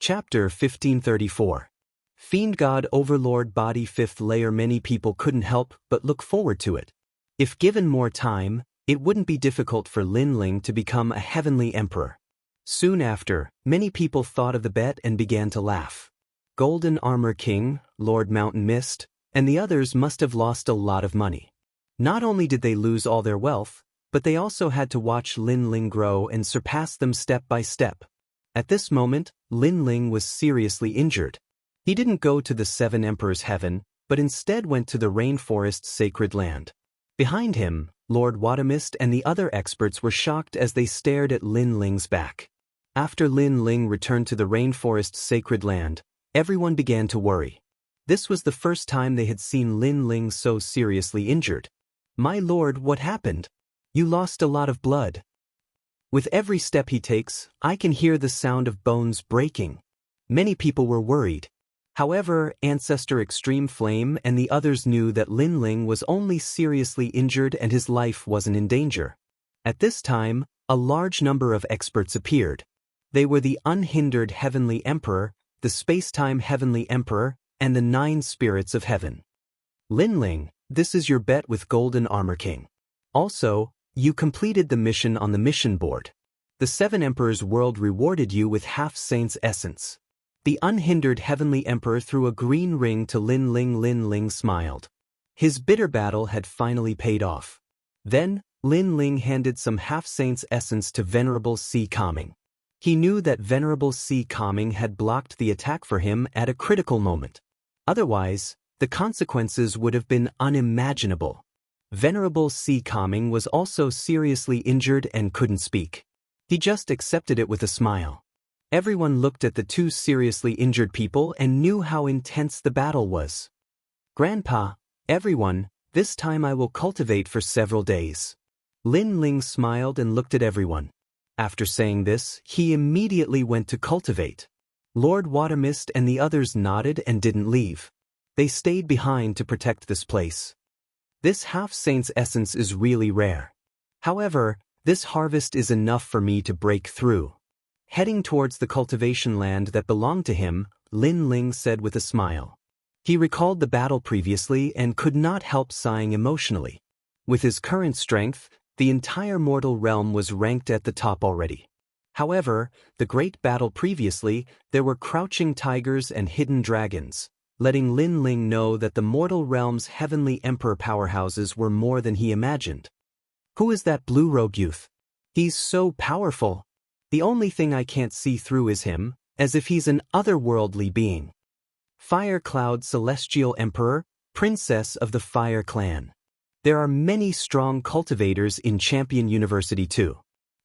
Chapter 1534. Fiend God Overlord Body 5th Layer. Many people couldn't help but look forward to it. If given more time, it wouldn't be difficult for Lin Ling to become a heavenly emperor. Soon after, many people thought of the bet and began to laugh. Golden Armor King, Lord Mountain Mist, and the others must have lost a lot of money. Not only did they lose all their wealth, but they also had to watch Lin Ling grow and surpass them step by step. At this moment, Lin Ling was seriously injured. He didn't go to the Seven Emperors' heaven, but instead went to the rainforest's sacred land. Behind him, Lord Watermist and the other experts were shocked as they stared at Lin Ling's back. After Lin Ling returned to the rainforest's sacred land, everyone began to worry. This was the first time they had seen Lin Ling so seriously injured. "My lord, what happened? You lost a lot of blood." "With every step he takes, I can hear the sound of bones breaking." Many people were worried. However, Ancestor Extreme Flame and the others knew that Lin Ling was only seriously injured and his life wasn't in danger. At this time, a large number of experts appeared. They were the Unhindered Heavenly Emperor, the Spacetime Heavenly Emperor, and the 9 Spirits of Heaven. "Lin Ling, this is your bet with Golden Armor King. Also, you completed the mission on the mission board. The 7 Emperors' world rewarded you with half-saint's essence." The Unhindered Heavenly Emperor threw a green ring to Lin Ling. Lin Ling smiled. His bitter battle had finally paid off. Then, Lin Ling handed some half-saint's essence to Venerable Sea Calming. He knew that Venerable Sea Calming had blocked the attack for him at a critical moment. Otherwise, the consequences would have been unimaginable. Venerable Sea Calming was also seriously injured and couldn't speak. He just accepted it with a smile. Everyone looked at the 2 seriously injured people and knew how intense the battle was. "Grandpa, everyone, this time I will cultivate for several days." Lin Ling smiled and looked at everyone. After saying this, he immediately went to cultivate. Lord Watermist and the others nodded and didn't leave. They stayed behind to protect this place. "This half-saint's essence is really rare. However, this harvest is enough for me to break through." Heading towards the cultivation land that belonged to him, Lin Ling said with a smile. He recalled the battle previously and could not help sighing emotionally. With his current strength, the entire mortal realm was ranked at the top already. However, the great battle previously, there were crouching tigers and hidden dragons, letting Lin Ling know that the mortal realm's heavenly emperor powerhouses were more than he imagined. "Who is that blue rogue youth? He's so powerful. The only thing I can't see through is him, as if he's an otherworldly being." Fire Cloud Celestial Emperor, Princess of the Fire Clan. "There are many strong cultivators in Champion University too."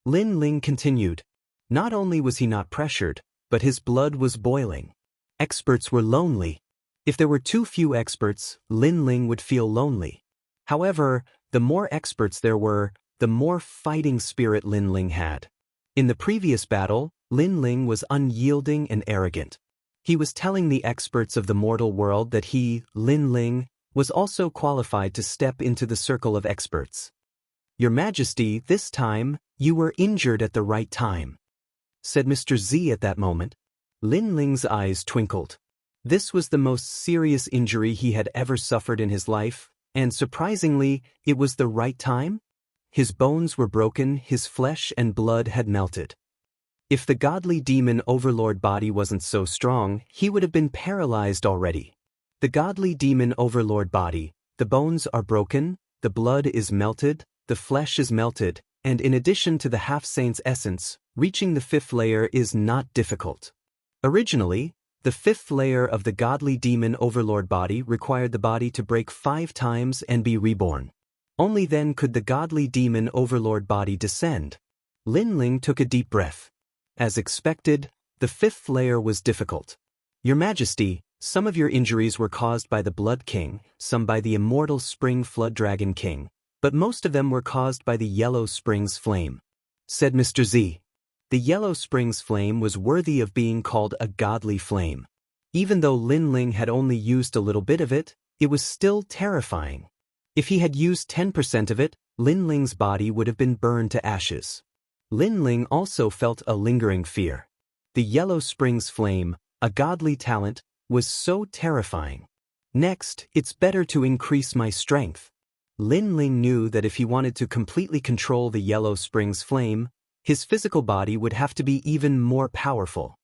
Lin Ling continued. Not only was he not pressured, but his blood was boiling. Experts were lonely. If there were too few experts, Lin Ling would feel lonely. However, the more experts there were, the more fighting spirit Lin Ling had. In the previous battle, Lin Ling was unyielding and arrogant. He was telling the experts of the mortal world that he, Lin Ling, was also qualified to step into the circle of experts. "Your Majesty, this time, you were injured at the right time," said Mr. Z at that moment. Lin Ling's eyes twinkled. This was the most serious injury he had ever suffered in his life, and surprisingly, it was the right time. His bones were broken, his flesh and blood had melted. If the godly demon overlord body wasn't so strong, he would have been paralyzed already. The godly demon overlord body, the bones are broken, the blood is melted, the flesh is melted, and in addition to the half-saint's essence, reaching the 5th layer is not difficult. Originally, the 5th layer of the godly demon overlord body required the body to break 5 times and be reborn. Only then could the godly demon overlord body descend. Lin Ling took a deep breath. As expected, the 5th layer was difficult. "Your Majesty, some of your injuries were caused by the Blood King, some by the immortal Spring Flood Dragon King, but most of them were caused by the Yellow Springs Flame," said Mr. Z. The Yellow Springs Flame was worthy of being called a godly flame. Even though Lin Ling had only used a little bit of it, it was still terrifying. If he had used 10% of it, Lin Ling's body would have been burned to ashes. Lin Ling also felt a lingering fear. The yellow springs flame, a godly talent, was so terrifying. Next, it's better to increase my strength. Lin Ling knew that if he wanted to completely control the yellow springs flame, his physical body would have to be even more powerful.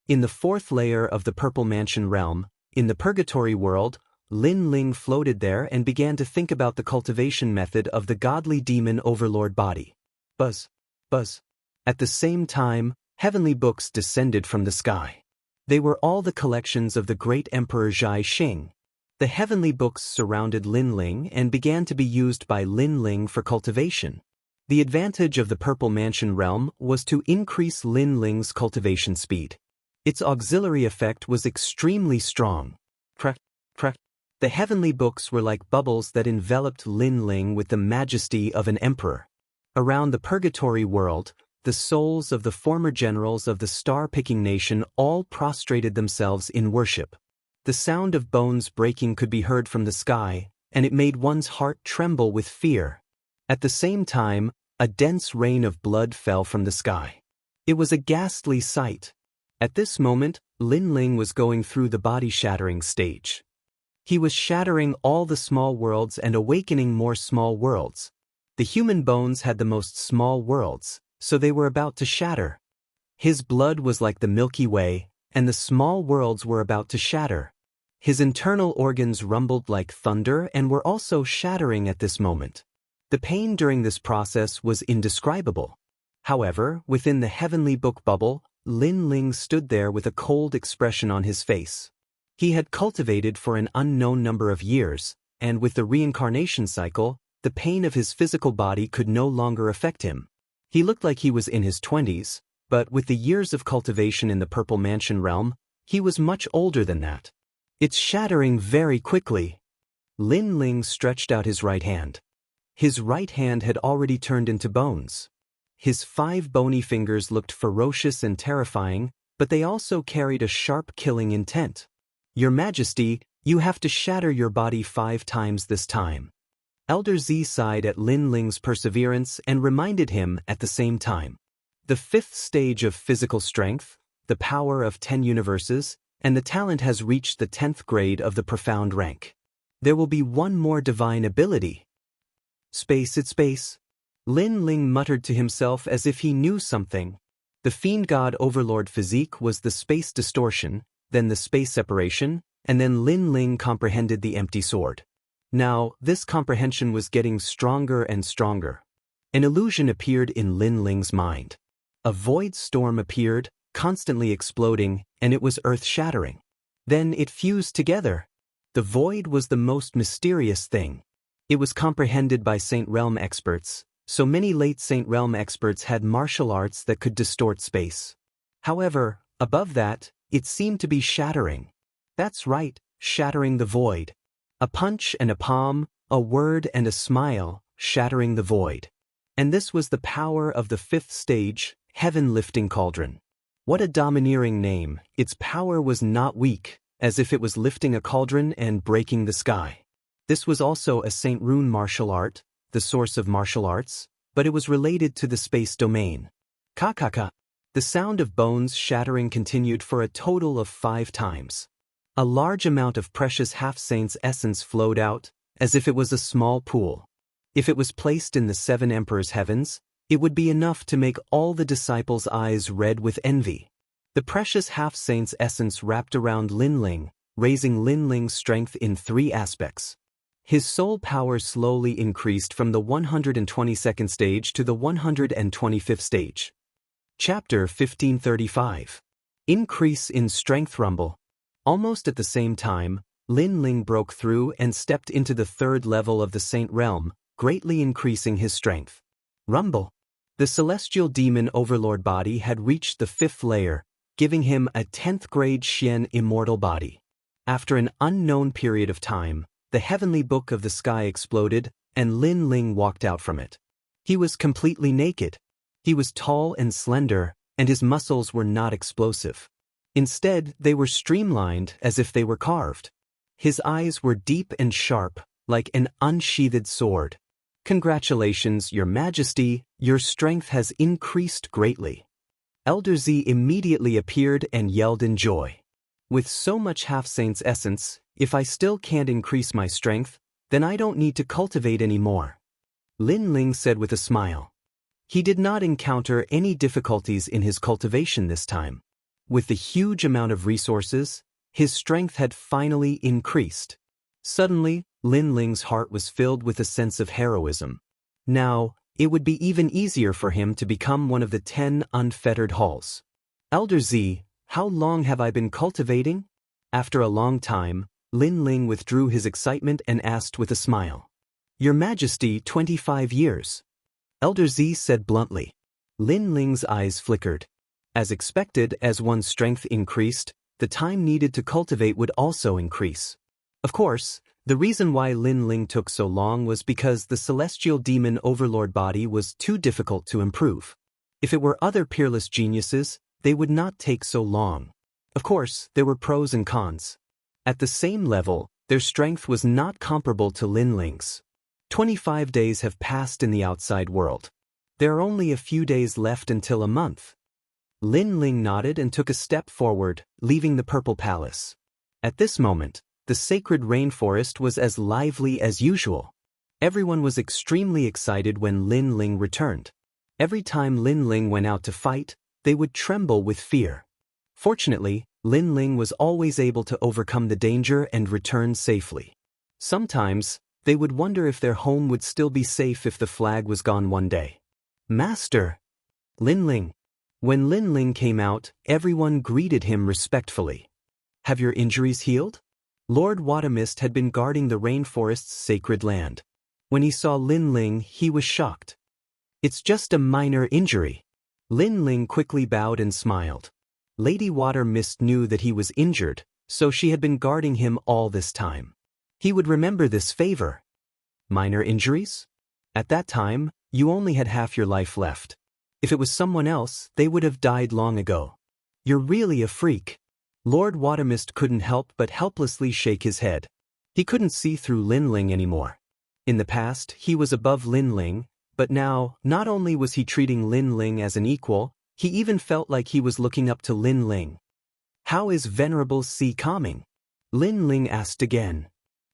In the fourth layer of the Purple Mansion realm, in the Purgatory world, Lin Ling floated there and began to think about the cultivation method of the godly demon overlord body. Buzz, buzz. At the same time, heavenly books descended from the sky. They were all the collections of the great Emperor Zhai Xing. The heavenly books surrounded Lin Ling and began to be used by Lin Ling for cultivation. The advantage of the Purple Mansion realm was to increase Lin Ling's cultivation speed. Its auxiliary effect was extremely strong. Crack, crack. The heavenly books were like bubbles that enveloped Lin Ling with the majesty of an emperor. Around the Purgatory world, the souls of the former generals of the star-picking nation all prostrated themselves in worship. The sound of bones breaking could be heard from the sky, and it made one's heart tremble with fear. At the same time, a dense rain of blood fell from the sky. It was a ghastly sight. At this moment, Lin Ling was going through the body-shattering stage. He was shattering all the small worlds and awakening more small worlds. The human bones had the most small worlds, so they were about to shatter. His blood was like the Milky Way, and the small worlds were about to shatter. His internal organs rumbled like thunder and were also shattering at this moment. The pain during this process was indescribable. However, within the heavenly book bubble, Lin Ling stood there with a cold expression on his face. He had cultivated for an unknown number of years, and with the reincarnation cycle, the pain of his physical body could no longer affect him. He looked like he was in his 20s, but with the years of cultivation in the Purple Mansion realm, he was much older than that. It's shattering very quickly. Lin Ling stretched out his right hand. His right hand had already turned into bones. His 5 bony fingers looked ferocious and terrifying, but they also carried a sharp killing intent. Your Majesty, you have to shatter your body 5 times this time. Elder Z sighed at Lin Ling's perseverance and reminded him at the same time. The 5th stage of physical strength, the power of 10 universes, and the talent has reached the 10th grade of the profound rank. There will be one more divine ability. Space. Lin Ling muttered to himself as if he knew something. The fiend god overlord physique was the space distortion, then the space separation, and then Lin Ling comprehended the empty sword. Now, this comprehension was getting stronger and stronger. An illusion appeared in Lin Ling's mind. A void storm appeared, constantly exploding, and it was earth-shattering. Then it fused together. The void was the most mysterious thing. It was comprehended by Saint Realm experts, so many late Saint Realm experts had martial arts that could distort space. However, above that, it seemed to be shattering. That's right, shattering the void. A punch and a palm, a word and a smile, shattering the void. And this was the power of the 5th stage, Heaven-Lifting Cauldron. What a domineering name. Its power was not weak, as if it was lifting a cauldron and breaking the sky. This was also a Saint Rune martial art, the source of martial arts, but it was related to the space domain. Ka-ka-ka. The sound of bones shattering continued for a total of 5 times. A large amount of precious half-saint's essence flowed out, as if it was a small pool. If it was placed in the 7 emperors' heavens, it would be enough to make all the disciples' eyes red with envy. The precious half-saint's essence wrapped around Lin Ling, raising Lin Ling's strength in 3 aspects. His soul power slowly increased from the 122nd stage to the 125th stage. Chapter 1535. Increase in Strength Rumble. Almost at the same time, Lin Ling broke through and stepped into the 3rd level of the Saint Realm, greatly increasing his strength. Rumble. The celestial demon overlord body had reached the 5th layer, giving him a 10th grade Xian immortal body. After an unknown period of time, the heavenly book of the sky exploded, and Lin Ling walked out from it. He was completely naked. He was tall and slender, and his muscles were not explosive. Instead, they were streamlined as if they were carved. His eyes were deep and sharp, like an unsheathed sword. Congratulations, Your Majesty, your strength has increased greatly. Elder Z immediately appeared and yelled in joy. With so much half-saint's essence, if I still can't increase my strength, then I don't need to cultivate any more. Lin Ling said with a smile. He did not encounter any difficulties in his cultivation this time. With the huge amount of resources, his strength had finally increased. Suddenly, Lin Ling's heart was filled with a sense of heroism. Now, it would be even easier for him to become one of the 10 unfettered halls. Elder Z, how long have I been cultivating? After a long time, Lin Ling withdrew his excitement and asked with a smile. Your Majesty, 25 years. Elder Z said bluntly. Lin Ling's eyes flickered. As expected, as one's strength increased, the time needed to cultivate would also increase. Of course, the reason why Lin Ling took so long was because the celestial demon overlord body was too difficult to improve. If it were other peerless geniuses, they would not take so long. Of course, there were pros and cons. At the same level, their strength was not comparable to Lin Ling's. 25 days have passed in the outside world. There are only a few days left until a month. Lin Ling nodded and took a step forward, leaving the Purple Palace. At this moment, the sacred rainforest was as lively as usual. Everyone was extremely excited when Lin Ling returned. Every time Lin Ling went out to fight, they would tremble with fear. Fortunately, Lin Ling was always able to overcome the danger and return safely. Sometimes, they would wonder if their home would still be safe if the flag was gone one day. Master! Lin Ling. When Lin Ling came out, everyone greeted him respectfully. Have your injuries healed? Lord Watermist had been guarding the rainforest's sacred land. When he saw Lin Ling, he was shocked. It's just a minor injury. Lin Ling quickly bowed and smiled. Lady Watermist knew that he was injured, so she had been guarding him all this time. He would remember this favor. Minor injuries? At that time, you only had half your life left. If it was someone else, they would have died long ago. You're really a freak. Lord Watermist couldn't help but helplessly shake his head. He couldn't see through Lin Ling anymore. In the past, he was above Lin Ling, but now, not only was he treating Lin Ling as an equal, he even felt like he was looking up to Lin Ling. How is Venerable C calming? Lin Ling asked again.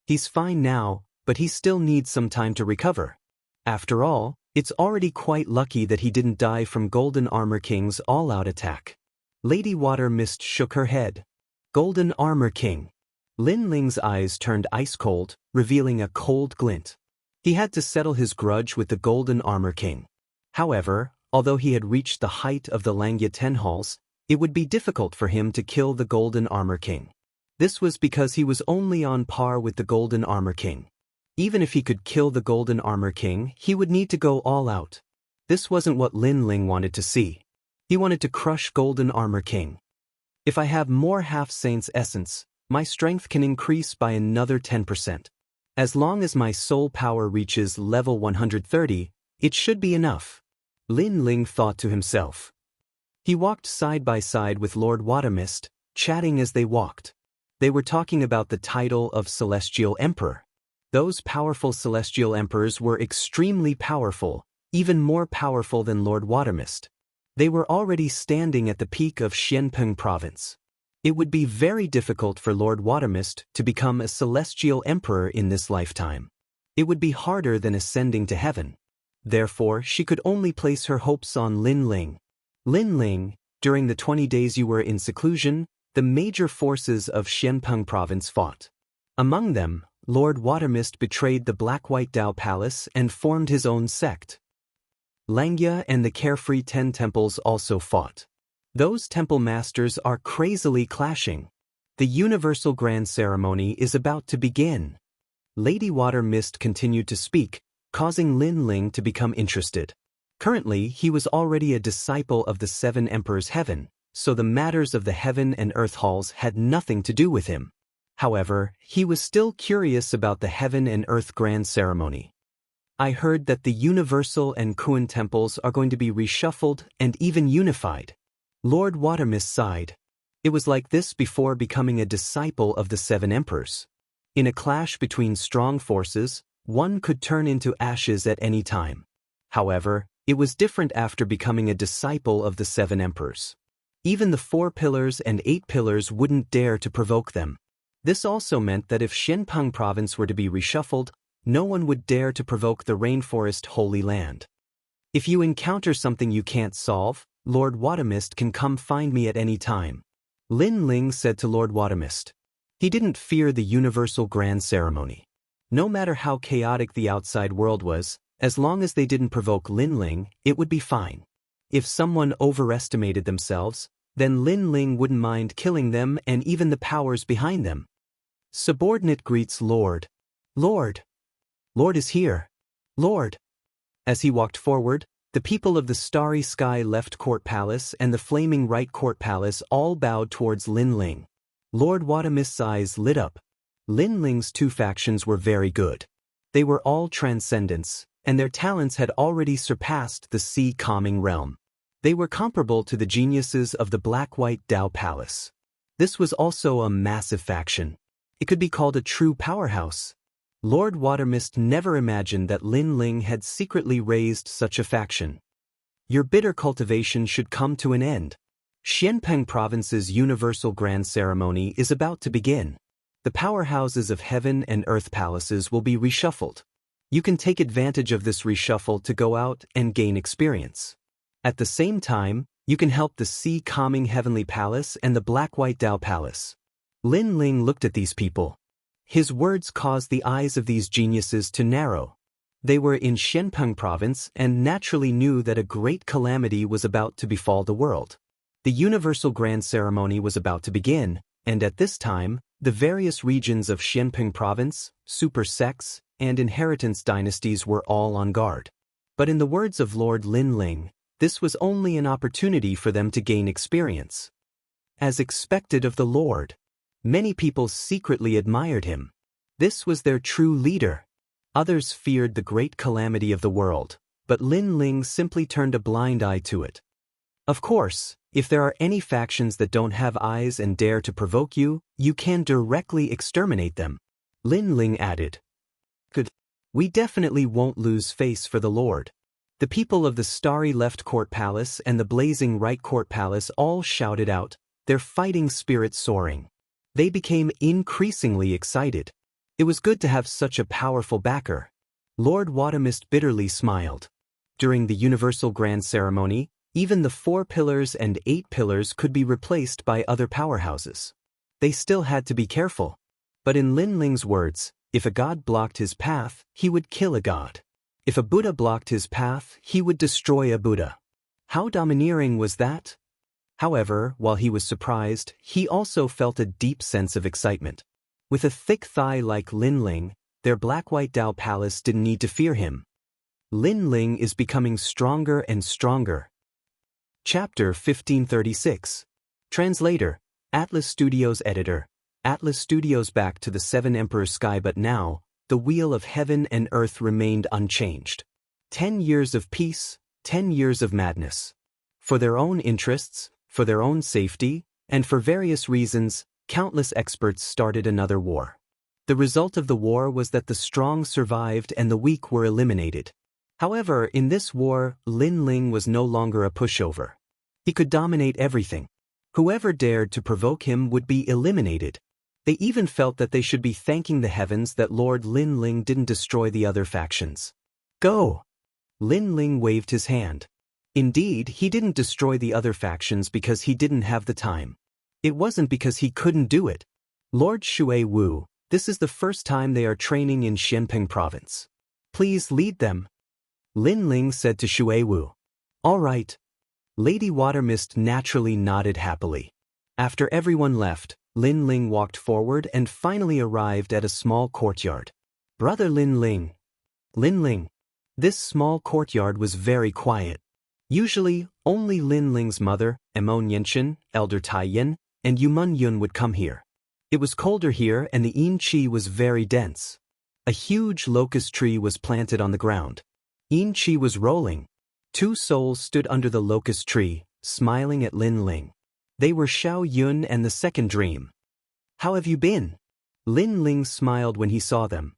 He's fine now, but he still needs some time to recover. After all, it's already quite lucky that he didn't die from Golden Armor King's all-out attack. Lady Watermist shook her head. Golden Armor King. Lin Ling's eyes turned ice-cold, revealing a cold glint. He had to settle his grudge with the Golden Armor King. However, although he had reached the height of the Langya 10 halls, it would be difficult for him to kill the Golden Armor King. This was because he was only on par with the Golden Armor King. Even if he could kill the Golden Armor King, he would need to go all out. This wasn't what Lin Ling wanted to see. He wanted to crush Golden Armor King. If I have more half-saint's essence, my strength can increase by another 10%. As long as my soul power reaches level 130, it should be enough. Lin Ling thought to himself. He walked side by side with Lord Watermist, chatting as they walked. They were talking about the title of Celestial Emperor. Those powerful Celestial Emperors were extremely powerful, even more powerful than Lord Watermist. They were already standing at the peak of Xianpeng Province. It would be very difficult for Lord Watermist to become a Celestial Emperor in this lifetime. It would be harder than ascending to heaven. Therefore, she could only place her hopes on Lin Ling. Lin Ling, during the 20 days you were in seclusion, the major forces of Xianpeng Province fought. Among them, Lord Watermist betrayed the Black-White Dao Palace and formed his own sect. Langya and the Carefree 10 temples also fought. Those temple masters are crazily clashing. The Universal Grand Ceremony is about to begin. Lady Watermist continued to speak, causing Lin Ling to become interested. Currently, he was already a disciple of the 7 Emperors' Heaven, so the matters of the Heaven and Earth Halls had nothing to do with him. However, he was still curious about the Heaven and Earth Grand Ceremony. I heard that the Universal and Kuan temples are going to be reshuffled and even unified. Lord Watermist sighed. It was like this before becoming a disciple of the 7 Emperors. In a clash between strong forces, one could turn into ashes at any time. However, It was different after becoming a disciple of the 7 emperors. Even the 4 pillars and 8 pillars wouldn't dare to provoke them. This also meant that if Xianpeng province were to be reshuffled, no one would dare to provoke the rainforest Holy Land. If you encounter something you can't solve, Lord Watermist can come find me at any time, Lin Ling said to Lord Watermist. He didn't fear the universal grand ceremony. No matter how chaotic the outside world was, as long as they didn't provoke Lin Ling, it would be fine. If someone overestimated themselves, then Lin Ling wouldn't mind killing them and even the powers behind them. Subordinate greets Lord. Lord. Lord is here. Lord. As he walked forward, the people of the Starry Sky Left Court Palace and the Flaming Right Court Palace all bowed towards Lin Ling. Lord Watermist's eyes lit up. Lin Ling's 2 factions were very good. They were all transcendents, and their talents had already surpassed the sea calming realm. They were comparable to the geniuses of the Black-White Dao Palace. This was also a massive faction. It could be called a true powerhouse. Lord Watermist never imagined that Lin Ling had secretly raised such a faction. Your bitter cultivation should come to an end. Xianpeng Province's Universal Grand Ceremony is about to begin. The powerhouses of heaven and earth palaces will be reshuffled. You can take advantage of this reshuffle to go out and gain experience. At the same time, you can help the Sea Calming Heavenly Palace and the Black-White Dao Palace. Lin Ling looked at these people. His words caused the eyes of these geniuses to narrow. They were in Xianpeng Province and naturally knew that a great calamity was about to befall the world. The Universal Grand Ceremony was about to begin, and at this time, the various regions of Xianpeng Province, super sects, and inheritance dynasties were all on guard. But in the words of Lord Lin Ling, this was only an opportunity for them to gain experience. As expected of the Lord, many people secretly admired him. This was their true leader. Others feared the great calamity of the world, but Lin Ling simply turned a blind eye to it. Of course, if there are any factions that don't have eyes and dare to provoke you, you can directly exterminate them. Lin Ling added. Good. We definitely won't lose face for the Lord. The people of the Starry Left Court Palace and the Blazing Right Court Palace all shouted out, their fighting spirit soaring. They became increasingly excited. It was good to have such a powerful backer. Lord Watermist bitterly smiled. During the Universal Grand Ceremony, even the 4 pillars and 8 pillars could be replaced by other powerhouses. They still had to be careful. But in Lin Ling's words, if a god blocked his path, he would kill a god. If a Buddha blocked his path, he would destroy a Buddha. How domineering was that? However, while he was surprised, he also felt a deep sense of excitement. With a thick thigh like Lin Ling, their Black-White Dao Palace didn't need to fear him. Lin Ling is becoming stronger and stronger. Chapter 1536. Translator, Atlas Studios Editor. Atlas Studios back to the 7 Emperors Sky, but now, the wheel of heaven and earth remained unchanged. 10 years of peace, 10 years of madness. For their own interests, for their own safety, and for various reasons, countless experts started another war. The result of the war was that the strong survived and the weak were eliminated. However, in this war, Lin Ling was no longer a pushover. He could dominate everything. Whoever dared to provoke him would be eliminated. They even felt that they should be thanking the heavens that Lord Lin Ling didn't destroy the other factions. Go! Lin Ling waved his hand. Indeed, he didn't destroy the other factions because he didn't have the time. It wasn't because he couldn't do it. Lord Shui Wu, this is the first time they are training in Xianpeng Province. Please lead them. Lin Ling said to Shui Wu. All right. Lady Watermist naturally nodded happily. After everyone left, Lin Ling walked forward and finally arrived at a small courtyard. Brother Lin Ling. Lin Ling. This small courtyard was very quiet. Usually, only Lin Ling's mother, Emon Yenshin, Elder Tai Yin, and Yumun Yun would come here. It was colder here and the yin qi was very dense. A huge locust tree was planted on the ground. Yin qi was rolling. 2 souls stood under the locust tree, smiling at Lin Ling. They were Xiao Yun and the Second Dream. How have you been? Lin Ling smiled when he saw them.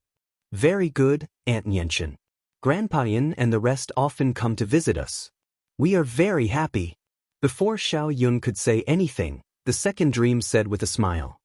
Very good, Aunt Yenshin. Grandpa Yin and the rest often come to visit us. We are very happy. Before Xiao Yun could say anything, the second dream said with a smile.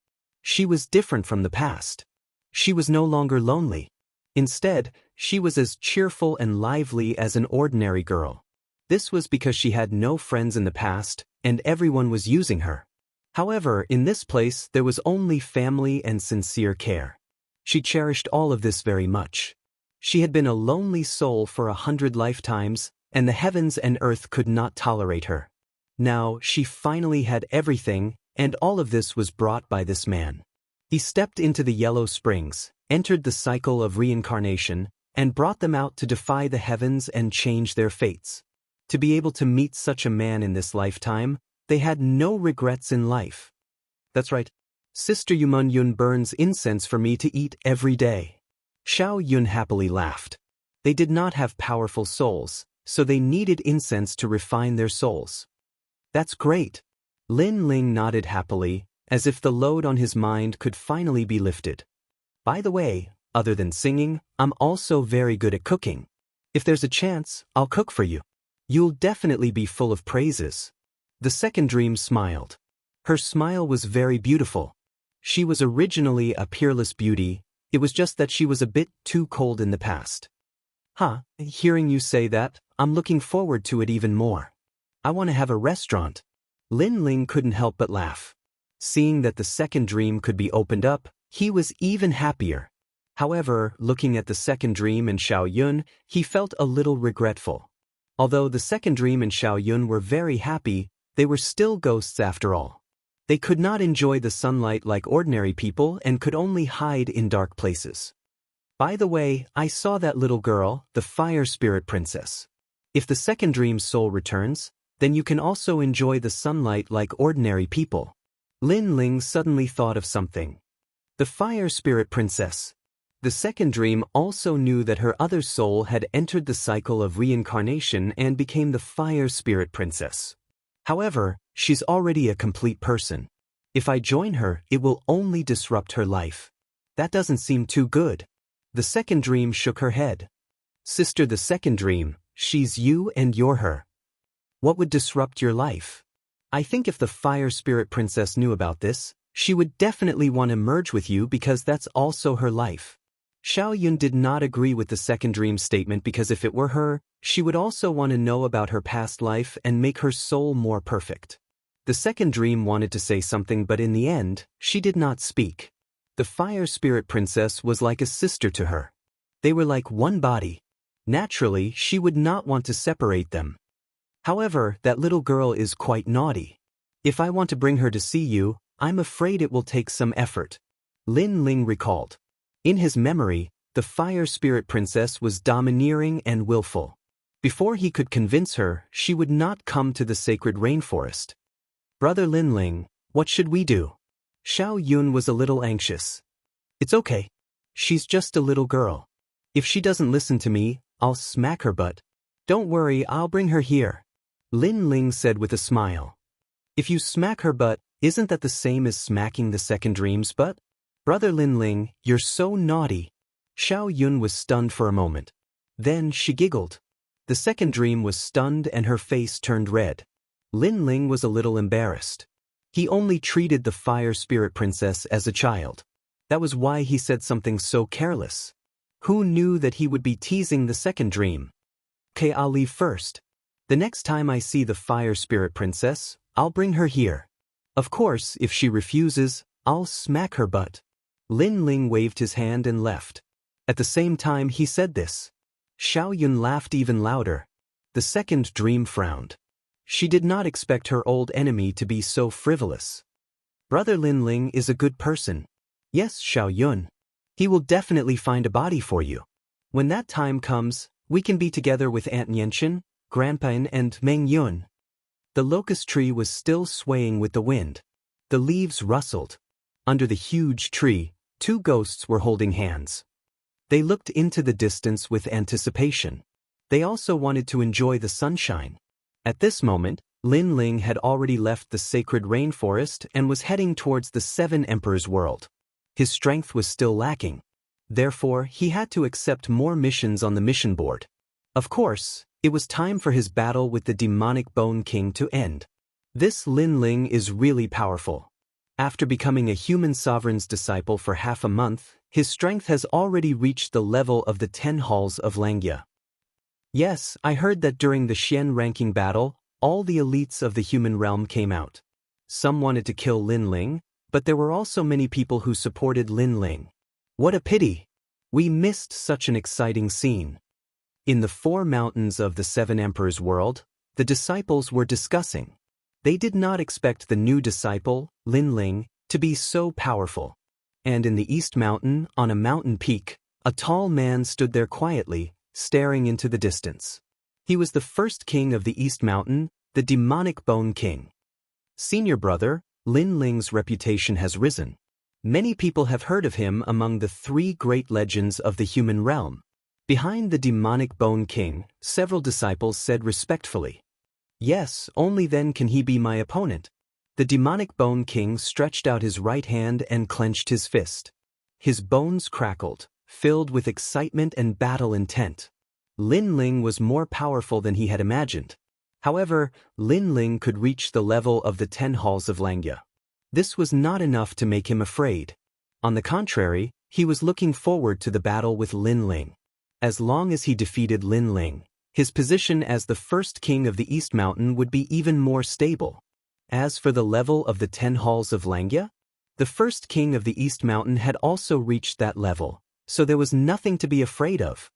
She was different from the past. She was no longer lonely. Instead, she was as cheerful and lively as an ordinary girl. This was because she had no friends in the past, and everyone was using her. However, in this place there was only family and sincere care. She cherished all of this very much. She had been a lonely soul for 100 lifetimes, and the heavens and earth could not tolerate her. Now, she finally had everything, and all of this was brought by this man. He stepped into the yellow springs, entered the cycle of reincarnation, and brought them out to defy the heavens and change their fates. To be able to meet such a man in this lifetime, they had no regrets in life. That's right. Sister Yumun Yun burns incense for me to eat every day. Xiao Yun happily laughed. They did not have powerful souls, so they needed incense to refine their souls. That's great. Lin Ling nodded happily, as if the load on his mind could finally be lifted. By the way, other than singing, I'm also very good at cooking. If there's a chance, I'll cook for you. You'll definitely be full of praises. The second dream smiled. Her smile was very beautiful. She was originally a peerless beauty, it was just that she was a bit too cold in the past. Hearing you say that, I'm looking forward to it even more. I want to have a restaurant. Lin Ling couldn't help but laugh. Seeing that the second dream could be opened up, he was even happier. However, looking at the second dream and Xiao Yun, he felt a little regretful. Although the second dream and Xiao Yun were very happy, they were still ghosts after all. They could not enjoy the sunlight like ordinary people and could only hide in dark places. By the way, I saw that little girl, the fire spirit princess. If the second dream's soul returns, then you can also enjoy the sunlight like ordinary people. Lin Ling suddenly thought of something. The fire spirit princess. The second dream also knew that her other soul had entered the cycle of reincarnation and became the fire spirit princess. However, she's already a complete person. If I join her, it will only disrupt her life. That doesn't seem too good. The second dream shook her head. Sister, the second dream, she's you and you're her. What would disrupt your life? I think if the fire spirit princess knew about this, she would definitely want to merge with you because that's also her life. Xiao Yun did not agree with the second dream statement because if it were her, she would also want to know about her past life and make her soul more perfect. The second dream wanted to say something, but in the end, she did not speak. The fire spirit princess was like a sister to her. They were like one body. Naturally, she would not want to separate them. However, that little girl is quite naughty. If I want to bring her to see you, I'm afraid it will take some effort. Lin Ling recalled. In his memory, the fire spirit princess was domineering and willful. Before he could convince her, she would not come to the sacred rainforest. Brother Lin Ling, what should we do? Xiao Yun was a little anxious. It's okay. She's just a little girl. If she doesn't listen to me, I'll smack her butt. Don't worry, I'll bring her here. Lin Ling said with a smile. If you smack her butt, isn't that the same as smacking the second dream's butt? Brother Lin Ling, you're so naughty. Xiao Yun was stunned for a moment. Then she giggled. The second dream was stunned and her face turned red. Lin Ling was a little embarrassed. He only treated the fire spirit princess as a child. That was why he said something so careless. Who knew that he would be teasing the second dream? Okay, I'll leave first. The next time I see the fire spirit princess, I'll bring her here. Of course, if she refuses, I'll smack her butt. Lin Ling waved his hand and left. At the same time he said this, Xiao Yun laughed even louder. The second dream frowned. She did not expect her old enemy to be so frivolous. Brother Lin Ling is a good person. Yes, Xiao Yun. He will definitely find a body for you. When that time comes, we can be together with Aunt Nianchen, Grandpa and Meng Yun. The locust tree was still swaying with the wind. The leaves rustled. Under the huge tree, two ghosts were holding hands. They looked into the distance with anticipation. They also wanted to enjoy the sunshine. At this moment, Lin Ling had already left the sacred rainforest and was heading towards the Seven Emperors' world. His strength was still lacking. Therefore, he had to accept more missions on the mission board. Of course, it was time for his battle with the demonic Bone King to end. This Lin Ling is really powerful. After becoming a human sovereign's disciple for half a month, his strength has already reached the level of the 10 halls of Langya. Yes, I heard that during the Xian ranking battle, all the elites of the human realm came out. Some wanted to kill Lin Ling, but there were also many people who supported Lin Ling. What a pity! We missed such an exciting scene. In the 4 mountains of the 7 emperors' world, the disciples were discussing. They did not expect the new disciple, Lin Ling, to be so powerful. And in the East Mountain, on a mountain peak, a tall man stood there quietly, staring into the distance. He was the first king of the East Mountain, the demonic Bone King. Senior brother, Lin Ling's reputation has risen. Many people have heard of him among the 3 great legends of the human realm. Behind the demonic Bone King, several disciples said respectfully, "Yes, only then can he be my opponent." The demonic Bone King stretched out his right hand and clenched his fist. His bones crackled, filled with excitement and battle intent. Lin Ling was more powerful than he had imagined. However, Lin Ling could reach the level of the 10 halls of Langya. This was not enough to make him afraid. On the contrary, he was looking forward to the battle with Lin Ling. As long as he defeated Lin Ling, his position as the first king of the East Mountain would be even more stable. As for the level of the 10 halls of Langya, the first king of the East Mountain had also reached that level, so there was nothing to be afraid of.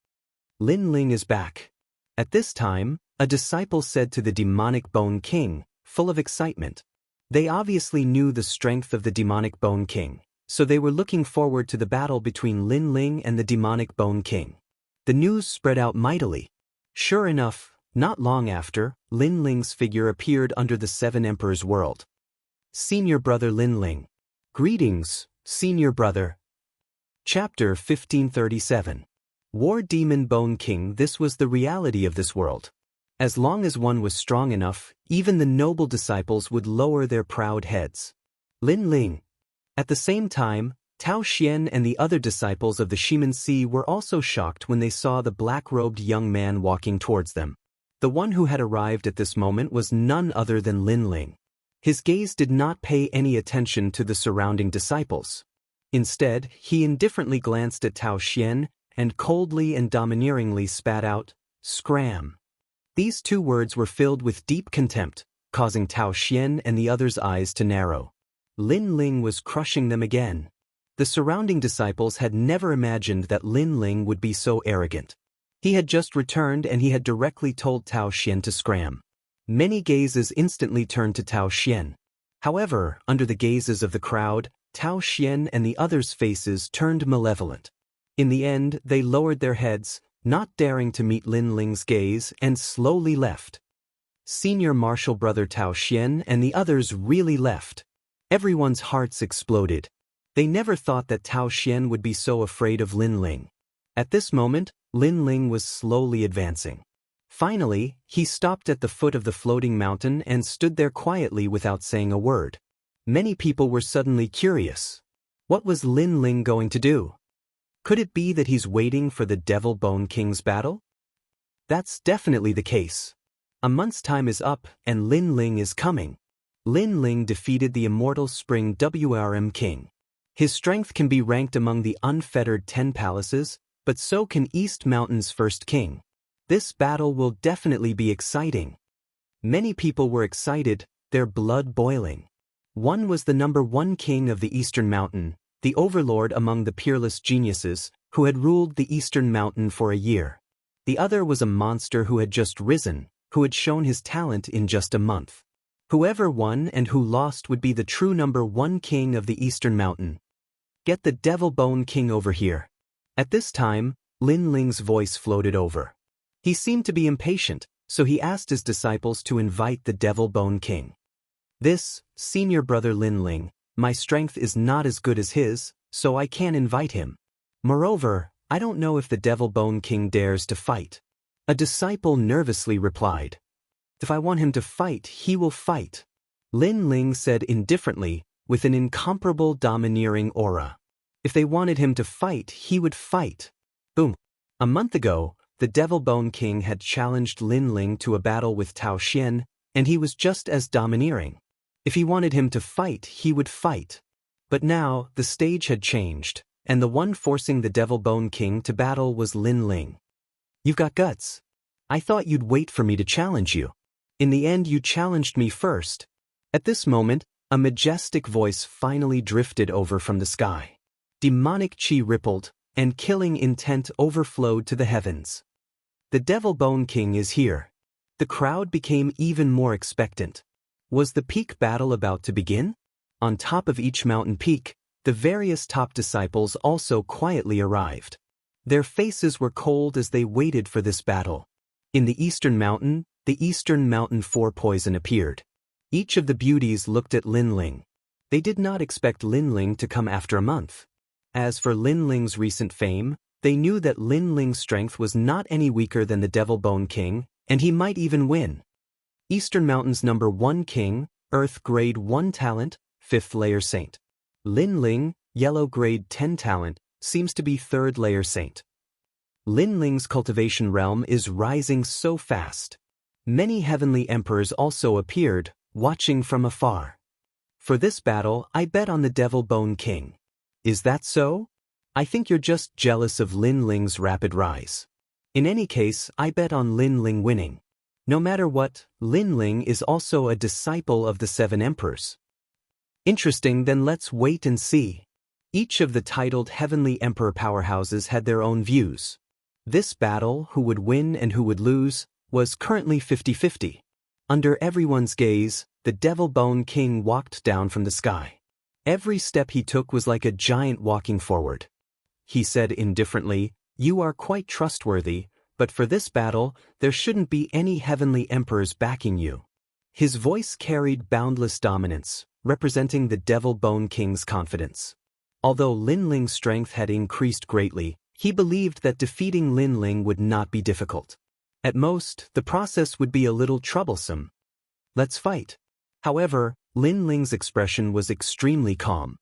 Lin Ling is back. At this time, a disciple said to the demonic Bone King, full of excitement. They obviously knew the strength of the demonic Bone King, so they were looking forward to the battle between Lin Ling and the demonic Bone King. The news spread out mightily. Sure enough, not long after, Lin Ling's figure appeared under the 7 emperors' world. Senior brother Lin Ling. Greetings, senior brother. Chapter 1537. War Demon Bone King. This was the reality of this world. As long as one was strong enough, even the noble disciples would lower their proud heads. Lin Ling. At the same time, Tao Xian and the other disciples of the Shimen were also shocked when they saw the black-robed young man walking towards them. The one who had arrived at this moment was none other than Lin Ling. His gaze did not pay any attention to the surrounding disciples. Instead, he indifferently glanced at Tao Xian and coldly and domineeringly spat out, "Scram." These 2 words were filled with deep contempt, causing Tao Xian and the others' eyes to narrow. Lin Ling was crushing them again. The surrounding disciples had never imagined that Lin Ling would be so arrogant. He had just returned and he had directly told Tao Xian to scram. Many gazes instantly turned to Tao Xian. However, under the gazes of the crowd, Tao Xian and the others' faces turned malevolent. In the end, they lowered their heads, not daring to meet Lin Ling's gaze, and slowly left. Senior martial brother Tao Xian and the others really left. Everyone's hearts exploded. They never thought that Tao Xian would be so afraid of Lin Ling. At this moment, Lin Ling was slowly advancing. Finally, he stopped at the foot of the floating mountain and stood there quietly without saying a word. Many people were suddenly curious. What was Lin Ling going to do? Could it be that he's waiting for the Devil Bone King's battle? That's definitely the case. A month's time is up and Lin Ling is coming. Lin Ling defeated the immortal Spring WRM King. His strength can be ranked among the unfettered 10 palaces, but so can East Mountain's first king. This battle will definitely be exciting. Many people were excited, their blood boiling. One was the number 1 king of the Eastern Mountain, the overlord among the peerless geniuses, who had ruled the Eastern Mountain for a year. The other was a monster who had just risen, who had shown his talent in just a month. Whoever won and who lost would be the true number 1 king of the Eastern Mountain. Get the Devil Bone King over here. At this time, Lin Ling's voice floated over. He seemed to be impatient, so he asked his disciples to invite the Devil Bone King. This, senior brother Lin Ling, my strength is not as good as his, so I can't invite him. Moreover, I don't know if the Devil Bone King dares to fight. A disciple nervously replied. If I want him to fight, he will fight. Lin Ling said indifferently, with an incomparable domineering aura. If they wanted him to fight, he would fight. Boom. A month ago, the Devil Bone King had challenged Lin Ling to a battle with Tao Xian, and he was just as domineering. If he wanted him to fight, he would fight. But now, the stage had changed, and the one forcing the Devil Bone King to battle was Lin Ling. You've got guts. I thought you'd wait for me to challenge you. In the end, you challenged me first. At this moment, a majestic voice finally drifted over from the sky. Demonic chi rippled, and killing intent overflowed to the heavens. The Devil Bone King is here. The crowd became even more expectant. Was the peak battle about to begin? On top of each mountain peak, the various top disciples also quietly arrived. Their faces were cold as they waited for this battle. In the eastern mountain 4 poison appeared. Each of the beauties looked at Lin Ling. They did not expect Lin Ling to come after a month. As for Lin Ling's recent fame, they knew that Lin Ling's strength was not any weaker than the Devil Bone King, and he might even win. Eastern Mountain's number 1 king, Earth grade 1 talent, 5th layer saint. Lin Ling, yellow grade 10 talent, seems to be 3rd layer saint. Lin Ling's cultivation realm is rising so fast. Many heavenly emperors also appeared, watching from afar. For this battle, I bet on the Devil Bone King. Is that so? I think you're just jealous of Lin Ling's rapid rise. In any case, I bet on Lin Ling winning. No matter what, Lin Ling is also a disciple of the 7 emperors. Interesting, then let's wait and see. Each of the titled heavenly emperor powerhouses had their own views. This battle, who would win and who would lose, was currently 50-50. Under everyone's gaze, the Devil Bone King walked down from the sky. Every step he took was like a giant walking forward. He said indifferently, "You are quite trustworthy, but for this battle, there shouldn't be any heavenly emperors backing you." His voice carried boundless dominance, representing the Devil Bone King's confidence. Although Lin Ling's strength had increased greatly, he believed that defeating Lin Ling would not be difficult. At most, the process would be a little troublesome. Let's fight. However, Lin Ling's expression was extremely calm.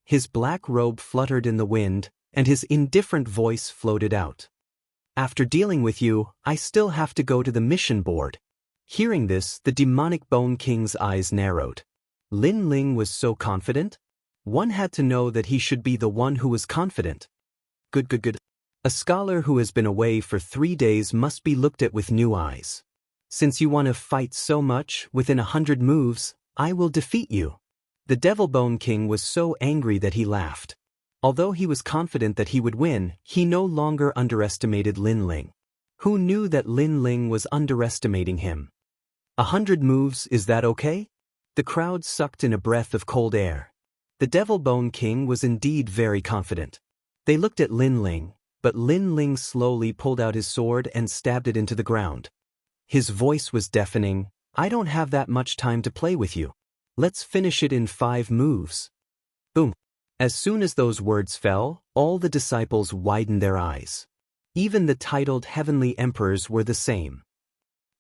His black robe fluttered in the wind, and his indifferent voice floated out. "After dealing with you, I still have to go to the mission board." Hearing this, the Demonic Bone King's eyes narrowed. Lin Ling was so confident? One had to know that he should be the one who was confident. Good. A scholar who has been away for 3 days must be looked at with new eyes. Since you want to fight so much, within 100 moves, I will defeat you. The Devil Bone King was so angry that he laughed. Although he was confident that he would win, he no longer underestimated Lin Ling. Who knew that Lin Ling was underestimating him? 100 moves, is that okay? The crowd sucked in a breath of cold air. The Devil Bone King was indeed very confident. They looked at Lin Ling, but Lin Ling slowly pulled out his sword and stabbed it into the ground. His voice was deafening. "I don't have that much time to play with you. Let's finish it in 5 moves." Boom. As soon as those words fell, all the disciples widened their eyes. Even the titled heavenly emperors were the same.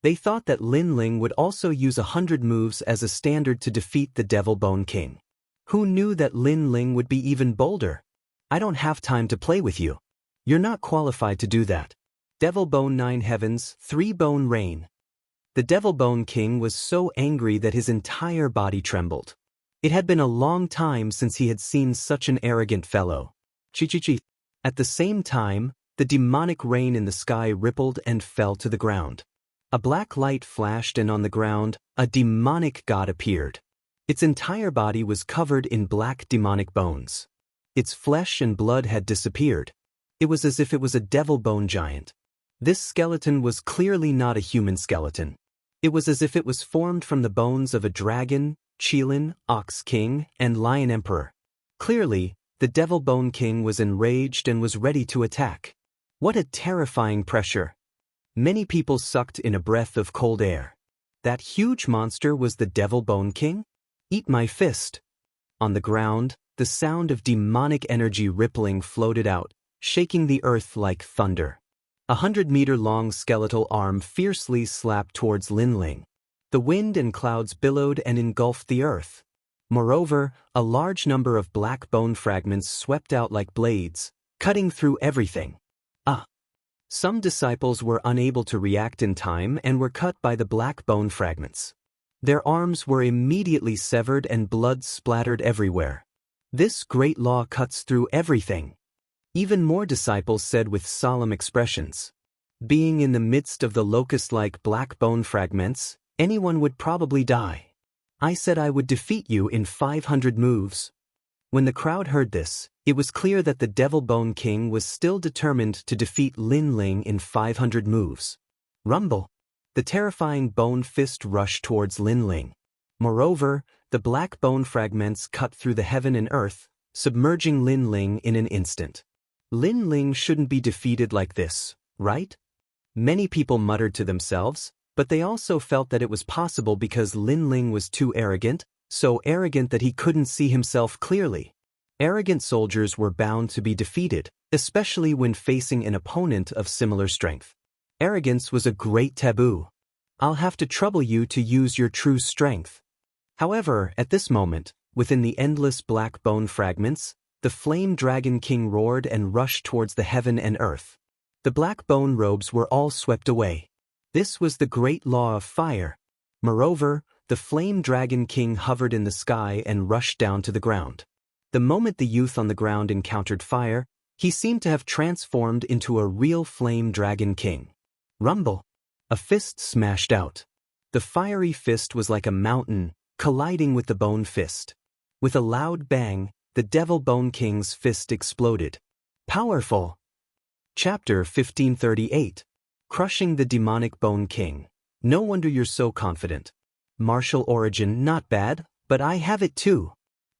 They thought that Lin Ling would also use 100 moves as a standard to defeat the Devil Bone King. Who knew that Lin Ling would be even bolder? "I don't have time to play with you. You're not qualified to do that." Devil Bone 9 heavens, 3 bone rain. The Devil Bone King was so angry that his entire body trembled. It had been a long time since he had seen such an arrogant fellow. Chi. At the same time, the demonic rain in the sky rippled and fell to the ground. A black light flashed, and on the ground, a demonic god appeared. Its entire body was covered in black demonic bones. Its flesh and blood had disappeared. It was as if it was a devil bone giant. This skeleton was clearly not a human skeleton. It was as if it was formed from the bones of a dragon, Qilin, Ox King, and Lion Emperor. Clearly, the Devil Bone King was enraged and was ready to attack. What a terrifying pressure! Many people sucked in a breath of cold air. That huge monster was the Devil Bone King? Eat my fist! On the ground, the sound of demonic energy rippling floated out, shaking the earth like thunder. 100-meter-long skeletal arm fiercely slapped towards Lin Ling. The wind and clouds billowed and engulfed the earth. Moreover, a large number of black bone fragments swept out like blades, cutting through everything. Some disciples were unable to react in time and were cut by the black bone fragments. Their arms were immediately severed and blood splattered everywhere. This great law cuts through everything. Even more disciples said with solemn expressions, "Being in the midst of the locust-like black bone fragments, anyone would probably die. I said I would defeat you in 500 moves." When the crowd heard this, it was clear that the Devil Bone King was still determined to defeat Lin Ling in 500 moves. Rumble! The terrifying bone fist rushed towards Lin Ling. Moreover, the black bone fragments cut through the heaven and earth, submerging Lin Ling in an instant. Lin Ling shouldn't be defeated like this, right? Many people muttered to themselves, but they also felt that it was possible because Lin Ling was too arrogant, so arrogant that he couldn't see himself clearly. Arrogant soldiers were bound to be defeated, especially when facing an opponent of similar strength. Arrogance was a great taboo. "I'll have to trouble you to use your true strength." However, at this moment, within the endless black bone fragments, the Flame Dragon King roared and rushed towards the heaven and earth. The black bone robes were all swept away. This was the great law of fire. Moreover, the Flame Dragon King hovered in the sky and rushed down to the ground. The moment the youth on the ground encountered fire, he seemed to have transformed into a real Flame Dragon King. Rumble! A fist smashed out. The fiery fist was like a mountain, colliding with the bone fist. With a loud bang, the Devil Bone King's fist exploded. Powerful! Chapter 1538. Crushing the Demonic Bone King. No wonder you're so confident. Martial origin not bad, but I have it too.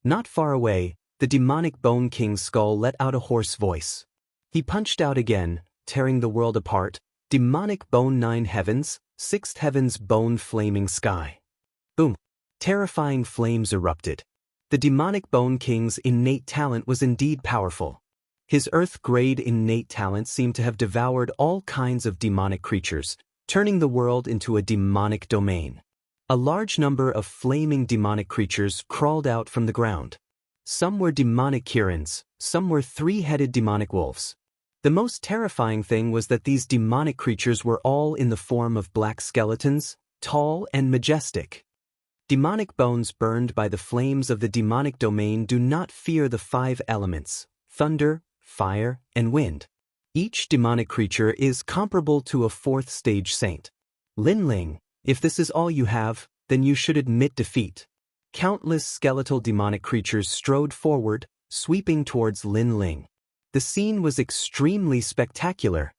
Not far away, the Demonic Bone King's skull let out a hoarse voice. He punched out again, tearing the world apart. Demonic Bone 9 heavens, 6th heaven's bone flaming sky. Boom! Terrifying flames erupted. The Demonic Bone King's innate talent was indeed powerful. His Earth-grade innate talent seemed to have devoured all kinds of demonic creatures, turning the world into a demonic domain. A large number of flaming demonic creatures crawled out from the ground. Some were demonic Kirins, some were three-headed demonic wolves. The most terrifying thing was that these demonic creatures were all in the form of black skeletons, tall and majestic. Demonic bones burned by the flames of the demonic domain do not fear the 5 elements: thunder, fire, and wind. Each demonic creature is comparable to a 4th stage saint. Lin Ling, if this is all you have, then you should admit defeat. Countless skeletal demonic creatures strode forward, sweeping towards Lin Ling. The scene was extremely spectacular.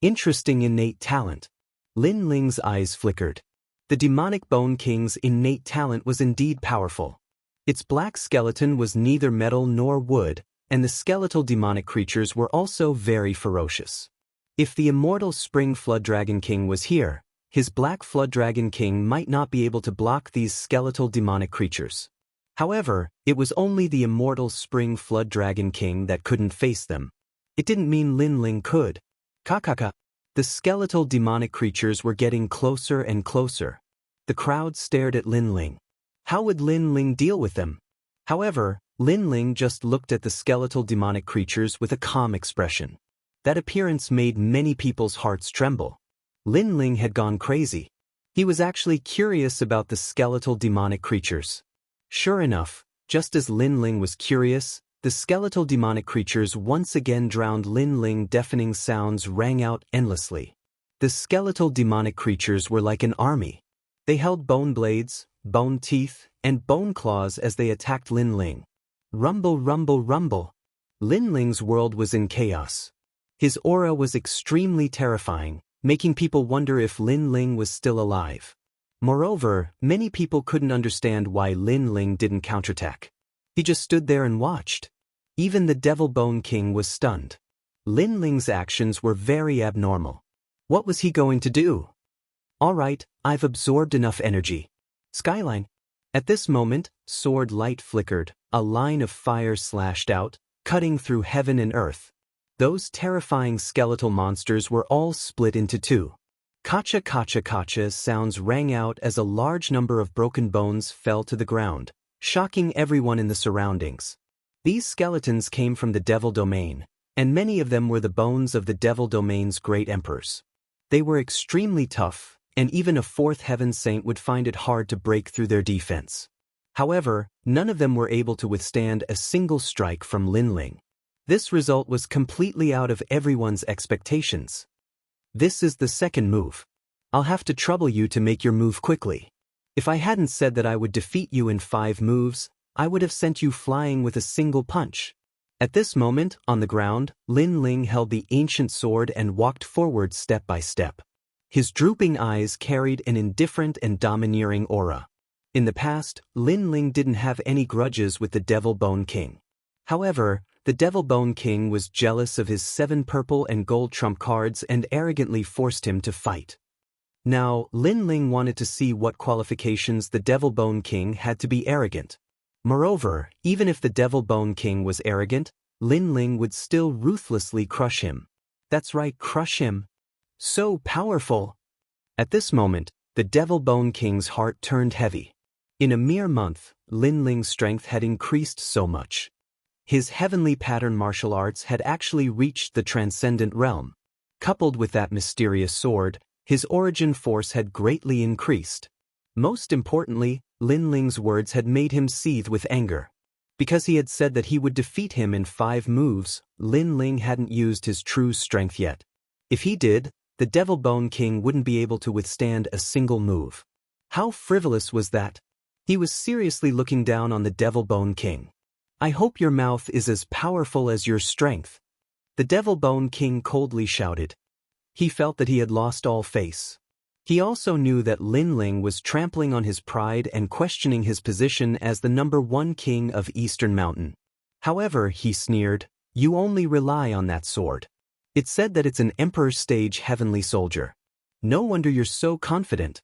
Interesting innate talent. Lin Ling's eyes flickered. The Demonic Bone King's innate talent was indeed powerful. Its black skeleton was neither metal nor wood, and the skeletal demonic creatures were also very ferocious. If the immortal Spring Flood Dragon King was here, his Black Flood Dragon King might not be able to block these skeletal demonic creatures. However, it was only the immortal Spring Flood Dragon King that couldn't face them. It didn't mean Lin Ling could. Kakaka. The skeletal demonic creatures were getting closer and closer. The crowd stared at Lin Ling. How would Lin Ling deal with them? However, Lin Ling just looked at the skeletal demonic creatures with a calm expression. That appearance made many people's hearts tremble. Lin Ling had gone crazy. He was actually curious about the skeletal demonic creatures. Sure enough, just as Lin Ling was curious, the skeletal demonic creatures once again drowned Lin Ling. Deafening sounds rang out endlessly. The skeletal demonic creatures were like an army. They held bone blades, bone teeth, and bone claws as they attacked Lin Ling. Rumble, rumble, rumble. Lin Ling's world was in chaos. His aura was extremely terrifying, making people wonder if Lin Ling was still alive. Moreover, many people couldn't understand why Lin Ling didn't counterattack. He just stood there and watched. Even the Devil Bone King was stunned. Lin Ling's actions were very abnormal. What was he going to do? All right, I've absorbed enough energy. Skyline. At this moment, sword light flickered, a line of fire slashed out, cutting through heaven and earth. Those terrifying skeletal monsters were all split into two. Kacha kacha kacha sounds rang out as a large number of broken bones fell to the ground, shocking everyone in the surroundings. These skeletons came from the Devil Domain, and many of them were the bones of the Devil Domain's great emperors. They were extremely tough, and even a fourth heaven saint would find it hard to break through their defense. However, none of them were able to withstand a single strike from Lin Ling. This result was completely out of everyone's expectations. This is the second move. I'll have to trouble you to make your move quickly. If I hadn't said that I would defeat you in 5 moves, I would have sent you flying with a single punch. At this moment, on the ground, Lin Ling held the ancient sword and walked forward step by step. His drooping eyes carried an indifferent and domineering aura. In the past, Lin Ling didn't have any grudges with the Devil Bone King. However, the Devil Bone King was jealous of his 7 purple and gold trump cards and arrogantly forced him to fight. Now, Lin Ling wanted to see what qualifications the Devil Bone King had to be arrogant. Moreover, even if the Devil Bone King was arrogant, Lin Ling would still ruthlessly crush him. That's right, crush him. So powerful. At this moment, the Devil Bone King's heart turned heavy. In a mere month, Lin Ling's strength had increased so much. His heavenly pattern martial arts had actually reached the transcendent realm. Coupled with that mysterious sword, his origin force had greatly increased. Most importantly, Lin Ling's words had made him seethe with anger. Because he had said that he would defeat him in 5 moves, Lin Ling hadn't used his true strength yet. If he did, the Devil Bone King wouldn't be able to withstand a single move. How frivolous was that? He was seriously looking down on the Devil Bone King. I hope your mouth is as powerful as your strength. The Devil Bone King coldly shouted. He felt that he had lost all face. He also knew that Lin Ling was trampling on his pride and questioning his position as the #1 king of Eastern Mountain. However, he sneered, you only rely on that sword. It said that it's an Emperor stage heavenly soldier. No wonder you're so confident.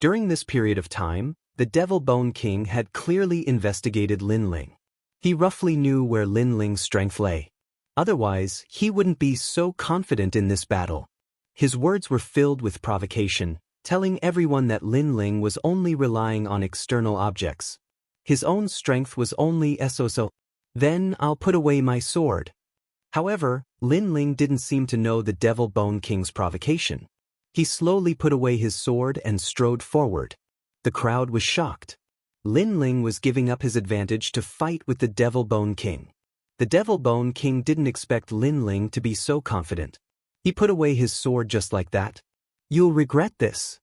During this period of time, the Devil Bone King had clearly investigated Lin Ling. He roughly knew where Lin Ling's strength lay. Otherwise, he wouldn't be so confident in this battle. His words were filled with provocation, telling everyone that Lin Ling was only relying on external objects. His own strength was only so. Then I'll put away my sword. However, Lin Ling didn't seem to know the Devil Bone King's provocation. He slowly put away his sword and strode forward. The crowd was shocked. Lin Ling was giving up his advantage to fight with the Devil Bone King. The Devil Bone King didn't expect Lin Ling to be so confident. He put away his sword just like that. You'll regret this.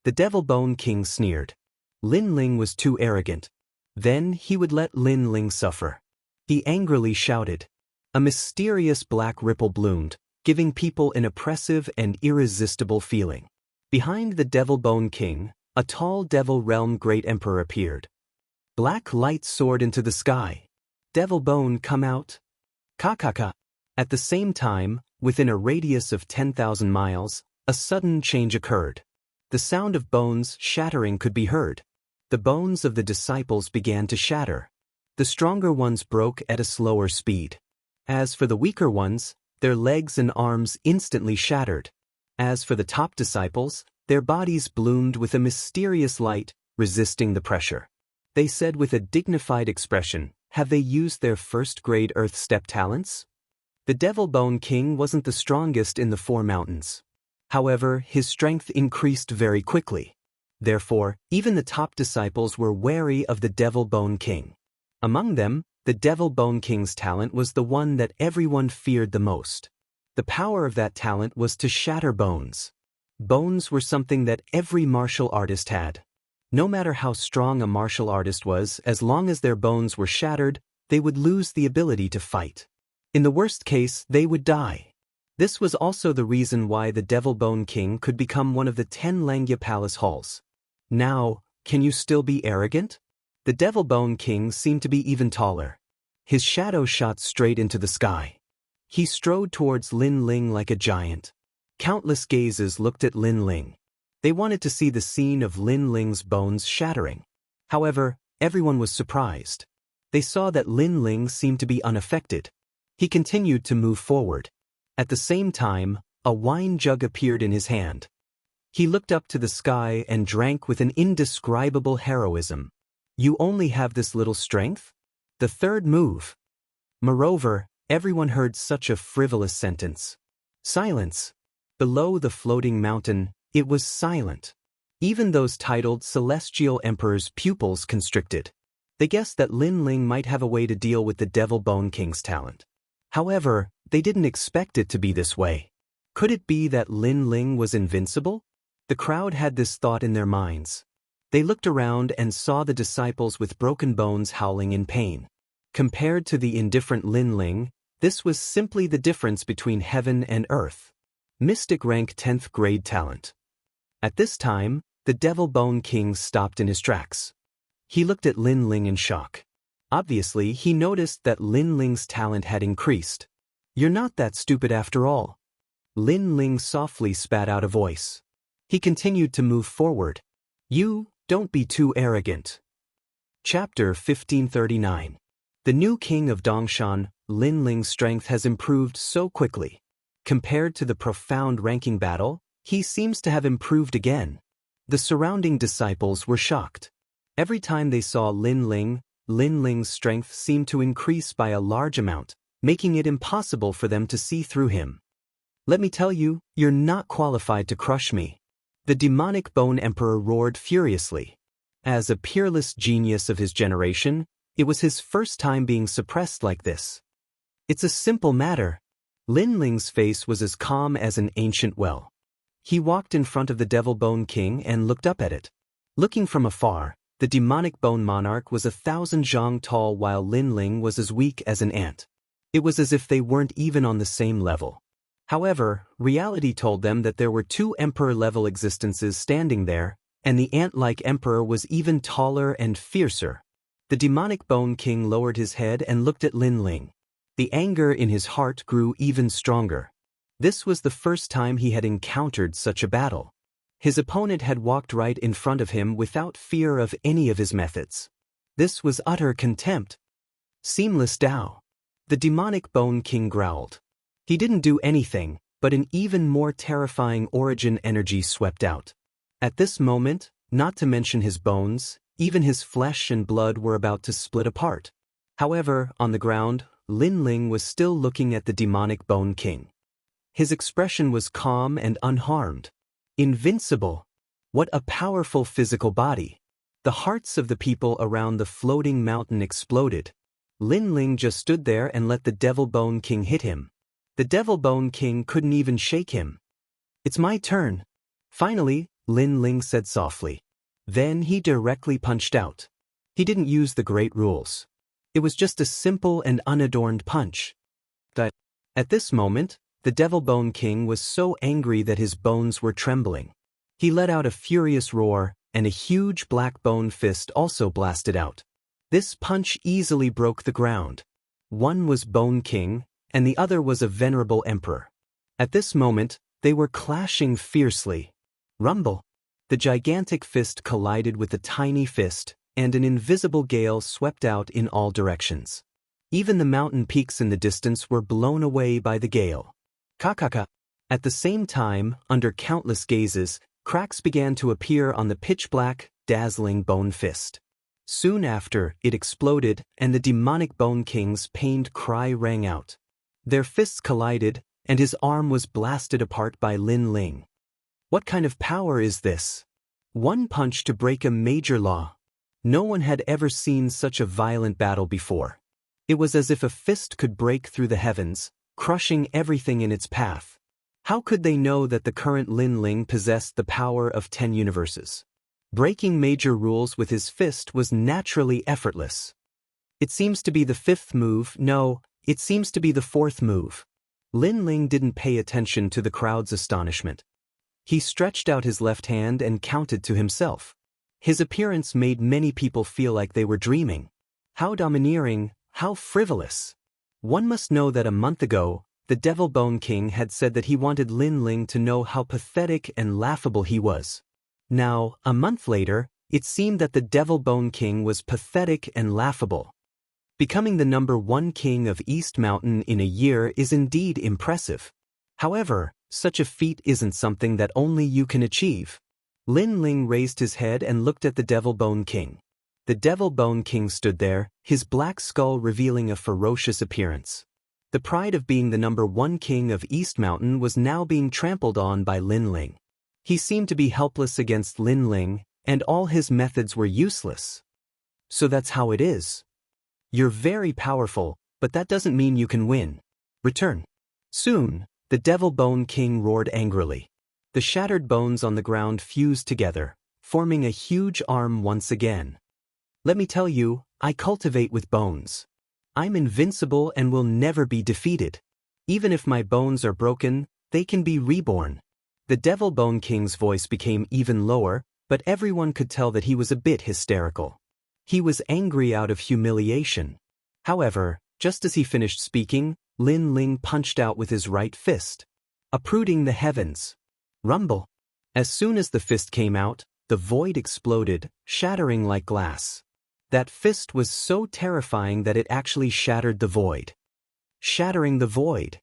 The Devil Bone King sneered. Lin Ling was too arrogant. Then he would let Lin Ling suffer. He angrily shouted. A mysterious black ripple bloomed, giving people an oppressive and irresistible feeling. Behind the Devil Bone King, a tall Devil Realm Great Emperor appeared. Black light soared into the sky. Devil Bone, come out. Ka. At the same time, within a radius of 10,000 miles, a sudden change occurred. The sound of bones shattering could be heard. The bones of the disciples began to shatter. The stronger ones broke at a slower speed. As for the weaker ones, their legs and arms instantly shattered. As for the top disciples, their bodies bloomed with a mysterious light, resisting the pressure. They said with a dignified expression, have they used their first-grade earth step talents? The Devil Bone King wasn't the strongest in the 4 mountains. However, his strength increased very quickly. Therefore, even the top disciples were wary of the Devil Bone King. Among them, the Devil Bone King's talent was the one that everyone feared the most. The power of that talent was to shatter bones. Bones were something that every martial artist had. No matter how strong a martial artist was, as long as their bones were shattered, they would lose the ability to fight. In the worst case, they would die. This was also the reason why the Devil Bone King could become one of the 10 Langya Palace halls. Now, can you still be arrogant? The Devil Bone King seemed to be even taller. His shadow shot straight into the sky. He strode towards Lin Ling like a giant. Countless gazes looked at Lin Ling. They wanted to see the scene of Lin Ling's bones shattering. However, everyone was surprised. They saw that Lin Ling seemed to be unaffected. He continued to move forward. At the same time, a wine jug appeared in his hand. He looked up to the sky and drank with an indescribable heroism. You only have this little strength? The third move. Moreover, everyone heard such a frivolous sentence. Silence. Below the floating mountain, it was silent. Even those titled celestial emperors' pupils constricted. They guessed that Lin Ling might have a way to deal with the Devil Bone King's talent. However, they didn't expect it to be this way. Could it be that Lin Ling was invincible? The crowd had this thought in their minds. They looked around and saw the disciples with broken bones howling in pain. Compared to the indifferent Lin Ling, this was simply the difference between heaven and earth. Mystic rank 10th grade talent. At this time, the Devil Bone King stopped in his tracks. He looked at Lin Ling in shock. Obviously, he noticed that Lin Ling's talent had increased. You're not that stupid after all. Lin Ling softly spat out a voice. He continued to move forward. You, don't be too arrogant. Chapter 1539. The new king of Dongshan, Lin Ling's strength has improved so quickly. Compared to the profound ranking battle, he seems to have improved again. The surrounding disciples were shocked. Every time they saw Lin Ling's strength seemed to increase by a large amount, making it impossible for them to see through him. Let me tell you, you're not qualified to crush me. The demonic Bone Emperor roared furiously. As a peerless genius of his generation, it was his first time being suppressed like this. It's a simple matter. Lin Ling's face was as calm as an ancient well. He walked in front of the Devil Bone King and looked up at it. Looking from afar, the demonic Bone Monarch was 1,000 zhang tall while Lin Ling was as weak as an ant. It was as if they weren't even on the same level. However, reality told them that there were two emperor-level existences standing there, and the ant-like emperor was even taller and fiercer. The demonic Bone King lowered his head and looked at Lin Ling. The anger in his heart grew even stronger. This was the first time he had encountered such a battle. His opponent had walked right in front of him without fear of any of his methods. This was utter contempt. Seamless Tao. The demonic Bone King growled. He didn't do anything, but an even more terrifying origin energy swept out. At this moment, not to mention his bones, even his flesh and blood were about to split apart. However, on the ground, Lin Ling was still looking at the demonic Bone King. His expression was calm and unharmed. Invincible. What a powerful physical body. The hearts of the people around the floating mountain exploded. Lin Ling just stood there and let the Devil Bone King hit him. The Devil Bone King couldn't even shake him. It's my turn. Finally, Lin Ling said softly. Then he directly punched out. He didn't use the great rules. It was just a simple and unadorned punch. At this moment, the Devil Bone King was so angry that his bones were trembling. He let out a furious roar, and a huge black bone fist also blasted out. This punch easily broke the ground. One was Bone King, and the other was a venerable emperor. At this moment, they were clashing fiercely. Rumble. The gigantic fist collided with the tiny fist, and an invisible gale swept out in all directions. Even the mountain peaks in the distance were blown away by the gale. Kakaka. At the same time, under countless gazes, cracks began to appear on the pitch-black, dazzling bone fist. Soon after, it exploded, and the demonic Bone King's pained cry rang out. Their fists collided, and his arm was blasted apart by Lin Ling. What kind of power is this? One punch to break a major law. No one had ever seen such a violent battle before. It was as if a fist could break through the heavens, crushing everything in its path. How could they know that the current Lin Ling possessed the power of 10 universes? Breaking major rules with his fist was naturally effortless. It seems to be the fifth move. No, it seems to be the fourth move. Lin Ling didn't pay attention to the crowd's astonishment. He stretched out his left hand and counted to himself. His appearance made many people feel like they were dreaming. How domineering, how frivolous. One must know that a month ago, the Devil Bone King had said that he wanted Lin Ling to know how pathetic and laughable he was. Now, a month later, it seemed that the Devil Bone King was pathetic and laughable. Becoming the #1 king of East Mountain in a year is indeed impressive. However, such a feat isn't something that only you can achieve. Lin Ling raised his head and looked at the Devil Bone King. The Devil Bone King stood there, his black skull revealing a ferocious appearance. The pride of being the #1 king of East Mountain was now being trampled on by Lin Ling. He seemed to be helpless against Lin Ling, and all his methods were useless. So that's how it is. You're very powerful, but that doesn't mean you can win. Return. Soon, the Devil Bone King roared angrily. The shattered bones on the ground fused together, forming a huge arm once again. Let me tell you, I cultivate with bones. I'm invincible and will never be defeated. Even if my bones are broken, they can be reborn. The Devil Bone King's voice became even lower, but everyone could tell that he was a bit hysterical. He was angry out of humiliation. However, just as he finished speaking, Lin Ling punched out with his right fist, uprooting the heavens. Rumble. As soon as the fist came out, the void exploded, shattering like glass. That fist was so terrifying that it actually shattered the void. Shattering the void.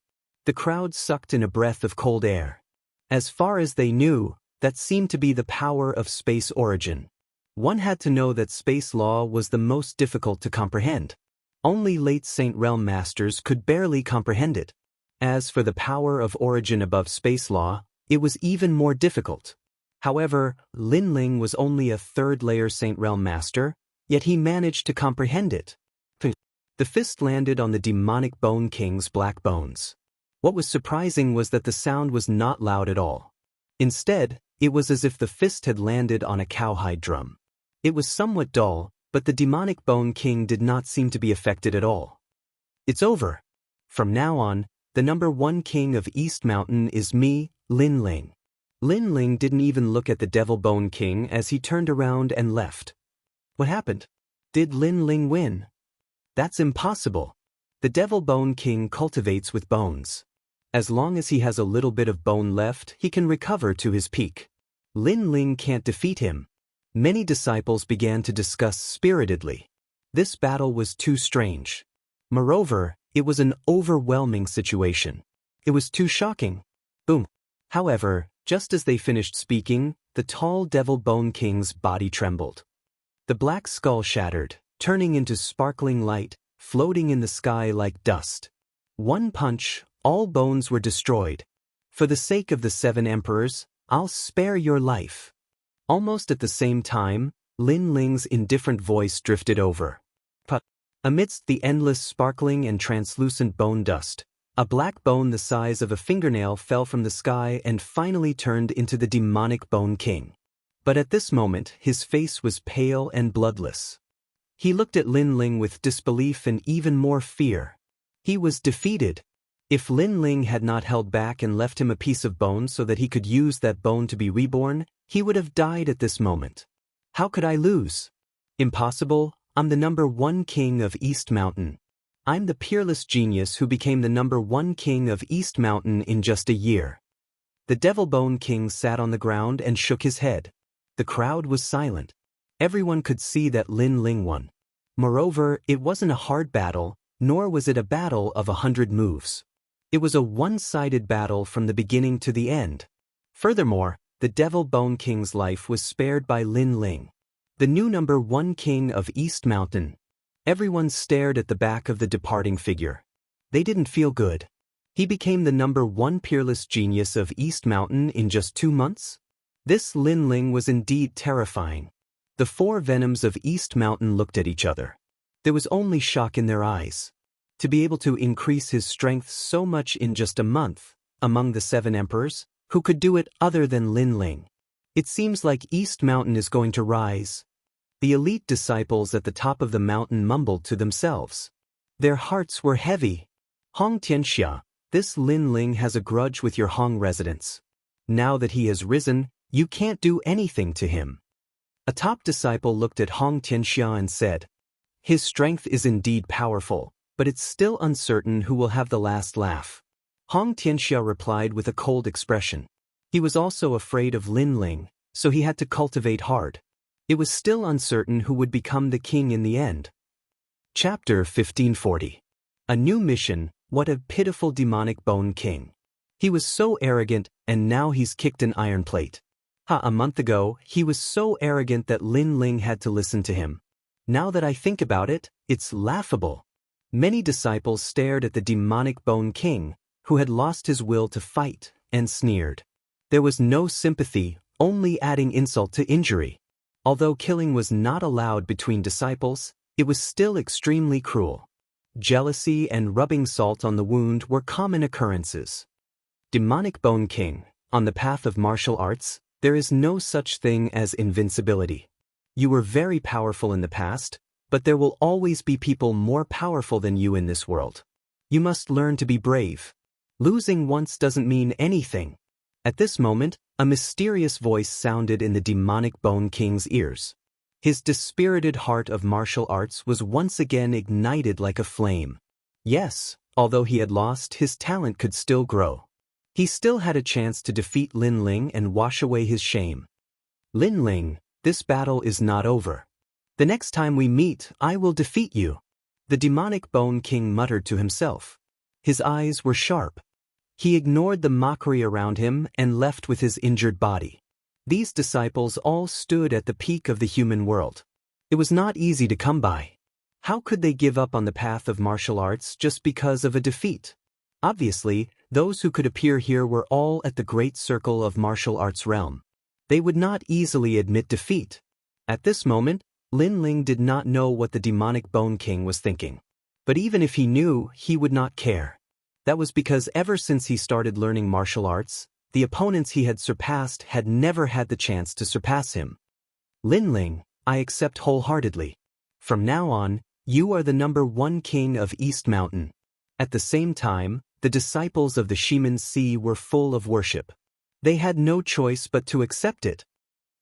The crowd sucked in a breath of cold air. As far as they knew, that seemed to be the power of space origin. One had to know that space law was the most difficult to comprehend. Only late Saint Realm masters could barely comprehend it. As for the power of origin above space law, it was even more difficult. However, Lin Ling was only a third-layer Saint Realm master, yet he managed to comprehend it. The fist landed on the demonic Bone King's black bones. What was surprising was that the sound was not loud at all. Instead, it was as if the fist had landed on a cowhide drum. It was somewhat dull, but the demonic Bone King did not seem to be affected at all. It's over. From now on, the #1 king of East Mountain is me, Lin Ling. Lin Ling didn't even look at the Devil Bone King as he turned around and left. What happened? Did Lin Ling win? That's impossible. The Devil Bone King cultivates with bones. As long as he has a little bit of bone left, he can recover to his peak. Lin Ling can't defeat him. Many disciples began to discuss spiritedly. This battle was too strange. Moreover, it was an overwhelming situation. It was too shocking. Boom. However, just as they finished speaking, the tall Devil Bone King's body trembled. The black skull shattered, turning into sparkling light, floating in the sky like dust. One punch, all bones were destroyed. For the sake of the 7 emperors, I'll spare your life. Almost at the same time, Lin Ling's indifferent voice drifted over. But amidst the endless sparkling and translucent bone dust, a black bone the size of a fingernail fell from the sky and finally turned into the demonic Bone King. But at this moment, his face was pale and bloodless. He looked at Lin Ling with disbelief and even more fear. He was defeated. If Lin Ling had not held back and left him a piece of bone so that he could use that bone to be reborn, he would have died at this moment. How could I lose? Impossible. I'm the #1 king of East Mountain. I'm the peerless genius who became the #1 king of East Mountain in just a year. The Devil Bone King sat on the ground and shook his head. The crowd was silent. Everyone could see that Lin Ling won. Moreover, it wasn't a hard battle, nor was it a battle of 100 moves. It was a one-sided battle from the beginning to the end. Furthermore, the Devil Bone King's life was spared by Lin Ling, the new #1 king of East Mountain. Everyone stared at the back of the departing figure. They didn't feel good. He became the #1 peerless genius of East Mountain in just 2 months? This Lin Ling was indeed terrifying. The 4 Venoms of East Mountain looked at each other. There was only shock in their eyes. To be able to increase his strength so much in just a month, among the 7 emperors, who could do it other than Lin Ling? It seems like East Mountain is going to rise. The elite disciples at the top of the mountain mumbled to themselves. Their hearts were heavy. Hong Tianxia, this Lin Ling has a grudge with your Hong residents. Now that he has risen, you can't do anything to him. A top disciple looked at Hong Tianxia and said, his strength is indeed powerful, but it's still uncertain who will have the last laugh. Hong Tianxia replied with a cold expression. He was also afraid of Lin Ling, so he had to cultivate hard. It was still uncertain who would become the king in the end. Chapter 1540. A new mission. What a pitiful demonic Bone King. He was so arrogant, and now he's kicked an iron plate. A month ago, he was so arrogant that Lin Ling had to listen to him. Now that I think about it, it's laughable. Many disciples stared at the demonic Bone King, who had lost his will to fight, and sneered. There was no sympathy, only adding insult to injury. Although killing was not allowed between disciples, it was still extremely cruel. Jealousy and rubbing salt on the wound were common occurrences. Demonic Bone King, on the path of martial arts, there is no such thing as invincibility. You were very powerful in the past, but there will always be people more powerful than you in this world. You must learn to be brave. Losing once doesn't mean anything. At this moment, a mysterious voice sounded in the demonic Bone King's ears. His dispirited heart of martial arts was once again ignited like a flame. Yes, although he had lost, his talent could still grow. He still had a chance to defeat Lin Ling and wash away his shame. Lin Ling, this battle is not over. The next time we meet, I will defeat you. The demonic Bone King muttered to himself. His eyes were sharp. He ignored the mockery around him and left with his injured body. These disciples all stood at the peak of the human world. It was not easy to come by. How could they give up on the path of martial arts just because of a defeat? Obviously, those who could appear here were all at the great circle of martial arts realm. They would not easily admit defeat. At this moment, Lin Ling did not know what the demonic Bone King was thinking. But even if he knew, he would not care. That was because ever since he started learning martial arts, the opponents he had surpassed had never had the chance to surpass him. Lin Ling, I accept wholeheartedly. From now on, you are the #1 king of East Mountain. At the same time, the disciples of the Shiman Sea were full of worship. They had no choice but to accept it.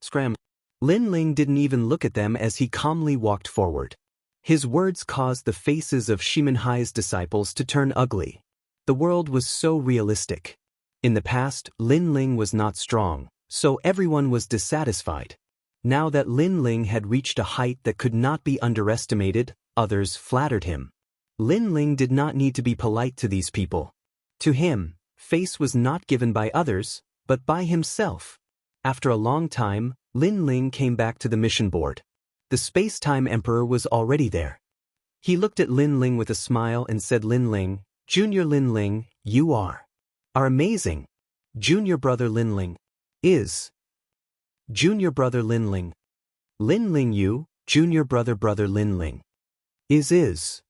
Scram. Lin Ling didn't even look at them as he calmly walked forward. His words caused the faces of Shiman Hai's disciples to turn ugly. The world was so realistic. In the past, Lin Ling was not strong, so everyone was dissatisfied. Now that Lin Ling had reached a height that could not be underestimated, others flattered him. Lin Ling did not need to be polite to these people. To him, face was not given by others, but by himself. After a long time, Lin Ling came back to the mission board. The Space-Time Emperor was already there. He looked at Lin Ling with a smile and said, Lin Ling, Junior Lin Ling, you are amazing. Junior brother Lin Ling is. Junior brother Lin Ling. Lin Ling you, junior brother Lin Ling is.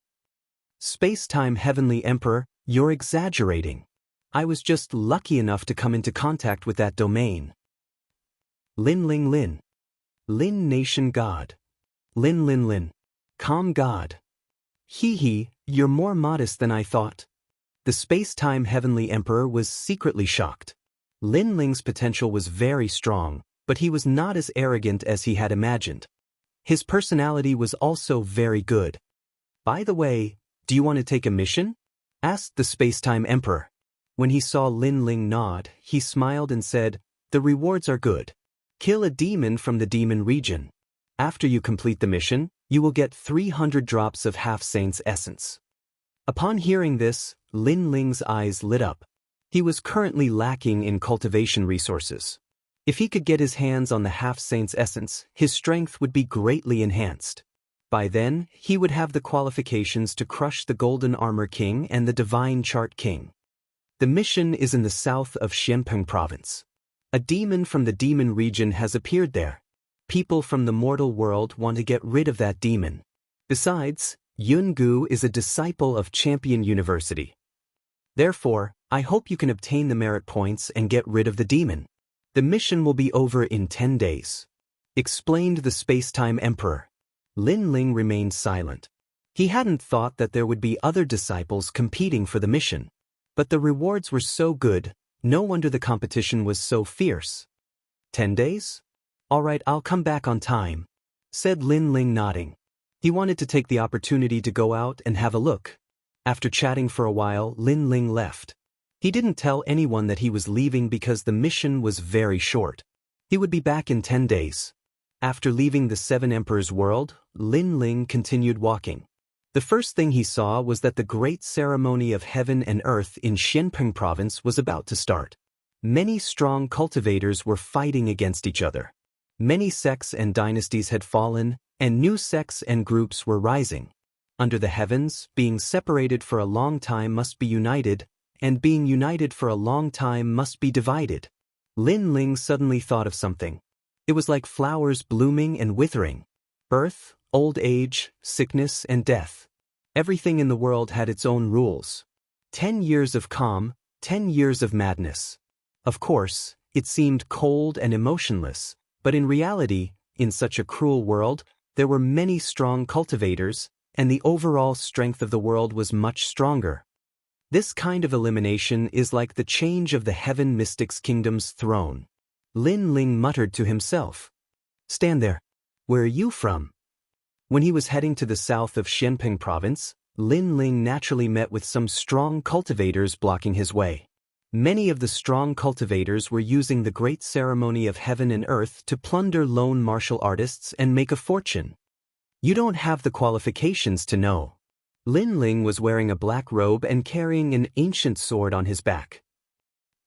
Space-Time Heavenly Emperor, you're exaggerating. I was just lucky enough to come into contact with that domain. Lin Ling Lin. Lin Nation God. Lin. Calm God. Hee, you're more modest than I thought. The Space-Time Heavenly Emperor was secretly shocked. Lin Ling's potential was very strong, but he was not as arrogant as he had imagined. His personality was also very good. By the way, do you want to take a mission? Asked the Space-Time Emperor. When he saw Lin Ling nod, he smiled and said, the rewards are good. Kill a demon from the demon region. After you complete the mission, you will get 300 drops of Half-Saint's essence. Upon hearing this, Lin Ling's eyes lit up. He was currently lacking in cultivation resources. If he could get his hands on the Half-Saint's essence, his strength would be greatly enhanced. By then, he would have the qualifications to crush the Golden Armor King and the Divine Chart King. The mission is in the south of Xianpeng Province. A demon from the demon region has appeared there. People from the mortal world want to get rid of that demon. Besides, Yun Gu is a disciple of Champion University. Therefore, I hope you can obtain the merit points and get rid of the demon. The mission will be over in 10 days. Explained the Space-Time Emperor. Lin Ling remained silent. He hadn't thought that there would be other disciples competing for the mission. But the rewards were so good, no wonder the competition was so fierce. 10 days? All right, I'll come back on time, said Lin Ling nodding. He wanted to take the opportunity to go out and have a look. After chatting for a while, Lin Ling left. He didn't tell anyone that he was leaving because the mission was very short. He would be back in 10 days. After leaving the Seven Emperors world, Lin Ling continued walking. The first thing he saw was that the great ceremony of heaven and earth in Xianpeng province was about to start. Many strong cultivators were fighting against each other. Many sects and dynasties had fallen, and new sects and groups were rising. Under the heavens, being separated for a long time must be united, and being united for a long time must be divided. Lin Ling suddenly thought of something. It was like flowers blooming and withering. Birth, old age, sickness, and death. Everything in the world had its own rules. 10 years of calm, 10 years of madness. Of course, it seemed cold and emotionless, but in reality, in such a cruel world, there were many strong cultivators, and the overall strength of the world was much stronger. This kind of elimination is like the change of the heaven mystic's kingdom's throne. Lin Ling muttered to himself. Stand there. Where are you from? When he was heading to the south of Xianping province, Lin Ling naturally met with some strong cultivators blocking his way. Many of the strong cultivators were using the great ceremony of heaven and earth to plunder lone martial artists and make a fortune. You don't have the qualifications to know. Lin Ling was wearing a black robe and carrying an ancient sword on his back.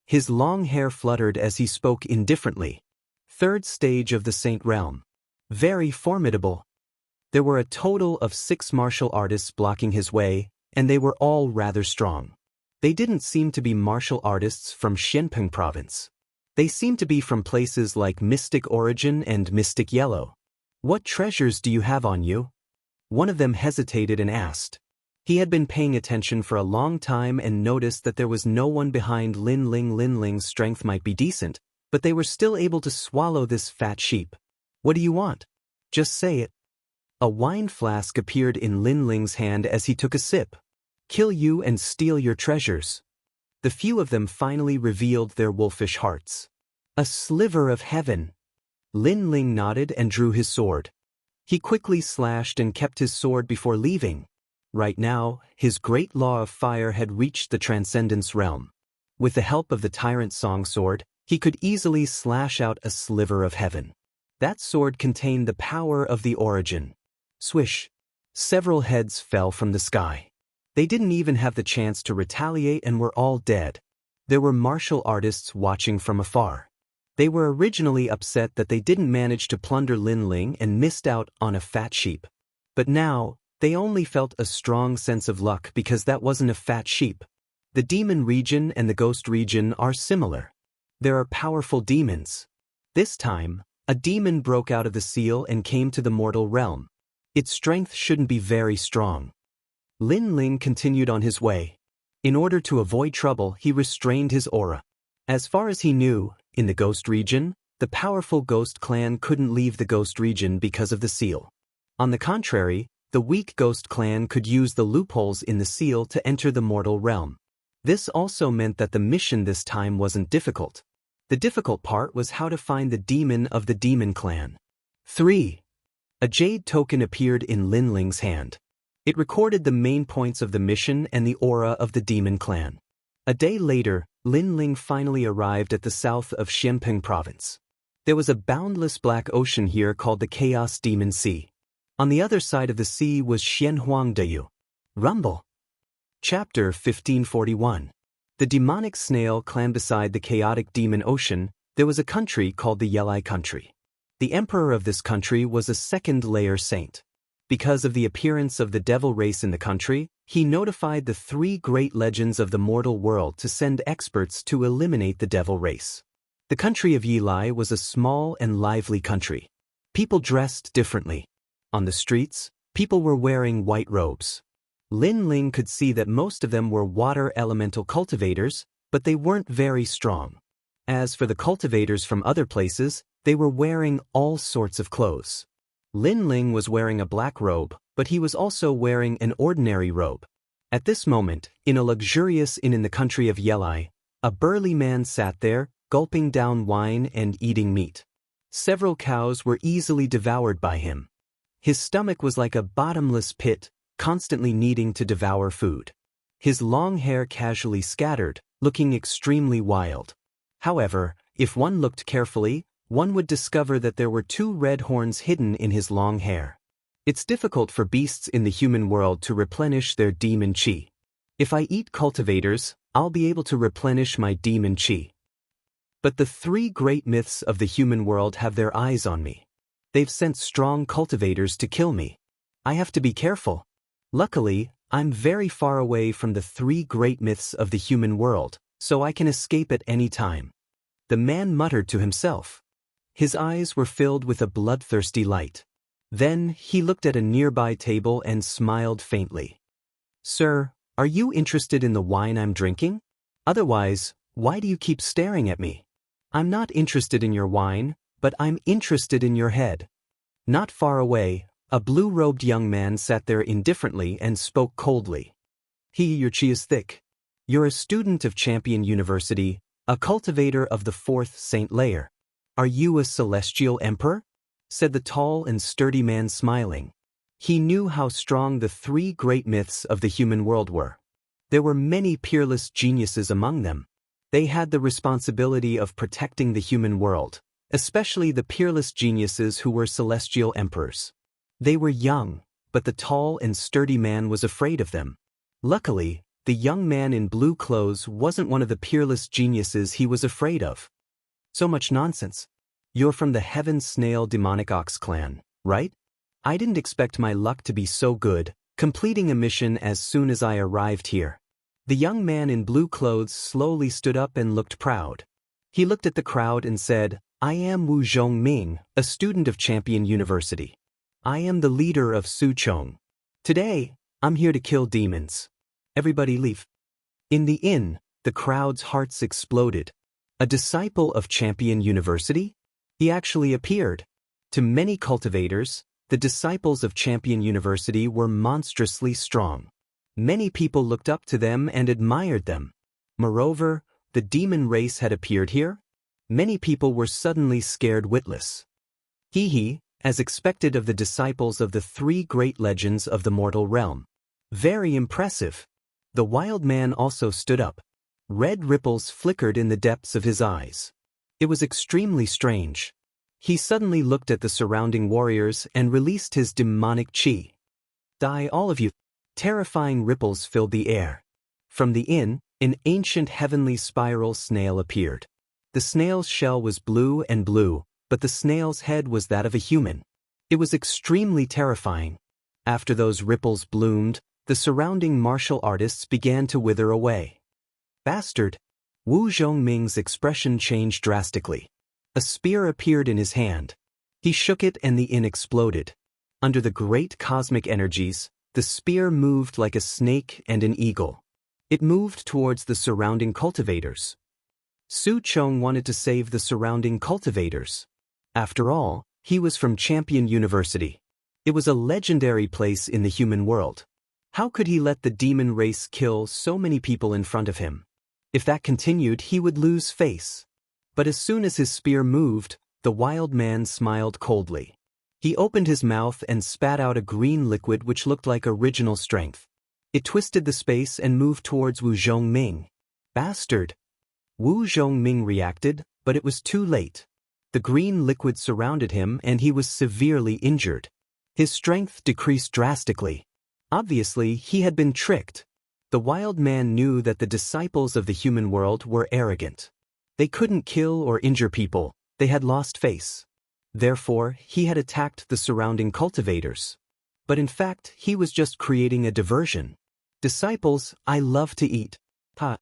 His long hair fluttered as he spoke indifferently. Third stage of the Saint Realm. Very formidable. There were a total of 6 martial artists blocking his way, and they were all rather strong. They didn't seem to be martial artists from Xianping province. They seemed to be from places like Mystic Origin and Mystic Yellow. What treasures do you have on you? One of them hesitated and asked. He had been paying attention for a long time and noticed that there was no one behind Lin Ling. Lin Ling's strength might be decent, but they were still able to swallow this fat sheep. What do you want? Just say it. A wine flask appeared in Lin Ling's hand as he took a sip. Kill you and steal your treasures. The few of them finally revealed their wolfish hearts. A sliver of heaven. Lin Ling nodded and drew his sword. He quickly slashed and kept his sword before leaving. Right now, his great law of fire had reached the transcendence realm. With the help of the tyrant song sword, he could easily slash out a sliver of heaven. That sword contained the power of the origin. Swish. Several heads fell from the sky. They didn't even have the chance to retaliate and were all dead. There were martial artists watching from afar. They were originally upset that they didn't manage to plunder Lin Ling and missed out on a fat sheep. But now, they only felt a strong sense of luck because that wasn't a fat sheep. The demon region and the ghost region are similar. There are powerful demons. This time, a demon broke out of the seal and came to the mortal realm. Its strength shouldn't be very strong. Lin Ling continued on his way. In order to avoid trouble, he restrained his aura. As far as he knew, in the ghost region, the powerful ghost clan couldn't leave the ghost region because of the seal. On the contrary, the weak ghost clan could use the loopholes in the seal to enter the mortal realm. This also meant that the mission this time wasn't difficult. The difficult part was how to find the demon of the demon clan. 3. A jade token appeared in Lin Ling's hand. It recorded the main points of the mission and the aura of the demon clan. A day later, Lin Ling finally arrived at the south of Xianping province. There was a boundless black ocean here called the Chaos Demon Sea. On the other side of the sea was Xianhuangdeyu. Rumble. Chapter 1541. The demonic snail clan. Beside the chaotic demon ocean, there was a country called the Yelai country. The emperor of this country was a second-layer saint. Because of the appearance of the devil race in the country, he notified the 3 great legends of the mortal world to send experts to eliminate the devil race. The country of Yilai was a small and lively country. People dressed differently. On the streets, people were wearing white robes. Lin Ling could see that most of them were water elemental cultivators, but they weren't very strong. As for the cultivators from other places, they were wearing all sorts of clothes. Lin Ling was wearing a black robe, but he was also wearing an ordinary robe. At this moment, in a luxurious inn in the country of Yelai, a burly man sat there, gulping down wine and eating meat. Several cows were easily devoured by him. His stomach was like a bottomless pit, constantly needing to devour food. His long hair casually scattered, looking extremely wild. However, if one looked carefully, one would discover that there were 2 red horns hidden in his long hair. It's difficult for beasts in the human world to replenish their demon chi. If I eat cultivators, I'll be able to replenish my demon chi. But the three great myths of the human world have their eyes on me. They've sent strong cultivators to kill me. I have to be careful. Luckily, I'm very far away from the three great myths of the human world, so I can escape at any time." The man muttered to himself. His eyes were filled with a bloodthirsty light. Then he looked at a nearby table and smiled faintly. "Sir, are you interested in the wine I'm drinking? Otherwise, why do you keep staring at me?" "I'm not interested in your wine, but I'm interested in your head." Not far away, a blue-robed young man sat there indifferently and spoke coldly. "Your chi is thick. You're a student of Champion University, a cultivator of the fourth Saint layer. Are you a celestial emperor?" said the tall and sturdy man, smiling. He knew how strong the three great myths of the human world were. There were many peerless geniuses among them. They had the responsibility of protecting the human world, especially the peerless geniuses who were celestial emperors. They were young, but the tall and sturdy man was afraid of them. Luckily, the young man in blue clothes wasn't one of the peerless geniuses he was afraid of. "So much nonsense. You're from the Heaven Snail Demonic Ox clan, right? I didn't expect my luck to be so good, completing a mission as soon as I arrived here." The young man in blue clothes slowly stood up and looked proud. He looked at the crowd and said, "I am Wu Zhongming, a student of Champion University. I am the leader of Suchong. Today, I'm here to kill demons. Everybody leave." In the inn, the crowd's hearts exploded. A disciple of Champion University? He actually appeared. To many cultivators, the disciples of Champion University were monstrously strong. Many people looked up to them and admired them. Moreover, the demon race had appeared here. Many people were suddenly scared witless. As expected of the disciples of the three great legends of the mortal realm. Very impressive. The wild man also stood up. Red ripples flickered in the depths of his eyes. It was extremely strange. He suddenly looked at the surrounding warriors and released his demonic chi. "Die all of you." Terrifying ripples filled the air. From the inn, an ancient heavenly spiral snail appeared. The snail's shell was blue, but the snail's head was that of a human. It was extremely terrifying. After those ripples bloomed, the surrounding martial artists began to wither away. "Bastard!" Wu Zhongming's expression changed drastically. A spear appeared in his hand. He shook it and the inn exploded. Under the great cosmic energies, the spear moved like a snake and an eagle. It moved towards the surrounding cultivators. Su Chong wanted to save the surrounding cultivators. After all, he was from Champion University. It was a legendary place in the human world. How could he let the demon race kill so many people in front of him? If that continued, he would lose face. But as soon as his spear moved, the wild man smiled coldly. He opened his mouth and spat out a green liquid which looked like original strength. It twisted the space and moved towards Wu Zhongming. "Bastard!" Wu Zhongming reacted, but it was too late. The green liquid surrounded him and he was severely injured. His strength decreased drastically. Obviously, he had been tricked. The wild man knew that the disciples of the human world were arrogant. They couldn't kill or injure people. They had lost face. Therefore, he had attacked the surrounding cultivators. But in fact, he was just creating a diversion. "Disciples, I love to eat." Ha!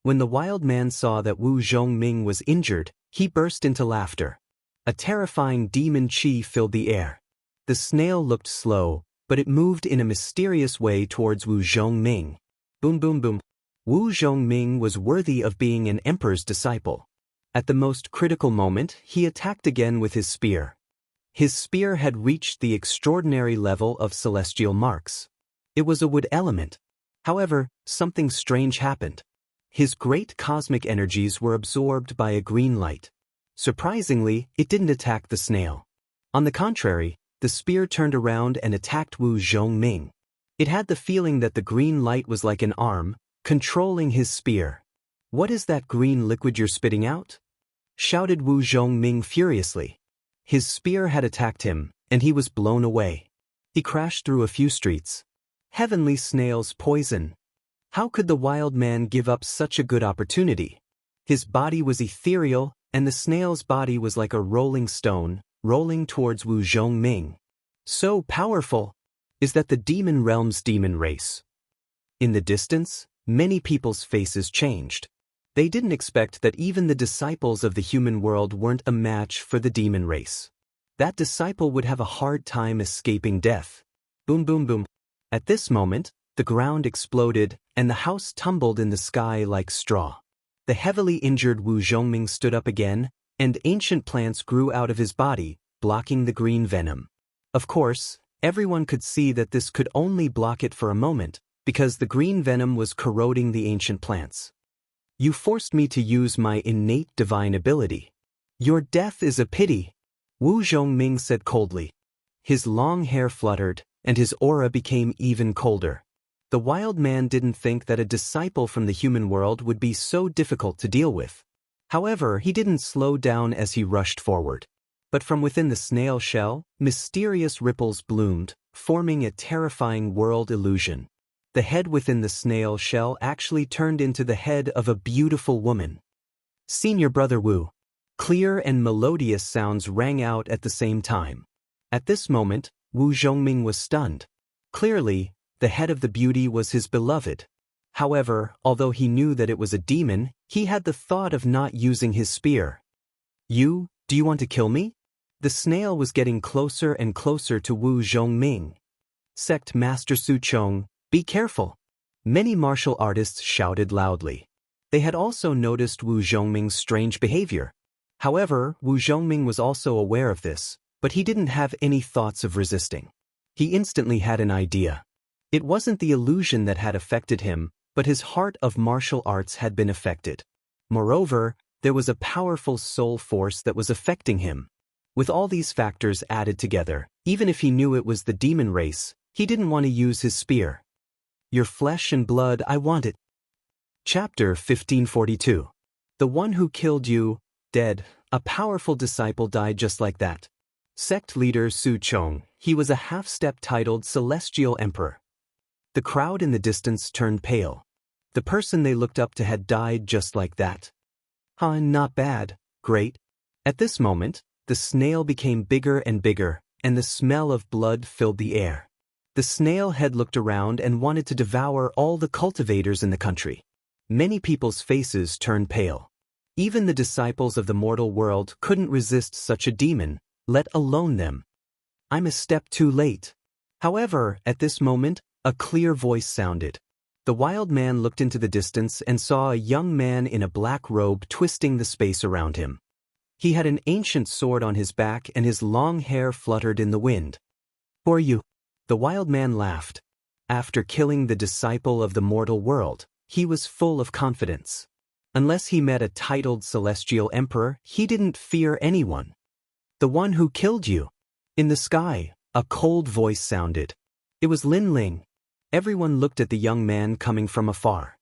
When the wild man saw that Wu Zhongming was injured, he burst into laughter. A terrifying demon chi filled the air. The snail looked slow, but it moved in a mysterious way towards Wu Zhongming. Boom boom boom. Wu Zhongming was worthy of being an emperor's disciple. At the most critical moment, he attacked again with his spear. His spear had reached the extraordinary level of celestial marks. It was a wood element. However, something strange happened. His great cosmic energies were absorbed by a green light. Surprisingly, it didn't attack the snail. On the contrary, the spear turned around and attacked Wu Zhongming. It had the feeling that the green light was like an arm, controlling his spear. "What is that green liquid you're spitting out?" shouted Wu Zhongming furiously. His spear had attacked him, and he was blown away. He crashed through a few streets. Heavenly snail's poison. How could the wild man give up such a good opportunity? His body was ethereal, and the snail's body was like a rolling stone, rolling towards Wu Zhongming. So powerful is that the demon realm's demon race. In the distance, many people's faces changed. They didn't expect that even the disciples of the human world weren't a match for the demon race. That disciple would have a hard time escaping death. Boom boom boom. At this moment, the ground exploded, and the house tumbled in the sky like straw. The heavily injured Wu Zhongming stood up again, and ancient plants grew out of his body, blocking the green venom. Of course, everyone could see that this could only block it for a moment, because the green venom was corroding the ancient plants. You forced me to use my innate divine ability. Your death is a pity, Wu Zhongming said coldly. His long hair fluttered, and his aura became even colder. The wild man didn't think that a disciple from the human world would be so difficult to deal with. However, he didn't slow down as he rushed forward. But from within the snail shell, mysterious ripples bloomed, forming a terrifying world illusion. The head within the snail shell actually turned into the head of a beautiful woman. Senior Brother Wu. Clear and melodious sounds rang out at the same time. At this moment, Wu Zhongming was stunned. Clearly, the head of the beauty was his beloved. However, although he knew that it was a demon, he had the thought of not using his spear. Do you want to kill me? The snail was getting closer and closer to Wu Zhongming. Sect Master Su Chong, be careful. Many martial artists shouted loudly. They had also noticed Wu Zhongming's strange behavior. However, Wu Zhongming was also aware of this, but he didn't have any thoughts of resisting. He instantly had an idea. It wasn't the illusion that had affected him, but his heart of martial arts had been affected. Moreover, there was a powerful soul force that was affecting him. With all these factors added together, even if he knew it was the demon race, he didn't want to use his spear. Your flesh and blood, I want it. Chapter 1542. The one who killed you, dead. A powerful disciple died just like that. Sect leader Su Chong, he was a half-step titled Celestial Emperor. The crowd in the distance turned pale. The person they looked up to had died just like that. Not bad, great. At this moment, the snail became bigger and bigger, and the smell of blood filled the air. The snail head looked around and wanted to devour all the cultivators in the country. Many people's faces turned pale. Even the disciples of the mortal world couldn't resist such a demon, let alone them. I'm a step too late. However, at this moment, a clear voice sounded. The wild man looked into the distance and saw a young man in a black robe twisting the space around him. He had an ancient sword on his back and his long hair fluttered in the wind. Who are you? The wild man laughed. After killing the disciple of the mortal world, he was full of confidence. Unless he met a titled celestial emperor, he didn't fear anyone. The one who killed you. In the sky, a cold voice sounded. It was Lin Ling. Everyone looked at the young man coming from afar.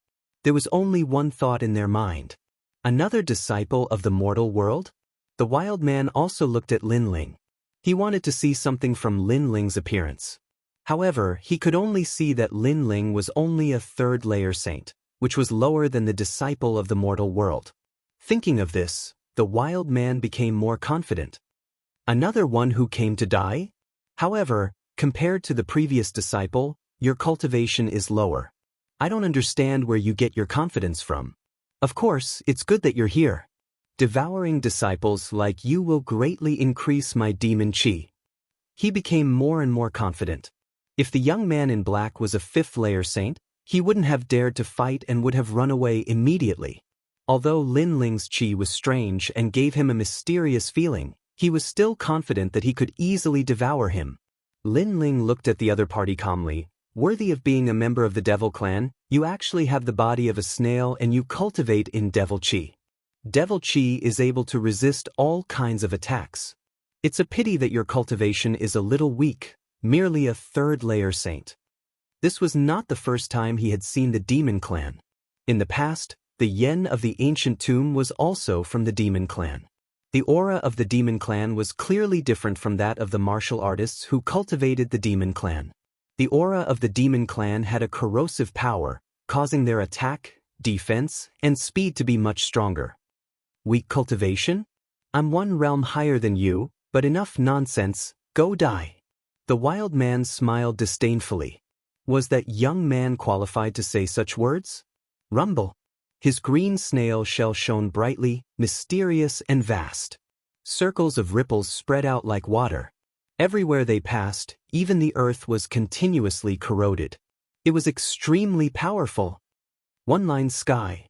There was only one thought in their mind. Another disciple of the mortal world? The wild man also looked at Lin Ling. He wanted to see something from Lin Ling's appearance. However, he could only see that Lin Ling was only a third-layer saint, which was lower than the disciple of the mortal world. Thinking of this, the wild man became more confident. Another one who came to die? However, compared to the previous disciple, your cultivation is lower. I don't understand where you get your confidence from. Of course, it's good that you're here. Devouring disciples like you will greatly increase my demon chi. He became more and more confident. If the young man in black was a fifth-layer saint, he wouldn't have dared to fight and would have run away immediately. Although Lin Ling's chi was strange and gave him a mysterious feeling, he was still confident that he could easily devour him. Lin Ling looked at the other party calmly. Worthy of being a member of the Devil Clan, you actually have the body of a snail and you cultivate in Devil Chi. Devil Chi is able to resist all kinds of attacks. It's a pity that your cultivation is a little weak, merely a third-layer saint. This was not the first time he had seen the Demon Clan. In the past, the Yen of the ancient tomb was also from the Demon Clan. The aura of the Demon Clan was clearly different from that of the martial artists who cultivated the Demon Clan. The aura of the Demon Clan had a corrosive power, causing their attack, defense, and speed to be much stronger. Weak cultivation? I'm one realm higher than you, but enough nonsense, go die. The wild man smiled disdainfully. Was that young man qualified to say such words? Rumble. His green snail shell shone brightly, mysterious and vast. Circles of ripples spread out like water. Everywhere they passed, even the earth was continuously corroded. It was extremely powerful. One-line sky.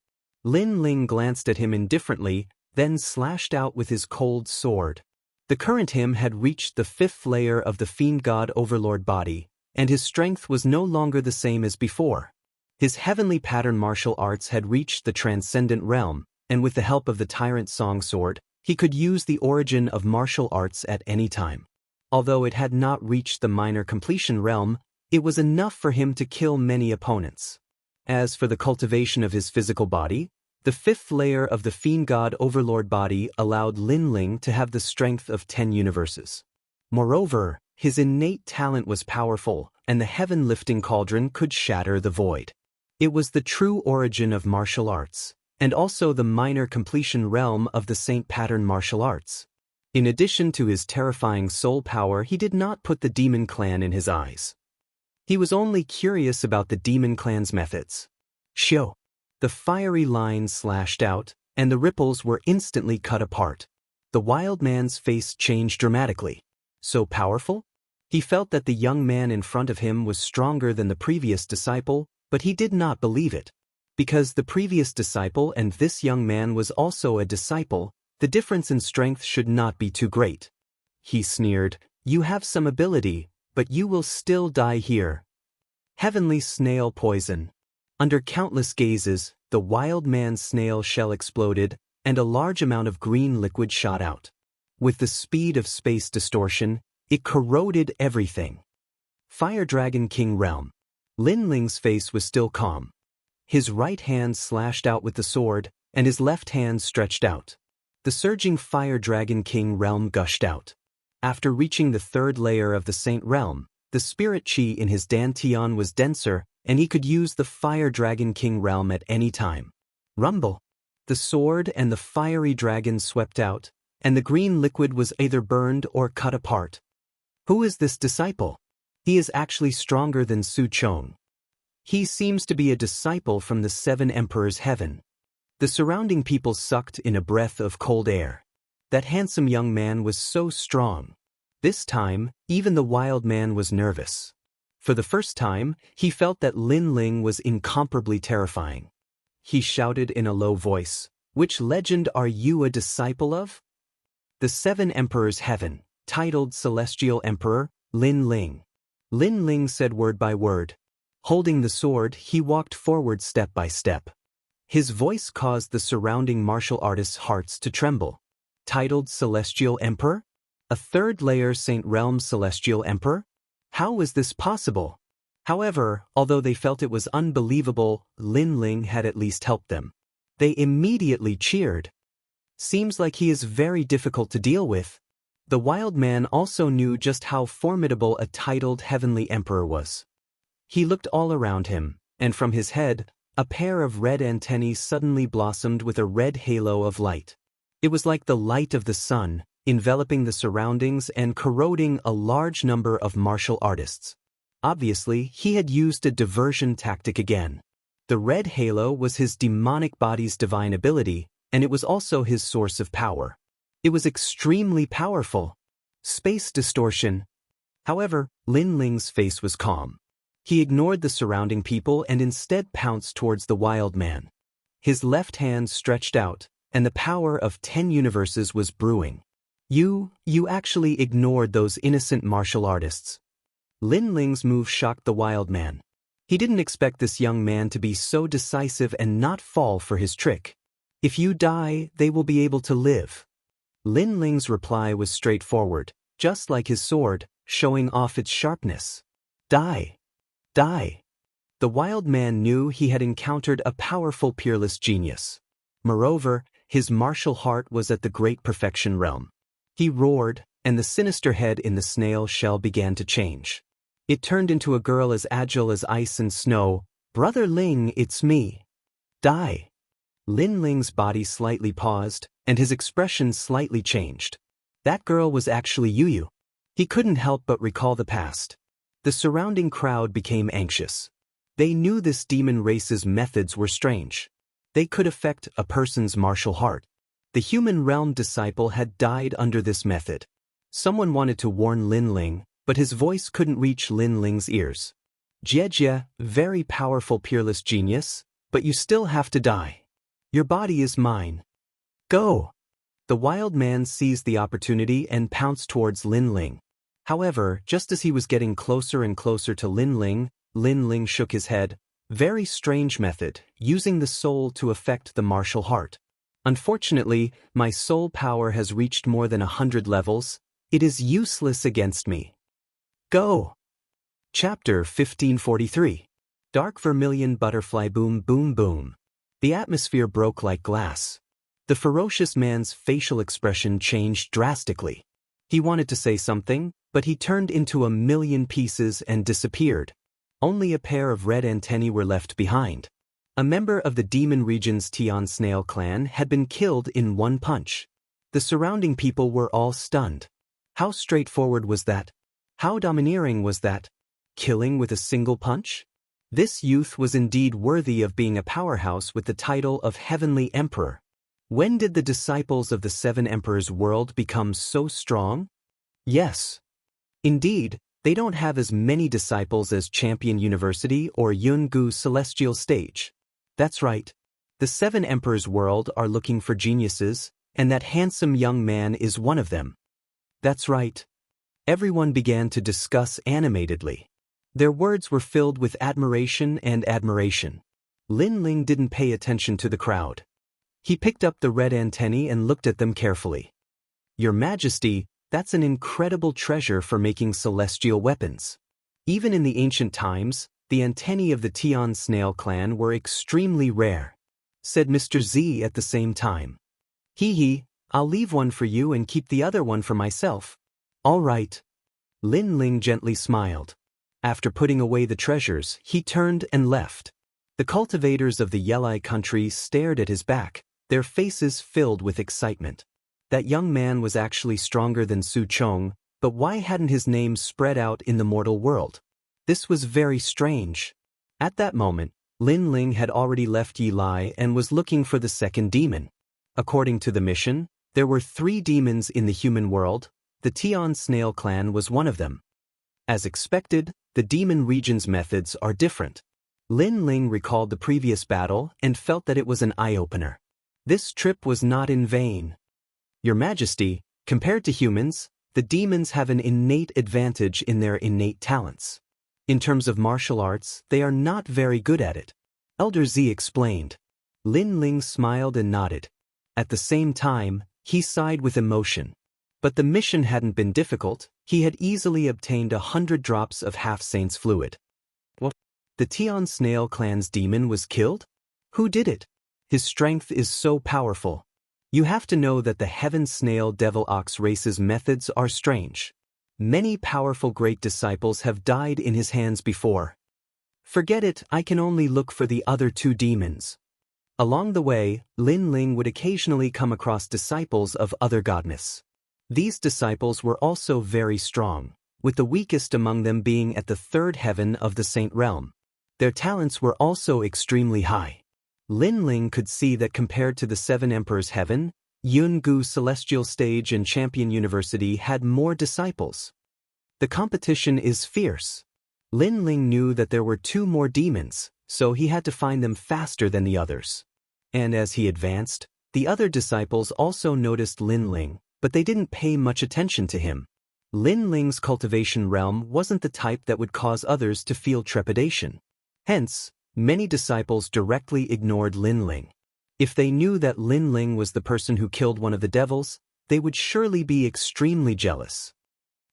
Lin Ling glanced at him indifferently, then slashed out with his cold sword. The current him had reached the 5th layer of the fiend god overlord body, and his strength was no longer the same as before. His heavenly pattern martial arts had reached the transcendent realm, and with the help of the tyrant song sword, he could use the origin of martial arts at any time. Although it had not reached the minor completion realm, it was enough for him to kill many opponents. As for the cultivation of his physical body, the 5th layer of the fiend god overlord body allowed Lin Ling to have the strength of 10 universes. Moreover, his innate talent was powerful, and the heaven-lifting cauldron could shatter the void. It was the true origin of martial arts, and also the minor completion realm of the saint pattern martial arts. In addition to his terrifying soul power, he did not put the demon clan in his eyes. He was only curious about the demon clan's methods. Shio. The fiery line slashed out, and the ripples were instantly cut apart. The wild man's face changed dramatically. So powerful? He felt that the young man in front of him was stronger than the previous disciple, but he did not believe it. Because the previous disciple and this young man was also a disciple, the difference in strength should not be too great. He sneered, "You have some ability, but you will still die here." Heavenly snail poison. Under countless gazes, the wild man's snail shell exploded, and a large amount of green liquid shot out. With the speed of space distortion, it corroded everything. Fire Dragon King Realm. Lin Ling's face was still calm. His right hand slashed out with the sword, and his left hand stretched out. The surging Fire Dragon King Realm gushed out. After reaching the 3rd layer of the Saint Realm, the spirit chi in his dantian was denser, and he could use the Fire Dragon King Realm at any time. Rumble. The sword and the fiery dragon swept out, and the green liquid was either burned or cut apart. Who is this disciple? He is actually stronger than Su Chong. He seems to be a disciple from the 7 Emperors' heaven. The surrounding people sucked in a breath of cold air. That handsome young man was so strong. This time, even the wild man was nervous. For the first time, he felt that Lin Ling was incomparably terrifying. He shouted in a low voice, "Which legend are you a disciple of?" The 7 Emperors' Heaven, titled Celestial Emperor, Lin Ling. Lin Ling said word by word. Holding the sword, he walked forward step by step. His voice caused the surrounding martial artists' hearts to tremble. Titled Celestial Emperor? A 3rd layer Saint Realm Celestial Emperor? How was this possible? However, although they felt it was unbelievable, Lin Ling had at least helped them. They immediately cheered. Seems like he is very difficult to deal with. The wild man also knew just how formidable a titled heavenly emperor was. He looked all around him, and from his head, a pair of red antennae suddenly blossomed with a red halo of light. It was like the light of the sun, enveloping the surroundings and corroding a large number of martial artists. Obviously, he had used a diversion tactic again. The red halo was his demonic body's divine ability, and it was also his source of power. It was extremely powerful. Space distortion. However, Lin Ling's face was calm. He ignored the surrounding people and instead pounced towards the wild man. His left hand stretched out, and the power of 10 universes was brewing. You actually ignored those innocent martial artists. Lin Ling's move shocked the wild man. He didn't expect this young man to be so decisive and not fall for his trick. If you die, they will be able to live. Lin Ling's reply was straightforward, just like his sword, showing off its sharpness. Die. Die. The wild man knew he had encountered a powerful peerless genius. Moreover, his martial heart was at the great perfection realm. He roared, and the sinister head in the snail shell began to change. It turned into a girl as agile as ice and snow. "Brother Ling, it's me. Die." Lin Ling's body slightly paused, and his expression slightly changed. That girl was actually Yu. He couldn't help but recall the past. The surrounding crowd became anxious. They knew this demon race's methods were strange. They could affect a person's martial heart. The human realm disciple had died under this method. Someone wanted to warn Lin Ling, but his voice couldn't reach Lin Ling's ears. Jie, very powerful peerless genius, but you still have to die. Your body is mine. Go! The wild man seized the opportunity and pounced towards Lin Ling. However, just as he was getting closer and closer to Lin Ling shook his head. Very strange method, using the soul to affect the martial heart. Unfortunately, my soul power has reached more than 100 levels. It is useless against me. Go! Chapter 1543. Dark vermilion butterfly boom boom boom. The atmosphere broke like glass. The ferocious man's facial expression changed drastically. He wanted to say something, but he turned into a million pieces and disappeared. Only a pair of red antennae were left behind. A member of the Demon Region's Tian Snail clan had been killed in one punch. The surrounding people were all stunned. How straightforward was that? How domineering was that? Killing with a single punch? This youth was indeed worthy of being a powerhouse with the title of Heavenly Emperor. When did the disciples of the Seven Emperors world become so strong? Yes. Indeed, they don't have as many disciples as Champion University or Yungu Celestial Stage. That's right. The Seven Emperors world are looking for geniuses, and that handsome young man is one of them. That's right. Everyone began to discuss animatedly. Their words were filled with admiration and admiration. Lin Ling didn't pay attention to the crowd. He picked up the red antennae and looked at them carefully. Your Majesty, that's an incredible treasure for making celestial weapons. Even in the ancient times, the antennae of the Tian Snail clan were extremely rare, said Mr. Z at the same time. I'll leave one for you and keep the other one for myself. All right. Lin Ling gently smiled. After putting away the treasures, he turned and left. The cultivators of the Yelai country stared at his back, their faces filled with excitement. That young man was actually stronger than Su Chong, but why hadn't his name spread out in the mortal world? This was very strange. At that moment, Lin Ling had already left Yilai and was looking for the second demon. According to the mission, there were 3 demons in the human world. The Tian Snail clan was one of them. As expected, the Demon Region's methods are different. Lin Ling recalled the previous battle and felt that it was an eye-opener. This trip was not in vain. Your Majesty, compared to humans, the demons have an innate advantage in their innate talents. In terms of martial arts, they are not very good at it. Elder Z explained. Lin Ling smiled and nodded. At the same time, he sighed with emotion. But the mission hadn't been difficult. He had easily obtained 100 drops of half-saint's fluid. What? The Tian Snail clan's demon was killed? Who did it? His strength is so powerful. You have to know that the Heaven Snail Devil Ox race's methods are strange. Many powerful great disciples have died in his hands before. Forget it, I can only look for the other 2 demons. Along the way, Lin Ling would occasionally come across disciples of other godness. These disciples were also very strong, with the weakest among them being at the 3rd heaven of the Saint Realm. Their talents were also extremely high. Lin Ling could see that compared to the 7 Emperors' heaven, Yungu Celestial Stage and Champion University had more disciples. The competition is fierce. Lin Ling knew that there were 2 more demons, so he had to find them faster than the others. And as he advanced, the other disciples also noticed Lin Ling, but they didn't pay much attention to him. Lin Ling's cultivation realm wasn't the type that would cause others to feel trepidation. Hence, many disciples directly ignored Lin Ling. If they knew that Lin Ling was the person who killed one of the devils, they would surely be extremely jealous.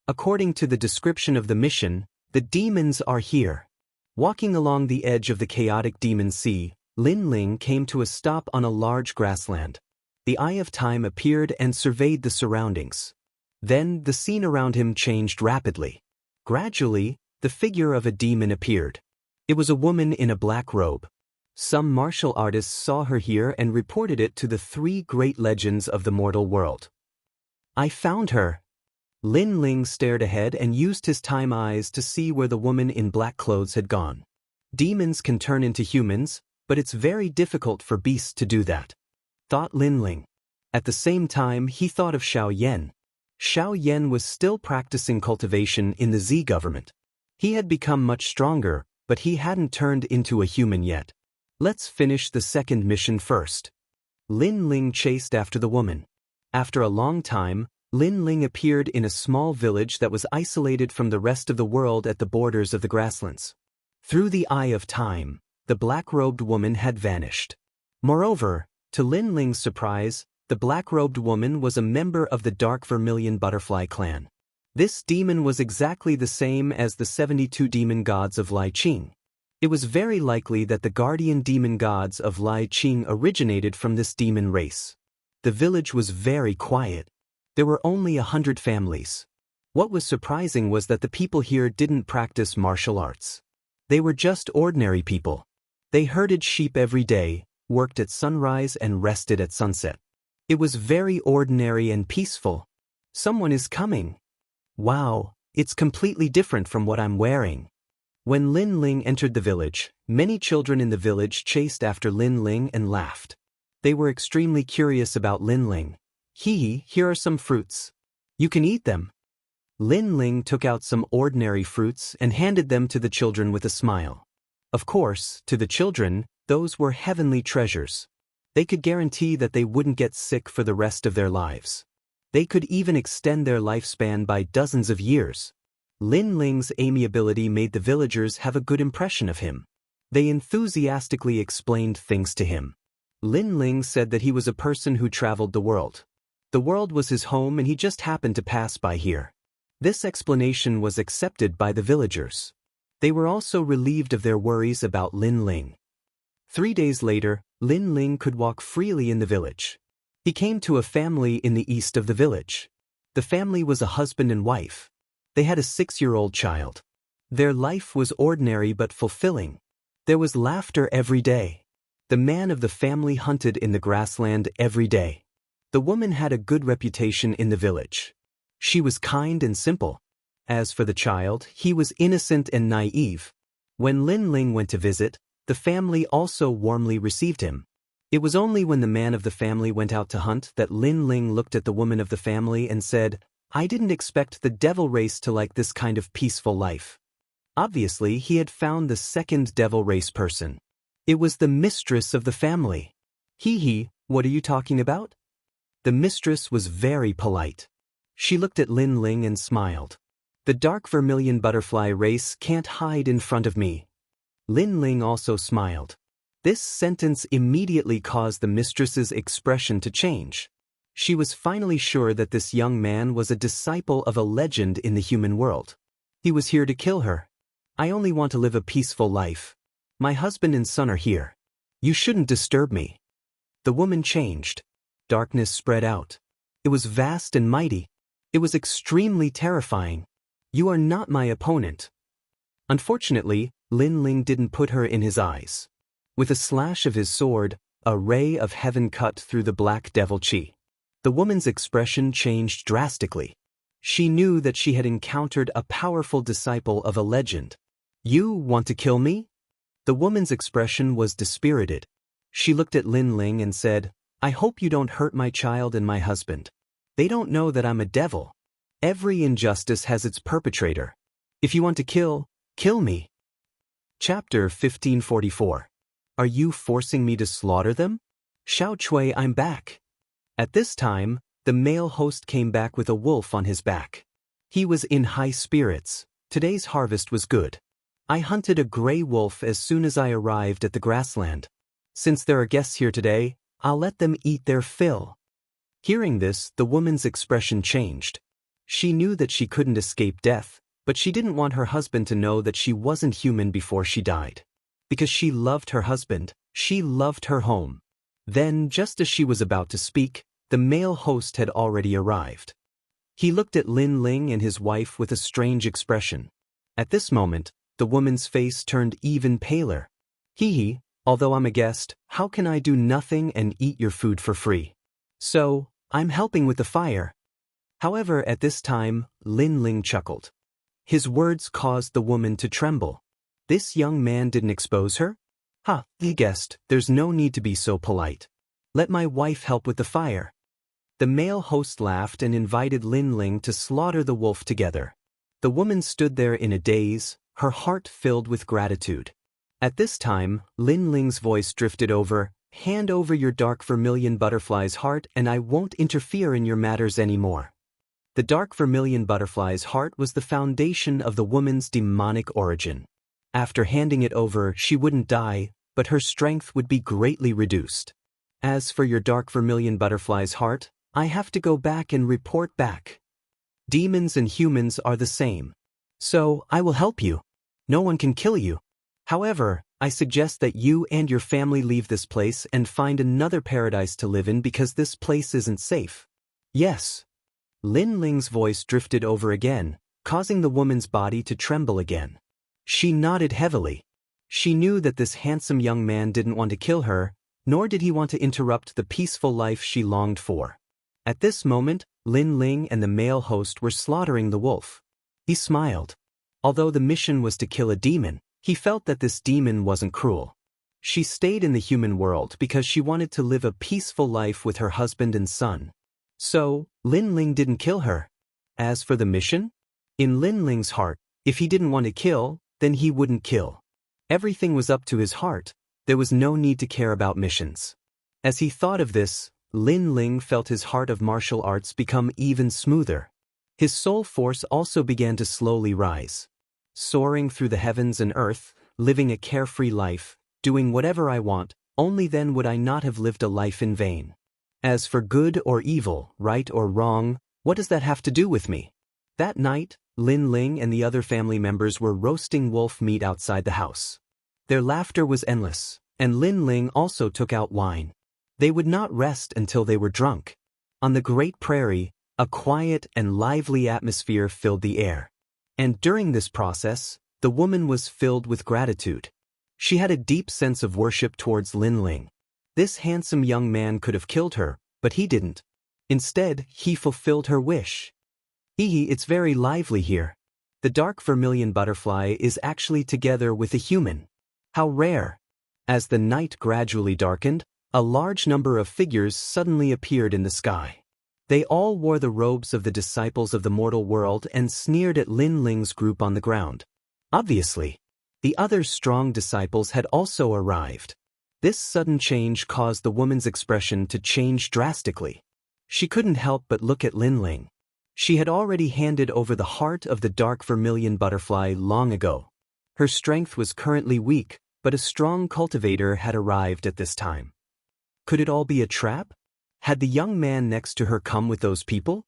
According to the description of the mission, the demons are here. Walking along the edge of the chaotic demon sea, Lin Ling came to a stop on a large grassland. The Eye of Time appeared and surveyed the surroundings. Then the scene around him changed rapidly. Gradually, the figure of a demon appeared. It was a woman in a black robe. Some martial artists saw her here and reported it to the 3 great legends of the mortal world. I found her. Lin Ling stared ahead and used his time eyes to see where the woman in black clothes had gone. Demons can turn into humans, but it's very difficult for beasts to do that, thought Lin Ling. At the same time, he thought of Xiao Yan. Xiao Yan was still practicing cultivation in the Z government. He had become much stronger, but he hadn't turned into a human yet. Let's finish the second mission first. Lin Ling chased after the woman. After a long time, Lin Ling appeared in a small village that was isolated from the rest of the world at the borders of the grasslands. Through the eye of time, the black-robed woman had vanished. Moreover, to Lin Ling's surprise, the black-robed woman was a member of the Dark Vermilion Butterfly clan. This demon was exactly the same as the 72 demon gods of Lai Qing. It was very likely that the guardian demon gods of Lai Qing originated from this demon race. The village was very quiet. There were only 100 families. What was surprising was that the people here didn't practice martial arts. They were just ordinary people. They herded sheep every day, worked at sunrise and rested at sunset. It was very ordinary and peaceful. Someone is coming. Wow, it's completely different from what I'm wearing. When Lin Ling entered the village, many children in the village chased after Lin Ling and laughed. They were extremely curious about Lin Ling. Here are some fruits. You can eat them. Lin Ling took out some ordinary fruits and handed them to the children with a smile. Of course, to the children, those were heavenly treasures. They could guarantee that they wouldn't get sick for the rest of their lives. They could even extend their lifespan by dozens of years. Lin Ling's amiability made the villagers have a good impression of him. They enthusiastically explained things to him. Lin Ling said that he was a person who traveled the world. The world was his home and he just happened to pass by here. This explanation was accepted by the villagers. They were also relieved of their worries about Lin Ling. 3 days later, Lin Ling could walk freely in the village. He came to a family in the east of the village. The family was a husband and wife. They had a 6-year-old child. Their life was ordinary but fulfilling. There was laughter every day. The man of the family hunted in the grassland every day. The woman had a good reputation in the village. She was kind and simple. As for the child, he was innocent and naive. When Lin Ling went to visit, the family also warmly received him. It was only when the man of the family went out to hunt that Lin Ling looked at the woman of the family and said, "I didn't expect the devil race to like this kind of peaceful life." Obviously, he had found the second devil race person. It was the mistress of the family. What are you talking about? The mistress was very polite. She looked at Lin Ling and smiled. The Dark Vermilion Butterfly race can't hide in front of me. Lin Ling also smiled. This sentence immediately caused the mistress's expression to change. She was finally sure that this young man was a disciple of a legend in the human world. He was here to kill her. I only want to live a peaceful life. My husband and son are here. You shouldn't disturb me. The woman changed. Darkness spread out. It was vast and mighty. It was extremely terrifying. You are not my opponent. Unfortunately, Lin Ling didn't put her in his eyes. With a slash of his sword, a ray of heaven cut through the black devil chi. The woman's expression changed drastically. She knew that she had encountered a powerful disciple of a legend. You want to kill me? The woman's expression was dispirited. She looked at Lin Ling and said, I hope you don't hurt my child and my husband. They don't know that I'm a devil. Every injustice has its perpetrator. If you want to kill me. Chapter 1544. Are you forcing me to slaughter them? Xiao Cui, I'm back. At this time, the male host came back with a wolf on his back. He was in high spirits. Today's harvest was good. I hunted a gray wolf as soon as I arrived at the grassland. Since there are guests here today, I'll let them eat their fill. Hearing this, the woman's expression changed. She knew that she couldn't escape death, but she didn't want her husband to know that she wasn't human before she died. Because she loved her husband, she loved her home. Then, just as she was about to speak, the male host had already arrived. He looked at Lin Ling and his wife with a strange expression. At this moment, the woman's face turned even paler. Although I'm a guest, how can I do nothing and eat your food for free? So, I'm helping with the fire. However, at this time, Lin Ling chuckled. His words caused the woman to tremble. This young man didn't expose her? Ha, he guessed, there's no need to be so polite. Let my wife help with the fire. The male host laughed and invited Lin Ling to slaughter the wolf together. The woman stood there in a daze, her heart filled with gratitude. At this time, Lin Ling's voice drifted over, hand over your dark vermilion butterfly's heart and I won't interfere in your matters anymore. The dark vermilion butterfly's heart was the foundation of the woman's demonic origin. After handing it over, she wouldn't die, but her strength would be greatly reduced. As for your dark vermilion butterfly's heart, I have to go back and report back. Demons and humans are the same. So, I will help you. No one can kill you. However, I suggest that you and your family leave this place and find another paradise to live in because this place isn't safe. Yes. Lin Ling's voice drifted over again, causing the woman's body to tremble again. She nodded heavily. She knew that this handsome young man didn't want to kill her, nor did he want to interrupt the peaceful life she longed for. At this moment, Lin Ling and the male host were slaughtering the wolf. He smiled. Although the mission was to kill a demon, he felt that this demon wasn't cruel. She stayed in the human world because she wanted to live a peaceful life with her husband and son. So, Lin Ling didn't kill her. As for the mission? In Lin Ling's heart, if he didn't want to kill, then he wouldn't kill. Everything was up to his heart. There was no need to care about missions. As he thought of this, Lin Ling felt his heart of martial arts become even smoother. His soul force also began to slowly rise. Soaring through the heavens and earth, living a carefree life, doing whatever I want, only then would I not have lived a life in vain. As for good or evil, right or wrong, what does that have to do with me? That night, Lin Ling and the other family members were roasting wolf meat outside the house. Their laughter was endless, and Lin Ling also took out wine. They would not rest until they were drunk. On the great prairie, a quiet and lively atmosphere filled the air. And during this process, the woman was filled with gratitude. She had a deep sense of worship towards Lin Ling. This handsome young man could have killed her, but he didn't. Instead, he fulfilled her wish. It's very lively here. The dark vermilion butterfly is actually together with a human. How rare! As the night gradually darkened, a large number of figures suddenly appeared in the sky. They all wore the robes of the disciples of the mortal world and sneered at Lin Ling's group on the ground. Obviously, the other strong disciples had also arrived. This sudden change caused the woman's expression to change drastically. She couldn't help but look at Lin Ling. She had already handed over the heart of the dark vermilion butterfly long ago. Her strength was currently weak, but a strong cultivator had arrived at this time. Could it all be a trap? Had the young man next to her come with those people?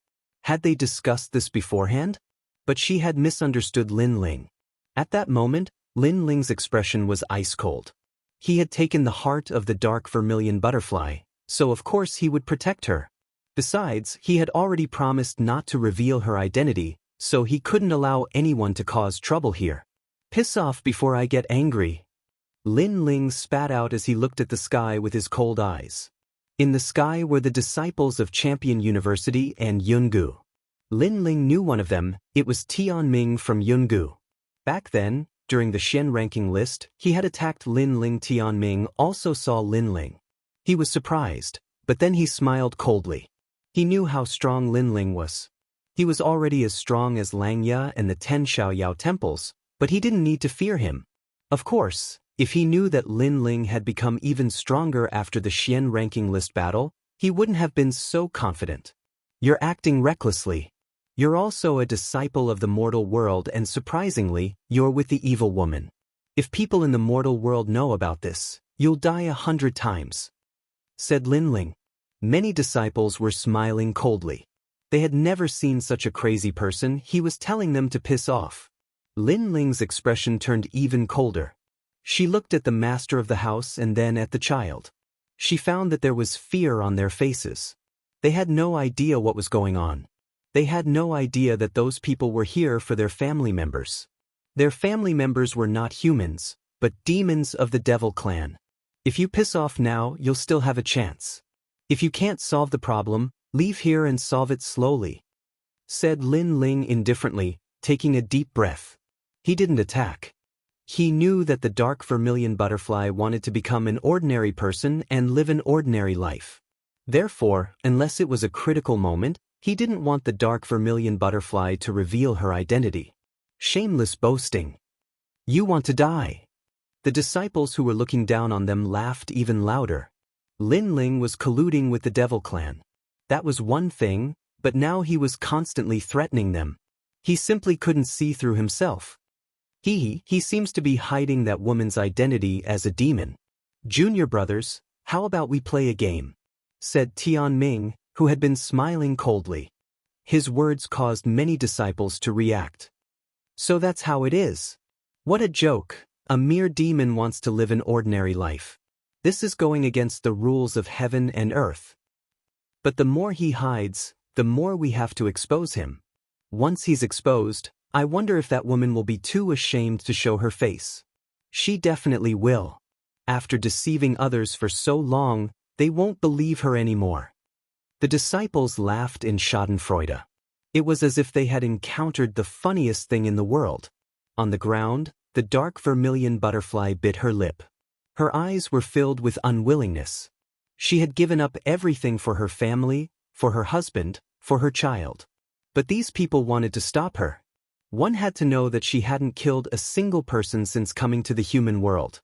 Had they discussed this beforehand? But she had misunderstood Lin Ling. At that moment, Lin Ling's expression was ice cold. He had taken the heart of the dark vermilion butterfly, so of course he would protect her. Besides, he had already promised not to reveal her identity, so he couldn't allow anyone to cause trouble here. Piss off before I get angry. Lin Ling spat out as he looked at the sky with his cold eyes. In the sky were the disciples of Champion University and Yungu. Lin Ling knew one of them, it was Tianming from Yungu. Back then, during the Shen ranking list, he had attacked Lin Ling. Tianming also saw Lin Ling. He was surprised, but then he smiled coldly. He knew how strong Lin Ling was. He was already as strong as Langya and the 10 Xiaoyao temples, but he didn't need to fear him. Of course, if he knew that Lin Ling had become even stronger after the Shen ranking list battle, he wouldn't have been so confident. You're acting recklessly. You're also a disciple of the mortal world and surprisingly, you're with the evil woman. If people in the mortal world know about this, you'll die 100 times. Said Lin Ling. Many disciples were smiling coldly. They had never seen such a crazy person. He was telling them to piss off. Lin Ling's expression turned even colder. She looked at the master of the house and then at the child. She found that there was fear on their faces. They had no idea what was going on. They had no idea that those people were here for their family members. Their family members were not humans, but demons of the devil clan. If you piss off now, you'll still have a chance. If you can't solve the problem, leave here and solve it slowly," said Lin Ling indifferently, taking a deep breath. He didn't attack. He knew that the dark vermilion butterfly wanted to become an ordinary person and live an ordinary life. Therefore, unless it was a critical moment, he didn't want the dark vermilion butterfly to reveal her identity. Shameless boasting. "You want to die." The disciples who were looking down on them laughed even louder. Lin Ling was colluding with the Devil Clan. That was one thing, but now he was constantly threatening them. He simply couldn't see through himself. He seems to be hiding that woman's identity as a demon. "Junior brothers, how about we play a game?" said Tian Ming, who had been smiling coldly. His words caused many disciples to react. "So that's how it is. What a joke. A mere demon wants to live an ordinary life. This is going against the rules of heaven and earth. But the more he hides, the more we have to expose him. Once he's exposed, I wonder if that woman will be too ashamed to show her face. She definitely will. After deceiving others for so long, they won't believe her anymore." The disciples laughed in schadenfreude. It was as if they had encountered the funniest thing in the world. On the ground, the dark vermilion butterfly bit her lip. Her eyes were filled with unwillingness. She had given up everything for her family, for her husband, for her child. But these people wanted to stop her. One had to know that she hadn't killed a single person since coming to the human world.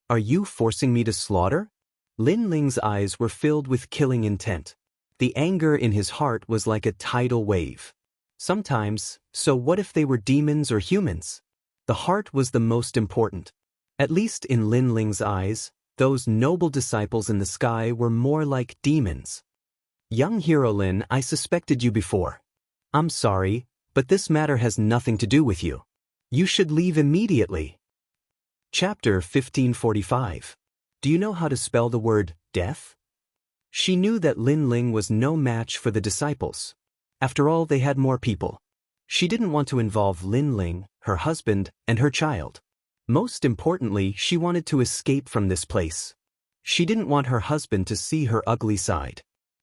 "Are you forcing me to slaughter?" Lin Ling's eyes were filled with killing intent. The anger in his heart was like a tidal wave. Sometimes, so what if they were demons or humans? The heart was the most important. At least in Lin Ling's eyes, those noble disciples in the sky were more like demons. "Young hero Lin, I suspected you before. I'm sorry, but this matter has nothing to do with you. You should leave immediately." Chapter 1545. Do you know how to spell the word death? She knew that Lin Ling was no match for the disciples. After all, they had more people. She didn't want to involve Lin Ling, her husband, and her child. Most importantly, she wanted to escape from this place. She didn't want her husband to see her ugly side.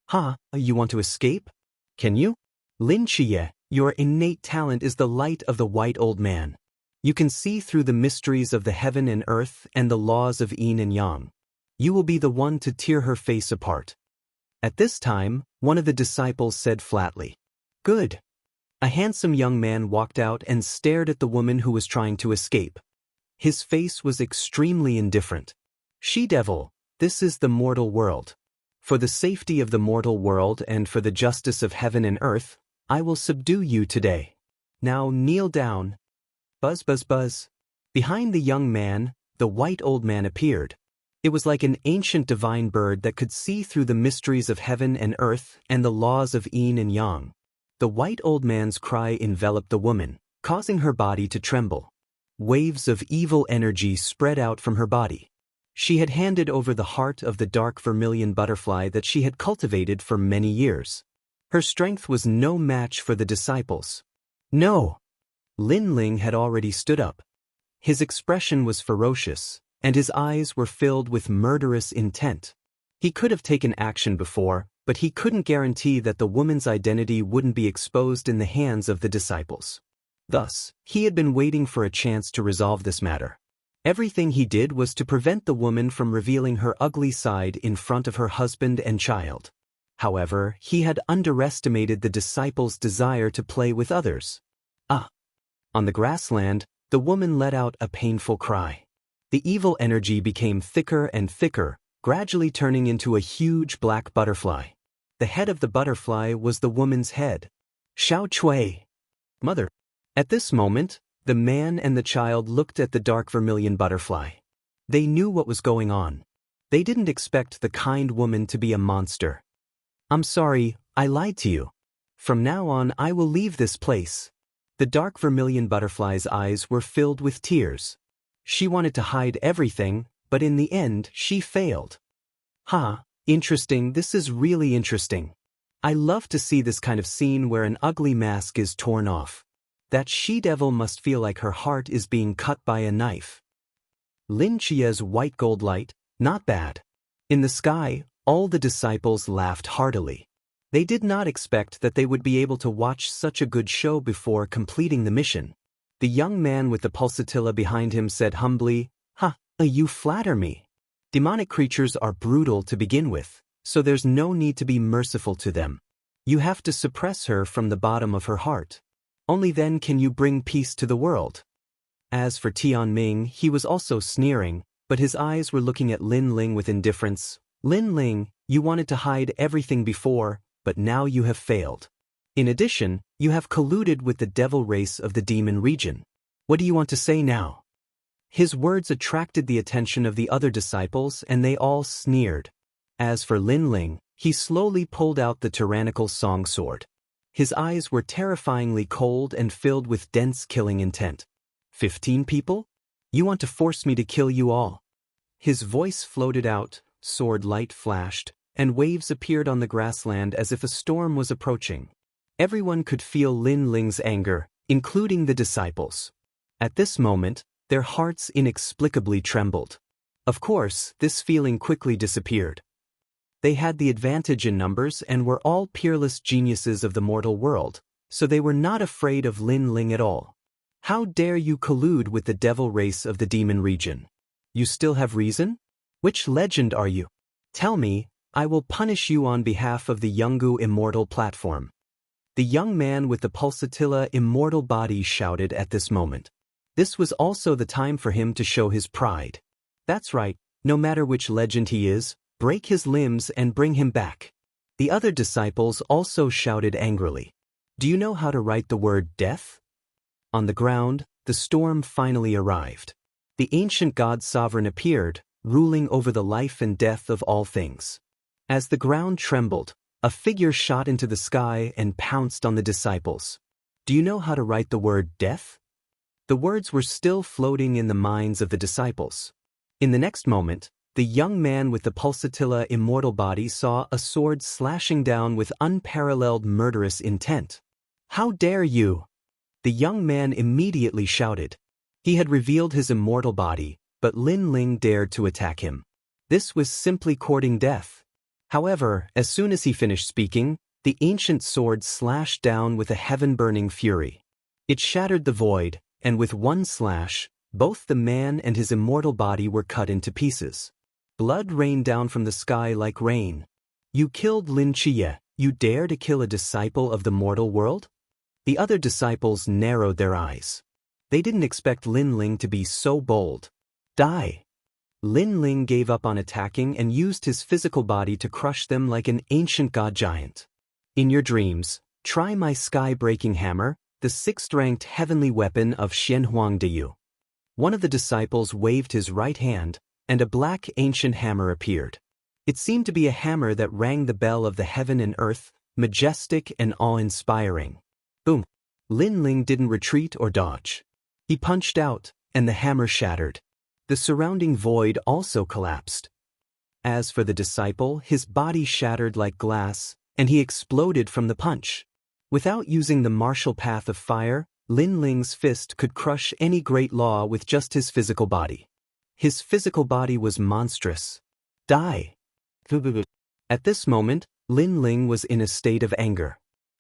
"Huh, you want to escape? Can you?" "Lin Chiye, your innate talent is the light of the white old man. You can see through the mysteries of the heaven and earth and the laws of yin and yang. You will be the one to tear her face apart." At this time, one of the disciples said flatly, "Good." A handsome young man walked out and stared at the woman who was trying to escape. His face was extremely indifferent. "She-devil, this is the mortal world. For the safety of the mortal world and for the justice of heaven and earth, I will subdue you today. Now kneel down." Buzz, buzz, buzz. Behind the young man, the white old man appeared. It was like an ancient divine bird that could see through the mysteries of heaven and earth and the laws of yin and yang. The white old man's cry enveloped the woman, causing her body to tremble. Waves of evil energy spread out from her body. She had handed over the heart of the dark vermilion butterfly that she had cultivated for many years. Her strength was no match for the disciples. "No!" Lin Ling had already stood up. His expression was ferocious, and his eyes were filled with murderous intent. He could have taken action before, but he couldn't guarantee that the woman's identity wouldn't be exposed in the hands of the disciples. Thus, he had been waiting for a chance to resolve this matter. Everything he did was to prevent the woman from revealing her ugly side in front of her husband and child. However, he had underestimated the disciples' desire to play with others. On the grassland, the woman let out a painful cry. The evil energy became thicker and thicker, gradually turning into a huge black butterfly. The head of the butterfly was the woman's head. "Xiao Chui, mother." At this moment, the man and the child looked at the dark vermilion butterfly. They knew what was going on. They didn't expect the kind woman to be a monster. "I'm sorry, I lied to you. From now on, I will leave this place." The dark vermilion butterfly's eyes were filled with tears. She wanted to hide everything, but in the end, she failed. Interesting, this is really interesting. I love to see this kind of scene where an ugly mask is torn off. That she-devil must feel like her heart is being cut by a knife. Lin Chia's white gold light, Not bad. In the sky, all the disciples laughed heartily. They did not expect that they would be able to watch such a good show before completing the mission. The young man with the pulsatilla behind him said humbly, "Ha, you flatter me. Demonic creatures are brutal to begin with, so there's no need to be merciful to them. You have to suppress her from the bottom of her heart. Only then can you bring peace to the world." As for Tianming, he was also sneering, but his eyes were looking at Lin Ling with indifference. "Lin Ling, you wanted to hide everything before, but now you have failed. In addition, you have colluded with the devil race of the demon region. What do you want to say now?" His words attracted the attention of the other disciples and they all sneered. As for Lin Ling, he slowly pulled out the tyrannical song sword. His eyes were terrifyingly cold and filled with dense killing intent. 15 people? You want to force me to kill you all?" His voice floated out, sword light flashed, and waves appeared on the grassland as if a storm was approaching. Everyone could feel Lin Ling's anger, including the disciples. At this moment, their hearts inexplicably trembled. Of course, this feeling quickly disappeared. They had the advantage in numbers and were all peerless geniuses of the mortal world, so they were not afraid of Lin Ling at all. "How dare you collude with the devil race of the demon region? You still have reason? Which legend are you? Tell me, I will punish you on behalf of the Yungu immortal platform." The young man with the pulsatilla immortal body shouted at this moment. This was also the time for him to show his pride. That's right, no matter which legend he is, break his limbs and bring him back. The other disciples also shouted angrily. "Do you know how to write the word death?" On the ground, the storm finally arrived. The ancient god sovereign appeared, ruling over the life and death of all things. As the ground trembled, a figure shot into the sky and pounced on the disciples. "Do you know how to write the word death?" The words were still floating in the minds of the disciples. In the next moment, the young man with the pulsatilla immortal body saw a sword slashing down with unparalleled murderous intent. "How dare you!" The young man immediately shouted. He had revealed his immortal body, but Lin Ling dared to attack him. This was simply courting death. However, as soon as he finished speaking, the ancient sword slashed down with a heaven-burning fury. It shattered the void, and with one slash, both the man and his immortal body were cut into pieces. Blood rained down from the sky like rain. "You killed Lin Chiye, you dare to kill a disciple of the mortal world?" The other disciples narrowed their eyes. They didn't expect Lin Ling to be so bold. "Die!" Lin Ling gave up on attacking and used his physical body to crush them like an ancient god giant. "In your dreams, try my sky-breaking hammer, the 6th-ranked heavenly weapon of Xianhuang Deyu." One of the disciples waved his right hand, and a black ancient hammer appeared. It seemed to be a hammer that rang the bell of the heaven and earth, majestic and awe-inspiring. Boom! Lin Ling didn't retreat or dodge. He punched out, and the hammer shattered. The surrounding void also collapsed. As for the disciple, his body shattered like glass, and he exploded from the punch. Without using the martial path of fire, Lin Ling's fist could crush any great law with just his physical body. His physical body was monstrous. "Die!" At this moment, Lin Ling was in a state of anger.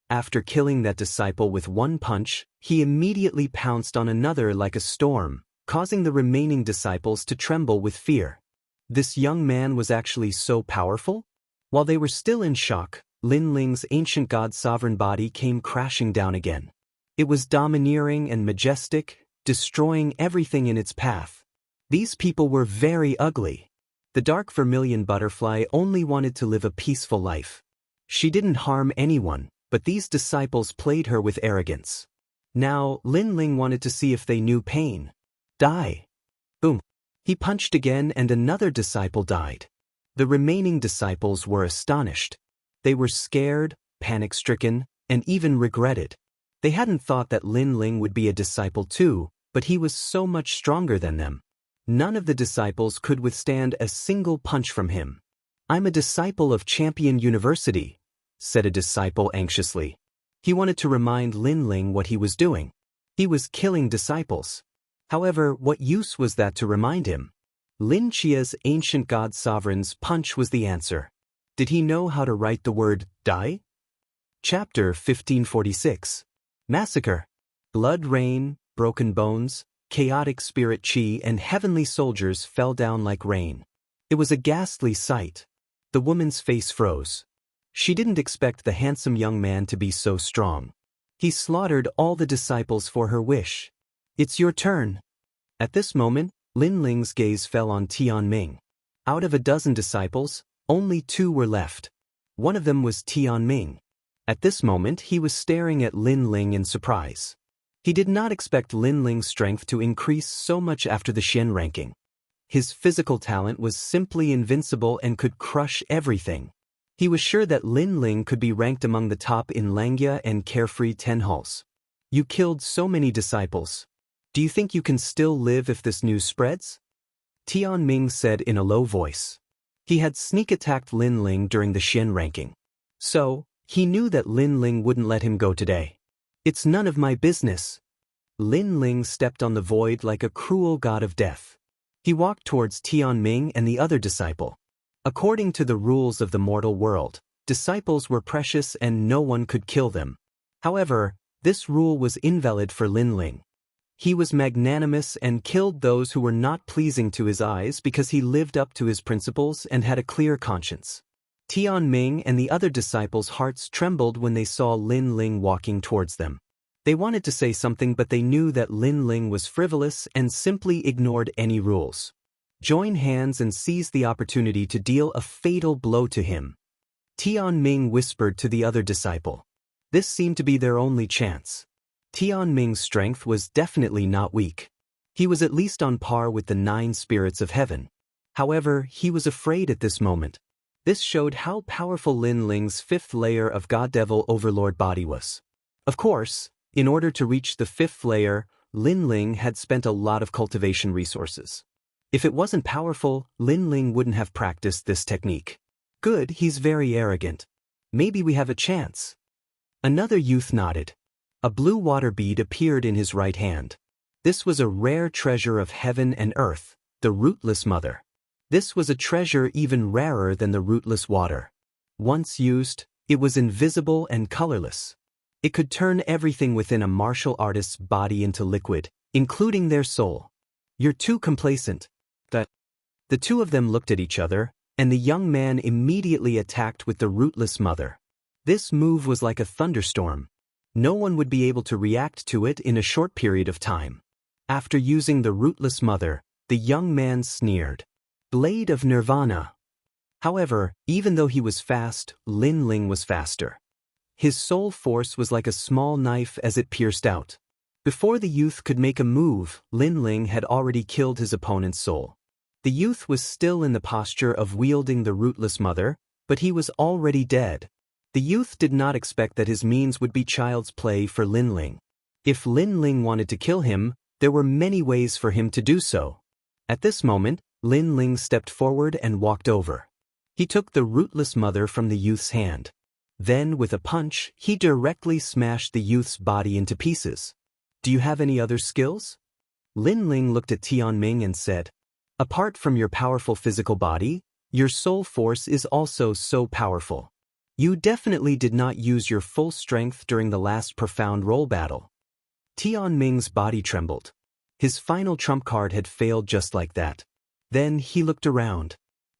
After killing that disciple with one punch, he immediately pounced on another like a storm, causing the remaining disciples to tremble with fear. This young man was actually so powerful? While they were still in shock, Lin Ling's ancient god sovereign body came crashing down again. It was domineering and majestic, destroying everything in its path. These people were very ugly. The dark vermilion butterfly only wanted to live a peaceful life. She didn't harm anyone, but these disciples played her with arrogance. Now, Lin Ling wanted to see if they knew pain. "Die!" Boom! He punched again and another disciple died. The remaining disciples were astonished. They were scared, panic-stricken, and even regretted. They hadn't thought that Lin Ling would be a disciple too, but he was so much stronger than them. None of the disciples could withstand a single punch from him. "I'm a disciple of Champion University," said a disciple anxiously. He wanted to remind Lin Ling what he was doing. He was killing disciples. However, what use was that to remind him? Lin Chia's ancient god sovereign's punch was the answer. Did he know how to write the word die? Chapter 1546. Massacre. Blood rain, broken bones, chaotic spirit chi and heavenly soldiers fell down like rain. It was a ghastly sight. The woman's face froze. She didn't expect the handsome young man to be so strong. He slaughtered all the disciples for her wish. It's your turn. At this moment, Lin Ling's gaze fell on Tianming. Out of a dozen disciples, only 2 were left. One of them was Tianming. At this moment he was staring at Lin Ling in surprise. He did not expect Lin Ling's strength to increase so much after the Xian ranking. His physical talent was simply invincible and could crush everything. He was sure that Lin Ling could be ranked among the top in Langya and Carefree Tenhulls. You killed so many disciples. Do you think you can still live if this news spreads? Tianming said in a low voice. He had sneak attacked Lin Ling during the Xian ranking. So, he knew that Lin Ling wouldn't let him go today. It's none of my business. Lin Ling stepped on the void like a cruel god of death. He walked towards Tianming and the other disciple. According to the rules of the mortal world, disciples were precious and no one could kill them. However, this rule was invalid for Lin Ling. He was magnanimous and killed those who were not pleasing to his eyes because he lived up to his principles and had a clear conscience. Tianming and the other disciples' hearts trembled when they saw Lin Ling walking towards them. They wanted to say something but they knew that Lin Ling was frivolous and simply ignored any rules. Join hands and seize the opportunity to deal a fatal blow to him. Tianming whispered to the other disciple. This seemed to be their only chance. Tianming's strength was definitely not weak. He was at least on par with the 9 spirits of heaven. However, he was afraid at this moment. This showed how powerful Lin Ling's 5th layer of God Devil Overlord body was. Of course, in order to reach the 5th layer, Lin Ling had spent a lot of cultivation resources. If it wasn't powerful, Lin Ling wouldn't have practiced this technique. Good, he's very arrogant. Maybe we have a chance. Another youth nodded. A blue water bead appeared in his right hand. This was a rare treasure of heaven and earth, the rootless mother. This was a treasure even rarer than the rootless water. Once used, it was invisible and colorless. It could turn everything within a martial artist's body into liquid, including their soul. You're too complacent. The 2 of them looked at each other, and the young man immediately attacked with the rootless mother. This move was like a thunderstorm. No one would be able to react to it in a short period of time. After using the rootless mother, the young man sneered. Blade of Nirvana. However, even though he was fast, Lin Ling was faster. His soul force was like a small knife as it pierced out. Before the youth could make a move, Lin Ling had already killed his opponent's soul. The youth was still in the posture of wielding the rootless mother, but he was already dead. The youth did not expect that his means would be child's play for Lin Ling. If Lin Ling wanted to kill him, there were many ways for him to do so. At this moment, Lin Ling stepped forward and walked over. He took the rootless mother from the youth's hand. Then, with a punch, he directly smashed the youth's body into pieces. Do you have any other skills? Lin Ling looked at Tianming and said, apart from your powerful physical body, your soul force is also so powerful. You definitely did not use your full strength during the last profound role battle. Tianming's body trembled. His final trump card had failed just like that. Then he looked around.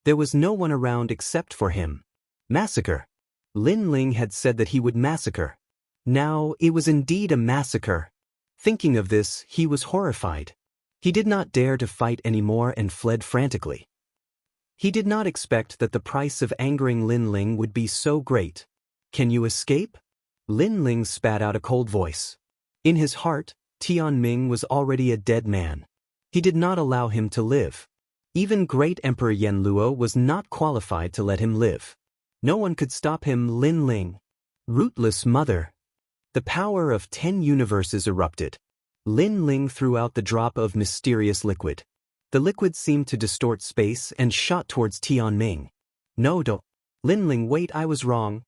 There was no one around except for him. Massacre. Lin Ling had said that he would massacre. Now it was indeed a massacre. Thinking of this, he was horrified. He did not dare to fight anymore and fled frantically. He did not expect that the price of angering Lin Ling would be so great. Can you escape? Lin Ling spat out a cold voice. In his heart, Tianming was already a dead man. He did not allow him to live. Even great Emperor Yanluo was not qualified to let him live. No one could stop him. Lin Ling. Rootless mother. The power of 10 universes erupted. Lin Ling threw out the drop of mysterious liquid. The liquid seemed to distort space and shot towards Tianming. No, don't. Lin Ling, wait, I was wrong.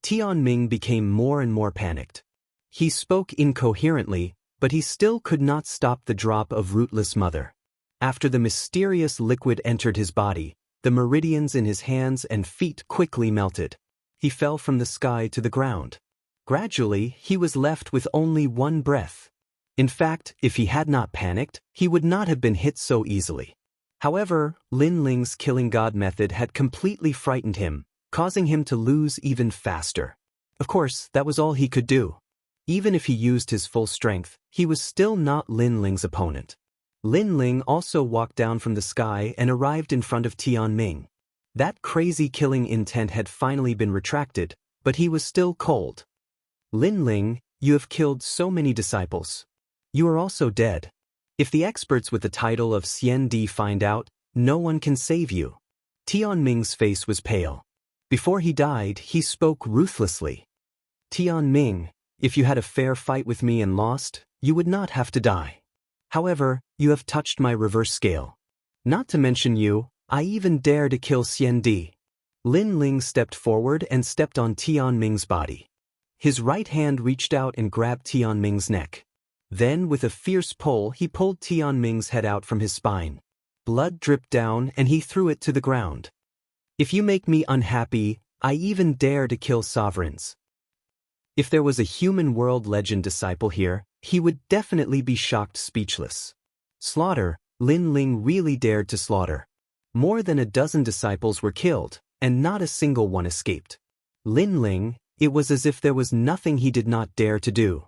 Tianming became more and more panicked. He spoke incoherently, but he still could not stop the drop of rootless mother. After the mysterious liquid entered his body, the meridians in his hands and feet quickly melted. He fell from the sky to the ground. Gradually, he was left with only one breath. In fact, if he had not panicked, he would not have been hit so easily. However, Lin Ling's killing God method had completely frightened him, causing him to lose even faster. Of course, that was all he could do. Even if he used his full strength, he was still not Lin Ling's opponent. Lin Ling also walked down from the sky and arrived in front of Tianming. That crazy killing intent had finally been retracted, but he was still cold. Lin Ling, you have killed so many disciples. You are also dead. If the experts with the title of Xian Di find out, no one can save you. Tianming's face was pale. Before he died, he spoke ruthlessly. Tianming, if you had a fair fight with me and lost, you would not have to die. However, you have touched my reverse scale. Not to mention you, I even dare to kill Xian Di. Lin Ling stepped forward and stepped on Tianming's body. His right hand reached out and grabbed Tianming's neck. Then, with a fierce pull, he pulled Tianming's head out from his spine. Blood dripped down and he threw it to the ground. If you make me unhappy, I even dare to kill sovereigns. If there was a human world legend disciple here, he would definitely be shocked speechless. Slaughter, Lin Ling really dared to slaughter. More than a dozen disciples were killed, and not a single one escaped. Lin Ling, it was as if there was nothing he did not dare to do.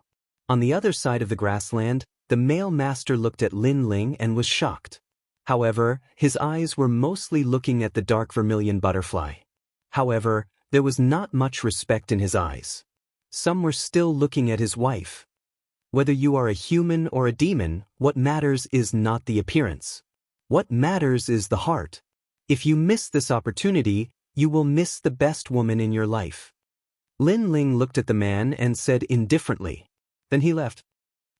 On the other side of the grassland, the male master looked at Lin Ling and was shocked. However, his eyes were mostly looking at the dark vermilion butterfly. However, there was not much respect in his eyes. Some were still looking at his wife. Whether you are a human or a demon, what matters is not the appearance. What matters is the heart. If you miss this opportunity, you will miss the best woman in your life. Lin Ling looked at the man and said indifferently. Then he left.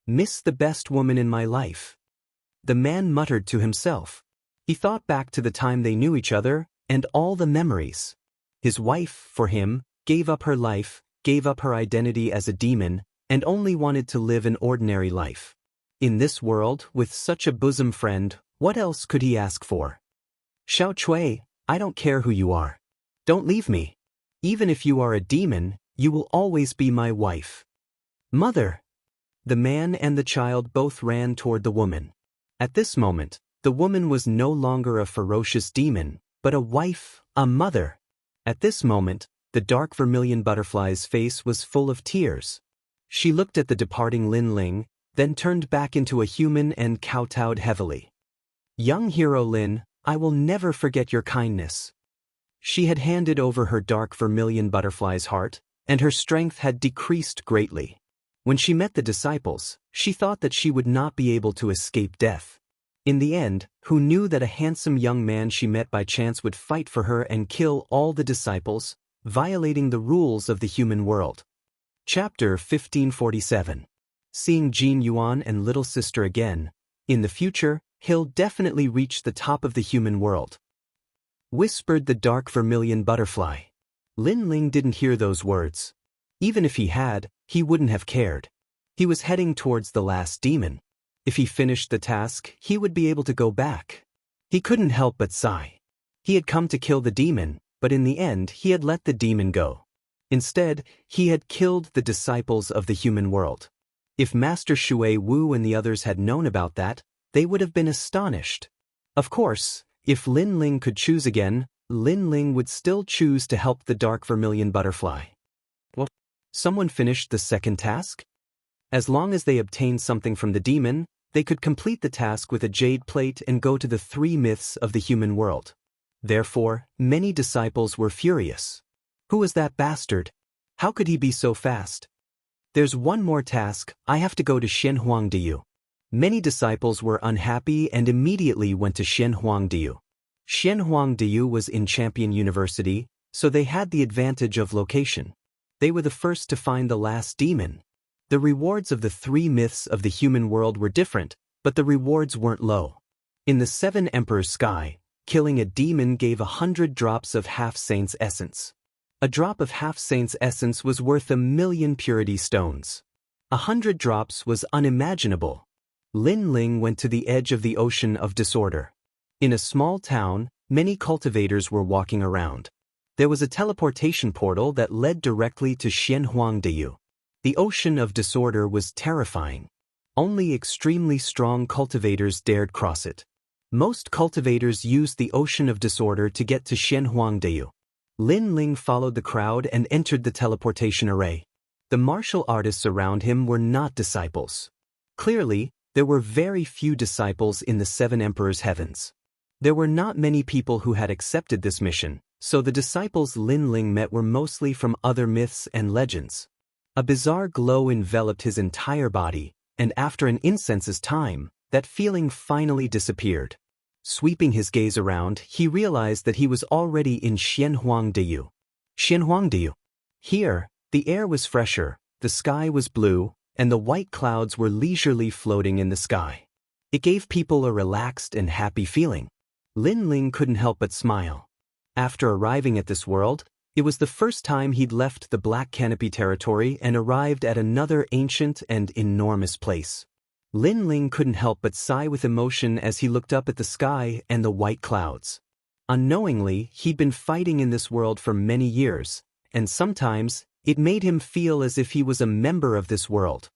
Miss the best woman in my life. The man muttered to himself. He thought back to the time they knew each other, and all the memories. His wife, for him, gave up her life, gave up her identity as a demon, and only wanted to live an ordinary life. In this world, with such a bosom friend, what else could he ask for? Xiao Cui, I don't care who you are. Don't leave me. Even if you are a demon, you will always be my wife. Mother! The man and the child both ran toward the woman. At this moment, the woman was no longer a ferocious demon, but a wife, a mother. At this moment, the dark vermilion butterfly's face was full of tears. She looked at the departing Lin Ling, then turned back into a human and kowtowed heavily. Young hero Lin, I will never forget your kindness. She had handed over her dark vermilion butterfly's heart, and her strength had decreased greatly. When she met the disciples, she thought that she would not be able to escape death. In the end, who knew that a handsome young man she met by chance would fight for her and kill all the disciples, violating the rules of the human world. Chapter 1547. Seeing Jin Yuan and little sister again. In the future, he'll definitely reach the top of the human world. Whispered the dark vermilion butterfly. Lin Ling didn't hear those words. Even if he had, he wouldn't have cared. He was heading towards the last demon. If he finished the task, he would be able to go back. He couldn't help but sigh. He had come to kill the demon, but in the end he had let the demon go. Instead, he had killed the disciples of the human world. If Master Shui Wu and the others had known about that, they would have been astonished. Of course, if Lin Ling could choose again, Lin Ling would still choose to help the dark vermilion butterfly. Well, someone finished the second task? As long as they obtained something from the demon, they could complete the task with a jade plate and go to the 3 myths of the human world. Therefore, many disciples were furious. Who was that bastard? How could he be so fast? There's one more task, I have to go to Shenhuangdiyu. Many disciples were unhappy and immediately went to Shenhuangdiyu. Shenhuangdiyu was in Champion University, so they had the advantage of location. They were the first to find the last demon. The rewards of the 3 myths of the human world were different, but the rewards weren't low. In the 7 Emperor's sky, killing a demon gave 100 drops of half-saint's essence. A drop of half-saint's essence was worth 1,000,000 purity stones. 100 drops was unimaginable. Lin Ling went to the edge of the ocean of disorder. In a small town, many cultivators were walking around. There was a teleportation portal that led directly to Xianhuangdeyu. The ocean of disorder was terrifying. Only extremely strong cultivators dared cross it. Most cultivators used the ocean of disorder to get to Xianhuangdeyu. Lin Ling followed the crowd and entered the teleportation array. The martial artists around him were not disciples. Clearly, there were very few disciples in the Seven Emperors' heavens. There were not many people who had accepted this mission, so the disciples Lin Ling met were mostly from other myths and legends. A bizarre glow enveloped his entire body, and after an incense's time, that feeling finally disappeared. Sweeping his gaze around, he realized that he was already in Xianhuangdeyu. Xianhuangdeyu. Here, the air was fresher, the sky was blue, and the white clouds were leisurely floating in the sky. It gave people a relaxed and happy feeling. Lin Ling couldn't help but smile. After arriving at this world, it was the first time he'd left the Black Canopy territory and arrived at another ancient and enormous place. Lin Ling couldn't help but sigh with emotion as he looked up at the sky and the white clouds. Unknowingly, he'd been fighting in this world for many years, and sometimes, it made him feel as if he was a member of this world.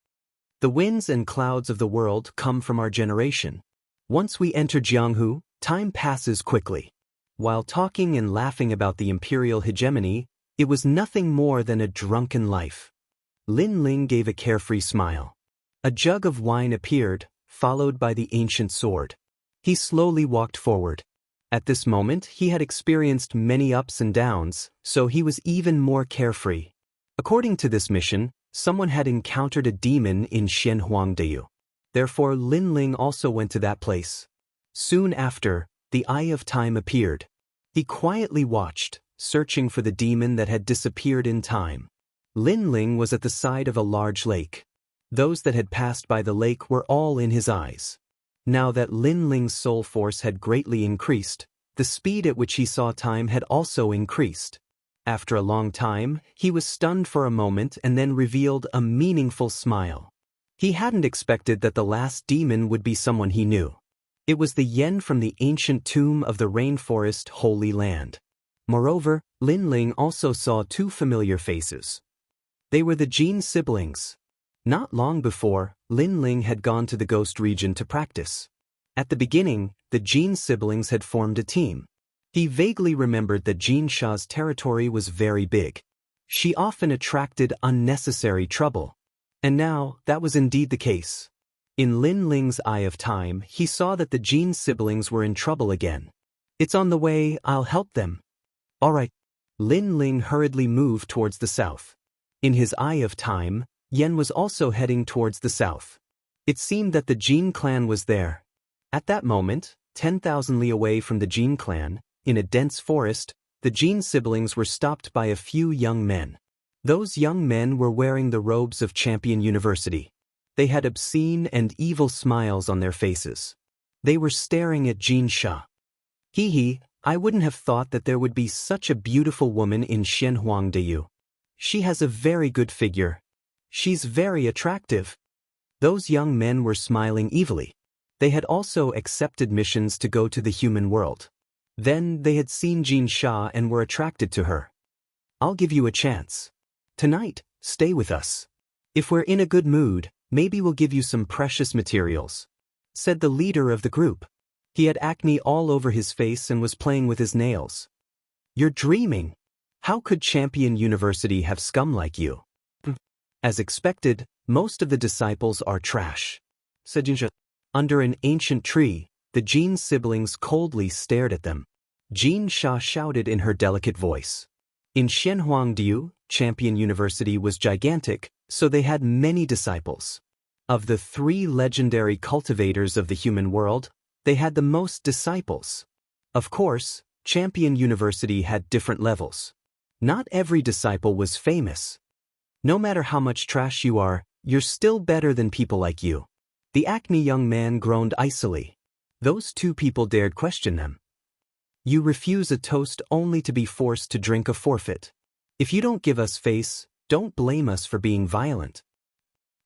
The winds and clouds of the world come from our generation. Once we enter Jianghu, time passes quickly. While talking and laughing about the imperial hegemony, it was nothing more than a drunken life. Lin Ling gave a carefree smile. A jug of wine appeared, followed by the ancient sword. He slowly walked forward. At this moment, he had experienced many ups and downs, so he was even more carefree. According to this mission, someone had encountered a demon in Xianhuangdeyu. Therefore, Lin Ling also went to that place. Soon after, the Eye of Time appeared. He quietly watched, searching for the demon that had disappeared in time. Lin Ling was at the side of a large lake. Those that had passed by the lake were all in his eyes. Now that Lin Ling's soul force had greatly increased, the speed at which he saw time had also increased. After a long time, he was stunned for a moment and then revealed a meaningful smile. He hadn't expected that the last demon would be someone he knew. It was the Yen from the ancient tomb of the rainforest Holy Land. Moreover, Lin Ling also saw two familiar faces. They were the Jin siblings. Not long before, Lin Ling had gone to the ghost region to practice. At the beginning, the Jin siblings had formed a team. He vaguely remembered that Jin Sha's territory was very big. She often attracted unnecessary trouble. And now, that was indeed the case. In Lin Ling's Eye of Time, he saw that the Jin siblings were in trouble again. It's on the way, I'll help them. All right. Lin Ling hurriedly moved towards the south. In his Eye of Time, Yen was also heading towards the south. It seemed that the Jin clan was there. At that moment, 10,000 li away from the Jin clan, in a dense forest, the Jin siblings were stopped by a few young men. Those young men were wearing the robes of Champion University. They had obscene and evil smiles on their faces. They were staring at Jin Sha. Hee, I wouldn't have thought that there would be such a beautiful woman in Xianhuangdeyu. She has a very good figure. She's very attractive. Those young men were smiling evilly. They had also accepted missions to go to the human world. Then they had seen Jin Sha and were attracted to her. I'll give you a chance. Tonight, stay with us. If we're in a good mood, maybe we'll give you some precious materials, said the leader of the group. He had acne all over his face and was playing with his nails. You're dreaming. How could Champion University have scum like you? As expected, most of the disciples are trash, said Jin Sha. Under an ancient tree, the Jin siblings coldly stared at them. Jin Sha shouted in her delicate voice. In Xianhuangdeyu, Champion University was gigantic, so they had many disciples. Of the 3 legendary cultivators of the human world, they had the most disciples. Of course, Champion University had different levels. Not every disciple was famous. No matter how much trash you are, you're still better than people like you. The acne young man groaned icily. Those 2 people dared question them. You refuse a toast only to be forced to drink a forfeit. If you don't give us face, don't blame us for being violent.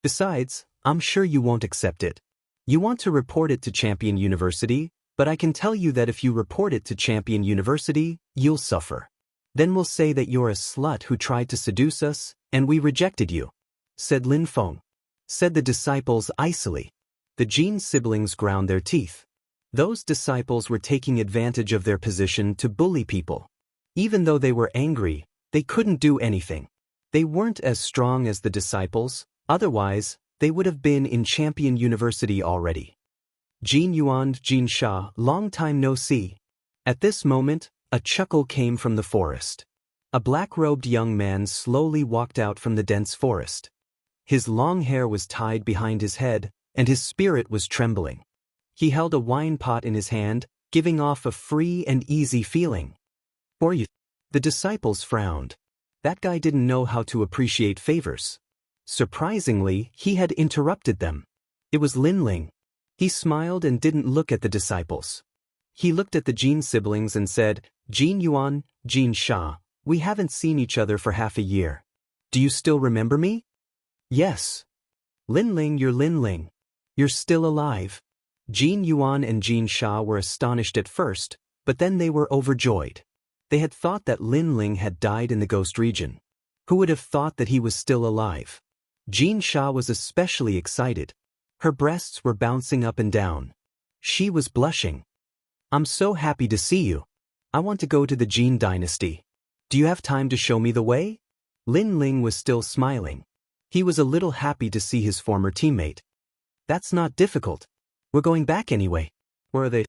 Besides, I'm sure you won't accept it. You want to report it to Champion University, but I can tell you that if you report it to Champion University, you'll suffer. Then we'll say that you're a slut who tried to seduce us, and we rejected you," said Lin Feng. Said the disciples icily. The Jin siblings ground their teeth. Those disciples were taking advantage of their position to bully people. Even though they were angry, they couldn't do anything. They weren't as strong as the disciples, otherwise, they would have been in Champion University already. Jin Yuan, Jin Sha, long time no see. At this moment, a chuckle came from the forest. A black-robed young man slowly walked out from the dense forest. His long hair was tied behind his head, and his spirit was trembling. He held a wine pot in his hand, giving off a free and easy feeling. "For you." The disciples frowned. That guy didn't know how to appreciate favors. Surprisingly, he had interrupted them. It was Lin Ling. He smiled and didn't look at the disciples. He looked at the Jin siblings and said, "Jin Yuan, Jin Sha, we haven't seen each other for half a year. Do you still remember me?" "Yes." "Lin Ling, you're Lin Ling. You're still alive." Jin Yuan and Jin Sha were astonished at first, but then they were overjoyed. They had thought that Lin Ling had died in the ghost region. Who would have thought that he was still alive? Jin Sha was especially excited. Her breasts were bouncing up and down. She was blushing. "I'm so happy to see you. I want to go to the Jin dynasty. Do you have time to show me the way?" Lin Ling was still smiling. He was a little happy to see his former teammate. "That's not difficult. We're going back anyway." "Where are they?"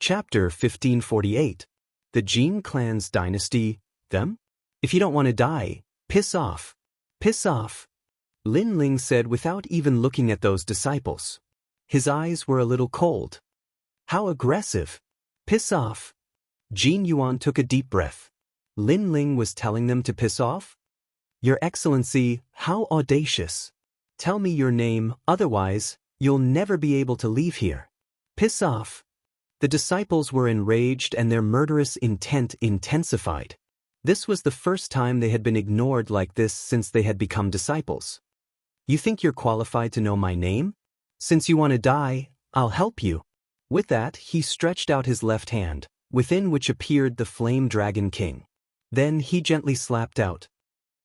Chapter 1548. The Jin clan's dynasty, them? "If you don't want to die, piss off. Piss off," Lin Ling said without even looking at those disciples. His eyes were a little cold. "How aggressive. Piss off." Jin Yuan took a deep breath. Lin Ling was telling them to piss off? "Your Excellency, how audacious. Tell me your name, otherwise, you'll never be able to leave here. Piss off." The disciples were enraged and their murderous intent intensified. This was the first time they had been ignored like this since they had become disciples. "You think you're qualified to know my name? Since you want to die, I'll help you." With that, he stretched out his left hand, within which appeared the Flame Dragon King. Then he gently slapped out,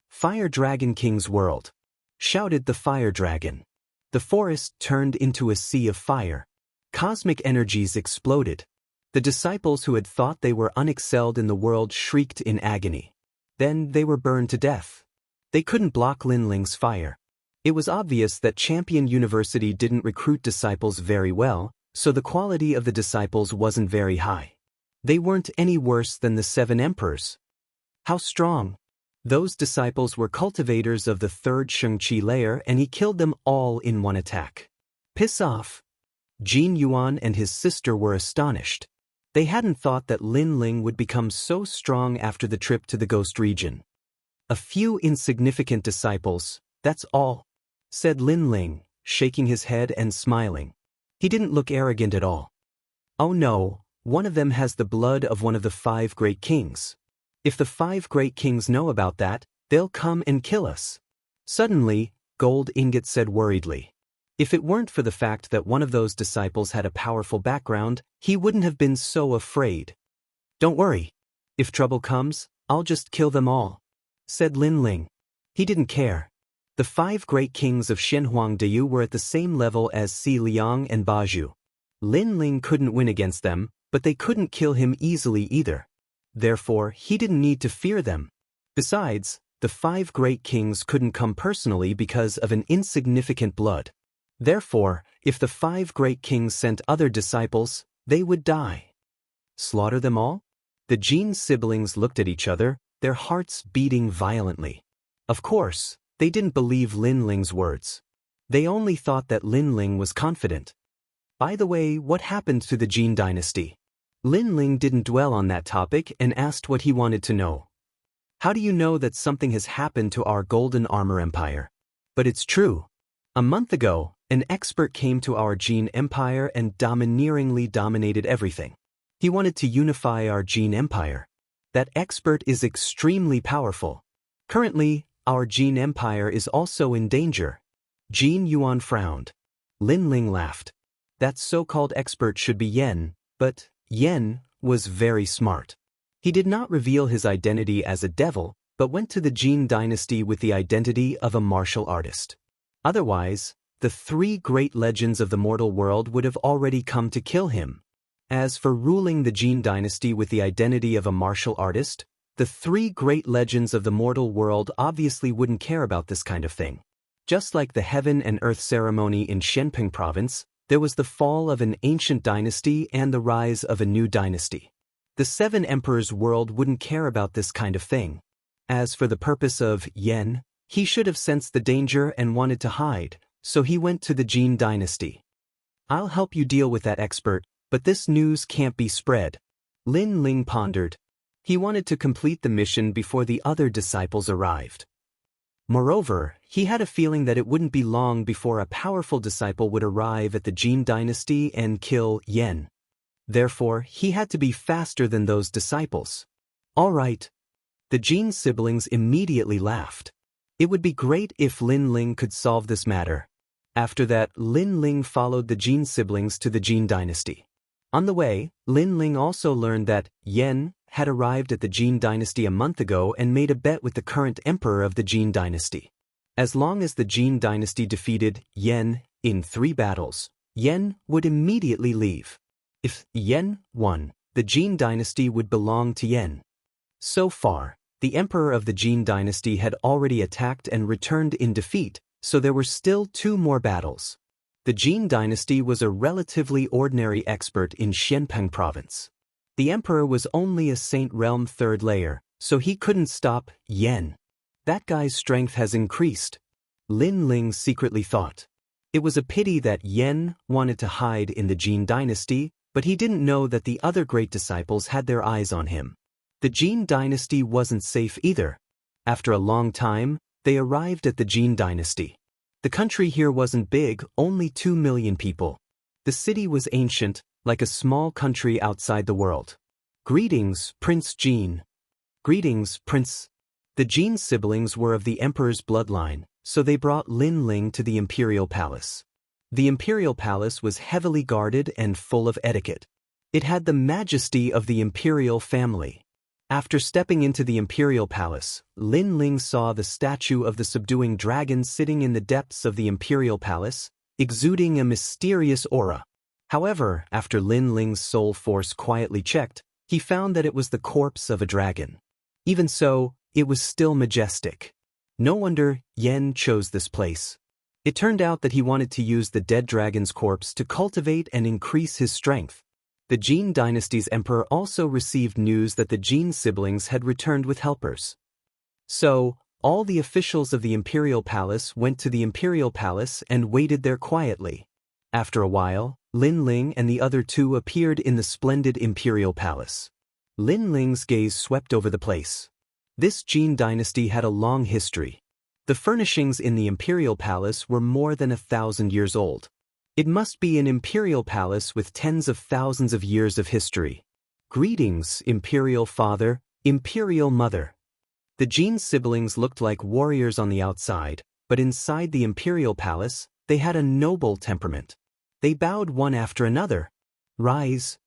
"Fire Dragon King's world," shouted the Fire Dragon. The forest turned into a sea of fire. Cosmic energies exploded. The disciples who had thought they were unexcelled in the world shrieked in agony. Then they were burned to death. They couldn't block Lin Ling's fire. It was obvious that Champion University didn't recruit disciples very well, so the quality of the disciples wasn't very high. They weren't any worse than the 7 emperors. How strong! Those disciples were cultivators of the 3rd Shengqi layer, and he killed them all in one attack. Piss off! Jin Yuan and his sister were astonished. They hadn't thought that Lin Ling would become so strong after the trip to the ghost region. "A few insignificant disciples, that's all," said Lin Ling, shaking his head and smiling. He didn't look arrogant at all. "Oh no, one of them has the blood of one of the 5 great kings. If the 5 great kings know about that, they'll come and kill us." Suddenly, Gold Ingot said worriedly. If it weren't for the fact that one of those disciples had a powerful background, he wouldn't have been so afraid. "Don't worry. If trouble comes, I'll just kill them all," said Lin Ling. He didn't care. The 5 great kings of Shenhuangdeu were at the same level as Si Liang and Baju. Lin Ling couldn't win against them, but they couldn't kill him easily either. Therefore, he didn't need to fear them. Besides, the 5 great kings couldn't come personally because of an insignificant blood. Therefore, if the 5 great kings sent other disciples, they would die. Slaughter them all? The Jin siblings looked at each other, their hearts beating violently. Of course, they didn't believe Lin Ling's words. They only thought that Lin Ling was confident. By the way, what happened to the Jin dynasty? Lin Ling didn't dwell on that topic and asked what he wanted to know. "How do you know that something has happened to our Golden Armor Empire?" "But it's true. A month ago, an expert came to our Jin Empire and domineeringly dominated everything. He wanted to unify our Jin Empire. That expert is extremely powerful. Currently, our Jin Empire is also in danger." Jin Yuan frowned. Lin Ling laughed. That so-called expert should be Yen, but Yen was very smart. He did not reveal his identity as a devil, but went to the Jin dynasty with the identity of a martial artist. Otherwise, the three great legends of the mortal world would have already come to kill him. As for ruling the Jin dynasty with the identity of a martial artist, the three great legends of the mortal world obviously wouldn't care about this kind of thing. Just like the heaven and earth ceremony in Shenping province, there was the fall of an ancient dynasty and the rise of a new dynasty. The Seven Emperors world wouldn't care about this kind of thing. As for the purpose of Yen, he should have sensed the danger and wanted to hide, so he went to the Jin dynasty. I'll help you deal with that expert, but this news can't be spread. Lin Ling pondered. He wanted to complete the mission before the other disciples arrived. Moreover, he had a feeling that it wouldn't be long before a powerful disciple would arrive at the Jin dynasty and kill Yen. Therefore, he had to be faster than those disciples. All right. The Jin siblings immediately laughed. It would be great if Lin Ling could solve this matter. After that, Lin Ling followed the Jin siblings to the Jin dynasty. On the way, Lin Ling also learned that Yen had arrived at the Jin dynasty a month ago and made a bet with the current emperor of the Jin dynasty. As long as the Jin dynasty defeated Yen in 3 battles, Yen would immediately leave. If Yen won, the Jin dynasty would belong to Yen. So far, the emperor of the Jin dynasty had already attacked and returned in defeat, so there were still 2 more battles. The Jin dynasty was a relatively ordinary expert in Shenpeng province. The emperor was only a Saint Realm 3rd layer, so he couldn't stop Yen. That guy's strength has increased, Lin Ling secretly thought. It was a pity that Yen wanted to hide in the Jin dynasty, but he didn't know that the other great disciples had their eyes on him. The Jin dynasty wasn't safe either. After a long time, they arrived at the Jin dynasty. The country here wasn't big, only 2 million people. The city was ancient, like a small country outside the world. Greetings, Prince Jin. Greetings, Prince. The Jin siblings were of the emperor's bloodline, so they brought Lin Ling to the imperial palace. The imperial palace was heavily guarded and full of etiquette. It had the majesty of the imperial family. After stepping into the imperial palace, Lin Ling saw the statue of the subduing dragon sitting in the depths of the imperial palace, exuding a mysterious aura. However, after Lin Ling's soul force quietly checked, he found that it was the corpse of a dragon. Even so, it was still majestic. No wonder Yen chose this place. It turned out that he wanted to use the dead dragon's corpse to cultivate and increase his strength. The Jin dynasty's emperor also received news that the Jin siblings had returned with helpers. So, all the officials of the imperial palace went to the imperial palace and waited there quietly. After a while, Lin Ling and the other 2 appeared in the splendid imperial palace. Lin Ling's gaze swept over the place. This Jin dynasty had a long history. The furnishings in the imperial palace were more than 1,000 years old. It must be an imperial palace with tens of thousands of years of history. Greetings, imperial father, imperial mother. The Jin siblings looked like warriors on the outside, but inside the imperial palace, they had a noble temperament. They bowed one after another. Rise.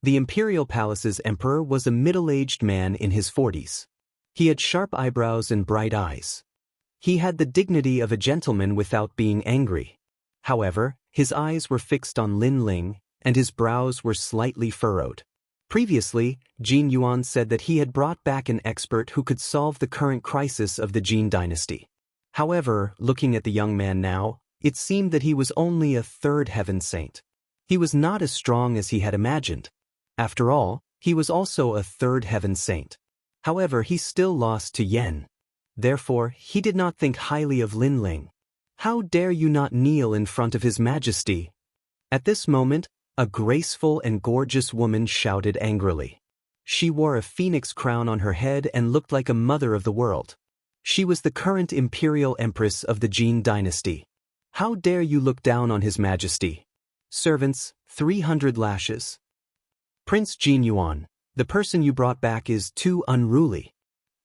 The imperial palace's emperor was a middle-aged man in his 40s. He had sharp eyebrows and bright eyes. He had the dignity of a gentleman without being angry. However, his eyes were fixed on Lin Ling, and his brows were slightly furrowed. Previously, Jin Yuan said that he had brought back an expert who could solve the current crisis of the Jin dynasty. However, looking at the young man now, it seemed that he was only a 3rd heaven saint. He was not as strong as he had imagined. After all, he was also a 3rd heaven saint. However, he still lost to Yen. Therefore, he did not think highly of Lin Ling. How dare you not kneel in front of His Majesty? At this moment, a graceful and gorgeous woman shouted angrily. She wore a phoenix crown on her head and looked like a mother of the world. She was the current imperial empress of the Jin dynasty. How dare you look down on His Majesty? Servants, 300 lashes. Prince Jin Yuan, the person you brought back is too unruly.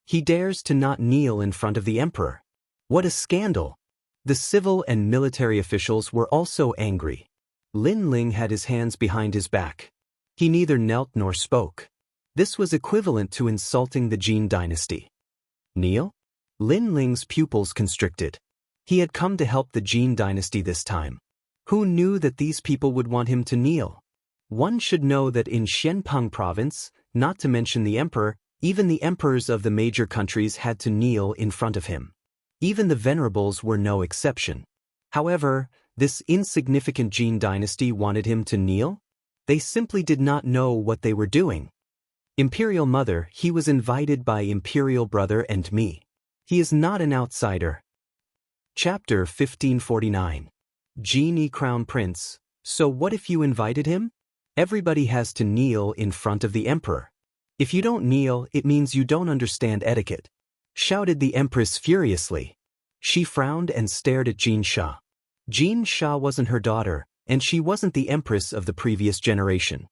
He dares to not kneel in front of the emperor. What a scandal! The civil and military officials were also angry. Lin Ling had his hands behind his back. He neither knelt nor spoke. This was equivalent to insulting the Jin dynasty. Kneel? Lin Ling's pupils constricted. He had come to help the Jin dynasty this time. Who knew that these people would want him to kneel? One should know that in Xianpeng province, not to mention the emperor, even the emperors of the major countries had to kneel in front of him. Even the venerables were no exception. However, this insignificant Jin dynasty wanted him to kneel? They simply did not know what they were doing. Imperial mother, he was invited by imperial brother and me. He is not an outsider. Chapter 1549. Genie Crown Prince. So what if you invited him? Everybody has to kneel in front of the emperor. If you don't kneel, it means you don't understand etiquette, shouted the empress furiously. She frowned and stared at Jin Sha. Jin Sha wasn't her daughter, and she wasn't the empress of the previous generation.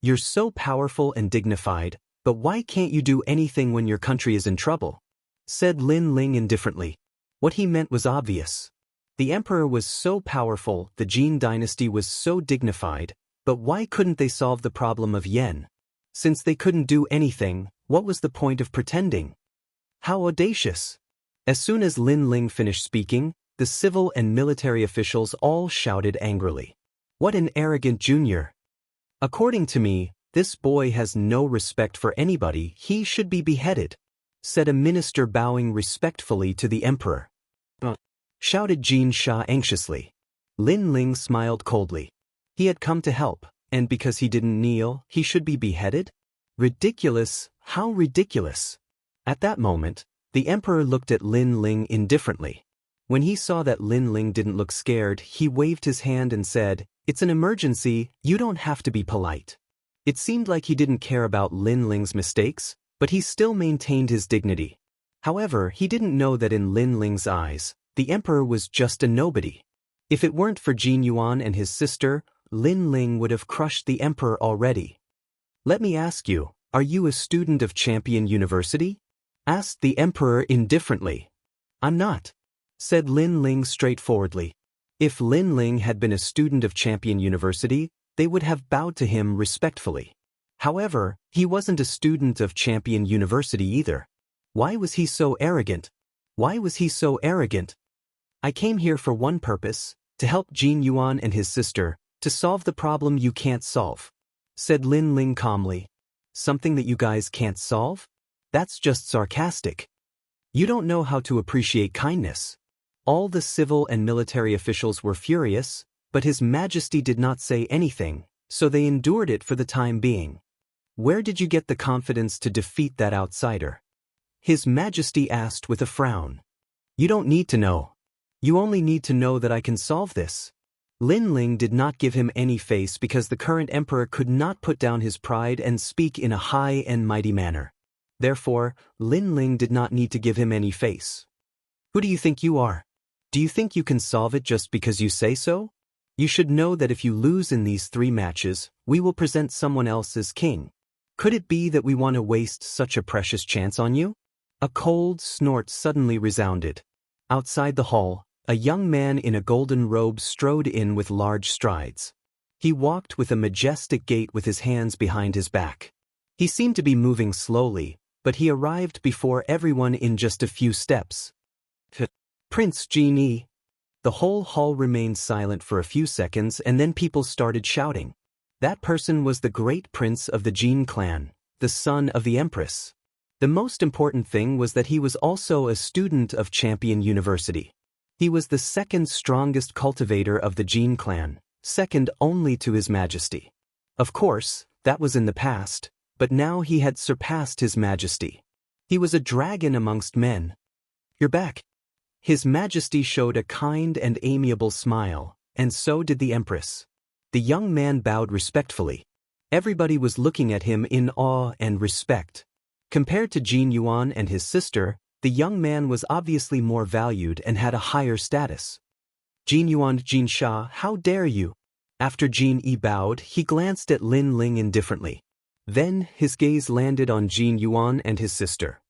You're so powerful and dignified, but why can't you do anything when your country is in trouble? Said Lin Ling indifferently. What he meant was obvious. The emperor was so powerful, the Jin dynasty was so dignified, but why couldn't they solve the problem of yen? Since they couldn't do anything, what was the point of pretending? How audacious! As soon as Lin Ling finished speaking, the civil and military officials all shouted angrily. What an arrogant junior! According to me, this boy has no respect for anybody, he should be beheaded, said a minister bowing respectfully to the emperor. Shouted Jin Sha anxiously. Lin Ling smiled coldly. He had come to help, and because he didn't kneel, he should be beheaded? Ridiculous, how ridiculous! At that moment, the emperor looked at Lin Ling indifferently. When he saw that Lin Ling didn't look scared, he waved his hand and said, "It's an emergency, you don't have to be polite." It seemed like he didn't care about Lin Ling's mistakes, but he still maintained his dignity. However, he didn't know that in Lin Ling's eyes, the emperor was just a nobody. If it weren't for Jin Yuan and his sister, Lin Ling would have crushed the emperor already. Let me ask you, are you a student of Champion University? Asked the emperor indifferently. I'm not, said Lin Ling straightforwardly. If Lin Ling had been a student of Champion University, they would have bowed to him respectfully. However, he wasn't a student of Champion University either. Why was he so arrogant? Why was he so arrogant? I came here for one purpose, to help Jin Yuan and his sister, to solve the problem you can't solve, said Lin Ling calmly. Something that you guys can't solve? That's just sarcastic. You don't know how to appreciate kindness. All the civil and military officials were furious, but His Majesty did not say anything, so they endured it for the time being. Where did you get the confidence to defeat that outsider? His Majesty asked with a frown. You don't need to know. You only need to know that I can solve this. Lin Ling did not give him any face because the current emperor could not put down his pride and speak in a high and mighty manner. Therefore, Lin Ling did not need to give him any face. Who do you think you are? Do you think you can solve it just because you say so? You should know that if you lose in these 3 matches, we will present someone else as king. Could it be that we want to waste such a precious chance on you? A cold snort suddenly resounded. Outside the hall, a young man in a golden robe strode in with large strides. He walked with a majestic gait with his hands behind his back. He seemed to be moving slowly, but he arrived before everyone in just a few steps. Prince Genie. The whole hall remained silent for a few seconds and then people started shouting. That person was the great prince of the Jin clan, the son of the empress. The most important thing was that he was also a student of Champion University. He was the second strongest cultivator of the Jin clan, second only to His Majesty. Of course, that was in the past, but now he had surpassed His Majesty. He was a dragon amongst men. You're back. His Majesty showed a kind and amiable smile, and so did the Empress. The young man bowed respectfully. Everybody was looking at him in awe and respect. Compared to Jin Yuan and his sister, the young man was obviously more valued and had a higher status. Jin Yuan, Jin Sha, how dare you? After Jin Yi bowed, he glanced at Lin Ling indifferently. Then, his gaze landed on Jin Yuan and his sister.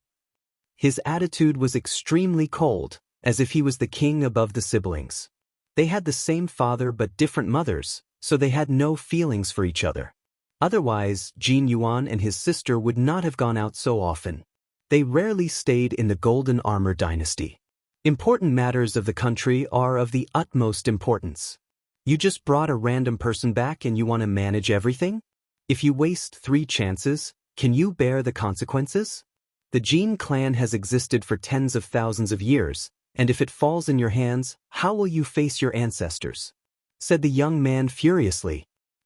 His attitude was extremely cold, as if he was the king above the siblings. They had the same father but different mothers, so they had no feelings for each other. Otherwise, Jin Yuan and his sister would not have gone out so often. They rarely stayed in the Golden Armor dynasty. Important matters of the country are of the utmost importance. You just brought a random person back and you want to manage everything? If you waste 3 chances, can you bear the consequences? The Jin clan has existed for tens of thousands of years, and if it falls in your hands, how will you face your ancestors? Said the young man furiously.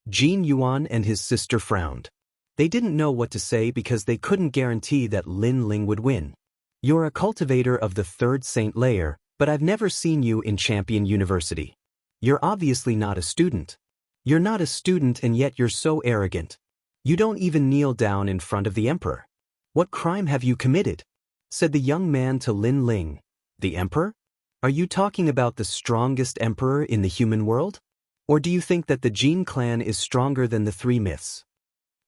Jin Yuan and his sister frowned. They didn't know what to say because they couldn't guarantee that Lin Ling would win. You're a cultivator of the 3rd Saint layer, but I've never seen you in Champion University. You're obviously not a student. You're not a student and yet you're so arrogant. You don't even kneel down in front of the emperor. What crime have you committed? Said the young man to Lin Ling. The emperor? Are you talking about the strongest emperor in the human world? Or do you think that the Jin clan is stronger than the 3 myths?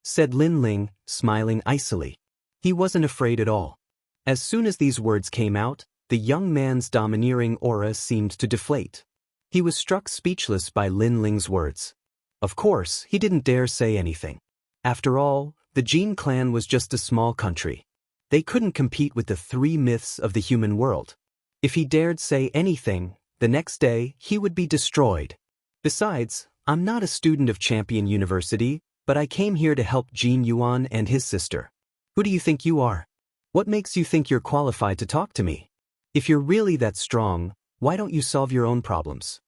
Said Lin Ling, smiling icily. He wasn't afraid at all. As soon as these words came out, the young man's domineering aura seemed to deflate. He was struck speechless by Lin Ling's words. Of course, he didn't dare say anything. After all, the Jin clan was just a small country. They couldn't compete with the 3 myths of the human world. If he dared say anything, the next day he would be destroyed. Besides, I'm not a student of Champion University, but I came here to help Jin Yuan and his sister. Who do you think you are? What makes you think you're qualified to talk to me? If you're really that strong, why don't you solve your own problems?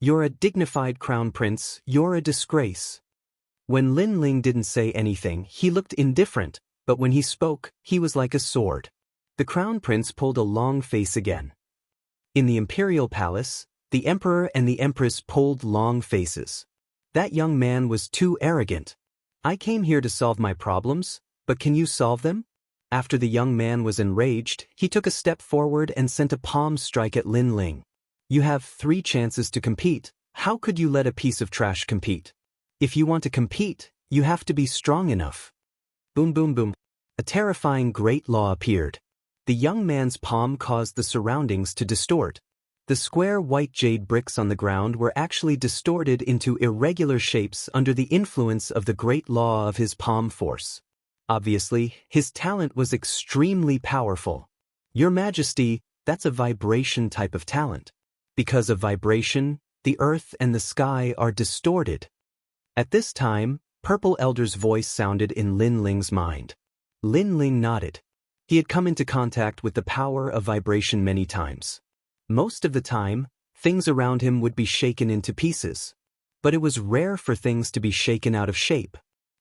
You're a dignified crown prince, you're a disgrace. When Lin Ling didn't say anything, he looked indifferent, but when he spoke, he was like a sword. The crown prince pulled a long face again. In the imperial palace, the emperor and the empress pulled long faces. That young man was too arrogant. I came here to solve my problems, but can you solve them? After the young man was enraged, he took a step forward and sent a palm strike at Lin Ling. You have 3 chances to compete. How could you let a piece of trash compete? If you want to compete, you have to be strong enough. Boom boom boom. A terrifying great law appeared. The young man's palm caused the surroundings to distort. The square white jade bricks on the ground were actually distorted into irregular shapes under the influence of the great law of his palm force. Obviously, his talent was extremely powerful. Your Majesty, that's a vibration type of talent. Because of vibration, the earth and the sky are distorted. At this time, Purple Elder's voice sounded in Lin Ling's mind. Lin Ling nodded. He had come into contact with the power of vibration many times. Most of the time, things around him would be shaken into pieces. But it was rare for things to be shaken out of shape.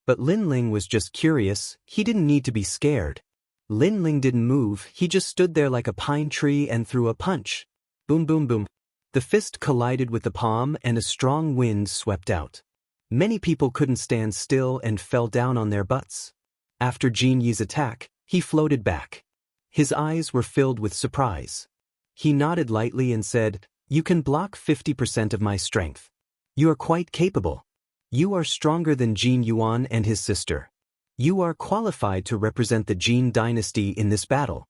But Lin Ling was just curious, he didn't need to be scared. Lin Ling didn't move, he just stood there like a pine tree and threw a punch. Boom boom boom. The fist collided with the palm and a strong wind swept out. Many people couldn't stand still and fell down on their butts. After Jin Yi's attack, he floated back. His eyes were filled with surprise. He nodded lightly and said, "You can block 50% of my strength. You are quite capable. You are stronger than Jin Yuan and his sister. You are qualified to represent the Jin dynasty in this battle."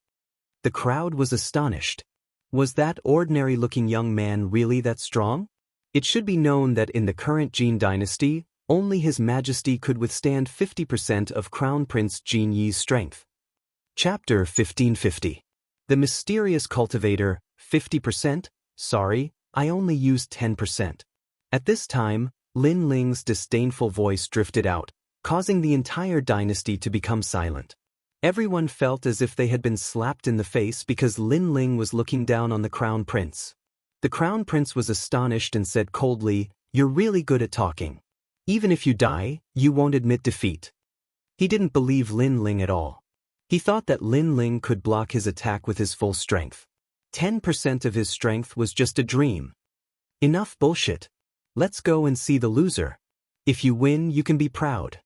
The crowd was astonished. Was that ordinary-looking young man really that strong? It should be known that in the current Jin dynasty, only His Majesty could withstand 50% of Crown Prince Jin Yi's strength. Chapter 1550. The Mysterious Cultivator, 50%? Sorry, I only used 10%. At this time, Lin Ling's disdainful voice drifted out, causing the entire dynasty to become silent. Everyone felt as if they had been slapped in the face because Lin Ling was looking down on the Crown Prince. The Crown Prince was astonished and said coldly, "You're really good at talking. Even if you die, you won't admit defeat." He didn't believe Lin Ling at all. He thought that Lin Ling could block his attack with his full strength. 10% of his strength was just a dream. Enough bullshit. Let's go and see the loser. If you win, you can be proud.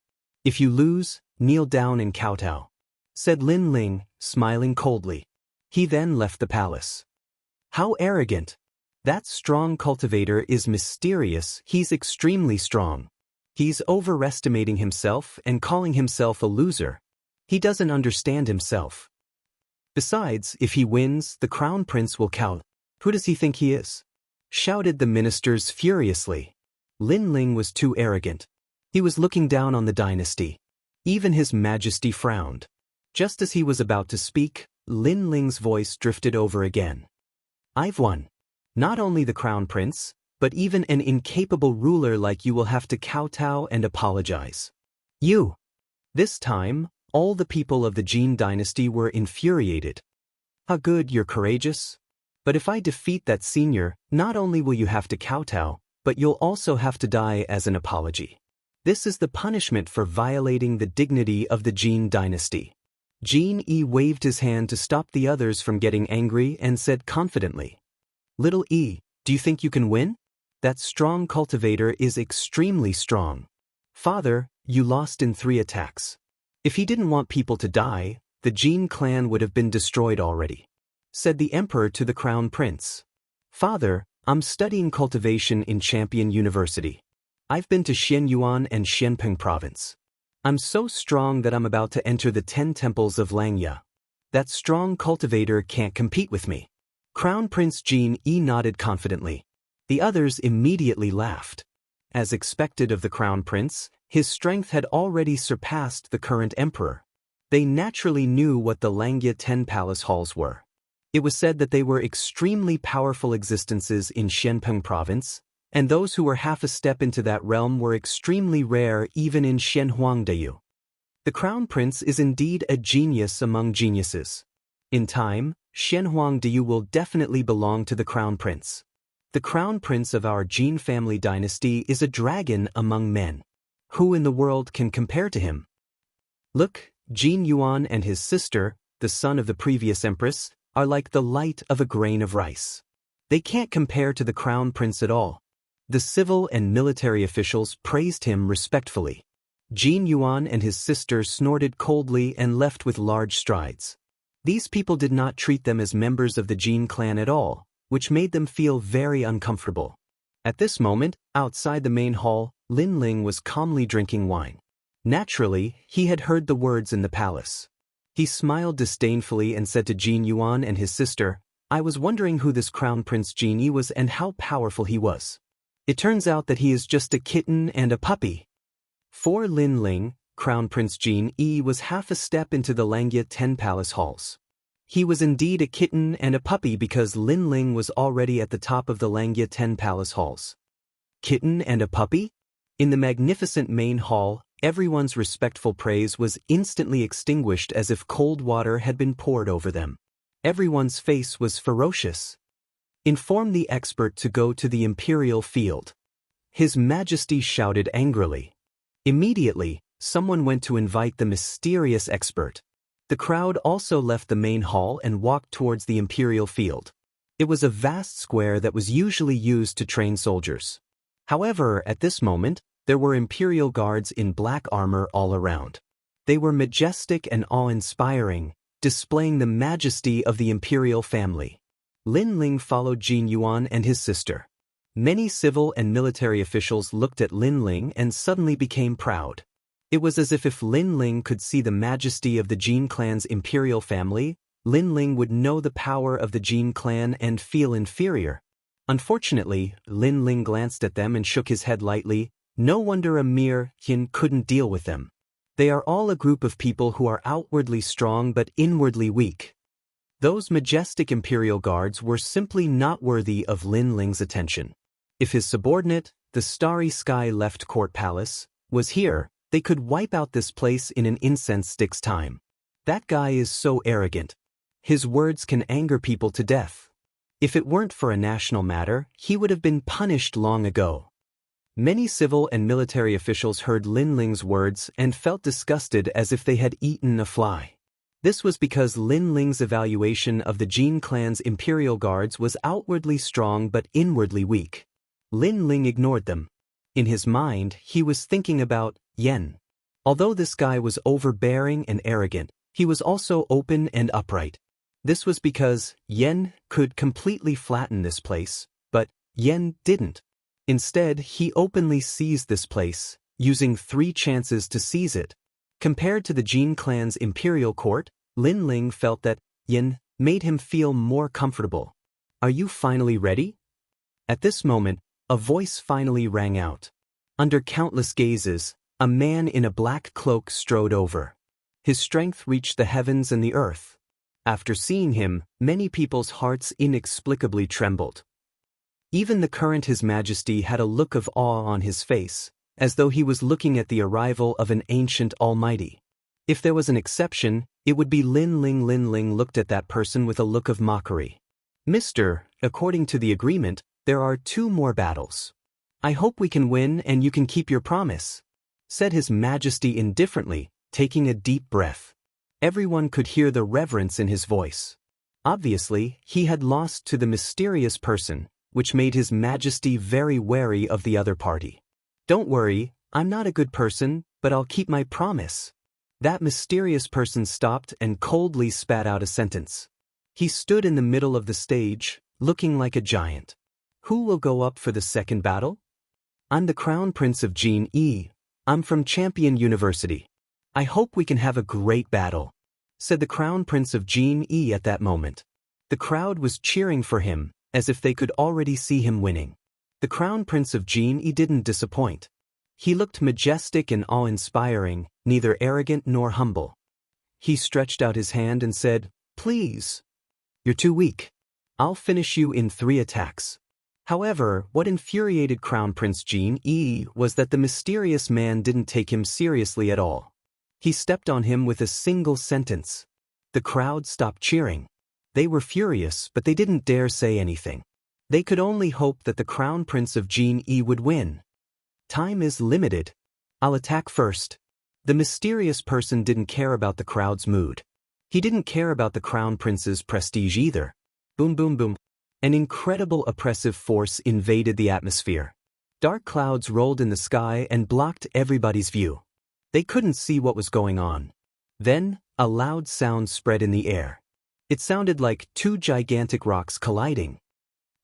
If you lose, kneel down and kowtow," said Lin Ling, smiling coldly. He then left the palace. How arrogant. That strong cultivator is mysterious, he's extremely strong. He's overestimating himself and calling himself a loser. He doesn't understand himself. Besides, if he wins, the crown prince will cow. Who does he think he is? Shouted the ministers furiously. Lin Ling was too arrogant. He was looking down on the dynasty. Even his majesty frowned. Just as he was about to speak, Lin Ling's voice drifted over again. I've won. Not only the crown prince, but even an incapable ruler like you will have to kowtow and apologize. You. This time, all the people of the Jin dynasty were infuriated. How good you're courageous. But if I defeat that senior, not only will you have to kowtow, but you'll also have to die as an apology. This is the punishment for violating the dignity of the Jin dynasty. Jin Yi waved his hand to stop the others from getting angry and said confidently, Little E, do you think you can win? That strong cultivator is extremely strong. Father, you lost in 3 attacks. If he didn't want people to die, the Jin clan would have been destroyed already, said the emperor to the crown prince. Father, I'm studying cultivation in Champion University. I've been to Xianyuan and Xianpeng province. I'm so strong that I'm about to enter the 10 temples of Langya. That strong cultivator can't compete with me. Crown Prince Jin Yi nodded confidently. The others immediately laughed. As expected of the crown prince, his strength had already surpassed the current emperor. They naturally knew what the Langya 10 palace halls were. It was said that they were extremely powerful existences in Xianpeng province, and those who were half a step into that realm were extremely rare even in Xianhuangdeyu. The crown prince is indeed a genius among geniuses. In time, Xianhuangdeyu will definitely belong to the crown prince. The crown prince of our Jin family dynasty is a dragon among men. Who in the world can compare to him? Look, Jin Yuan and his sister, the son of the previous empress, are like the light of a grain of rice. They can't compare to the crown prince at all. The civil and military officials praised him respectfully. Jin Yuan and his sister snorted coldly and left with large strides. These people did not treat them as members of the Jin clan at all, which made them feel very uncomfortable. At this moment, outside the main hall, Lin Ling was calmly drinking wine. Naturally, he had heard the words in the palace. He smiled disdainfully and said to Jin Yuan and his sister, I was wondering who this crown prince Jin Yi was and how powerful he was. It turns out that he is just a kitten and a puppy. For Lin Ling, Crown Prince Jin Yi was half a step into the Langya 10 palace halls. He was indeed a kitten and a puppy because Lin Ling was already at the top of the Langya 10 palace halls. Kitten and a puppy? In the magnificent main hall, everyone's respectful praise was instantly extinguished as if cold water had been poured over them. Everyone's face was ferocious. Inform the expert to go to the imperial field. His Majesty shouted angrily. Immediately, someone went to invite the mysterious expert. The crowd also left the main hall and walked towards the imperial field. It was a vast square that was usually used to train soldiers. However, at this moment, there were imperial guards in black armor all around. They were majestic and awe-inspiring, displaying the majesty of the imperial family. Lin Ling followed Jin Yuan and his sister. Many civil and military officials looked at Lin Ling and suddenly became proud. It was as if Lin Ling could see the majesty of the Jin clan's imperial family, Lin Ling would know the power of the Jin clan and feel inferior. Unfortunately, Lin Ling glanced at them and shook his head lightly. No wonder a mere Yin couldn't deal with them. They are all a group of people who are outwardly strong but inwardly weak. Those majestic imperial guards were simply not worthy of Lin Ling's attention. If his subordinate, the Starry Sky Left Court Palace, was here, they could wipe out this place in an incense stick's time. That guy is so arrogant. His words can anger people to death. If it weren't for a national matter, he would have been punished long ago. Many civil and military officials heard Lin Ling's words and felt disgusted as if they had eaten a fly. This was because Lin Ling's evaluation of the Jin clan's imperial guards was outwardly strong but inwardly weak. Lin Ling ignored them. In his mind, he was thinking about Yen. Although this guy was overbearing and arrogant, he was also open and upright. This was because Yen could completely flatten this place, but Yen didn't. Instead, he openly seized this place, using 3 chances to seize it. Compared to the Jin clan's imperial court, Lin Ling felt that Yin, made him feel more comfortable. Are you finally ready? At this moment, a voice finally rang out. Under countless gazes, a man in a black cloak strode over. His strength reached the heavens and the earth. After seeing him, many people's hearts inexplicably trembled. Even the current His Majesty had a look of awe on his face, as though he was looking at the arrival of an ancient almighty. If there was an exception, it would be Lin Ling. Lin Ling looked at that person with a look of mockery. Mister, according to the agreement, there are 2 more battles. I hope we can win and you can keep your promise, said His Majesty indifferently, taking a deep breath. Everyone could hear the reverence in his voice. Obviously, he had lost to the mysterious person, which made His Majesty very wary of the other party. Don't worry, I'm not a good person, but I'll keep my promise. That mysterious person stopped and coldly spat out a sentence. He stood in the middle of the stage, looking like a giant. Who will go up for the second battle? I'm the Crown Prince of Jin Yi. I'm from Champion University. I hope we can have a great battle, said the Crown Prince of Jin Yi at that moment. The crowd was cheering for him, as if they could already see him winning. The Crown Prince of Jin Yi didn't disappoint. He looked majestic and awe-inspiring, neither arrogant nor humble. He stretched out his hand and said, "Please. You're too weak. I'll finish you in 3 attacks." However, what infuriated Crown Prince Jin Yi was that the mysterious man didn't take him seriously at all. He stepped on him with a single sentence. The crowd stopped cheering. They were furious, but they didn't dare say anything. They could only hope that the Crown Prince of Jin Yi would win. Time is limited. I'll attack first. The mysterious person didn't care about the crowd's mood. He didn't care about the Crown Prince's prestige either. Boom, boom, boom. An incredible oppressive force invaded the atmosphere. Dark clouds rolled in the sky and blocked everybody's view. They couldn't see what was going on. Then, a loud sound spread in the air. It sounded like 2 gigantic rocks colliding.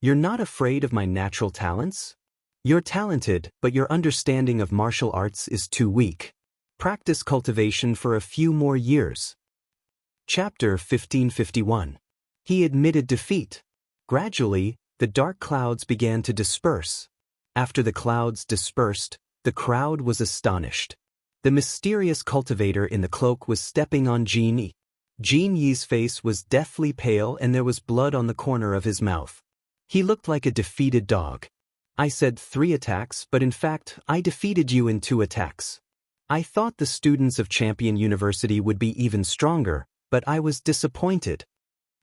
You're not afraid of my natural talents? You're talented, but your understanding of martial arts is too weak. Practice cultivation for a few more years. Chapter 1551. He admitted defeat. Gradually, the dark clouds began to disperse. After the clouds dispersed, the crowd was astonished. The mysterious cultivator in the cloak was stepping on Jin Yi. Jin Yi's face was deathly pale and there was blood on the corner of his mouth. He looked like a defeated dog. I said 3 attacks, but in fact, I defeated you in 2 attacks. I thought the students of Champion University would be even stronger, but I was disappointed.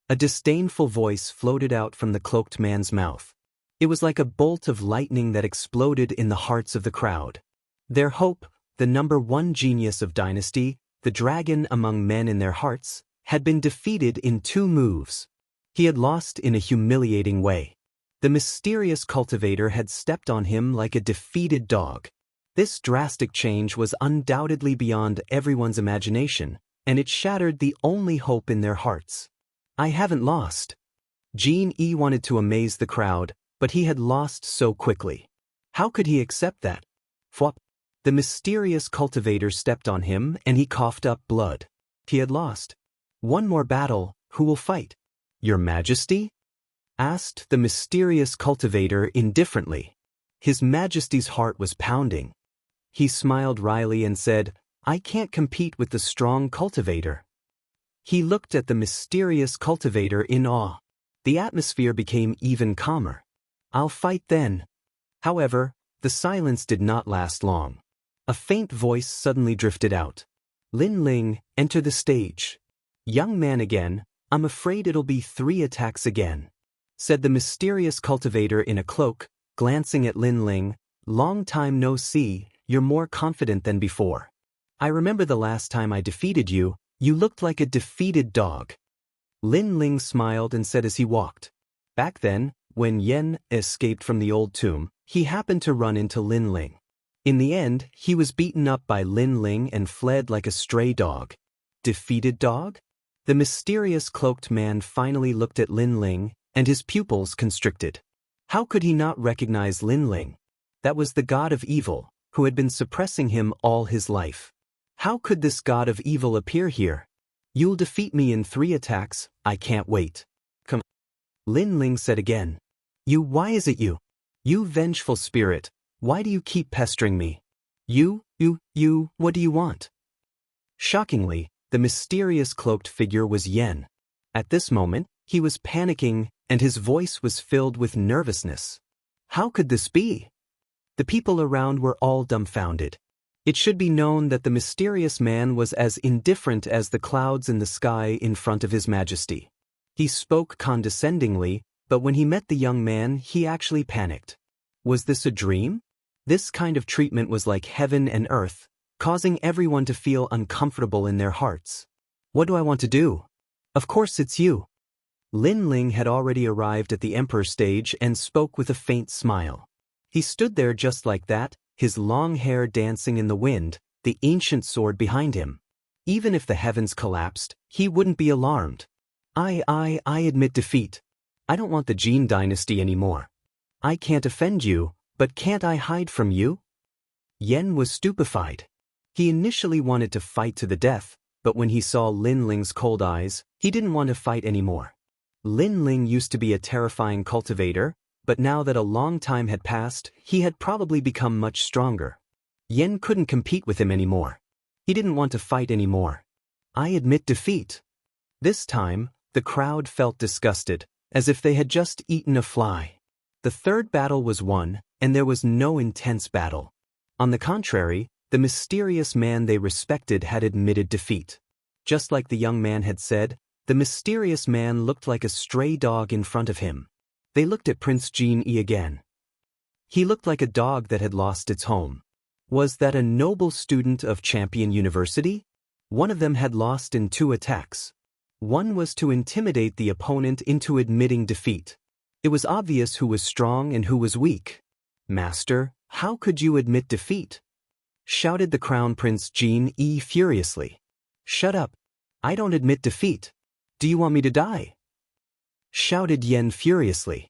A disdainful voice floated out from the cloaked man's mouth. It was like a bolt of lightning that exploded in the hearts of the crowd. Their hope, the number 1 genius of Dynasty, the dragon among men in their hearts, had been defeated in 2 moves. He had lost in a humiliating way. The mysterious cultivator had stepped on him like a defeated dog. This drastic change was undoubtedly beyond everyone's imagination, and it shattered the only hope in their hearts. I haven't lost. Jin Yi wanted to amaze the crowd, but he had lost so quickly. How could he accept that? Fwop. The mysterious cultivator stepped on him and he coughed up blood. He had lost. 1 more battle, who will fight? Your Majesty? Asked the mysterious cultivator indifferently. His Majesty's heart was pounding. He smiled wryly and said, I can't compete with the strong cultivator. He looked at the mysterious cultivator in awe. The atmosphere became even calmer. I'll fight then. However, the silence did not last long. A faint voice suddenly drifted out. Lin Ling, enter the stage. Young man again, I'm afraid it'll be 3 attacks again, said the mysterious cultivator in a cloak, glancing at Lin Ling. Long time no see, you're more confident than before. I remember the last time I defeated you, you looked like a defeated dog. Lin Ling smiled and said as he walked. Back then, when Yen escaped from the old tomb, he happened to run into Lin Ling. In the end, he was beaten up by Lin Ling and fled like a stray dog. Defeated dog? The mysterious cloaked man finally looked at Lin Ling, and his pupils constricted. How could he not recognize Lin Ling? That was the god of evil, who had been suppressing him all his life. How could this god of evil appear here? You'll defeat me in 3 attacks, I can't wait. Come. Lin Ling said again. Why is it you? You vengeful spirit, why do you keep pestering me? You, what do you want? Shockingly, the mysterious cloaked figure was Yen. At this moment, he was panicking, and his voice was filled with nervousness. How could this be? The people around were all dumbfounded. It should be known that the mysterious man was as indifferent as the clouds in the sky in front of His Majesty. He spoke condescendingly, but when he met the young man, he actually panicked. Was this a dream? This kind of treatment was like heaven and earth, causing everyone to feel uncomfortable in their hearts. What do I want to do? Of course it's you. Lin Ling had already arrived at the Emperor stage and spoke with a faint smile. He stood there just like that, his long hair dancing in the wind, the ancient sword behind him. Even if the heavens collapsed, he wouldn't be alarmed. I admit defeat. I don't want the Jin dynasty anymore. I can't offend you, but can't I hide from you? Yen was stupefied. He initially wanted to fight to the death, but when he saw Lin Ling's cold eyes, he didn't want to fight anymore. Lin Ling used to be a terrifying cultivator, but now that a long time had passed, he had probably become much stronger. Yen couldn't compete with him anymore. He didn't want to fight anymore. I admit defeat. This time, the crowd felt disgusted, as if they had just eaten a fly. The third battle was won, and there was no intense battle. On the contrary, the mysterious man they respected had admitted defeat. Just like the young man had said, the mysterious man looked like a stray dog in front of him. They looked at Prince Jin Yi again. He looked like a dog that had lost its home. Was that a noble student of Champion University? One of them had lost in 2 attacks. One was to intimidate the opponent into admitting defeat. It was obvious who was strong and who was weak. Master, how could you admit defeat? Shouted the Crown Prince Jin Yi furiously. Shut up. I don't admit defeat. Do you want me to die? Shouted Yen furiously.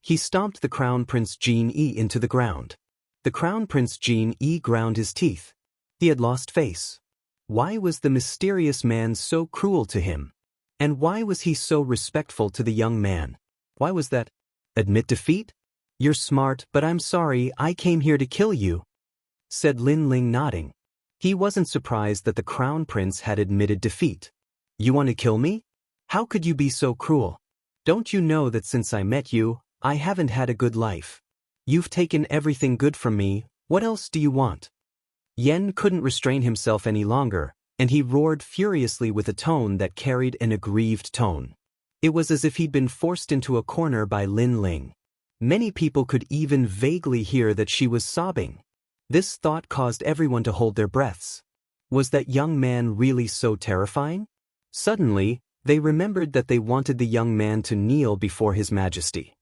He stomped the Crown Prince Jin Yi into the ground. The Crown Prince Jin Yi ground his teeth. He had lost face. Why was the mysterious man so cruel to him? And why was he so respectful to the young man? Why was that? Admit defeat? You're smart, but I'm sorry, I came here to kill you, said Lin Ling nodding. He wasn't surprised that the Crown Prince had admitted defeat. You want to kill me? How could you be so cruel? Don't you know that since I met you, I haven't had a good life? You've taken everything good from me, what else do you want? Yen couldn't restrain himself any longer, and he roared furiously with a tone that carried an aggrieved tone. It was as if he'd been forced into a corner by Lin Ling. Many people could even vaguely hear that she was sobbing. This thought caused everyone to hold their breaths. Was that young man really so terrifying? Suddenly, they remembered that they wanted the young man to kneel before His Majesty.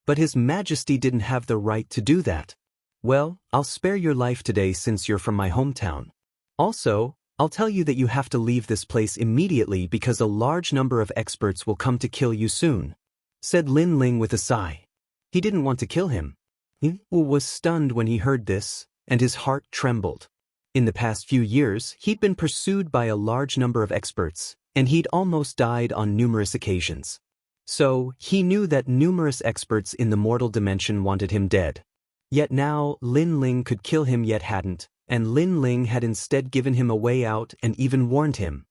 But His Majesty didn't have the right to do that. Well, I'll spare your life today since you're from my hometown. Also, I'll tell you that you have to leave this place immediately because a large number of experts will come to kill you soon, said Lin Ling with a sigh. He didn't want to kill him. He was stunned when he heard this, and his heart trembled. In the past few years, he'd been pursued by a large number of experts, and he'd almost died on numerous occasions. So, he knew that numerous experts in the mortal dimension wanted him dead. Yet now, Lin Ling could kill him yet hadn't, and Lin Ling had instead given him a way out and even warned him.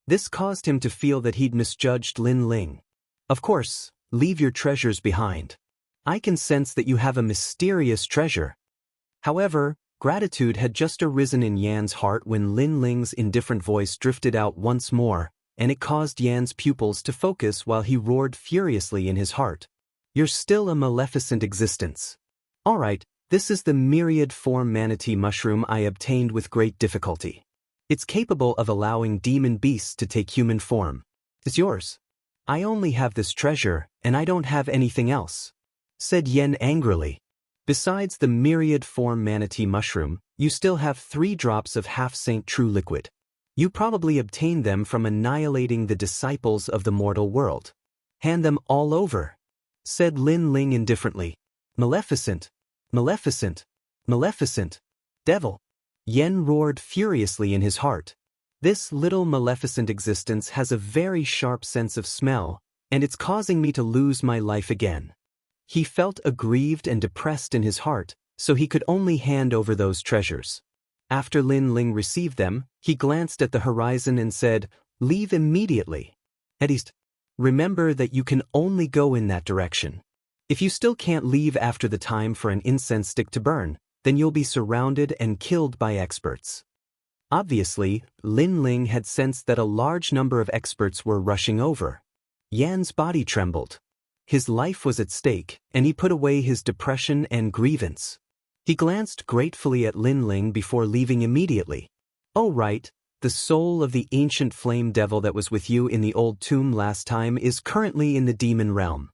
This caused him to feel that he'd misjudged Lin Ling. Of course, leave your treasures behind. I can sense that you have a mysterious treasure. However, gratitude had just arisen in Yan's heart when Lin Ling's indifferent voice drifted out once more, and it caused Yan's pupils to focus while he roared furiously in his heart. You're still a maleficent existence. All right, this is the myriad form manatee mushroom I obtained with great difficulty. It's capable of allowing demon beasts to take human form. It's yours. I only have this treasure, and I don't have anything else, said Yen angrily. Besides the myriad form manatee mushroom, you still have 3 drops of half-saint true liquid. You probably obtained them from annihilating the disciples of the mortal world. Hand them all over, said Lin Ling indifferently. Maleficent, maleficent, maleficent, devil. Yen roared furiously in his heart. This little maleficent existence has a very sharp sense of smell, and it's causing me to lose my life again. He felt aggrieved and depressed in his heart, so he could only hand over those treasures. After Lin Ling received them, he glanced at the horizon and said, "Leave immediately. At least, remember that you can only go in that direction. If you still can't leave after the time for an incense stick to burn, then you'll be surrounded and killed by experts." Obviously, Lin Ling had sensed that a large number of experts were rushing over. Yan's body trembled. His life was at stake, and he put away his depression and grievance. He glanced gratefully at Lin Ling before leaving immediately. "Oh right, the soul of the ancient flame devil that was with you in the old tomb last time is currently in the demon realm."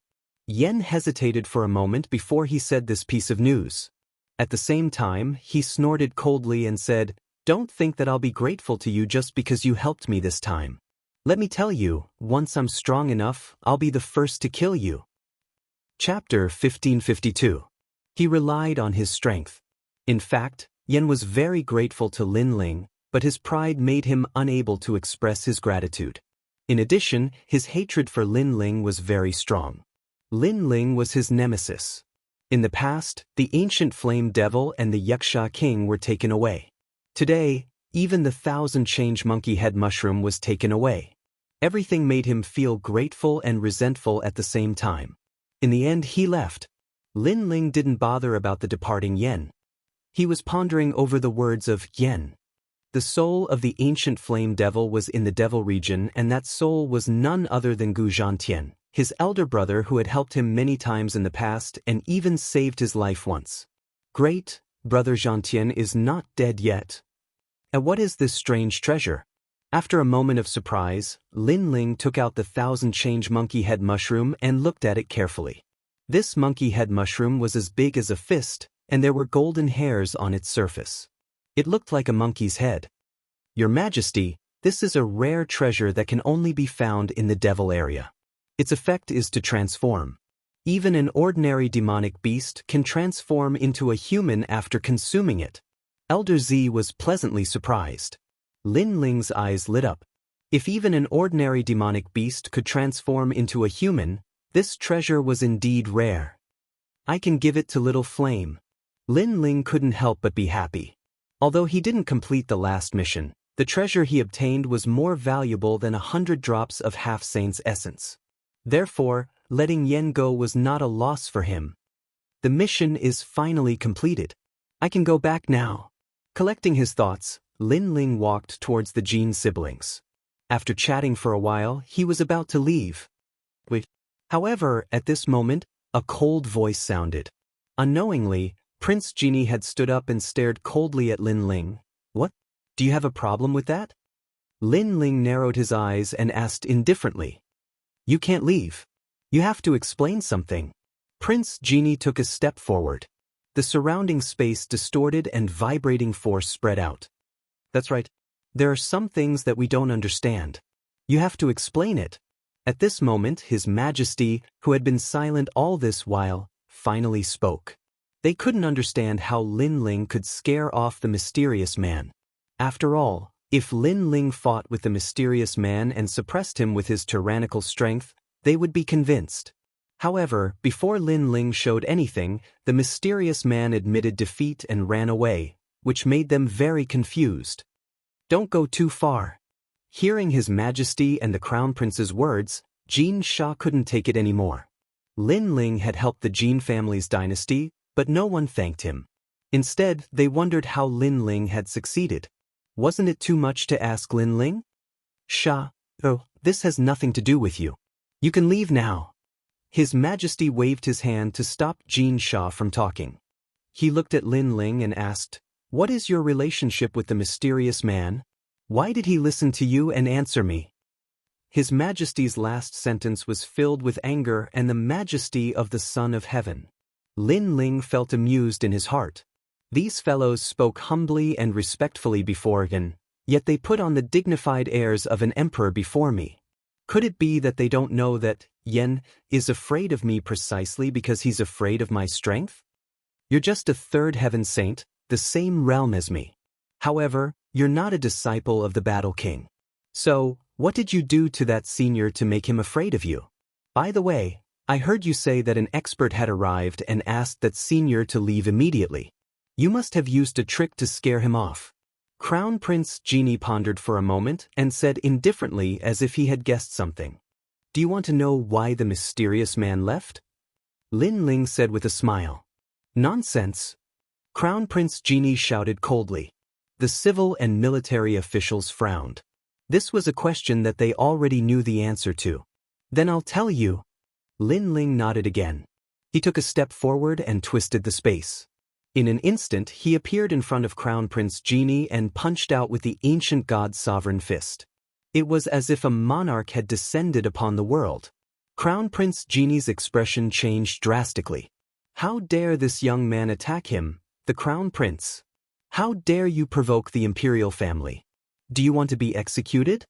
Yen hesitated for a moment before he said this piece of news. At the same time, he snorted coldly and said, "Don't think that I'll be grateful to you just because you helped me this time. Let me tell you, once I'm strong enough, I'll be the first to kill you." Chapter 1552. He relied on his strength. In fact, Yen was very grateful to Lin Ling, but his pride made him unable to express his gratitude. In addition, his hatred for Lin Ling was very strong. Lin Ling was his nemesis. In the past, the ancient flame devil and the Yaksha king were taken away. Today, even the 1,000-change monkey head mushroom was taken away. Everything made him feel grateful and resentful at the same time. In the end, he left. Lin Ling didn't bother about the departing Yen. He was pondering over the words of Yen. The soul of the ancient flame devil was in the devil region, and that soul was none other than Gu Zhantian, his elder brother who had helped him many times in the past and even saved his life once. Great, Brother Zhantian is not dead yet. And what is this strange treasure? After a moment of surprise, Lin Ling took out the 1,000-change monkey head mushroom and looked at it carefully. This monkey head mushroom was as big as a fist, and there were golden hairs on its surface. It looked like a monkey's head. "Your Majesty, this is a rare treasure that can only be found in the devil area. Its effect is to transform. Even an ordinary demonic beast can transform into a human after consuming it." Elder Z was pleasantly surprised. Lin Ling's eyes lit up. If even an ordinary demonic beast could transform into a human, this treasure was indeed rare. "I can give it to Little Flame." Lin Ling couldn't help but be happy. Although he didn't complete the last mission, the treasure he obtained was more valuable than 100 drops of Half-Saint's essence. Therefore, letting Yen go was not a loss for him. The mission is finally completed. I can go back now. Collecting his thoughts, Lin Ling walked towards the Jin siblings. After chatting for a while, he was about to leave. Wait. However, at this moment, a cold voice sounded. Unknowingly, Prince Genie had stood up and stared coldly at Lin Ling. "What? Do you have a problem with that?" Lin Ling narrowed his eyes and asked indifferently. "You can't leave. You have to explain something." Prince Genie took a step forward. The surrounding space distorted and vibrating force spread out. "That's right. There are some things that we don't understand. You have to explain it." At this moment, His Majesty, who had been silent all this while, finally spoke. They couldn't understand how Lin Ling could scare off the mysterious man. After all, if Lin Ling fought with the mysterious man and suppressed him with his tyrannical strength, they would be convinced. However, before Lin Ling showed anything, the mysterious man admitted defeat and ran away, which made them very confused. "Don't go too far." Hearing His Majesty and the Crown Prince's words, Jin Sha couldn't take it anymore. Lin Ling had helped the Jin family's dynasty, but no one thanked him. Instead, they wondered how Lin Ling had succeeded. Wasn't it too much to ask Lin Ling? "Sha, oh, this has nothing to do with you. You can leave now." His Majesty waved his hand to stop Jin Sha from talking. He looked at Lin Ling and asked, "What is your relationship with the mysterious man? Why did he listen to you and answer me?" His Majesty's last sentence was filled with anger and the majesty of the Son of Heaven. Lin Ling felt amused in his heart. These fellows spoke humbly and respectfully before Yen, yet they put on the dignified airs of an emperor before me. Could it be that they don't know that Yen is afraid of me precisely because he's afraid of my strength? "You're just a third heaven saint, the same realm as me. However, You're not a disciple of the Battle King. So, what did you do to that senior to make him afraid of you? By the way, I heard you say that an expert had arrived and asked that senior to leave immediately. You must have used a trick to scare him off. Crown Prince Genie pondered for a moment and said indifferently as if he had guessed something. Do you want to know why the mysterious man left? Lin Ling said with a smile. Nonsense. Crown Prince Genie shouted coldly. The civil and military officials frowned. This was a question that they already knew the answer to. Then I'll tell you. Lin Ling nodded again. He took a step forward and twisted the space. In an instant he appeared in front of Crown Prince Genie and punched out with the ancient god's sovereign fist. It was as if a monarch had descended upon the world. Crown Prince Genie's expression changed drastically. How dare this young man attack him, the Crown Prince? How dare you provoke the imperial family? Do you want to be executed?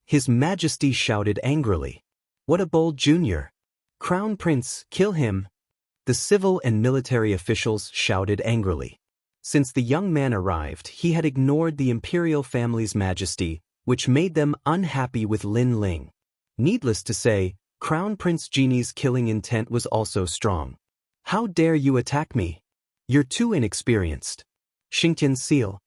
His Majesty shouted angrily. What a bold junior! Crown Prince, kill him! The civil and military officials shouted angrily. Since the young man arrived, he had ignored the imperial family's majesty, which made them unhappy with Lin Ling. Needless to say, Crown Prince Genie's killing intent was also strong. How dare you attack me? You're too inexperienced. Xingtian seal.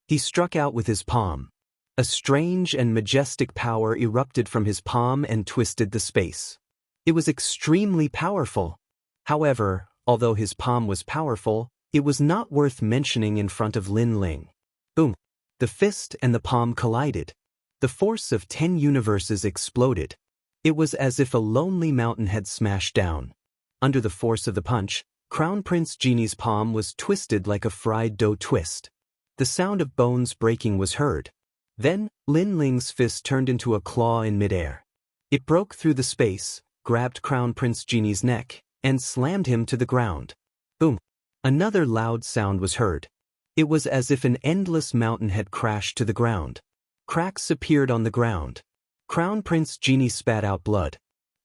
He struck out with his palm. A strange and majestic power erupted from his palm and twisted the space. It was extremely powerful. However, although his palm was powerful, it was not worth mentioning in front of Lin Ling. Boom! The fist and the palm collided. The force of 10 universes exploded. It was as if a lonely mountain had smashed down. Under the force of the punch, Crown Prince Genie's palm was twisted like a fried dough twist. The sound of bones breaking was heard. Then, Lin Ling's fist turned into a claw in midair. It broke through the space, grabbed Crown Prince Genie's neck, and slammed him to the ground. Boom! Another loud sound was heard. It was as if an endless mountain had crashed to the ground. Cracks appeared on the ground. Crown Prince Genie spat out blood.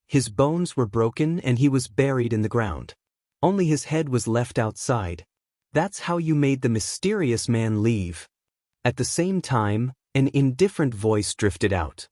His bones were broken and he was buried in the ground. Only his head was left outside. That's how you made the mysterious man leave. At the same time, an indifferent voice drifted out.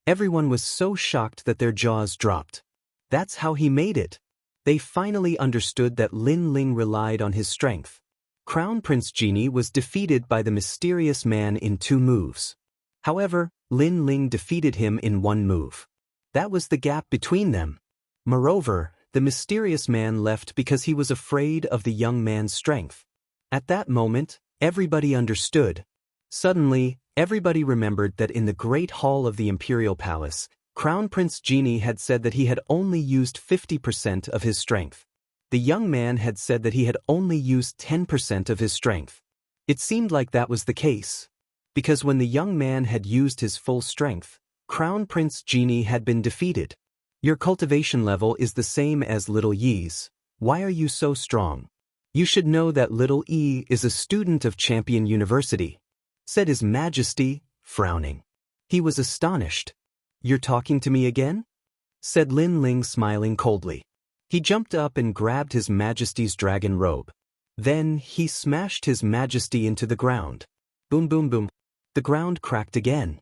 Everyone was so shocked that their jaws dropped. That's how he made it. They finally understood that Lin Ling relied on his strength. Crown Prince Genie was defeated by the mysterious man in 2 moves. However, Lin Ling defeated him in 1 move. That was the gap between them. Moreover, the mysterious man left because he was afraid of the young man's strength. At that moment, everybody understood. Suddenly, everybody remembered that in the Great Hall of the Imperial Palace, Crown Prince Genie had said that he had only used 50% of his strength. The young man had said that he had only used 10% of his strength. It seemed like that was the case. Because when the young man had used his full strength, Crown Prince Genie had been defeated. Your cultivation level is the same as Little Yi's. Why are you so strong? You should know that Little E is a student of Champion University, said His Majesty, frowning. He was astonished. You're talking to me again? Said Lin Ling, smiling coldly. He jumped up and grabbed His Majesty's dragon robe. Then he smashed His Majesty into the ground. Boom, boom, boom. The ground cracked again.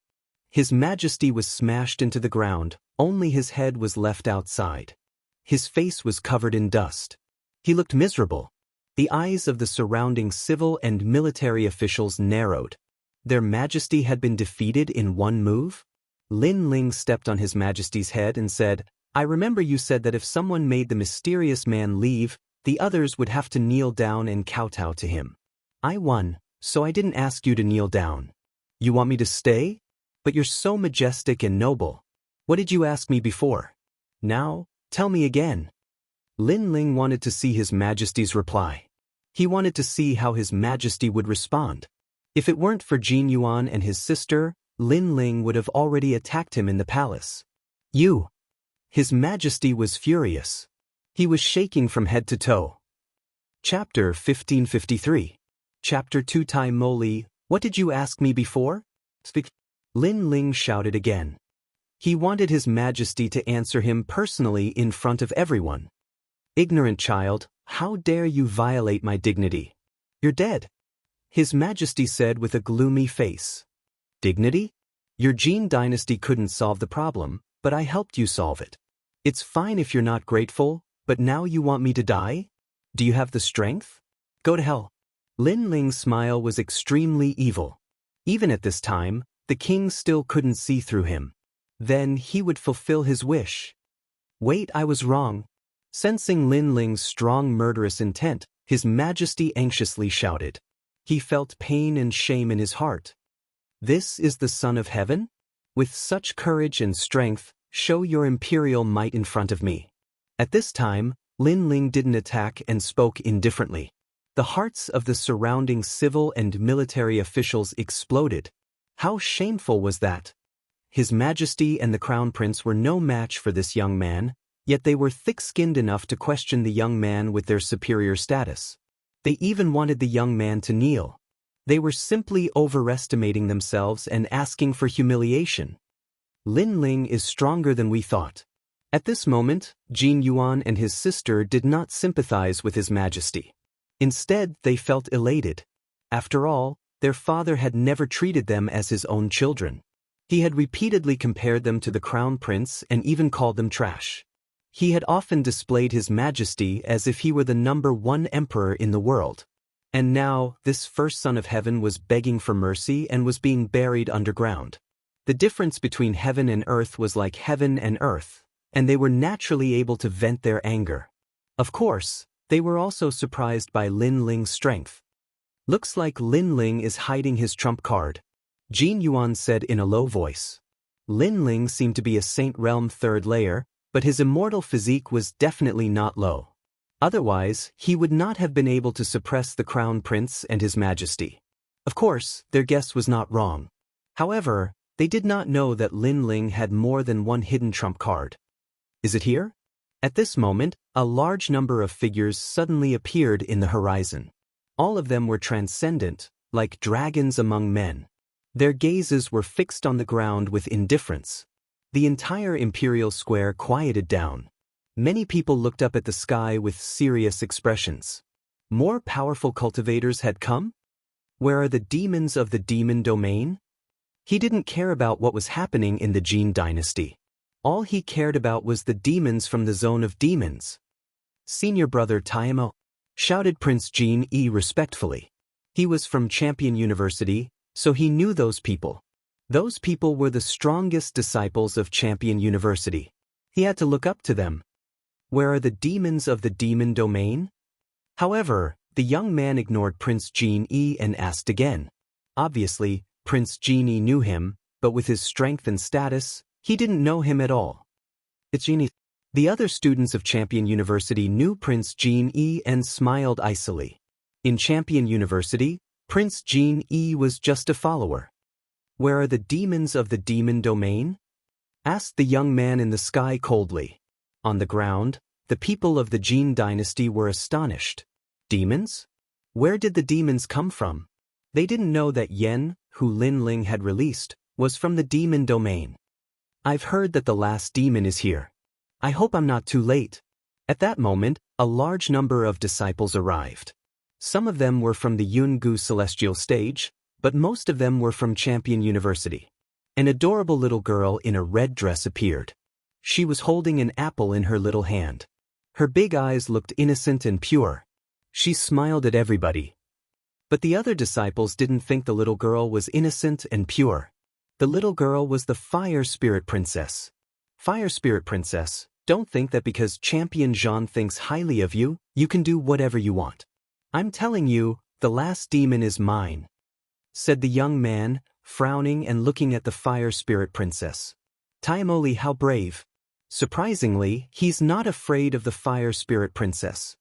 His Majesty was smashed into the ground, only his head was left outside. His face was covered in dust. He looked miserable. The eyes of the surrounding civil and military officials narrowed. Their Majesty had been defeated in 1 move? Lin Ling stepped on His Majesty's head and said, I remember you said that if someone made the mysterious man leave, the others would have to kneel down and kowtow to him. I won, so I didn't ask you to kneel down. You want me to stay? But you're so majestic and noble. What did you ask me before? Now, tell me again. Lin Ling wanted to see His Majesty's reply. He wanted to see how His Majesty would respond. If it weren't for Jin Yuan and his sister, Lin Ling would have already attacked him in the palace. You! His Majesty was furious. He was shaking from head to toe. Chapter 1553. Chapter 2 Tai Moli, what did you ask me before? Speak. Lin Ling shouted again. He wanted His Majesty to answer him personally in front of everyone. Ignorant child, how dare you violate my dignity? You're dead. His Majesty said with a gloomy face. Dignity? Your Jin dynasty couldn't solve the problem, but I helped you solve it. It's fine if you're not grateful, but now you want me to die? Do you have the strength? Go to hell. Lin Ling's smile was extremely evil. Even at this time, the king still couldn't see through him. Then he would fulfill his wish. Wait, I was wrong. Sensing Lin Ling's strong murderous intent, His Majesty anxiously shouted. He felt pain and shame in his heart. This is the Son of Heaven? With such courage and strength, show your imperial might in front of me. At this time, Lin Ling didn't attack and spoke indifferently. The hearts of the surrounding civil and military officials exploded. How shameful was that? His Majesty and the Crown Prince were no match for this young man, yet they were thick-skinned enough to question the young man with their superior status. They even wanted the young man to kneel. They were simply overestimating themselves and asking for humiliation. Lin Ling is stronger than we thought. At this moment, Jin Yuan and his sister did not sympathize with His Majesty. Instead, they felt elated. After all, their father had never treated them as his own children. He had repeatedly compared them to the Crown Prince and even called them trash. He had often displayed His Majesty as if he were the #1 emperor in the world. And now, this first Son of Heaven was begging for mercy and was being buried underground. The difference between heaven and earth was like heaven and earth, and they were naturally able to vent their anger. Of course, they were also surprised by Lin Ling's strength. Looks like Lin Ling is hiding his trump card, Jin Yuan said in a low voice. Lin Ling seemed to be a Saint Realm 3rd layer, but his immortal physique was definitely not low. Otherwise, he would not have been able to suppress the Crown Prince and His Majesty. Of course, their guess was not wrong. However, they did not know that Lin Ling had more than one hidden trump card. Is it here? At this moment, a large number of figures suddenly appeared in the horizon. All of them were transcendent, like dragons among men. Their gazes were fixed on the ground with indifference. The entire imperial square quieted down. Many people looked up at the sky with serious expressions. More powerful cultivators had come? Where are the demons of the demon domain? He didn't care about what was happening in the Jin dynasty. All he cared about was the demons from the zone of demons. Senior brother Taimo, shouted Prince Jin respectfully. He was from Champion University, so he knew those people. Those people were the strongest disciples of Champion University. He had to look up to them. Where are the demons of the demon domain? However, the young man ignored Prince Jin and asked again. Obviously, Prince Jin knew him, but with his strength and status, he didn't know him at all. It's Jin. The other students of Champion University knew Prince Jin and smiled icily. In Champion University, Prince Jin was just a follower. Where are the demons of the demon domain? Asked the young man in the sky coldly. On the ground, the people of the Jin dynasty were astonished. Demons? Where did the demons come from? They didn't know that Yen, who Lin Ling had released, was from the demon domain. I've heard that the last demon is here. I hope I'm not too late. At that moment, a large number of disciples arrived. Some of them were from the Yungu Celestial Stage, but most of them were from Champion University. An adorable little girl in a red dress appeared. She was holding an apple in her little hand. Her big eyes looked innocent and pure. She smiled at everybody. But the other disciples didn't think the little girl was innocent and pure. The little girl was the Fire Spirit Princess. Fire Spirit Princess, don't think that because Champion Jean thinks highly of you, you can do whatever you want. I'm telling you, the last demon is mine, said the young man, frowning and looking at the Fire Spirit Princess. Taimoli, how brave. Surprisingly, he's not afraid of the Fire Spirit Princess.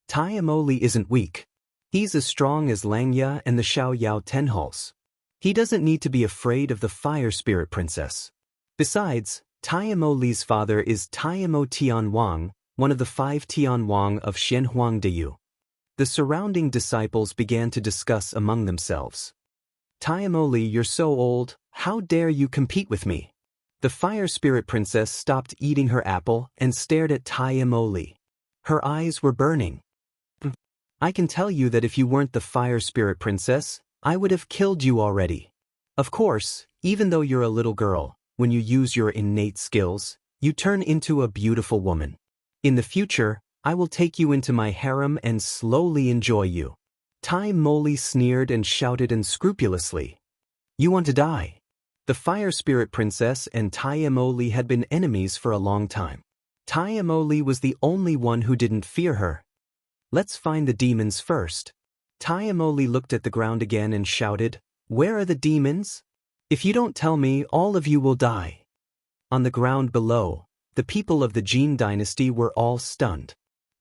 Taimoli isn't weak. He's as strong as Langya and the Xiaoyao Tenhulls. He doesn't need to be afraid of the Fire Spirit Princess. Besides, Taimoli's father is Taimo Tianwang, one of the 5 Tianwang of Xianhuangdeyu. The surrounding disciples began to discuss among themselves. Taimoli, you're so old, how dare you compete with me? The Fire Spirit Princess stopped eating her apple and stared at Taimoli. Her eyes were burning. I can tell you that if you weren't the fire spirit princess, I would have killed you already. Of course, even though you're a little girl, when you use your innate skills, you turn into a beautiful woman. In the future, I will take you into my harem and slowly enjoy you. Tai Moli sneered and shouted unscrupulously. You want to die? The fire spirit princess and Tai Moli had been enemies for a long time. Tai Moli was the only one who didn't fear her. Let's find the demons first. Tai Moli looked at the ground again and shouted, Where are the demons? If you don't tell me, all of you will die. On the ground below, the people of the Jin dynasty were all stunned.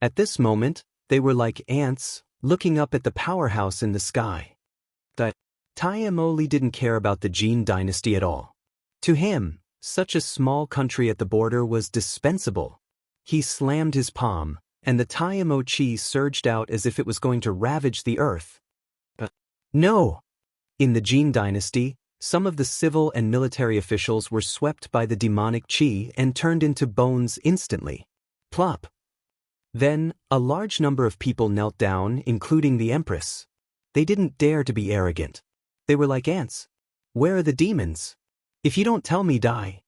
At this moment, they were like ants, looking up at the powerhouse in the sky. But Tai Moli didn't care about the Jin dynasty at all. To him, such a small country at the border was dispensable. He slammed his palm, and the Taimo chi surged out as if it was going to ravage the earth. No! In the Jin dynasty, some of the civil and military officials were swept by the demonic chi and turned into bones instantly. Plop! Then, a large number of people knelt down, including the empress. They didn't dare to be arrogant. They were like ants. Where are the demons? If you don't tell me, die.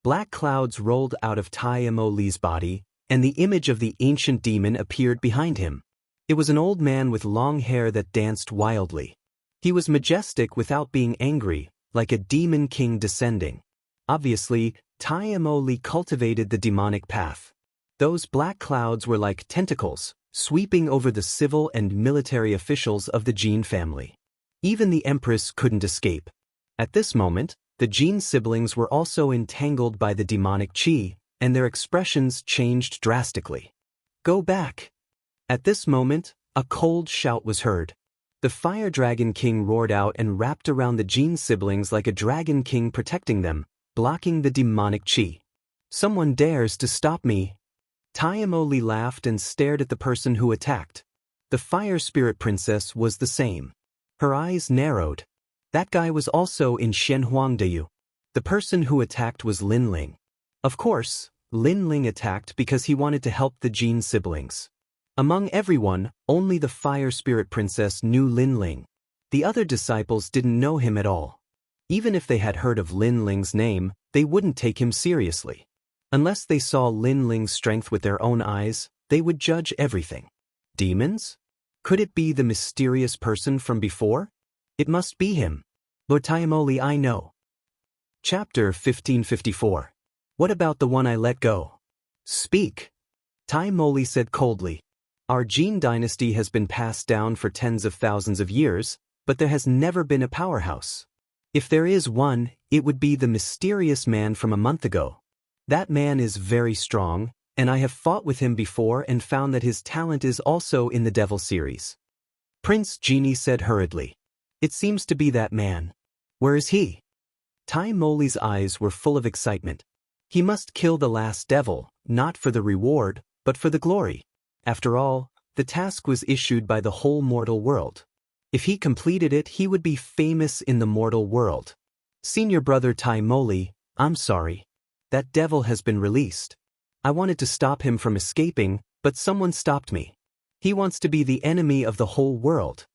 Black clouds rolled out of Tai Moli's body, and the image of the ancient demon appeared behind him. It was an old man with long hair that danced wildly. He was majestic without being angry, like a demon king descending. Obviously, Tai Moli cultivated the demonic path. Those black clouds were like tentacles, sweeping over the civil and military officials of the Jin family. Even the empress couldn't escape. At this moment, the Jin siblings were also entangled by the demonic chi, and their expressions changed drastically. Go back! At this moment, a cold shout was heard. The Fire Dragon King roared out and wrapped around the Jin siblings like a dragon king protecting them, blocking the demonic chi. Someone dares to stop me! Tai Moli laughed and stared at the person who attacked. The Fire Spirit Princess was the same. Her eyes narrowed. That guy was also in Shenhuangdayu. The person who attacked was Lin Ling. Of course, Lin Ling attacked because he wanted to help the Jin siblings. Among everyone, only the Fire Spirit Princess knew Lin Ling. The other disciples didn't know him at all. Even if they had heard of Lin Ling's name, they wouldn't take him seriously. Unless they saw Lin Ling's strength with their own eyes, they would judge everything. Demons? Could it be the mysterious person from before? It must be him. Lord Tai Moli, I know. Chapter 1554. What about the one I let go? Speak. Tai Moli said coldly. Our Jin dynasty has been passed down for tens of thousands of years, but there has never been a powerhouse. If there is one, it would be the mysterious man from a month ago. That man is very strong, and I have fought with him before and found that his talent is also in the Devil series. Prince Genie said hurriedly. It seems to be that man. Where is he? Tai Moli's eyes were full of excitement. He must kill the last devil, not for the reward, but for the glory. After all, the task was issued by the whole mortal world. If he completed it, he would be famous in the mortal world. Senior brother Tai Moli, I'm sorry. That devil has been released. I wanted to stop him from escaping, but someone stopped me. He wants to be the enemy of the whole world.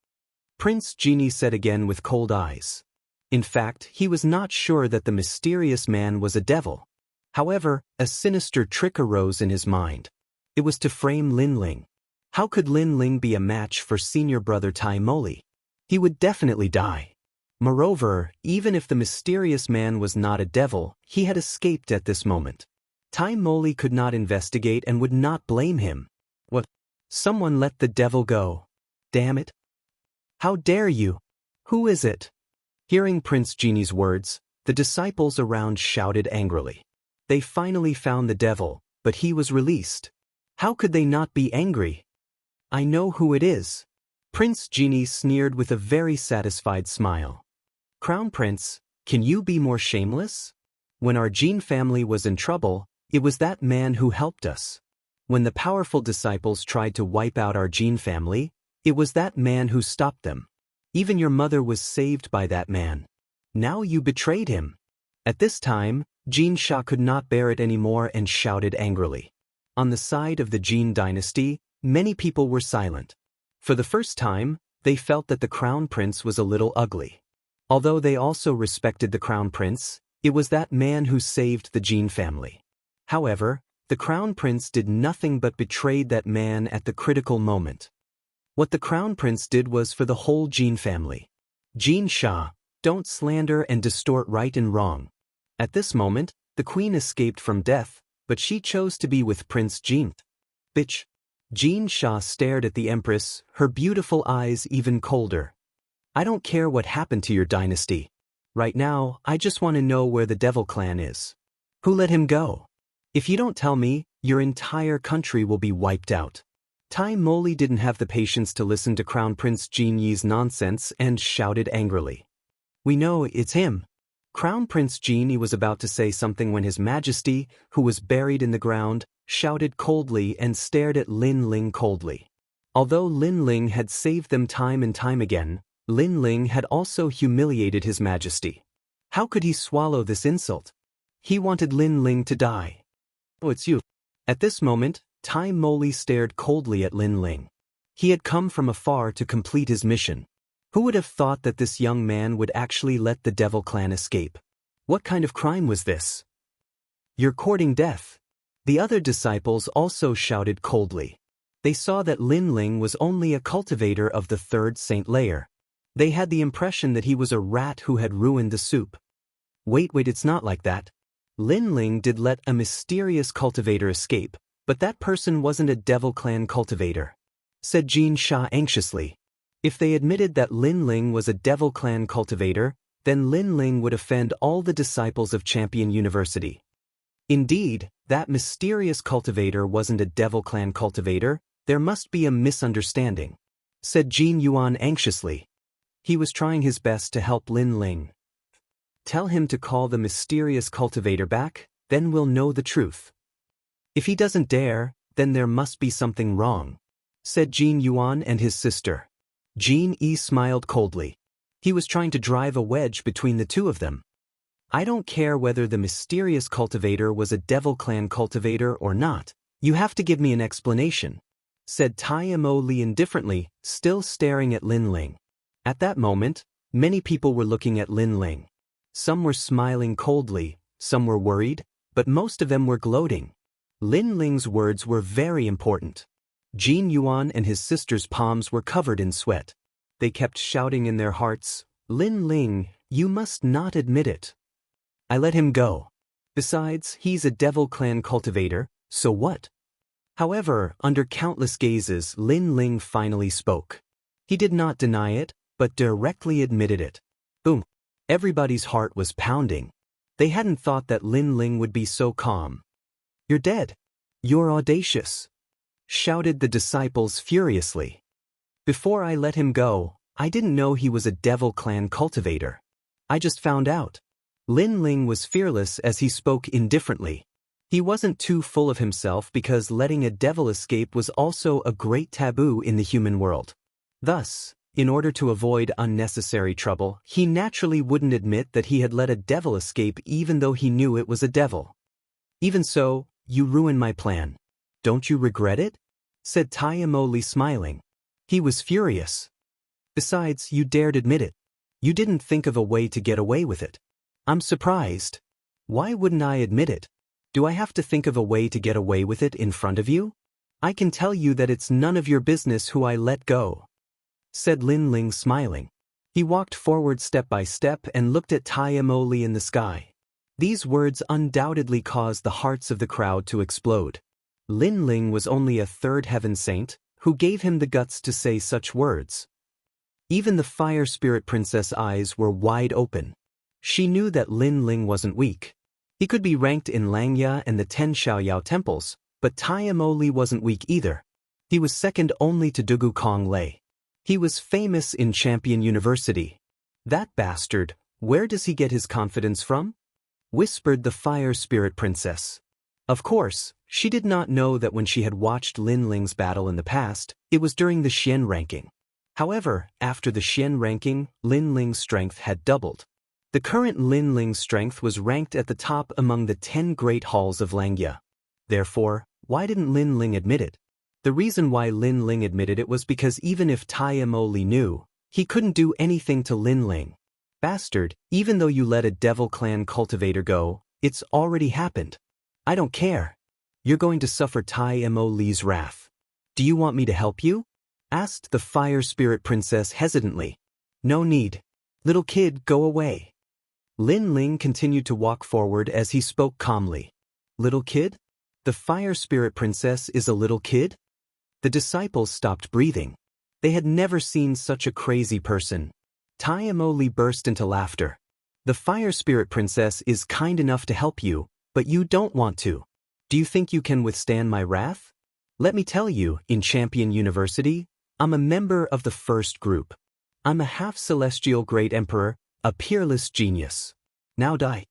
Prince Genie said again with cold eyes. In fact, he was not sure that the mysterious man was a devil. However, a sinister trick arose in his mind. It was to frame Lin Ling. How could Lin Ling be a match for senior brother Tai Moli? He would definitely die. Moreover, even if the mysterious man was not a devil, he had escaped at this moment. Tai Moli could not investigate and would not blame him. What? Someone let the devil go. Damn it. How dare you? Who is it? Hearing Prince Genie's words, the disciples around shouted angrily. They finally found the devil, but he was released. How could they not be angry? I know who it is. Prince Genie sneered with a very satisfied smile. Crown Prince, can you be more shameless? When our Jin family was in trouble, it was that man who helped us. When the powerful disciples tried to wipe out our Jin family, it was that man who stopped them. Even your mother was saved by that man. Now you betrayed him. At this time, Jin Sha could not bear it anymore and shouted angrily. On the side of the Jin dynasty, many people were silent. For the first time, they felt that the crown prince was a little ugly. Although they also respected the crown prince, it was that man who saved the Jin family. However, the crown prince did nothing but betrayed that man at the critical moment. What the crown prince did was for the whole Jin family. Jin Sha, don't slander and distort right and wrong. At this moment, the queen escaped from death, but she chose to be with Prince Jin. Bitch. Jin Sha stared at the empress, her beautiful eyes even colder. I don't care what happened to your dynasty. Right now, I just want to know where the devil clan is. Who let him go? If you don't tell me, your entire country will be wiped out. Tai Moli didn't have the patience to listen to Crown Prince Jin Yi's nonsense and shouted angrily. We know it's him. Crown Prince Jin Yi was about to say something when His Majesty, who was buried in the ground, shouted coldly and stared at Lin Ling coldly. Although Lin Ling had saved them time and time again, Lin Ling had also humiliated His Majesty. How could he swallow this insult? He wanted Lin Ling to die. Oh, it's you. At this moment, Tai Moli stared coldly at Lin Ling. He had come from afar to complete his mission. Who would have thought that this young man would actually let the devil clan escape? What kind of crime was this? You're courting death. The other disciples also shouted coldly. They saw that Lin Ling was only a cultivator of the third saint layer. They had the impression that he was a rat who had ruined the soup. Wait, it's not like that. Lin Ling did let a mysterious cultivator escape, but that person wasn't a devil clan cultivator, said Jin Sha anxiously. If they admitted that Lin Ling was a devil clan cultivator, then Lin Ling would offend all the disciples of Champion University. Indeed, that mysterious cultivator wasn't a devil clan cultivator. There must be a misunderstanding, said Jin Yuan anxiously. He was trying his best to help Lin Ling. Tell him to call the mysterious cultivator back, then we'll know the truth. If he doesn't dare, then there must be something wrong, said Jin Yuan and his sister. Jin Yi smiled coldly. He was trying to drive a wedge between the two of them. I don't care whether the mysterious cultivator was a devil clan cultivator or not. You have to give me an explanation, said Tai Moli indifferently, still staring at Lin Ling. At that moment, many people were looking at Lin Ling. Some were smiling coldly, some were worried, but most of them were gloating. Lin Ling's words were very important. Jin Yuan and his sister's palms were covered in sweat. They kept shouting in their hearts, Lin Ling, you must not admit it. I let him go. Besides, he's a devil clan cultivator, so what? However, under countless gazes, Lin Ling finally spoke. He did not deny it, but directly admitted it. Boom. Everybody's heart was pounding. They hadn't thought that Lin Ling would be so calm. You're dead. You're audacious, shouted the disciples furiously. Before I let him go, I didn't know he was a devil clan cultivator. I just found out. Lin Ling was fearless as he spoke indifferently. He wasn't too full of himself because letting a devil escape was also a great taboo in the human world. Thus, in order to avoid unnecessary trouble, he naturally wouldn't admit that he had let a devil escape even though he knew it was a devil. Even so, you ruined my plan. Don't you regret it? Said Tai Moli smiling. He was furious. Besides, you dared admit it. You didn't think of a way to get away with it. I'm surprised. Why wouldn't I admit it? Do I have to think of a way to get away with it in front of you? I can tell you that it's none of your business who I let go, said Lin Ling smiling. He walked forward step by step and looked at Tai Moli in the sky. These words undoubtedly caused the hearts of the crowd to explode. Lin Ling was only a third heaven saint, who gave him the guts to say such words. Even the fire spirit princess' eyes were wide open. She knew that Lin Ling wasn't weak. He could be ranked in Langya and the 10 Xiaoyao temples, but Tai Moli wasn't weak either. He was second only to Dugu Kong Lei. He was famous in Champion University. That bastard, where does he get his confidence from? Whispered the fire spirit princess. Of course, she did not know that when she had watched Lin Ling's battle in the past, it was during the Xian ranking. However, after the Xian ranking, Lin Ling's strength had doubled. The current Lin Ling's strength was ranked at the top among the 10 great halls of Langya. Therefore, why didn't Lin Ling admit it? The reason why Lin Ling admitted it was because even if Tai Mo Li knew, he couldn't do anything to Lin Ling. Bastard, even though you let a devil clan cultivator go, it's already happened. I don't care. You're going to suffer Tai Mo Li's wrath. Do you want me to help you? Asked the fire spirit princess hesitantly. No need. Little kid, go away. Lin Ling continued to walk forward as he spoke calmly. Little kid? The fire spirit princess is a little kid? The disciples stopped breathing. They had never seen such a crazy person. Tai Mo Li burst into laughter. The fire spirit princess is kind enough to help you, but you don't want to. Do you think you can withstand my wrath? Let me tell you, in Champion University, I'm a member of the first group. I'm a half-celestial great emperor, a peerless genius. Now die.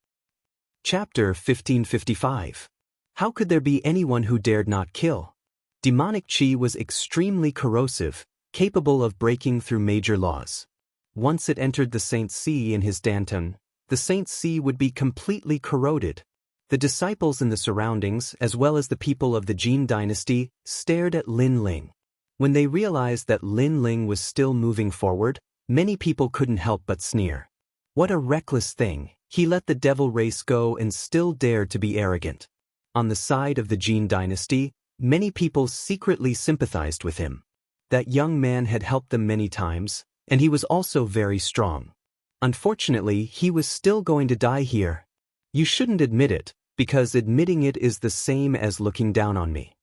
Chapter 1555. How could there be anyone who dared not kill? Demonic chi was extremely corrosive, capable of breaking through major laws. Once it entered the Saint Sea in his Danton, the Saint Sea would be completely corroded. The disciples in the surroundings, as well as the people of the Jin dynasty, stared at Lin Ling. When they realized that Lin Ling was still moving forward, many people couldn't help but sneer. What a reckless thing, he let the devil race go and still dared to be arrogant. On the side of the Jin dynasty, many people secretly sympathized with him. That young man had helped them many times, and he was also very strong. Unfortunately, he was still going to die here. You shouldn't admit it, because admitting it is the same as looking down on me.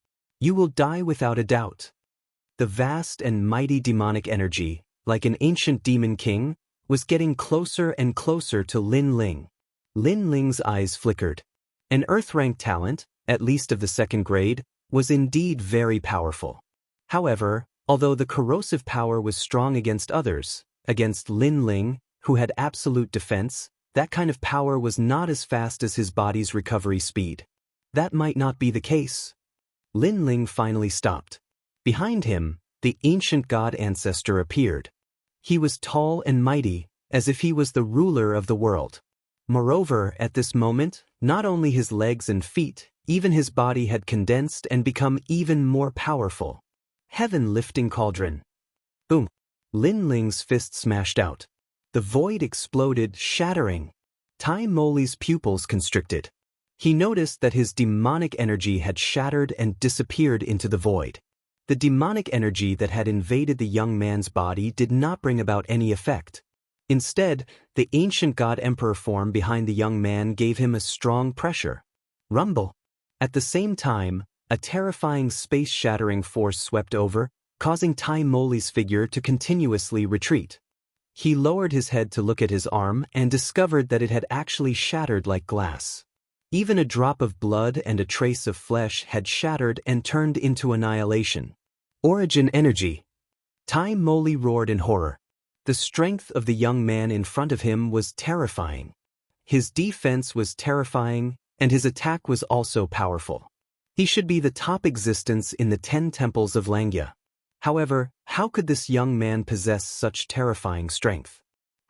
You will die without a doubt. The vast and mighty demonic energy, like an ancient demon king, was getting closer and closer to Lin Ling. Lin Ling's eyes flickered. An Earth-ranked talent, at least of the second grade, was indeed very powerful. However, although the corrosive power was strong against others, against Lin Ling, who had absolute defense, that kind of power was not as fast as his body's recovery speed. That might not be the case. Lin Ling finally stopped. Behind him, the ancient god ancestor appeared. He was tall and mighty, as if he was the ruler of the world. Moreover, at this moment, not only his legs and feet, even his body had condensed and become even more powerful. Heaven-lifting cauldron. Boom! Lin Ling's fist smashed out. The void exploded, shattering. Tai Mo Li's pupils constricted. He noticed that his demonic energy had shattered and disappeared into the void. The demonic energy that had invaded the young man's body did not bring about any effect. Instead, the ancient god emperor form behind the young man gave him a strong pressure. Rumble. At the same time, a terrifying space-shattering force swept over, causing Tai Mo Li's figure to continuously retreat. He lowered his head to look at his arm and discovered that it had actually shattered like glass. Even a drop of blood and a trace of flesh had shattered and turned into annihilation. Origin energy. Tai Mo Li roared in horror. The strength of the young man in front of him was terrifying. His defense was terrifying, and his attack was also powerful. He should be the top existence in the 10 temples of Langya. However, how could this young man possess such terrifying strength?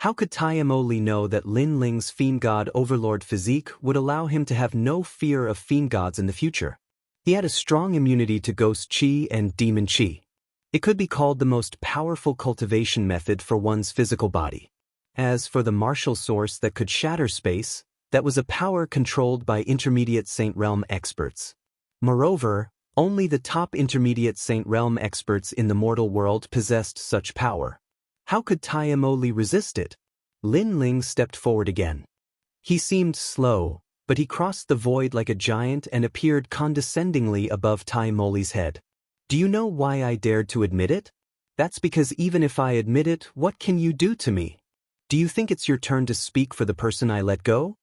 How could Tai Mo Li know that Lin Ling's fiend god overlord physique would allow him to have no fear of fiend gods in the future? He had a strong immunity to ghost chi and demon chi. It could be called the most powerful cultivation method for one's physical body. As for the martial source that could shatter space, that was a power controlled by intermediate Saint Realm experts. Moreover, only the top intermediate Saint Realm experts in the mortal world possessed such power. How could Tai Mo Li resist it? Lin Ling stepped forward again. He seemed slow, but he crossed the void like a giant and appeared condescendingly above Tai Mo Li's head. Do you know why I dared to admit it? That's because even if I admit it, what can you do to me? Do you think it's your turn to speak for the person I let go?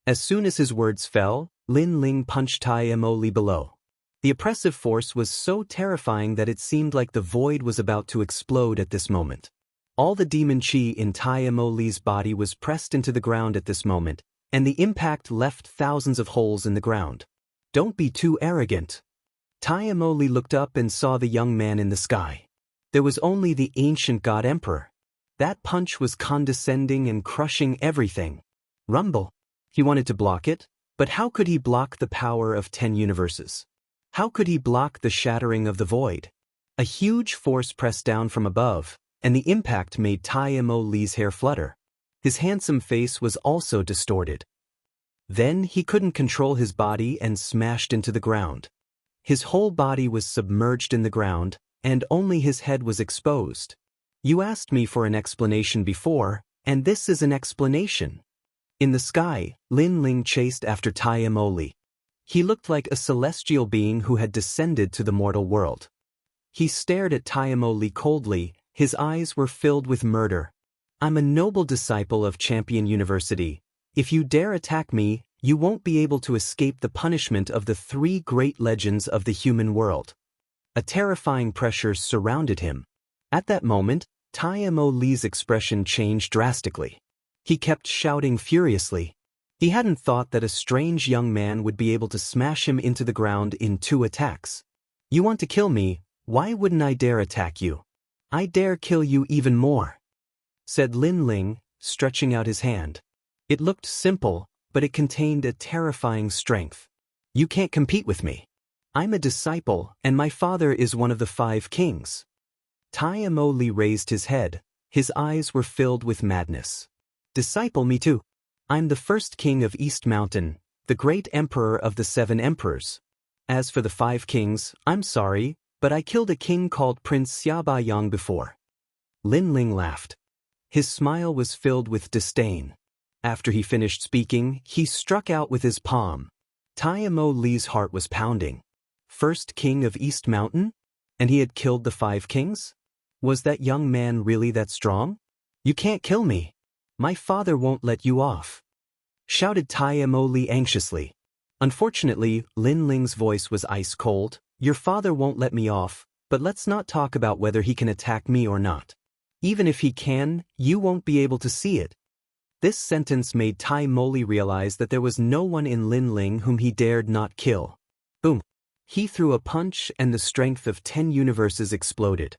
As soon as his words fell, Lin Ling punched Tai Mo Li below. The oppressive force was so terrifying that it seemed like the void was about to explode at this moment. All the demon chi in Tai Mo Li's body was pressed into the ground at this moment, and the impact left thousands of holes in the ground. Don't be too arrogant. Tai Mo Li looked up and saw the young man in the sky. There was only the ancient god emperor. That punch was condescending and crushing everything. Rumble. He wanted to block it, but how could he block the power of 10 universes? How could he block the shattering of the void? A huge force pressed down from above, and the impact made Tai Mo Li's hair flutter. His handsome face was also distorted. Then he couldn't control his body and smashed into the ground. His whole body was submerged in the ground, and only his head was exposed. You asked me for an explanation before, and this is an explanation. In the sky, Lin Ling chased after Tai Mo Li. He looked like a celestial being who had descended to the mortal world. He stared at Tai Mo Li coldly, his eyes were filled with murder. I'm a noble disciple of Champion University. If you dare attack me, you won't be able to escape the punishment of the 3 great legends of the human world. A terrifying pressure surrounded him. At that moment, Tai Mo Li's expression changed drastically. He kept shouting furiously. He hadn't thought that a strange young man would be able to smash him into the ground in 2 attacks. You want to kill me, why wouldn't I dare attack you? I dare kill you even more, said Lin Ling, stretching out his hand. It looked simple, but it contained a terrifying strength. You can't compete with me. I'm a disciple, and my father is one of the 5 kings. Tai Mo Li raised his head. His eyes were filled with madness. Disciple me too. I'm the first king of East Mountain, the great emperor of the 7 emperors. As for the 5 kings, I'm sorry, but I killed a king called Prince Xiaobayang before. Lin Ling laughed. His smile was filled with disdain. After he finished speaking, he struck out with his palm. Tai Mo Li's heart was pounding. First king of East Mountain? And he had killed the 5 kings? Was that young man really that strong? You can't kill me. My father won't let you off, shouted Tai Mo Li anxiously. Unfortunately, Lin Ling's voice was ice cold. Your father won't let me off, but let's not talk about whether he can attack me or not. Even if he can, you won't be able to see it. This sentence made Tai Mo Li realize that there was no one in Lin Ling whom he dared not kill. Boom! He threw a punch and the strength of 10 universes exploded.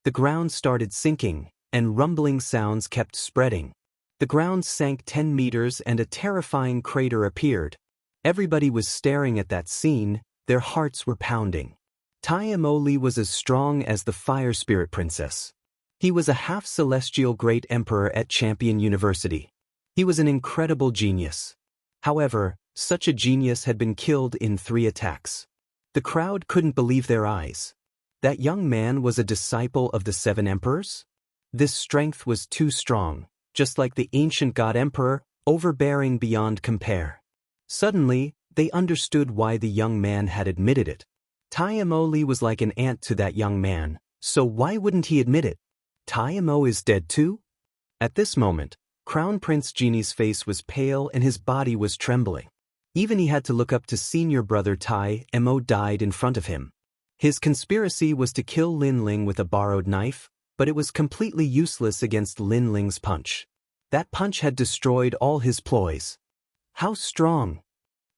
The ground started sinking, and rumbling sounds kept spreading. The ground sank 10 meters and a terrifying crater appeared. Everybody was staring at that scene, their hearts were pounding. Tai Mo Li was as strong as the Fire Spirit Princess. He was a half-celestial great emperor at Champion University. He was an incredible genius. However, such a genius had been killed in 3 attacks. The crowd couldn't believe their eyes. That young man was a disciple of the 7 emperors? This strength was too strong, just like the ancient god emperor, overbearing beyond compare. Suddenly, they understood why the young man had admitted it. Tai Mo Li was like an ant to that young man, so why wouldn't he admit it? Tai Mo is dead too? At this moment, Crown Prince Genie's face was pale and his body was trembling. Even he had to look up to senior brother Tai Mo died in front of him. His conspiracy was to kill Lin Ling with a borrowed knife, but it was completely useless against Lin Ling's punch. That punch had destroyed all his ploys. How strong!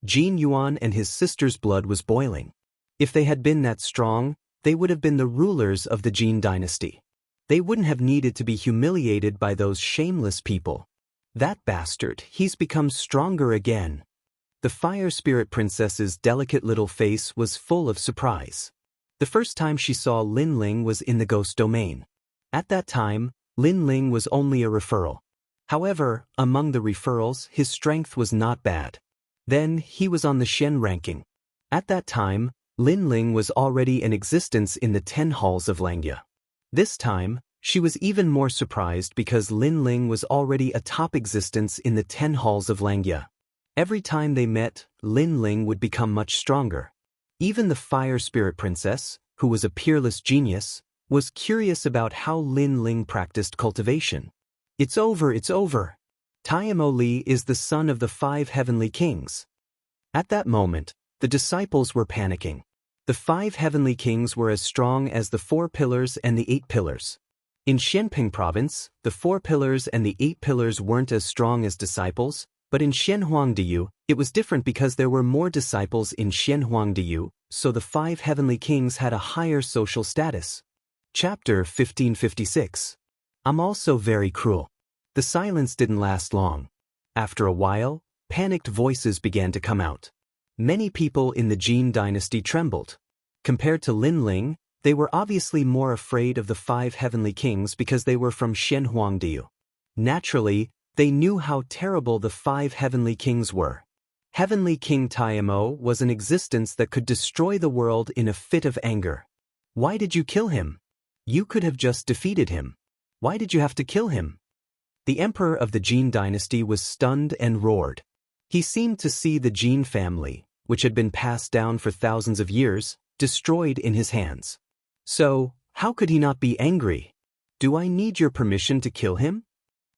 Jin Yuan and his sister's blood was boiling. If they had been that strong, they would have been the rulers of the Jin dynasty. They wouldn't have needed to be humiliated by those shameless people. That bastard, he's become stronger again. The Fire Spirit Princess's delicate little face was full of surprise. The first time she saw Lin Ling was in the ghost domain. At that time, Lin Ling was only a referral. However, among the referrals, his strength was not bad. Then, he was on the Shen ranking. At that time, Lin Ling was already in existence in the 10 halls of Langya. This time, she was even more surprised because Lin Ling was already a top existence in the 10 halls of Langya. Every time they met, Lin Ling would become much stronger. Even the Fire Spirit Princess, who was a peerless genius, was curious about how Lin Ling practiced cultivation. It's over, it's over. Tai Mo Li is the son of the 5 heavenly kings. At that moment, the disciples were panicking. The 5 heavenly kings were as strong as the 4 pillars and the 8 pillars. In Xianping province, the 4 pillars and the 8 pillars weren't as strong as disciples, but in Xianhuangdiyu, it was different because there were more disciples in Xianhuangdiyu, so the 5 heavenly kings had a higher social status. Chapter 1556. I'm also very cruel. The silence didn't last long. After a while, panicked voices began to come out. Many people in the Jin dynasty trembled. Compared to Lin Ling, they were obviously more afraid of the 5 heavenly kings because they were from Shenhuangdiu. Naturally, they knew how terrible the 5 heavenly kings were. Heavenly King Taimo was an existence that could destroy the world in a fit of anger. Why did you kill him? You could have just defeated him. Why did you have to kill him? The emperor of the Jin dynasty was stunned and roared. He seemed to see the Jin family, which had been passed down for thousands of years, destroyed in his hands. So, how could he not be angry? Do I need your permission to kill him?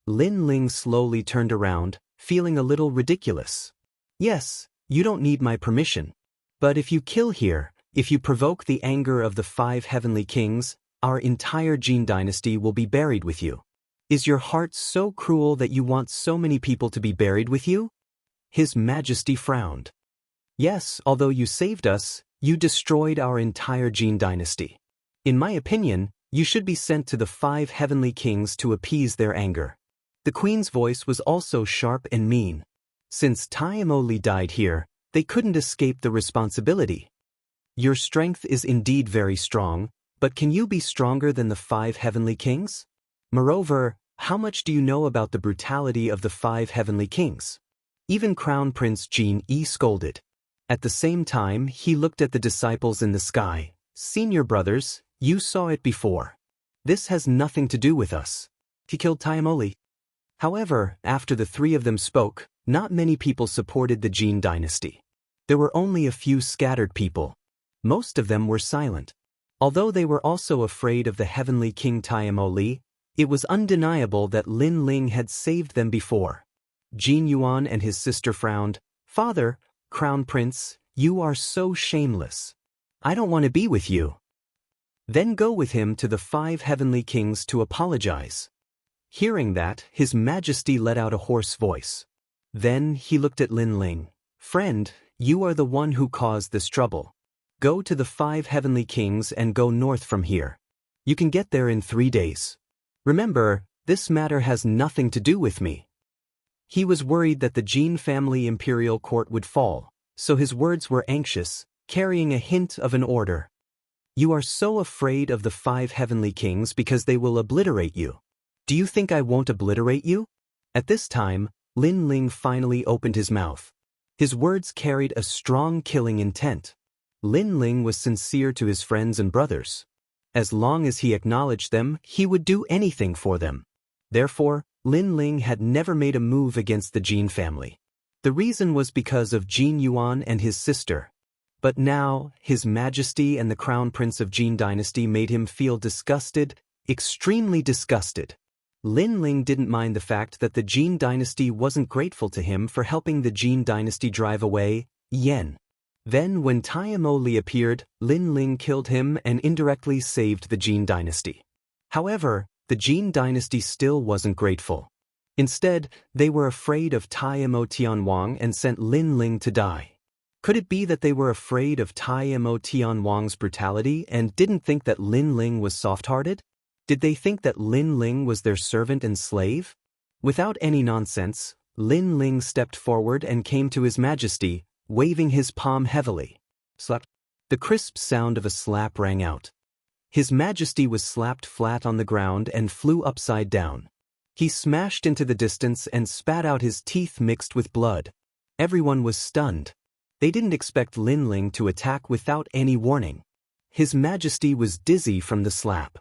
Lin Ling slowly turned around, feeling a little ridiculous. Yes, you don't need my permission. But if you kill here, if you provoke the anger of the 5 heavenly kings, our entire Jin dynasty will be buried with you. Is your heart so cruel that you want so many people to be buried with you? His Majesty frowned. Yes, although you saved us, you destroyed our entire Jin dynasty. In my opinion, you should be sent to the 5 heavenly kings to appease their anger. The queen's voice was also sharp and mean. Since Taimo Li died here, they couldn't escape the responsibility. Your strength is indeed very strong, but can you be stronger than the 5 heavenly kings? Moreover, how much do you know about the brutality of the 5 heavenly kings? Even Crown Prince Jin Yi scolded. At the same time, he looked at the disciples in the sky. Senior brothers, you saw it before. This has nothing to do with us. He killed Taimo Li. However, after the 3 of them spoke, not many people supported the Jin dynasty. There were only a few scattered people. Most of them were silent. Although they were also afraid of the heavenly King Taimo Li, it was undeniable that Lin Ling had saved them before. Jin Yuan and his sister frowned. Father, Crown Prince, you are so shameless. I don't want to be with you. Then go with him to the 5 heavenly kings to apologize. Hearing that, His Majesty let out a hoarse voice. Then he looked at Lin Ling. Friend, you are the one who caused this trouble. Go to the 5 heavenly kings and go north from here. You can get there in 3 days. Remember, this matter has nothing to do with me. He was worried that the Jin family imperial court would fall, so his words were anxious, carrying a hint of an order. You are so afraid of the 5 heavenly kings because they will obliterate you. Do you think I won't obliterate you? At this time, Lin Ling finally opened his mouth. His words carried a strong killing intent. Lin Ling was sincere to his friends and brothers. As long as he acknowledged them, he would do anything for them. Therefore, Lin Ling had never made a move against the Jin family. The reason was because of Jin Yuan and his sister. But now, His Majesty and the Crown Prince of Jin dynasty made him feel disgusted, extremely disgusted. Lin Ling didn't mind the fact that the Jin dynasty wasn't grateful to him for helping the Jin dynasty drive away Yen. Then when Taimo Li appeared, Lin Ling killed him and indirectly saved the Jin dynasty. However, the Jin dynasty still wasn't grateful. Instead, they were afraid of Taimo Tianwang and sent Lin Ling to die. Could it be that they were afraid of Taimo Tianwang's brutality and didn't think that Lin Ling was soft-hearted? Did they think that Lin Ling was their servant and slave? Without any nonsense, Lin Ling stepped forward and came to His Majesty, waving his palm heavily. Slap. The crisp sound of a slap rang out. His Majesty was slapped flat on the ground and flew upside down. He smashed into the distance and spat out his teeth mixed with blood. Everyone was stunned. They didn't expect Lin Ling to attack without any warning. His Majesty was dizzy from the slap.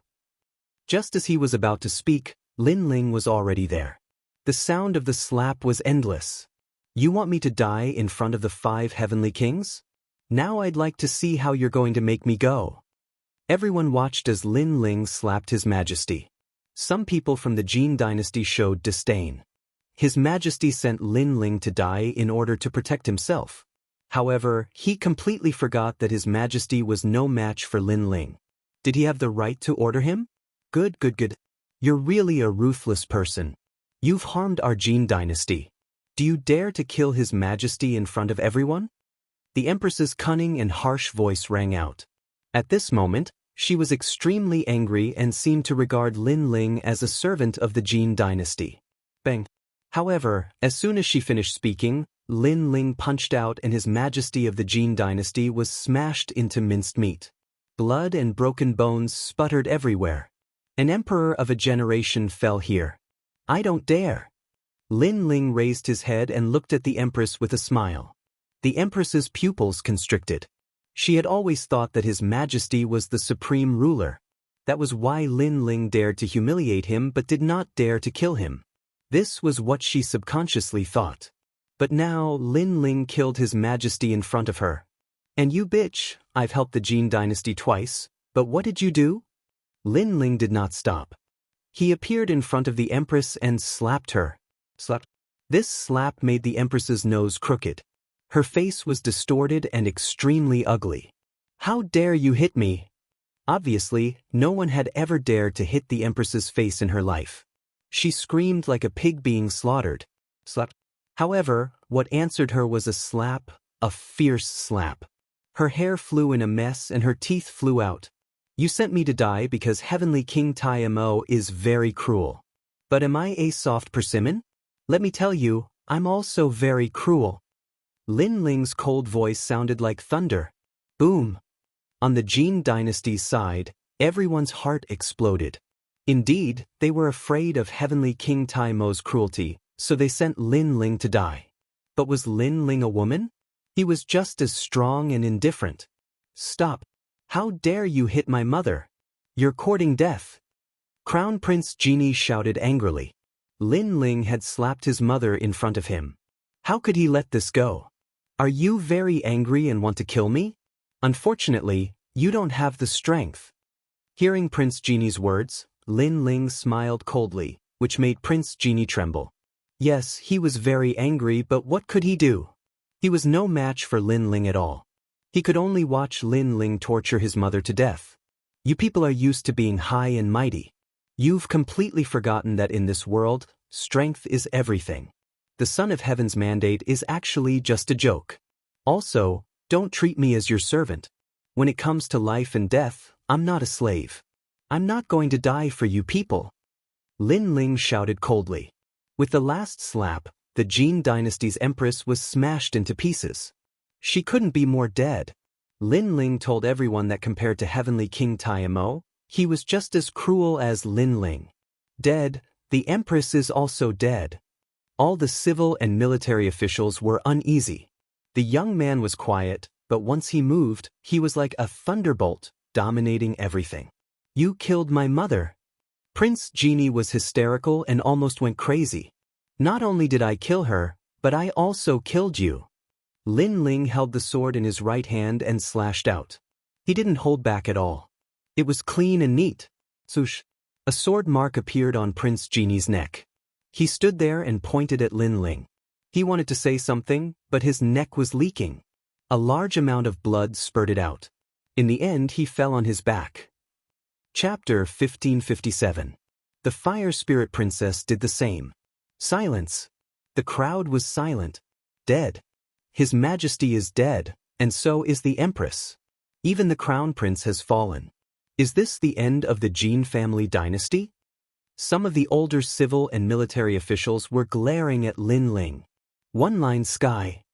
Just as he was about to speak, Lin Ling was already there. The sound of the slap was endless. You want me to die in front of the 5 heavenly kings? Now I'd like to see how you're going to make me go. Everyone watched as Lin Ling slapped His Majesty. Some people from the Jin dynasty showed disdain. His Majesty sent Lin Ling to die in order to protect himself. However, he completely forgot that His Majesty was no match for Lin Ling. Did he have the right to order him? Good. You're really a ruthless person. You've harmed our Jin dynasty. Do you dare to kill His Majesty in front of everyone? The Empress's cunning and harsh voice rang out. At this moment, she was extremely angry and seemed to regard Lin Ling as a servant of the Jin dynasty. Bang. However, as soon as she finished speaking, Lin Ling punched out and His Majesty of the Jin dynasty was smashed into minced meat. Blood and broken bones sputtered everywhere. An emperor of a generation fell here. I don't dare. Lin Ling raised his head and looked at the empress with a smile. The empress's pupils constricted. She had always thought that His Majesty was the supreme ruler. That was why Lin Ling dared to humiliate him but did not dare to kill him. This was what she subconsciously thought. But now Lin Ling killed His Majesty in front of her. And you bitch, I've helped the Jin dynasty twice, but what did you do? Lin Ling did not stop. He appeared in front of the empress and slapped her. Slap. This slap made the empress's nose crooked. Her face was distorted and extremely ugly. How dare you hit me? Obviously, no one had ever dared to hit the empress's face in her life. She screamed like a pig being slaughtered. Slap. However, what answered her was a slap, a fierce slap. Her hair flew in a mess and her teeth flew out. You sent me to die because Heavenly King Taimo is very cruel. But am I a soft persimmon? Let me tell you, I'm also very cruel. Lin Ling's cold voice sounded like thunder. Boom. On the Jin dynasty's side, everyone's heart exploded. Indeed, they were afraid of Heavenly King Taimo's cruelty, so they sent Lin Ling to die. But was Lin Ling a woman? He was just as strong and indifferent. Stop. How dare you hit my mother? You're courting death. Crown Prince Genie shouted angrily. Lin Ling had slapped his mother in front of him. How could he let this go? Are you very angry and want to kill me? Unfortunately, you don't have the strength. Hearing Prince Genie's words, Lin Ling smiled coldly, which made Prince Genie tremble. Yes, he was very angry, but what could he do? He was no match for Lin Ling at all. He could only watch Lin Ling torture his mother to death. You people are used to being high and mighty. You've completely forgotten that in this world, strength is everything. The Son of Heaven's mandate is actually just a joke. Also, don't treat me as your servant. When it comes to life and death, I'm not a slave. I'm not going to die for you people. Lin Ling shouted coldly. With the last slap, the Jin dynasty's empress was smashed into pieces. She couldn't be more dead. Lin Ling told everyone that compared to Heavenly King Taimo, he was just as cruel as Lin Ling. Dead, the empress is also dead. All the civil and military officials were uneasy. The young man was quiet, but once he moved, he was like a thunderbolt, dominating everything. You killed my mother. Prince Genie was hysterical and almost went crazy. Not only did I kill her, but I also killed you. Lin Ling held the sword in his right hand and slashed out. He didn't hold back at all. It was clean and neat. Swoosh. A sword mark appeared on Prince Genie's neck. He stood there and pointed at Lin Ling. He wanted to say something, but his neck was leaking. A large amount of blood spurted out. In the end, he fell on his back. Chapter 1557. The Fire Spirit Princess did the same. Silence. The crowd was silent. Dead. His Majesty is dead, and so is the Empress. Even the Crown Prince has fallen. Is this the end of the Jin family dynasty? Some of the older civil and military officials were glaring at Lin Ling. One line sky.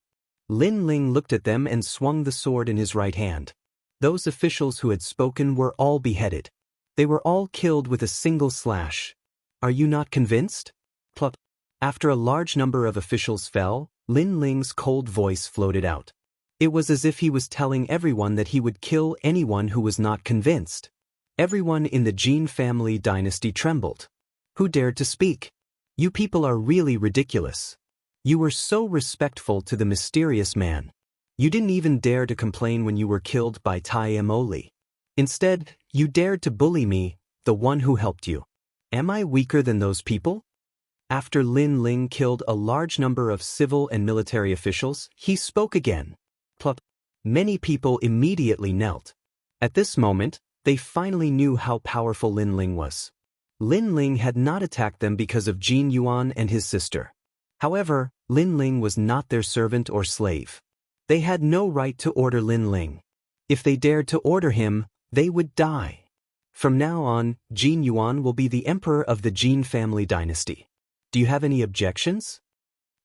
Lin Ling looked at them and swung the sword in his right hand. Those officials who had spoken were all beheaded. They were all killed with a single slash. Are you not convinced? Plop. After a large number of officials fell, Lin Ling's cold voice floated out. It was as if he was telling everyone that he would kill anyone who was not convinced. Everyone in the Jin family dynasty trembled. Who dared to speak? You people are really ridiculous. You were so respectful to the mysterious man. You didn't even dare to complain when you were killed by Taimoli. Instead, you dared to bully me, the one who helped you. Am I weaker than those people? After Lin Ling killed a large number of civil and military officials, he spoke again. Plop. Many people immediately knelt. At this moment, they finally knew how powerful Lin Ling was. Lin Ling had not attacked them because of Jin Yuan and his sister. However, Lin Ling was not their servant or slave. They had no right to order Lin Ling. If they dared to order him, they would die. From now on, Jin Yuan will be the emperor of the Jin family dynasty. Do you have any objections?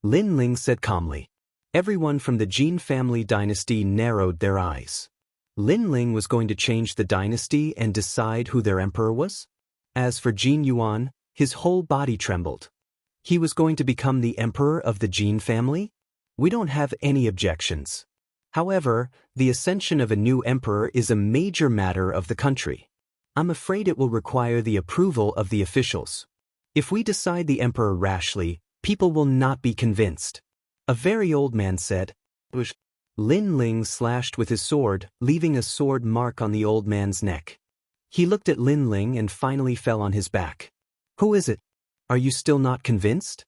Lin Ling said calmly. Everyone from the Jin family dynasty narrowed their eyes. Lin Ling was going to change the dynasty and decide who their emperor was? As for Jin Yuan, his whole body trembled. He was going to become the emperor of the Jin family? We don't have any objections. However, the ascension of a new emperor is a major matter of the country. I'm afraid it will require the approval of the officials. If we decide the emperor rashly, people will not be convinced. A very old man said. Lin Ling slashed with his sword, leaving a sword mark on the old man's neck. He looked at Lin Ling and finally fell on his back. Who is it? Are you still not convinced?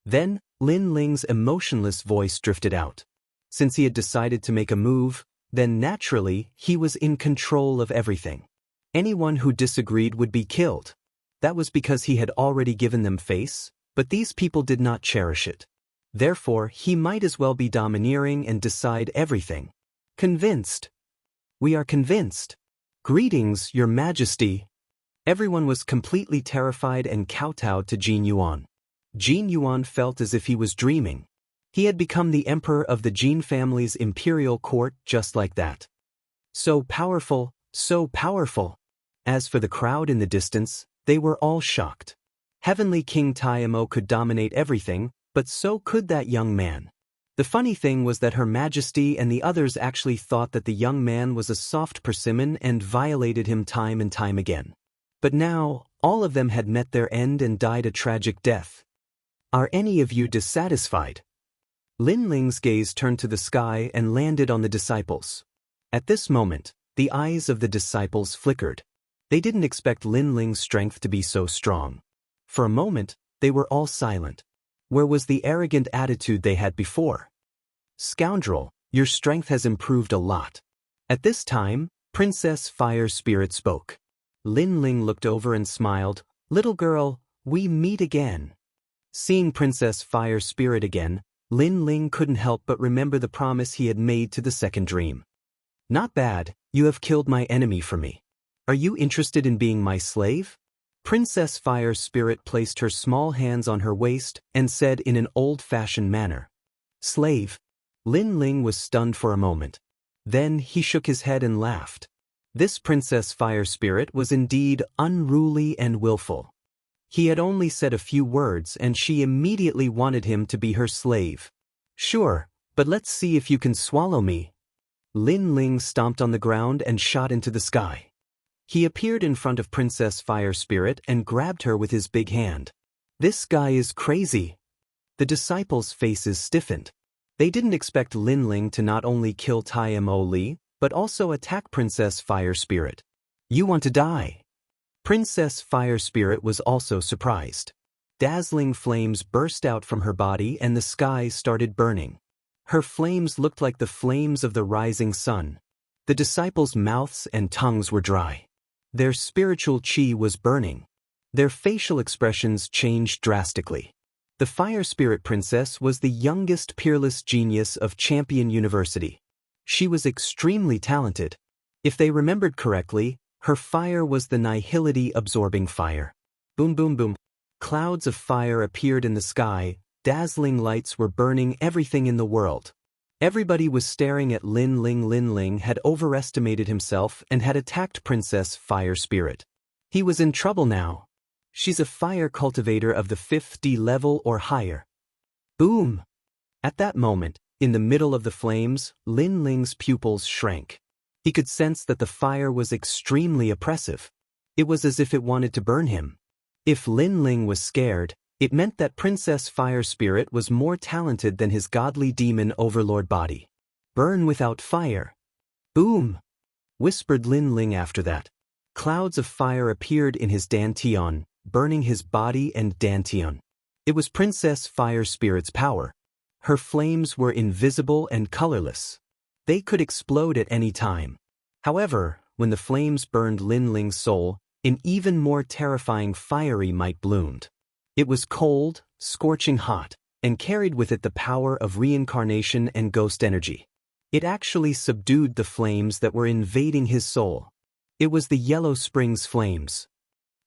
Then, Lin Ling's emotionless voice drifted out. Since he had decided to make a move, then naturally, he was in control of everything. Anyone who disagreed would be killed. That was because he had already given them face, but these people did not cherish it. Therefore, he might as well be domineering and decide everything. Convinced. We are convinced. Greetings, Your Majesty. Everyone was completely terrified and kowtowed to Jin Yuan. Jin Yuan felt as if he was dreaming. He had become the emperor of the Jin family's imperial court just like that. So powerful, so powerful. As for the crowd in the distance, they were all shocked. Heavenly King Taimo could dominate everything, but so could that young man. The funny thing was that Her Majesty and the others actually thought that the young man was a soft persimmon and violated him time and time again. But now, all of them had met their end and died a tragic death. Are any of you dissatisfied? Lin Ling's gaze turned to the sky and landed on the disciples. At this moment, the eyes of the disciples flickered. They didn't expect Lin Ling's strength to be so strong. For a moment, they were all silent. Where was the arrogant attitude they had before? Scoundrel, your strength has improved a lot. At this time, Princess Fire Spirit spoke. Lin Ling looked over and smiled. Little girl, we meet again. Seeing Princess Fire Spirit again, Lin Ling couldn't help but remember the promise he had made to the second dream. Not bad, you have killed my enemy for me. Are you interested in being my slave? Princess Fire Spirit placed her small hands on her waist and said in an old-fashioned manner. Slave. Lin Ling was stunned for a moment. Then he shook his head and laughed. This Princess Fire Spirit was indeed unruly and willful. He had only said a few words and she immediately wanted him to be her slave. Sure, but let's see if you can swallow me. Lin Ling stomped on the ground and shot into the sky. He appeared in front of Princess Fire Spirit and grabbed her with his big hand. This guy is crazy. The disciples' faces stiffened. They didn't expect Lin Ling to not only kill Taimo Li, but also attack Princess Fire Spirit. You want to die? Princess Fire Spirit was also surprised. Dazzling flames burst out from her body and the sky started burning. Her flames looked like the flames of the rising sun. The disciples' mouths and tongues were dry. Their spiritual chi was burning. Their facial expressions changed drastically. The Fire Spirit Princess was the youngest peerless genius of Champion University. She was extremely talented. If they remembered correctly, her fire was the nihility-absorbing fire. Boom boom boom. Clouds of fire appeared in the sky, dazzling lights were burning everything in the world. Everybody was staring at Lin Ling. Lin Ling had overestimated himself and had attacked Princess Fire Spirit. He was in trouble now. She's a fire cultivator of the 5th D level or higher. Boom! At that moment, in the middle of the flames, Lin Ling's pupils shrank. He could sense that the fire was extremely oppressive. It was as if it wanted to burn him. If Lin Ling was scared, it meant that Princess Fire Spirit was more talented than his godly demon overlord body. Burn without fire. Boom! Whispered Lin Ling after that. Clouds of fire appeared in his dantian, burning his body and dantian. It was Princess Fire Spirit's power. Her flames were invisible and colorless. They could explode at any time. However, when the flames burned Lin Ling's soul, an even more terrifying fiery might bloomed. It was cold, scorching hot, and carried with it the power of reincarnation and ghost energy. It actually subdued the flames that were invading his soul. It was the Yellow Springs flames.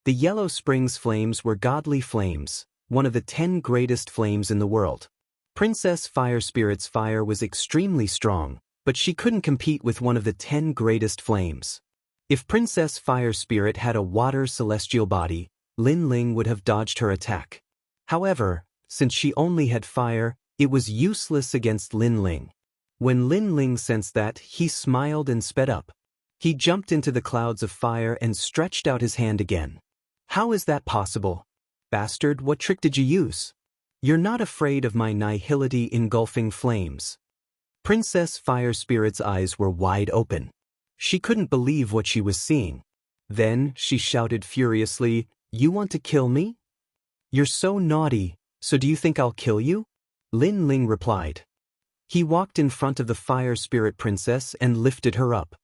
The Yellow Springs flames were godly flames, one of the 10 greatest flames in the world. Princess Fire Spirit's fire was extremely strong, but she couldn't compete with one of the 10 greatest flames. If Princess Fire Spirit had a water celestial body, Lin Ling would have dodged her attack. However, since she only had fire, it was useless against Lin Ling. When Lin Ling sensed that, he smiled and sped up. He jumped into the clouds of fire and stretched out his hand again. How is that possible? Bastard, what trick did you use? You're not afraid of my nihility engulfing flames. Princess Fire Spirit's eyes were wide open. She couldn't believe what she was seeing. Then she shouted furiously, "You want to kill me? You're so naughty, so do you think I'll kill you?" Lin Ling replied. He walked in front of the Fire Spirit Princess and lifted her up.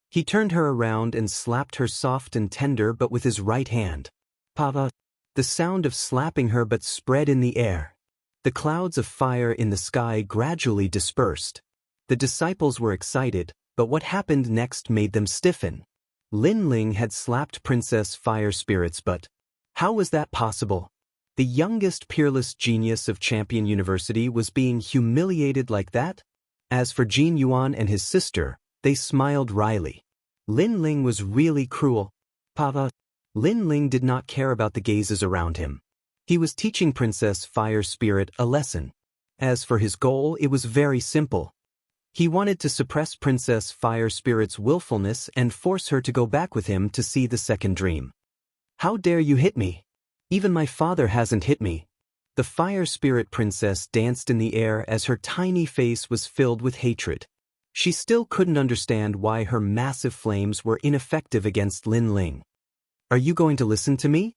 He turned her around and slapped her soft and tender but with his right hand. Papa! The sound of slapping her but spread in the air. The clouds of fire in the sky gradually dispersed. The disciples were excited, but what happened next made them stiffen. Lin Ling had slapped Princess Fire Spirit's butt. How was that possible? The youngest peerless genius of Champion University was being humiliated like that? As for Jin Yuan and his sister, they smiled wryly. Lin Ling was really cruel. Papa. Lin Ling did not care about the gazes around him. He was teaching Princess Fire Spirit a lesson. As for his goal, it was very simple. He wanted to suppress Princess Fire Spirit's willfulness and force her to go back with him to see the second dream. How dare you hit me? Even my father hasn't hit me. The Fire Spirit Princess danced in the air as her tiny face was filled with hatred. She still couldn't understand why her massive flames were ineffective against Lin Ling. Are you going to listen to me?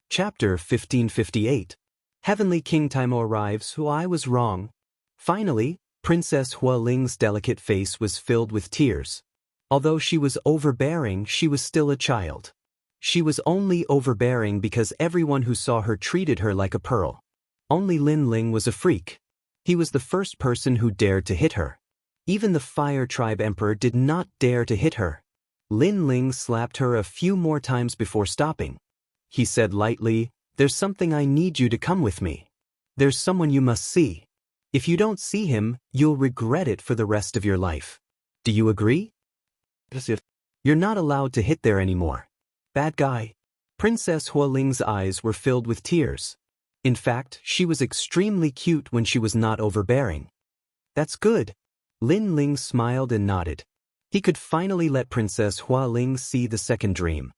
Chapter 1558. Heavenly King Taimo arrives. Who I was wrong. Finally, Princess Hua Ling's delicate face was filled with tears. Although she was overbearing, she was still a child. She was only overbearing because everyone who saw her treated her like a pearl. Only Lin Ling was a freak. He was the first person who dared to hit her. Even the Fire Tribe Emperor did not dare to hit her. Lin Ling slapped her a few more times before stopping. He said lightly, "There's something I need you to come with me. There's someone you must see. If you don't see him, you'll regret it for the rest of your life. Do you agree?" You're not allowed to hit there anymore. Bad guy. Princess Hua Ling's eyes were filled with tears. In fact, she was extremely cute when she was not overbearing. That's good. Lin Ling smiled and nodded. He could finally let Princess Hua Ling see the second dream.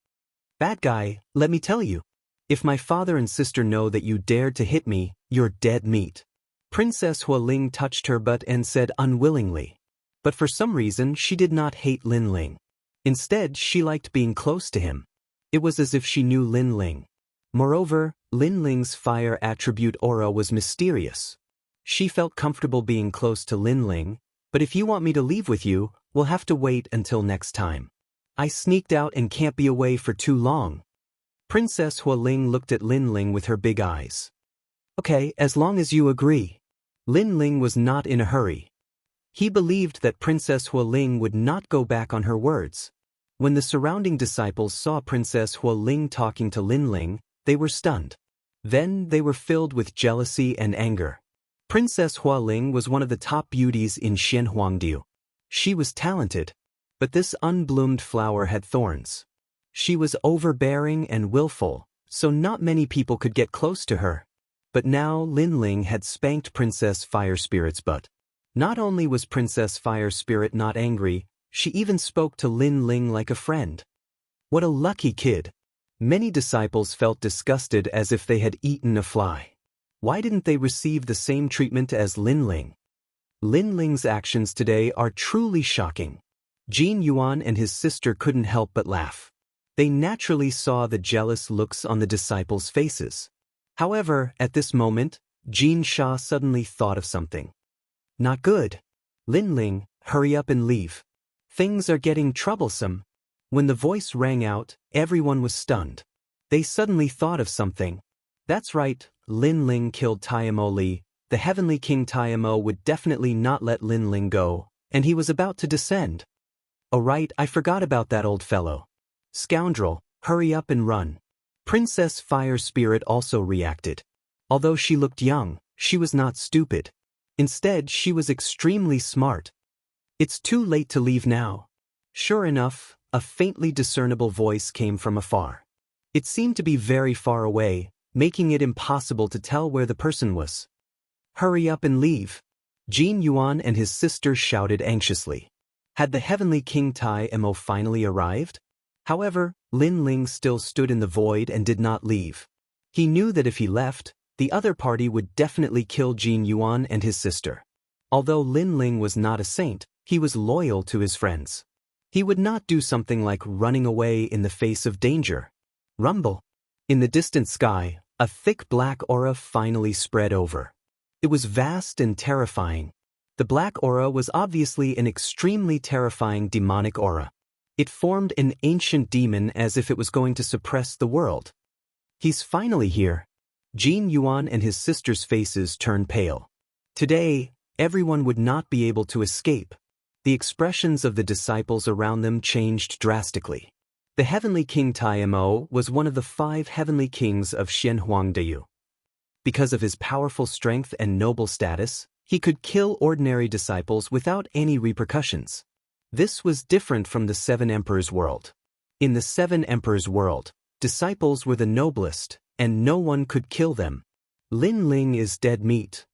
Bad guy, let me tell you. If my father and sister know that you dared to hit me, you're dead meat. Princess Hua Ling touched her butt and said unwillingly. But for some reason she did not hate Lin Ling. Instead, she liked being close to him. It was as if she knew Lin Ling. Moreover, Lin Ling's fire attribute aura was mysterious. She felt comfortable being close to Lin Ling, but if you want me to leave with you, we'll have to wait until next time. I sneaked out and can't be away for too long. Princess Hua Ling looked at Lin Ling with her big eyes. Okay, as long as you agree. Lin Ling was not in a hurry. He believed that Princess Hua Ling would not go back on her words. When the surrounding disciples saw Princess Hua Ling talking to Lin Ling, they were stunned. Then they were filled with jealousy and anger. Princess Hua Ling was one of the top beauties in Xianhuangdiu. She was talented, but this unbloomed flower had thorns. She was overbearing and willful, so not many people could get close to her. But now Lin Ling had spanked Princess Fire Spirit's butt. Not only was Princess Fire Spirit not angry, she even spoke to Lin Ling like a friend. What a lucky kid. Many disciples felt disgusted as if they had eaten a fly. Why didn't they receive the same treatment as Lin Ling? Lin Ling's actions today are truly shocking. Jin Yuan and his sister couldn't help but laugh. They naturally saw the jealous looks on the disciples' faces. However, at this moment, Jin Sha suddenly thought of something. Not good. Lin Ling, hurry up and leave. Things are getting troublesome. When the voice rang out, everyone was stunned. They suddenly thought of something. That's right, Lin Ling killed Taimo Li. The Heavenly King Taimo would definitely not let Lin Ling go, and he was about to descend. Oh right, I forgot about that old fellow. Scoundrel, hurry up and run. Princess Fire Spirit also reacted. Although she looked young, She was not stupid. Instead, she was extremely smart. It's too late to leave now. Sure enough, a faintly discernible voice came from afar. It seemed to be very far away, making it impossible to tell where the person was. Hurry up and leave. Jin Yuan and his sister shouted anxiously. Had the heavenly King Tai Mo finally arrived? However, Lin Ling still stood in the void and did not leave. He knew that if he left, the other party would definitely kill Jin Yuan and his sister. Although Lin Ling was not a saint, he was loyal to his friends. He would not do something like running away in the face of danger. Rumble. In the distant sky, a thick black aura finally spread over. It was vast and terrifying. The black aura was obviously an extremely terrifying demonic aura. It formed an ancient demon as if it was going to suppress the world. He's finally here. Jin Yuan and his sister's faces turned pale. Today, everyone would not be able to escape. The expressions of the disciples around them changed drastically. The heavenly King Taimo was one of the 5 heavenly kings of Xianhuangdeyu. Because of his powerful strength and noble status, he could kill ordinary disciples without any repercussions. This was different from the 7 Emperors' world. In the 7 Emperors' world, disciples were the noblest, and no one could kill them. Lin Ling is dead meat.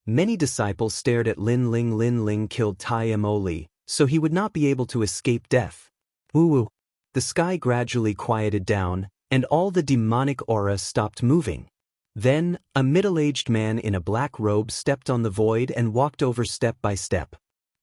Many disciples stared at Lin Ling. Lin Ling killed Tai Mo Li, so he would not be able to escape death. Woo-woo. The sky gradually quieted down, and all the demonic aura stopped moving. Then, a middle-aged man in a black robe stepped on the void and walked over step by step.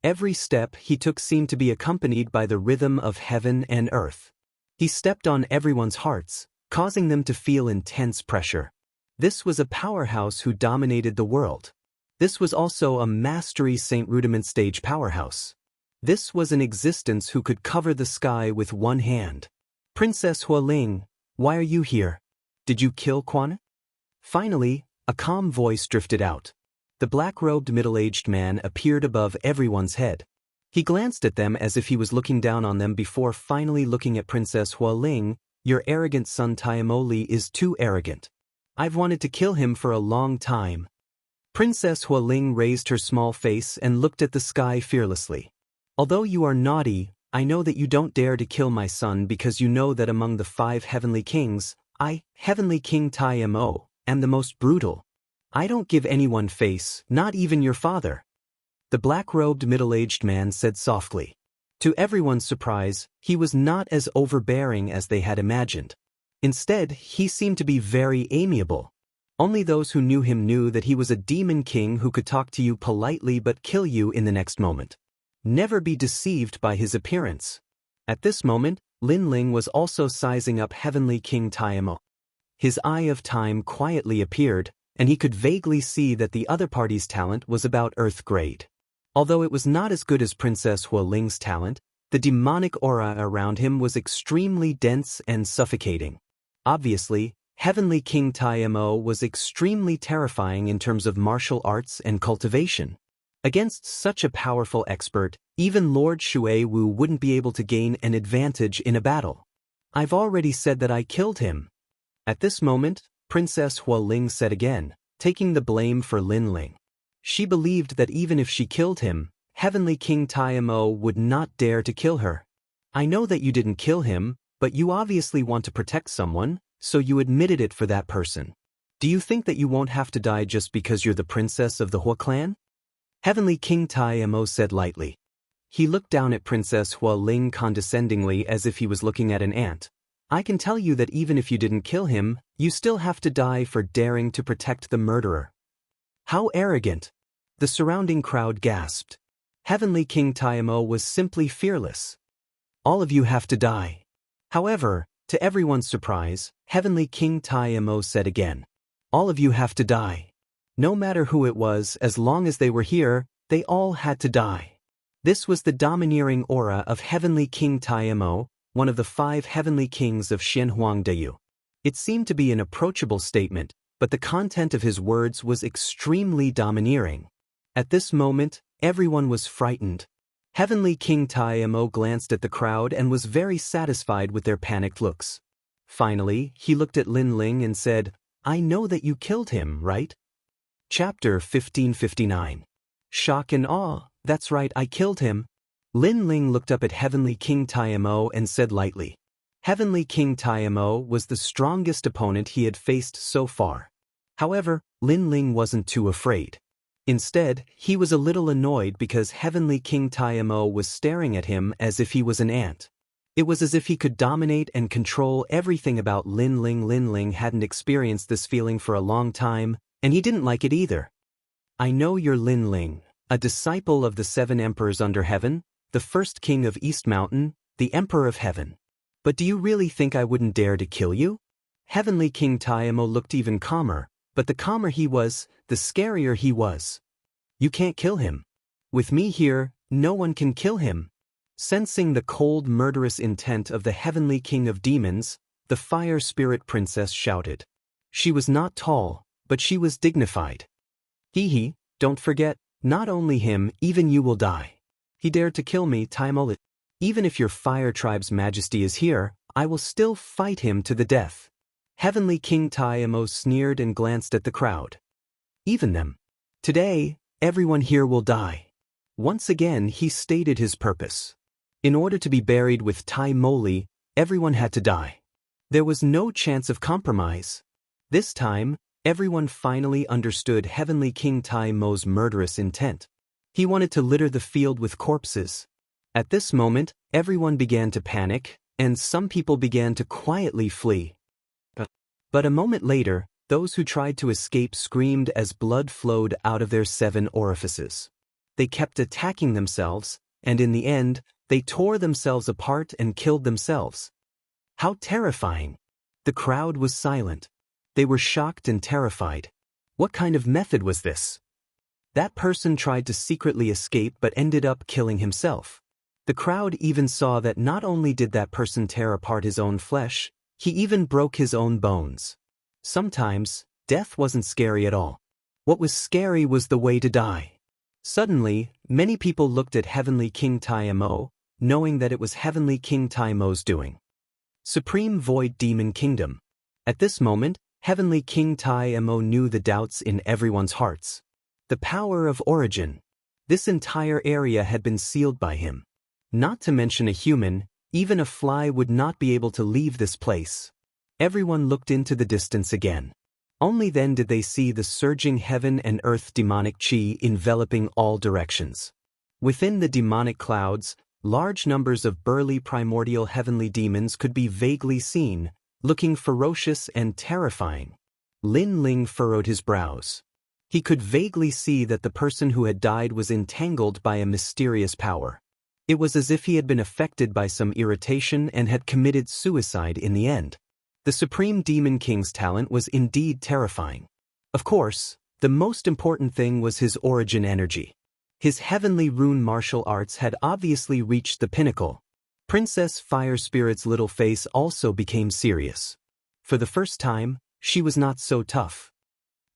Every step he took seemed to be accompanied by the rhythm of heaven and earth. He stepped on everyone's hearts, causing them to feel intense pressure. This was a powerhouse who dominated the world. This was also a Mastery Saint Rudiment stage powerhouse. This was an existence who could cover the sky with one hand. Princess Hualing, why are you here? Did you kill Quan? Finally, a calm voice drifted out. The black-robed middle-aged man appeared above everyone's head. He glanced at them as if he was looking down on them before finally looking at Princess Hualing. Your arrogant son Taimo Li is too arrogant. I've wanted to kill him for a long time. Princess Hualing raised her small face and looked at the sky fearlessly. Although you are naughty, I know that you don't dare to kill my son because you know that among the 5 heavenly kings, I, Heavenly King Taimo, am the most brutal. I don't give anyone face, not even your father. The black-robed middle-aged man said softly. To everyone's surprise, he was not as overbearing as they had imagined. Instead, he seemed to be very amiable. Only those who knew him knew that he was a demon king who could talk to you politely but kill you in the next moment. Never be deceived by his appearance. At this moment, Lin Ling was also sizing up Heavenly King Taimo. His eye of time quietly appeared, and he could vaguely see that the other party's talent was about Earth grade. Although it was not as good as Princess Hualing's talent, the demonic aura around him was extremely dense and suffocating. Obviously, Heavenly King Taimo was extremely terrifying in terms of martial arts and cultivation. Against such a powerful expert, even Lord Shui Wu wouldn't be able to gain an advantage in a battle. I've already said that I killed him. At this moment, Princess Hualing said again, taking the blame for Lin Ling. She believed that even if she killed him, Heavenly King Taimo would not dare to kill her. I know that you didn't kill him, but you obviously want to protect someone, so you admitted it for that person. Do you think that you won't have to die just because you're the princess of the Hua clan? Heavenly King Taimo said lightly. He looked down at Princess Hualing condescendingly as if he was looking at an ant. I can tell you that even if you didn't kill him, you still have to die for daring to protect the murderer. How arrogant! The surrounding crowd gasped. Heavenly King Taimo was simply fearless. All of you have to die. However, to everyone's surprise, Heavenly King Taimo said again, all of you have to die. No matter who it was, as long as they were here, they all had to die. This was the domineering aura of Heavenly King Taimo, one of the 5 heavenly kings of Xianhuangdeyu. It seemed to be an approachable statement, but the content of his words was extremely domineering. At this moment, everyone was frightened. Heavenly King Taimo glanced at the crowd and was very satisfied with their panicked looks. Finally, he looked at Lin Ling and said, I know that you killed him, right? Chapter 1559. Shock and awe. That's right, I killed him. Lin Ling looked up at Heavenly King Taimo and said lightly. Heavenly King Taimo was the strongest opponent he had faced so far. However, Lin Ling wasn't too afraid. Instead, he was a little annoyed because Heavenly King Taimo was staring at him as if he was an ant. It was as if he could dominate and control everything about Lin Ling. Lin Ling hadn't experienced this feeling for a long time, and he didn't like it either. I know you're Lin Ling, a disciple of the 7 emperors under heaven, the first king of East Mountain, the emperor of heaven. But do you really think I wouldn't dare to kill you? Heavenly King Taimo looked even calmer, but the calmer he was, the scarier he was. You can't kill him. With me here, no one can kill him. Sensing the cold, murderous intent of the Heavenly King of Demons, the Fire Spirit Princess shouted. She was not tall, but she was dignified. Hee, don't forget, not only him, even you will die. He dared to kill me, Taimo. Even if your Fire Tribe's majesty is here, I will still fight him to the death. Heavenly King Taimo sneered and glanced at the crowd. Even them. Today, everyone here will die. Once again he stated his purpose. In order to be buried with Taimoli, everyone had to die. There was no chance of compromise. This time, everyone finally understood Heavenly King Taimo's murderous intent. He wanted to litter the field with corpses. At this moment, everyone began to panic, and some people began to quietly flee. But a moment later, those who tried to escape screamed as blood flowed out of their 7 orifices. They kept attacking themselves, and in the end, they tore themselves apart and killed themselves. How terrifying! The crowd was silent. They were shocked and terrified. What kind of method was this? That person tried to secretly escape but ended up killing himself. The crowd even saw that not only did that person tear apart his own flesh, he even broke his own bones. Sometimes, death wasn't scary at all. What was scary was the way to die. Suddenly, many people looked at Heavenly King Taimo, knowing that it was Heavenly King Taimo's doing. Supreme Void Demon Kingdom. At this moment, Heavenly King Taimo knew the doubts in everyone's hearts. The power of origin. This entire area had been sealed by him. Not to mention a human, even a fly would not be able to leave this place. Everyone looked into the distance again. Only then did they see the surging heaven and earth demonic chi enveloping all directions. Within the demonic clouds, large numbers of burly primordial heavenly demons could be vaguely seen, looking ferocious and terrifying. Lin Ling furrowed his brows. He could vaguely see that the person who had died was entangled by a mysterious power. It was as if he had been affected by some irritation and had committed suicide in the end. The Supreme Demon King's talent was indeed terrifying. Of course, the most important thing was his origin energy. His heavenly rune martial arts had obviously reached the pinnacle. Princess Fire Spirit's little face also became serious. For the first time, she was not so tough.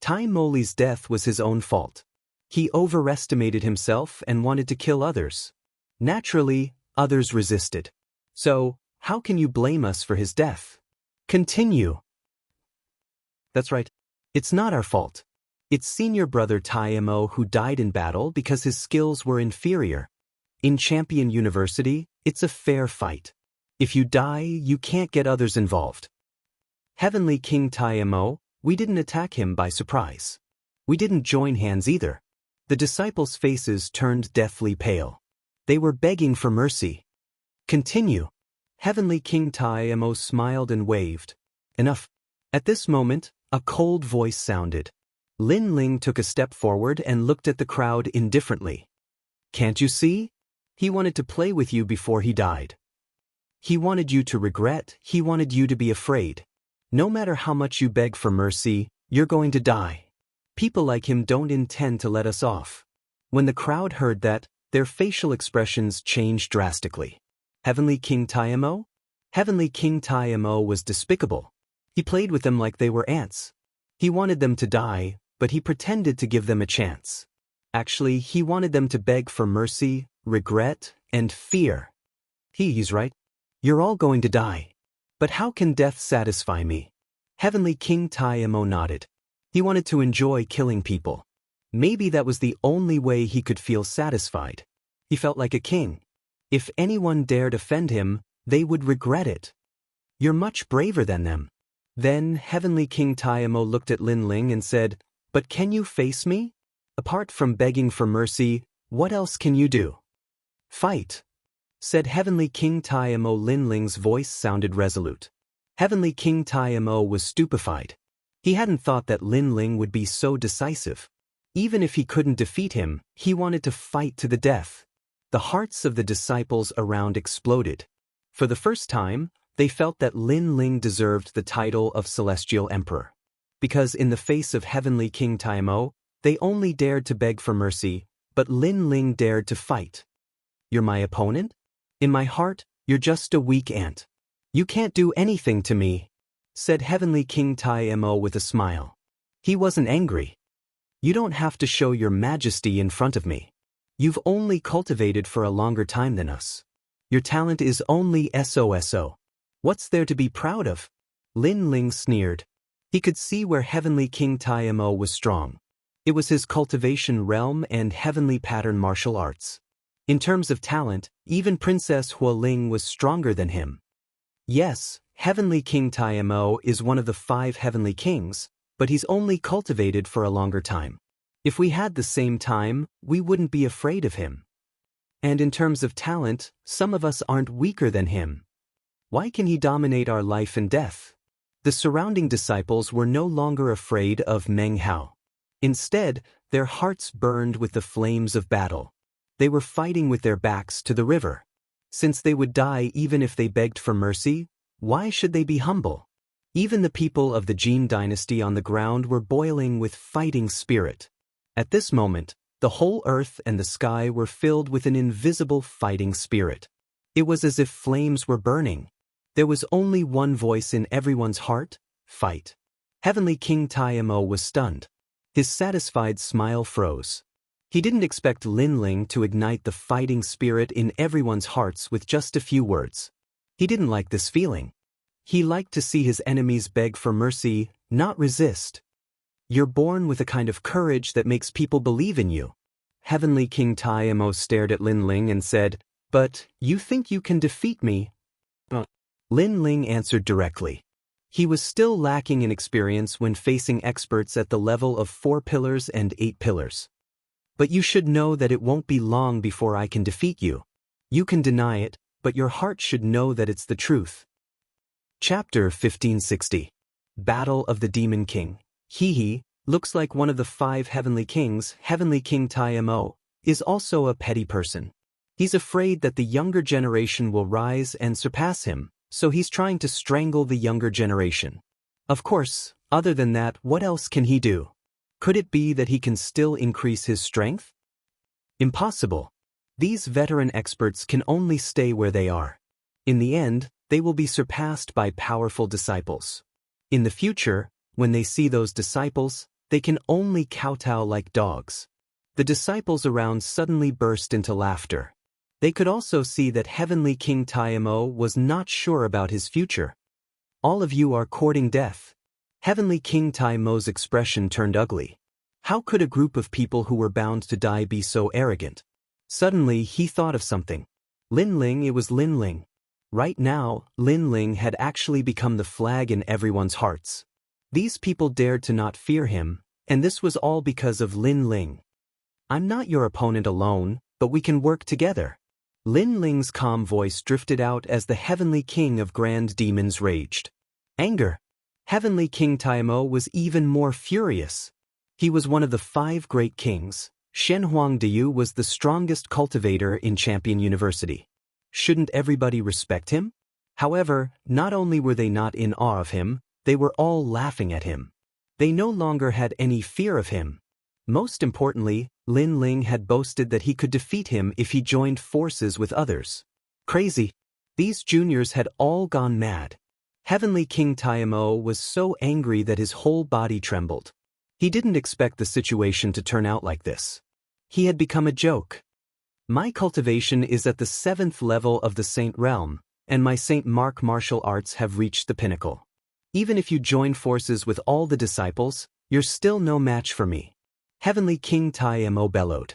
Taimoli's death was his own fault. He overestimated himself and wanted to kill others. Naturally, others resisted. So, how can you blame us for his death? Continue. That's right. It's not our fault. It's senior brother Taimo who died in battle because his skills were inferior. In Champion University, it's a fair fight. If you die, you can't get others involved. Heavenly King Taimo, we didn't attack him by surprise. We didn't join hands either. The disciples' faces turned deathly pale. They were begging for mercy. Continue. Heavenly King Taimo smiled and waved. Enough. At this moment, a cold voice sounded. Lin Ling took a step forward and looked at the crowd indifferently. Can't you see? He wanted to play with you before he died. He wanted you to regret, he wanted you to be afraid. No matter how much you beg for mercy, you're going to die. People like him don't intend to let us off. When the crowd heard that, their facial expressions changed drastically. Heavenly King Taimo? Heavenly King Taimo was despicable. He played with them like they were ants. He wanted them to die, but he pretended to give them a chance. Actually, he wanted them to beg for mercy, regret, and fear. He's right. You're all going to die. But how can death satisfy me? Heavenly King Taimo nodded. He wanted to enjoy killing people. Maybe that was the only way he could feel satisfied. He felt like a king. If anyone dared offend him, they would regret it. You're much braver than them. Then Heavenly King Taimo looked at Lin Ling and said, "But can you face me? Apart from begging for mercy, what else can you do?" "Fight," said Heavenly King Taimo. Lin Ling's voice sounded resolute. Heavenly King Taimo was stupefied. He hadn't thought that Lin Ling would be so decisive. Even if he couldn't defeat him, he wanted to fight to the death. The hearts of the disciples around exploded. For the first time, they felt that Lin Ling deserved the title of Celestial Emperor. Because in the face of Heavenly King Taimo, they only dared to beg for mercy, but Lin Ling dared to fight. "You're my opponent? In my heart, you're just a weak ant. You can't do anything to me," said Heavenly King Taimo with a smile. He wasn't angry. "You don't have to show your majesty in front of me. You've only cultivated for a longer time than us. Your talent is only SOSO. What's there to be proud of?" Lin Ling sneered. He could see where Heavenly King Taimo was strong. It was his cultivation realm and heavenly pattern martial arts. In terms of talent, even Princess Hualing was stronger than him. Yes, Heavenly King Taimo is one of the 5 heavenly kings, but he's only cultivated for a longer time. If we had the same time, we wouldn't be afraid of him. And in terms of talent, some of us aren't weaker than him. Why can he dominate our life and death? The surrounding disciples were no longer afraid of Meng Hao. Instead, their hearts burned with the flames of battle. They were fighting with their backs to the river. Since they would die even if they begged for mercy, why should they be humble? Even the people of the Jin dynasty on the ground were boiling with fighting spirit. At this moment, the whole earth and the sky were filled with an invisible fighting spirit. It was as if flames were burning. There was only one voice in everyone's heart: fight. Heavenly King Taimo was stunned. His satisfied smile froze. He didn't expect Lin Ling to ignite the fighting spirit in everyone's hearts with just a few words. He didn't like this feeling. He liked to see his enemies beg for mercy, not resist. You're born with a kind of courage that makes people believe in you. Heavenly King Taimo stared at Lin Ling and said, "But you think you can defeat me?" Lin Ling answered directly. He was still lacking in experience when facing experts at the level of 4 pillars and 8 pillars. "But you should know that it won't be long before I can defeat you. You can deny it, but your heart should know that it's the truth." Chapter 1560. Battle of the Demon King. He looks like one of the 5 heavenly kings. Heavenly King Taimo is also a petty person. He's afraid that the younger generation will rise and surpass him, so he's trying to strangle the younger generation. Of course, other than that, what else can he do? Could it be that he can still increase his strength? Impossible. These veteran experts can only stay where they are. In the end, they will be surpassed by powerful disciples. In the future, when they see those disciples, they can only kowtow like dogs. The disciples around suddenly burst into laughter. They could also see that Heavenly King Taimo was not sure about his future. "All of you are courting death." Heavenly King Taimo's expression turned ugly. How could a group of people who were bound to die be so arrogant? Suddenly, he thought of something. Lin Ling, it was Lin Ling. Right now, Lin Ling had actually become the flag in everyone's hearts. These people dared to not fear him, and this was all because of Lin Ling. "I'm not your opponent alone, but we can work together." Lin Ling's calm voice drifted out as the Heavenly King of Grand Demons raged. Anger. Heavenly King Taimo was even more furious. He was one of the 5 great kings. Shen Huangdiyu was the strongest cultivator in Champion University. Shouldn't everybody respect him? However, not only were they not in awe of him, they were all laughing at him. They no longer had any fear of him. Most importantly, Lin Ling had boasted that he could defeat him if he joined forces with others. Crazy. These juniors had all gone mad. Heavenly King Taimo was so angry that his whole body trembled. He didn't expect the situation to turn out like this. He had become a joke. "My cultivation is at the 7th level of the Saint Realm, and my Saint Mark martial arts have reached the pinnacle. Even if you join forces with all the disciples, You're still no match for me. Heavenly King Tai-Mo bellowed.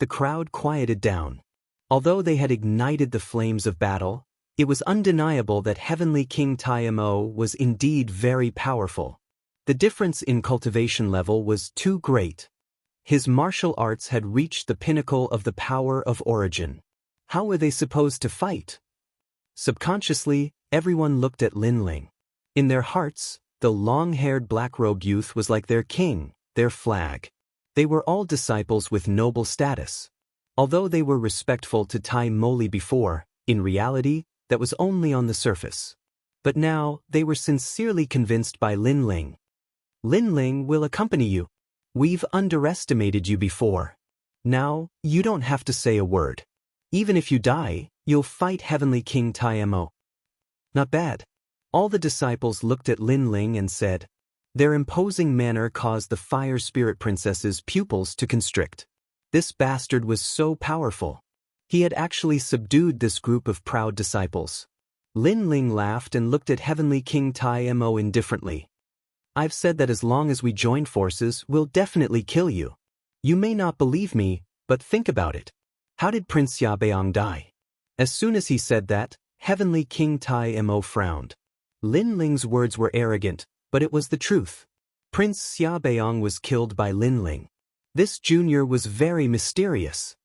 The crowd quieted down. Although they had ignited the flames of battle, it was undeniable that Heavenly King Tai-Mo was indeed very powerful. The difference in cultivation level was too great. His martial arts had reached the pinnacle of the power of origin. How were they supposed to fight? Subconsciously, everyone looked at Lin Ling. In their hearts, the long-haired black-robed youth was like their king, their flag. They were all disciples with noble status. Although they were respectful to Tai Moli before, in reality, that was only on the surface. But now, they were sincerely convinced by Lin Ling. Lin Ling will accompany you. We've underestimated you before. Now, you don't have to say a word. Even if you die, you'll fight Heavenly King Tai-Mo. Not bad. All the disciples looked at Lin Ling and said. Their imposing manner caused the Fire Spirit Princess's pupils to constrict. This bastard was so powerful. He had actually subdued this group of proud disciples. Lin Ling laughed and looked at Heavenly King Tai-Mo indifferently. I've said that as long as we join forces, we'll definitely kill you. You may not believe me, but think about it. How did Prince Yabeong die? As soon as he said that, Heavenly King Tai-Mo frowned. Lin Ling's words were arrogant, but it was the truth. Prince Yabeong was killed by Lin Ling. This junior was very mysterious.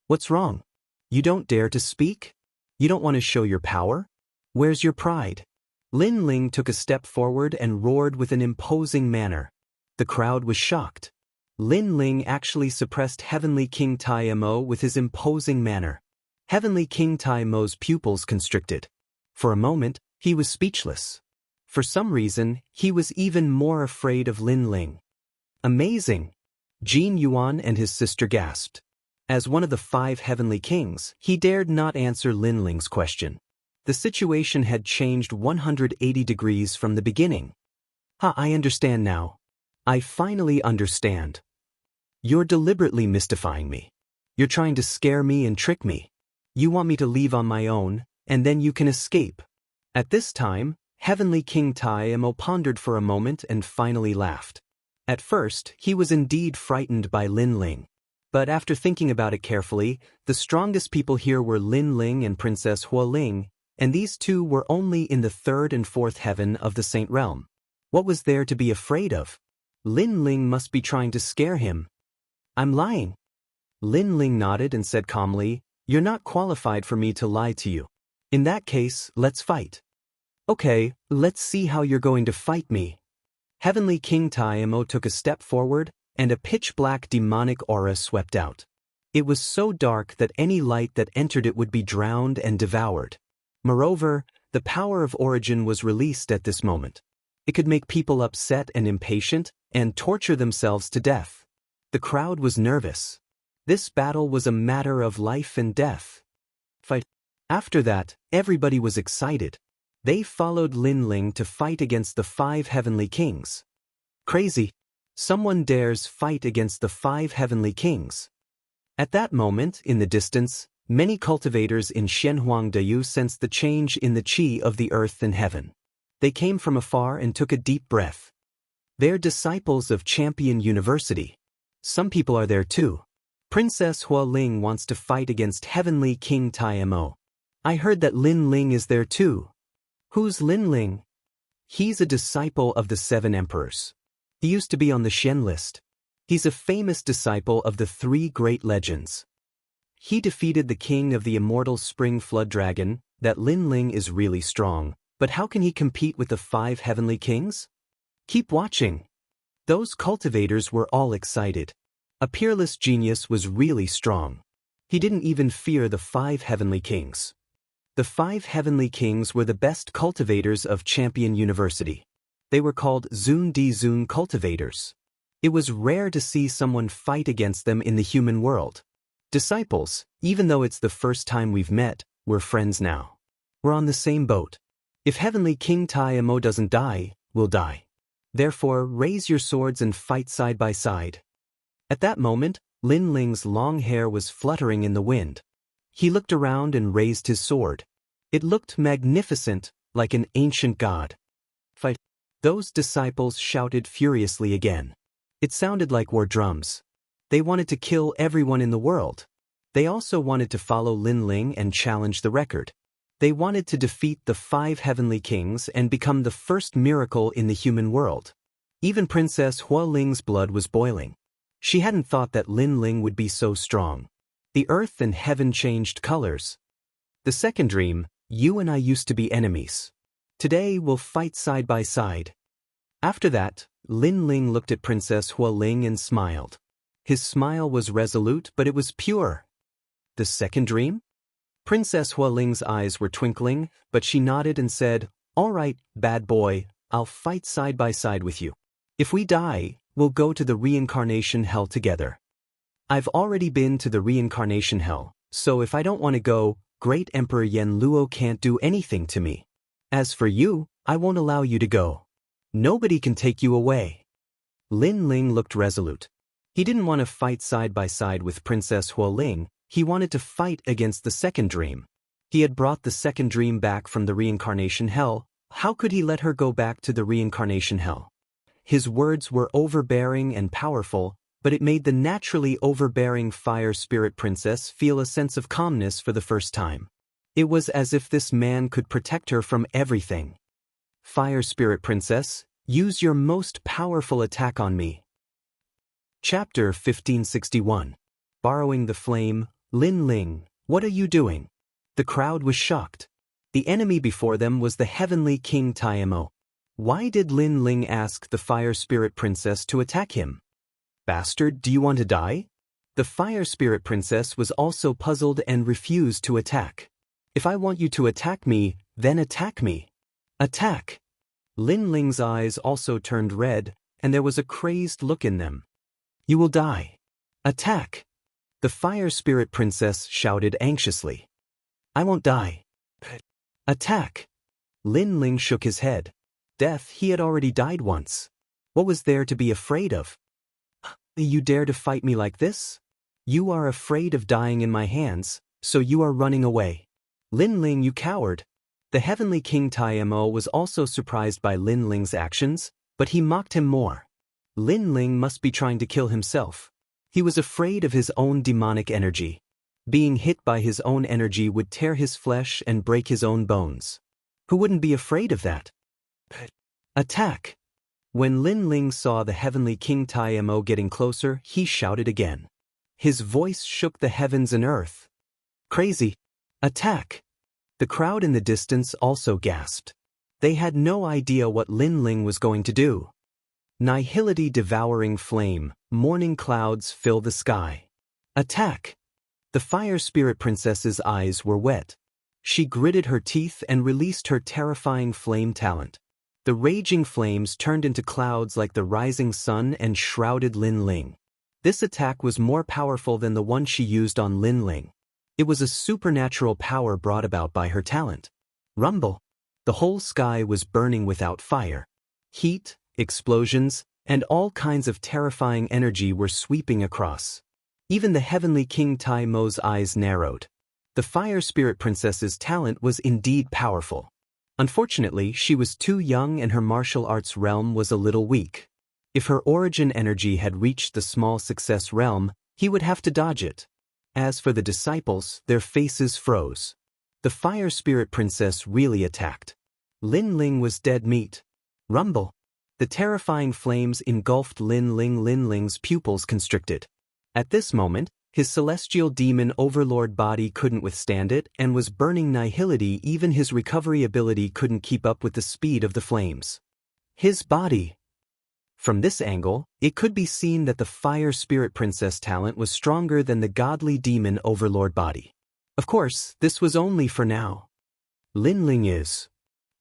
What's wrong? You don't dare to speak? You don't want to show your power? Where's your pride? Lin Ling took a step forward and roared with an imposing manner. The crowd was shocked. Lin Ling actually suppressed Heavenly King Tai-Mo with his imposing manner. Heavenly King Tai-Mo's pupils constricted. For a moment, he was speechless. For some reason, he was even more afraid of Lin Ling. Amazing! Jin Yuan and his sister gasped. As one of the 5 heavenly kings, he dared not answer Lin Ling's question. The situation had changed 180 degrees from the beginning. I understand now. I finally understand. You're deliberately mystifying me. You're trying to scare me and trick me. You want me to leave on my own, and then you can escape. At this time, Heavenly King Tai-Mo pondered for a moment and finally laughed. At first, he was indeed frightened by Lin Ling. But after thinking about it carefully, the strongest people here were Lin Ling and Princess Hualing, and these two were only in the 3rd and 4th heaven of the Saint Realm. What was there to be afraid of? Lin Ling must be trying to scare him. I'm lying. Lin Ling nodded and said calmly, You're not qualified for me to lie to you. In that case, let's fight. Okay, let's see how you're going to fight me. Heavenly King Tai-Mo took a step forward, and a pitch-black demonic aura swept out. It was so dark that any light that entered it would be drowned and devoured. Moreover, the power of origin was released at this moment. It could make people upset and impatient, and torture themselves to death. The crowd was nervous. This battle was a matter of life and death. After that, everybody was excited. They followed Lin Ling to fight against the 5 heavenly kings. Crazy. Someone dares fight against the 5 heavenly kings. At that moment, in the distance, many cultivators in Shenhuangdayu sensed the change in the qi of the earth and heaven. They came from afar and took a deep breath. They're disciples of Champion University. Some people are there too. Princess Hualing wants to fight against Heavenly King Tai-Mo. I heard that Lin Ling is there too. Who's Lin Ling? He's a disciple of the 7 emperors. He used to be on the Shen list. He's a famous disciple of the 3 great legends. He defeated the king of the immortal spring flood dragon. That Lin Ling is really strong, but how can he compete with the 5 heavenly kings? Keep watching. Those cultivators were all excited. A peerless genius was really strong. He didn't even fear the 5 heavenly kings. The 5 heavenly kings were the best cultivators of Champion University. They were called Zun Di Zun cultivators. It was rare to see someone fight against them in the human world. Disciples, even though it's the first time we've met, we're friends now. We're on the same boat. If Heavenly King Tai-Mo doesn't die, we'll die. Therefore, raise your swords and fight side by side. At that moment, Lin Ling's long hair was fluttering in the wind. He looked around and raised his sword. It looked magnificent, like an ancient god. Fight! Those disciples shouted furiously again. It sounded like war drums. They wanted to kill everyone in the world. They also wanted to follow Lin Ling and challenge the record. They wanted to defeat the 5 heavenly kings and become the first miracle in the human world. Even Princess Hua Ling's blood was boiling. She hadn't thought that Lin Ling would be so strong. The earth and heaven changed colors. The second dream, you and I used to be enemies. Today we'll fight side by side. After that, Lin Ling looked at Princess Hua Ling and smiled. His smile was resolute, but it was pure. The second dream? Princess Hua Ling's eyes were twinkling, but she nodded and said, "All right, bad boy, I'll fight side by side with you. If we die, we'll go to the reincarnation hell together. I've already been to the reincarnation hell, so if I don't want to go, Great Emperor Yen Luo can't do anything to me. As for you, I won't allow you to go. Nobody can take you away." Lin Ling looked resolute. He didn't want to fight side by side with Princess Hua Ling. He wanted to fight against the second dream. He had brought the second dream back from the reincarnation hell. How could he let her go back to the reincarnation hell? His words were overbearing and powerful, but it made the naturally overbearing fire spirit princess feel a sense of calmness for the first time. It was as if this man could protect her from everything. "Fire spirit princess, use your most powerful attack on me." Chapter 1561. Borrowing the flame. Lin Ling, what are you doing? The crowd was shocked. The enemy before them was the heavenly king Taimo. Why did Lin Ling ask the fire spirit princess to attack him? "Bastard, do you want to die?" The fire spirit princess was also puzzled and refused to attack. "If I want you to attack me, then attack me. Attack." Lin Ling's eyes also turned red, and there was a crazed look in them. "You will die. Attack." The fire spirit princess shouted anxiously. "I won't die. Attack." Lin Ling shook his head. Death, he had already died once. What was there to be afraid of? "You dare to fight me like this? You are afraid of dying in my hands, so you are running away. Lin Ling, you coward." The heavenly king Taimo was also surprised by Lin Ling's actions, but he mocked him more. Lin Ling must be trying to kill himself. He was afraid of his own demonic energy. Being hit by his own energy would tear his flesh and break his own bones. Who wouldn't be afraid of that? Attack. When Lin Ling saw the heavenly king Taimo getting closer, he shouted again. His voice shook the heavens and earth. "Crazy. Attack." The crowd in the distance also gasped. They had no idea what Lin Ling was going to do. Nihility devouring flame, morning clouds fill the sky. Attack. The fire spirit princess's eyes were wet. She gritted her teeth and released her terrifying flame talent. The raging flames turned into clouds like the rising sun and shrouded Lin Ling. This attack was more powerful than the one she used on Lin Ling. It was a supernatural power brought about by her talent. Rumble. The whole sky was burning without fire. Heat, explosions, and all kinds of terrifying energy were sweeping across. Even the heavenly king Taimo's eyes narrowed. The fire spirit princess's talent was indeed powerful. Unfortunately, she was too young and her martial arts realm was a little weak. If her origin energy had reached the small success realm, he would have to dodge it. As for the disciples, their faces froze. The fire spirit princess really attacked. Lin Ling was dead meat. Rumble. The terrifying flames engulfed Lin Ling. Lin Ling's pupils constricted. At this moment, his celestial demon overlord body couldn't withstand it and was burning nihility. Even his recovery ability couldn't keep up with the speed of the flames. His body. From this angle, it could be seen that the fire spirit princess talent was stronger than the godly demon overlord body. Of course, this was only for now. Lin Ling is.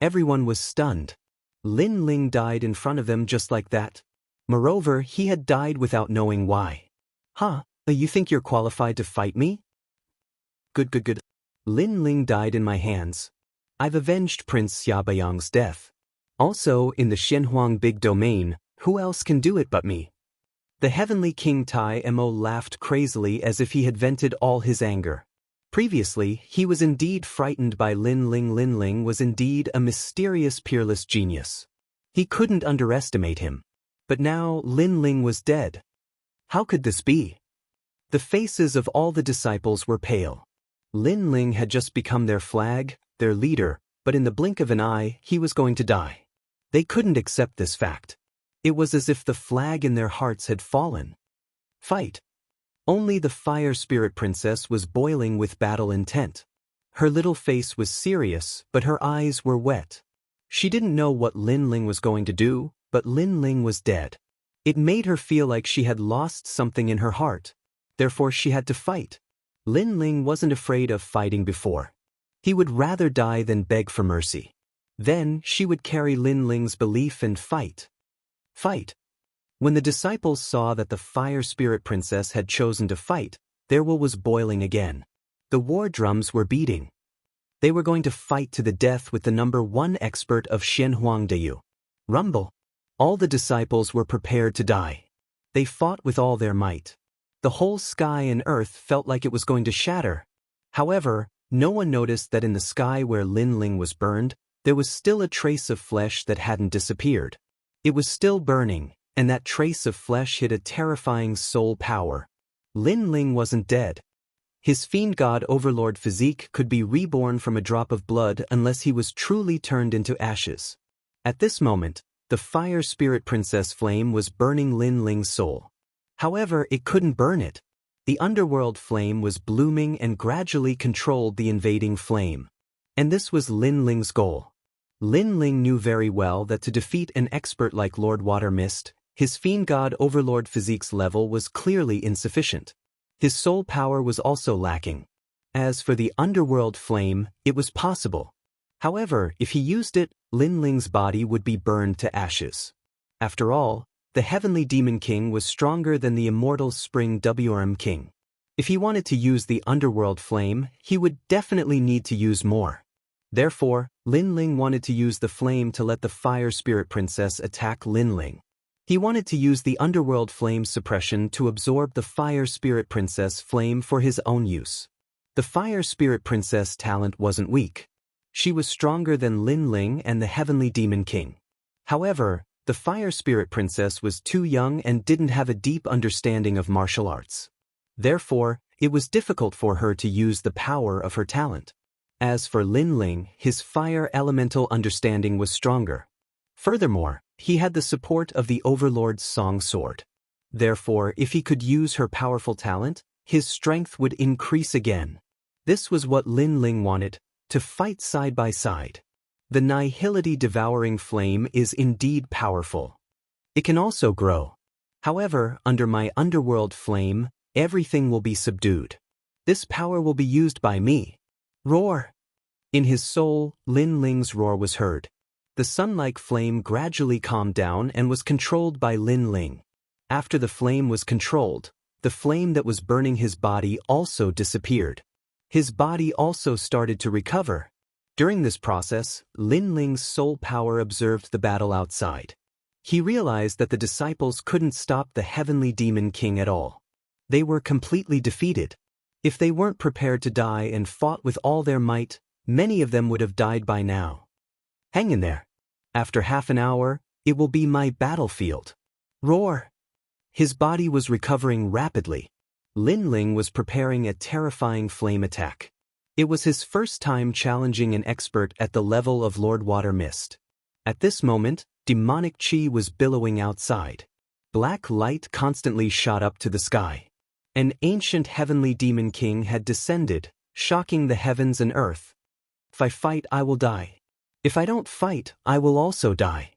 Everyone was stunned. Lin Ling died in front of them just like that. Moreover, he had died without knowing why. "Huh? You think you're qualified to fight me?" Good. Lin Ling died in my hands. I've avenged Prince Xiaobayang's death. Also, in the Xianhuang Big Domain, who else can do it but me? The heavenly king Taimo laughed crazily as if he had vented all his anger. Previously, he was indeed frightened by Lin Ling. Lin Ling was indeed a mysterious peerless genius. He couldn't underestimate him. But now Lin Ling was dead. How could this be? The faces of all the disciples were pale. Lin Ling had just become their flag, their leader, but in the blink of an eye, he was going to die. They couldn't accept this fact. It was as if the flag in their hearts had fallen. Fight. Only the Fire Spirit Princess was boiling with battle intent. Her little face was serious, but her eyes were wet. She didn't know what Lin Ling was going to do, but Lin Ling was dead. It made her feel like she had lost something in her heart. Therefore she had to fight. Lin Ling wasn't afraid of fighting before. He would rather die than beg for mercy. Then she would carry Lin Ling's belief and fight. Fight. When the disciples saw that the Fire Spirit Princess had chosen to fight, their will was boiling again. The war drums were beating. They were going to fight to the death with the #1 expert of Shenhuangdeyu. Rumble. All the disciples were prepared to die. They fought with all their might. The whole sky and earth felt like it was going to shatter. However, no one noticed that in the sky where Lin Ling was burned, there was still a trace of flesh that hadn't disappeared. It was still burning, and that trace of flesh hid a terrifying soul power. Lin Ling wasn't dead. His fiend god overlord physique could be reborn from a drop of blood unless he was truly turned into ashes. At this moment, the Fire Spirit Princess flame was burning Lin Ling's soul. However, it couldn't burn it. The underworld flame was blooming and gradually controlled the invading flame. And this was Lin Ling's goal. Lin Ling knew very well that to defeat an expert like Lord Water Mist, his fiend god overlord physique's level was clearly insufficient. His soul power was also lacking. As for the underworld flame, it was possible. However, if he used it, Lin Ling's body would be burned to ashes. After all, the Heavenly Demon King was stronger than the immortal Spring WRM King. If he wanted to use the underworld flame, he would definitely need to use more. Therefore, Lin Ling wanted to use the flame to let the Fire Spirit Princess attack Lin Ling. He wanted to use the underworld flame suppression to absorb the Fire Spirit Princess flame for his own use. The Fire Spirit Princess talent wasn't weak. She was stronger than Lin Ling and the Heavenly Demon King. However, the Fire Spirit Princess was too young and didn't have a deep understanding of martial arts. Therefore, it was difficult for her to use the power of her talent. As for Lin Ling, his fire elemental understanding was stronger. Furthermore, he had the support of the Overlord's Song Sword. Therefore, if he could use her powerful talent, his strength would increase again. This was what Lin Ling wanted, to fight side by side. The Nihility Devouring Flame is indeed powerful. It can also grow. However, under my underworld flame, everything will be subdued. This power will be used by me. Roar! In his soul, Lin Ling's roar was heard. The sun-like flame gradually calmed down and was controlled by Lin Ling. After the flame was controlled, the flame that was burning his body also disappeared. His body also started to recover. During this process, Lin Ling's soul power observed the battle outside. He realized that the disciples couldn't stop the Heavenly Demon King at all. They were completely defeated. If they weren't prepared to die and fought with all their might, many of them would have died by now. Hang in there. After half an hour, it will be my battlefield. Roar! His body was recovering rapidly. Lin Ling was preparing a terrifying flame attack. It was his first time challenging an expert at the level of Lord Water Mist. At this moment, demonic chi was billowing outside. Black light constantly shot up to the sky. An ancient Heavenly Demon King had descended, shocking the heavens and earth. If I fight, I will die. If I don't fight, I will also die.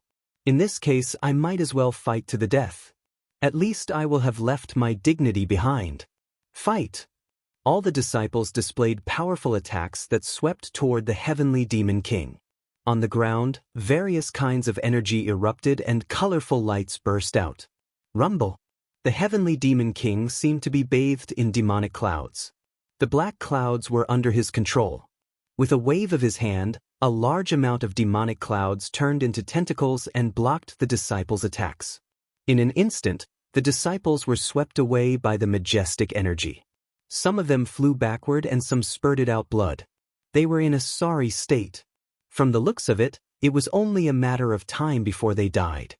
In this case, I might as well fight to the death. At least I will have left my dignity behind. Fight! All the disciples displayed powerful attacks that swept toward the Heavenly Demon King. On the ground, various kinds of energy erupted and colorful lights burst out. Rumble! The Heavenly Demon King seemed to be bathed in demonic clouds. The black clouds were under his control. With a wave of his hand, a large amount of demonic clouds turned into tentacles and blocked the disciples' attacks. In an instant, the disciples were swept away by the majestic energy. Some of them flew backward and some spurted out blood. They were in a sorry state. From the looks of it, it was only a matter of time before they died.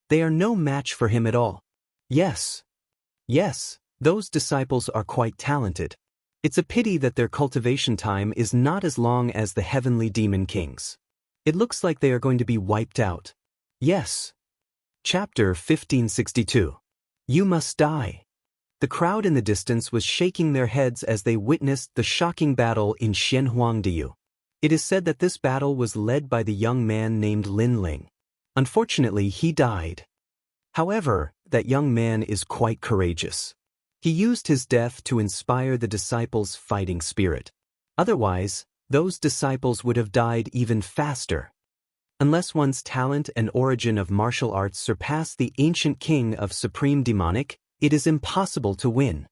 They are no match for him at all. Yes. Yes, those disciples are quite talented. It's a pity that their cultivation time is not as long as the heavenly demon kings. It looks like they are going to be wiped out. Yes. Chapter 1562. You must die. The crowd in the distance was shaking their heads as they witnessed the shocking battle in Xianhuangdiu. It is said that this battle was led by the young man named Lin Ling. Unfortunately, he died. However, that young man is quite courageous. He used his death to inspire the disciples' fighting spirit. Otherwise, those disciples would have died even faster. Unless one's talent and origin of martial arts surpass the ancient king of supreme demonic, it is impossible to win.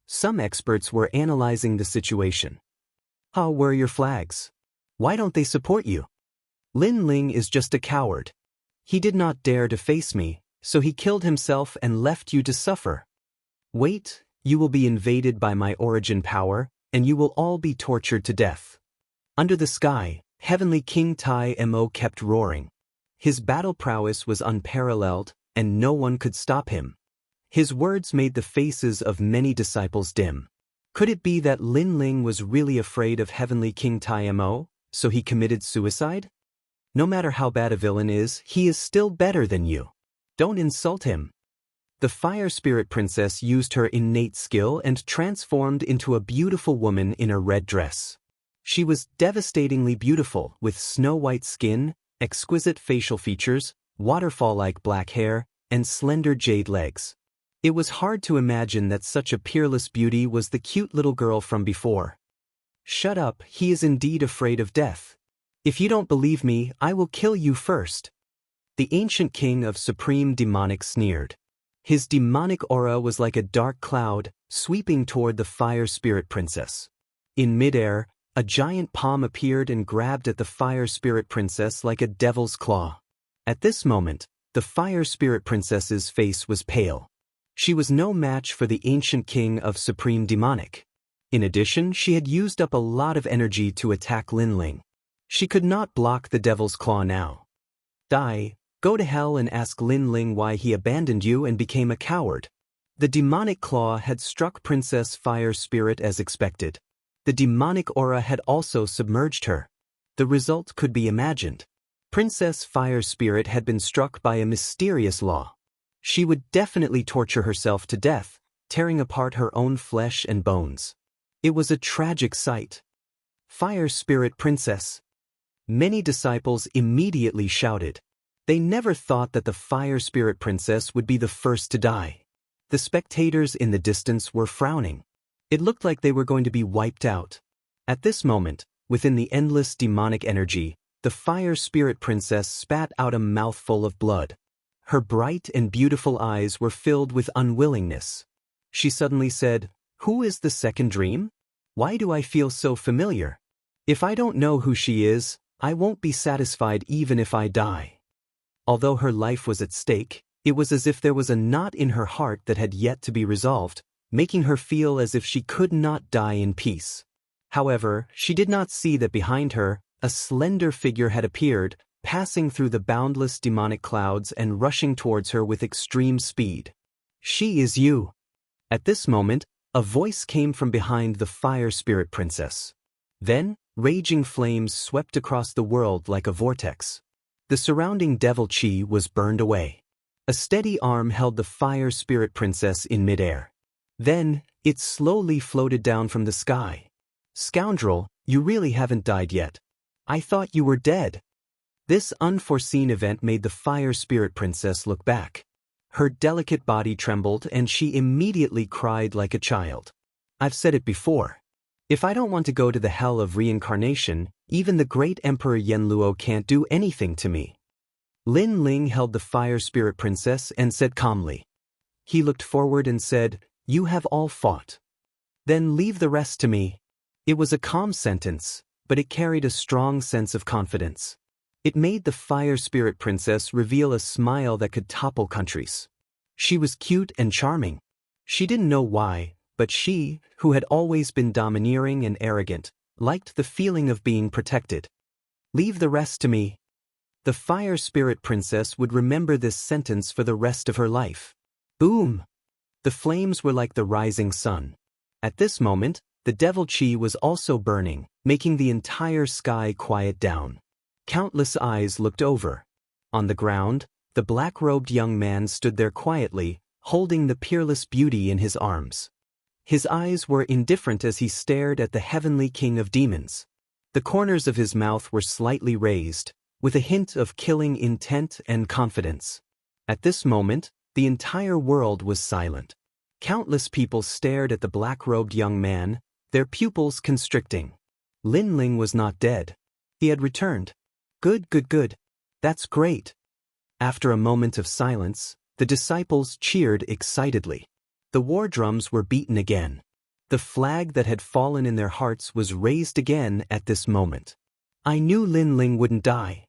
Some experts were analyzing the situation. How were your flags? Why don't they support you? Lin Ling is just a coward. He did not dare to face me, so he killed himself and left you to suffer. Wait, you will be invaded by my origin power, and you will all be tortured to death. Under the sky, Heavenly King Tai Mo kept roaring. His battle prowess was unparalleled, and no one could stop him. His words made the faces of many disciples dim. Could it be that Lin Ling was really afraid of Heavenly King Tai Mo, so he committed suicide? No matter how bad a villain is, he is still better than you. Don't insult him. The Fire Spirit Princess used her innate skill and transformed into a beautiful woman in a red dress. She was devastatingly beautiful, with snow-white skin, exquisite facial features, waterfall-like black hair, and slender jade legs. It was hard to imagine that such a peerless beauty was the cute little girl from before. Shut up, he is indeed afraid of death. If you don't believe me, I will kill you first. The ancient king of supreme demonic sneered. His demonic aura was like a dark cloud, sweeping toward the Fire Spirit Princess. In midair, a giant palm appeared and grabbed at the Fire Spirit Princess like a devil's claw. At this moment, the Fire Spirit Princess's face was pale. She was no match for the ancient king of supreme demonic. In addition, she had used up a lot of energy to attack Lin Ling. She could not block the devil's claw now. Die. Go to hell and ask Lin Ling why he abandoned you and became a coward. The demonic claw had struck Princess Fire Spirit as expected. The demonic aura had also submerged her. The result could be imagined. Princess Fire Spirit had been struck by a mysterious law. She would definitely torture herself to death, tearing apart her own flesh and bones. It was a tragic sight. Fire Spirit Princess. Many disciples immediately shouted. They never thought that the Fire Spirit Princess would be the first to die. The spectators in the distance were frowning. It looked like they were going to be wiped out. At this moment, within the endless demonic energy, the Fire Spirit Princess spat out a mouthful of blood. Her bright and beautiful eyes were filled with unwillingness. She suddenly said, "Who is the second dream? Why do I feel so familiar? If I don't know who she is, I won't be satisfied even if I die." Although her life was at stake, it was as if there was a knot in her heart that had yet to be resolved, making her feel as if she could not die in peace. However, she did not see that behind her, a slender figure had appeared, passing through the boundless demonic clouds and rushing towards her with extreme speed. "She is you." At this moment, a voice came from behind the Fire Spirit Princess. Then, raging flames swept across the world like a vortex. The surrounding devil chi was burned away. A steady arm held the Fire Spirit Princess in midair. Then, it slowly floated down from the sky. "Scoundrel, you really haven't died yet. I thought you were dead." This unforeseen event made the Fire Spirit Princess look back. Her delicate body trembled and she immediately cried like a child. I've said it before. If I don't want to go to the hell of reincarnation, even the great Emperor Yenluo can't do anything to me. Lin Ling held the Fire Spirit Princess and said calmly. He looked forward and said, "You have all fought. Then leave the rest to me." It was a calm sentence, but it carried a strong sense of confidence. It made the Fire Spirit Princess reveal a smile that could topple countries. She was cute and charming. She didn't know why, but she, who had always been domineering and arrogant, liked the feeling of being protected. "Leave the rest to me." The fire spirit princess would remember this sentence for the rest of her life. Boom! The flames were like the rising sun. At this moment, the devil chi was also burning, making the entire sky quiet down. Countless eyes looked over. On the ground, the black-robed young man stood there quietly, holding the peerless beauty in his arms. His eyes were indifferent as he stared at the heavenly king of demons. The corners of his mouth were slightly raised, with a hint of killing intent and confidence. At this moment, the entire world was silent. Countless people stared at the black-robed young man, their pupils constricting. Lin Ling was not dead. He had returned. Good, good, good. That's great. After a moment of silence, the disciples cheered excitedly. The war drums were beaten again. The flag that had fallen in their hearts was raised again at this moment. I knew Lin Ling wouldn't die.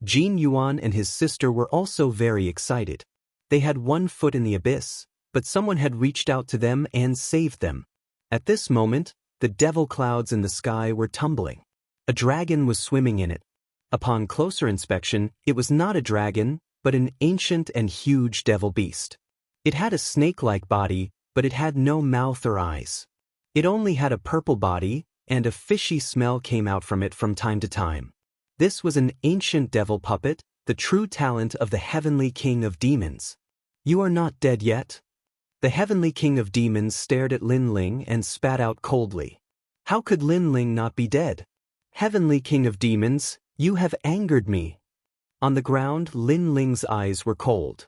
Jin Yuan and his sister were also very excited. They had one foot in the abyss, but someone had reached out to them and saved them. At this moment, the devil clouds in the sky were tumbling. A dragon was swimming in it. Upon closer inspection, it was not a dragon, but an ancient and huge devil beast. It had a snake-like body, but it had no mouth or eyes. It only had a purple body, and a fishy smell came out from it from time to time. This was an ancient devil puppet, the true talent of the heavenly king of demons. You are not dead yet? The heavenly king of demons stared at Lin Ling and spat out coldly. How could Lin Ling not be dead? Heavenly king of demons, you have angered me. On the ground, Lin Ling's eyes were cold.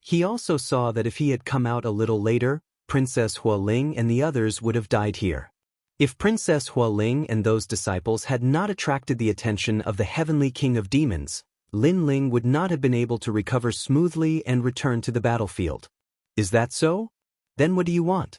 He also saw that if he had come out a little later, Princess Hualing and the others would have died here. If Princess Hualing and those disciples had not attracted the attention of the heavenly king of demons, Lin Ling would not have been able to recover smoothly and return to the battlefield. Is that so? Then what do you want?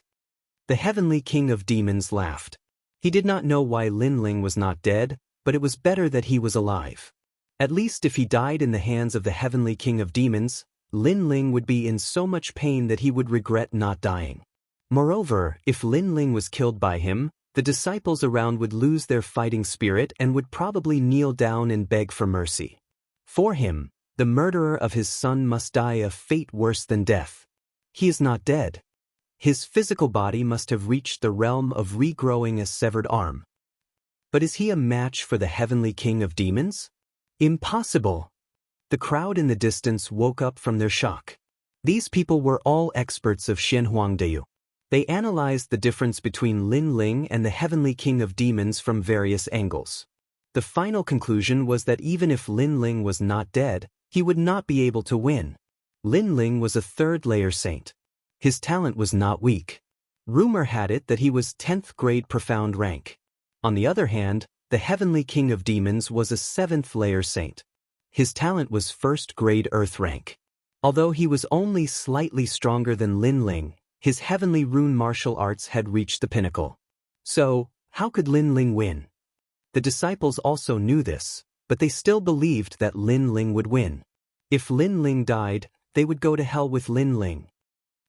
The heavenly king of demons laughed. He did not know why Lin Ling was not dead, but it was better that he was alive. At least if he died in the hands of the heavenly king of demons, Lin Ling would be in so much pain that he would regret not dying. Moreover, if Lin Ling was killed by him, the disciples around would lose their fighting spirit and would probably kneel down and beg for mercy. For him, the murderer of his son must die a fate worse than death. He is not dead. His physical body must have reached the realm of regrowing a severed arm. But is he a match for the heavenly king of demons? Impossible! The crowd in the distance woke up from their shock. These people were all experts of Shenhuangdeyu. They analyzed the difference between Lin Ling and the heavenly king of demons from various angles. The final conclusion was that even if Lin Ling was not dead, he would not be able to win. Lin Ling was a third-layer saint. His talent was not weak. Rumor had it that he was 10th grade profound rank. On the other hand, the heavenly king of demons was a 7th-layer saint. His talent was 1st grade earth rank. Although he was only slightly stronger than Lin Ling, his heavenly rune martial arts had reached the pinnacle. So, how could Lin Ling win? The disciples also knew this, but they still believed that Lin Ling would win. If Lin Ling died, they would go to hell with Lin Ling.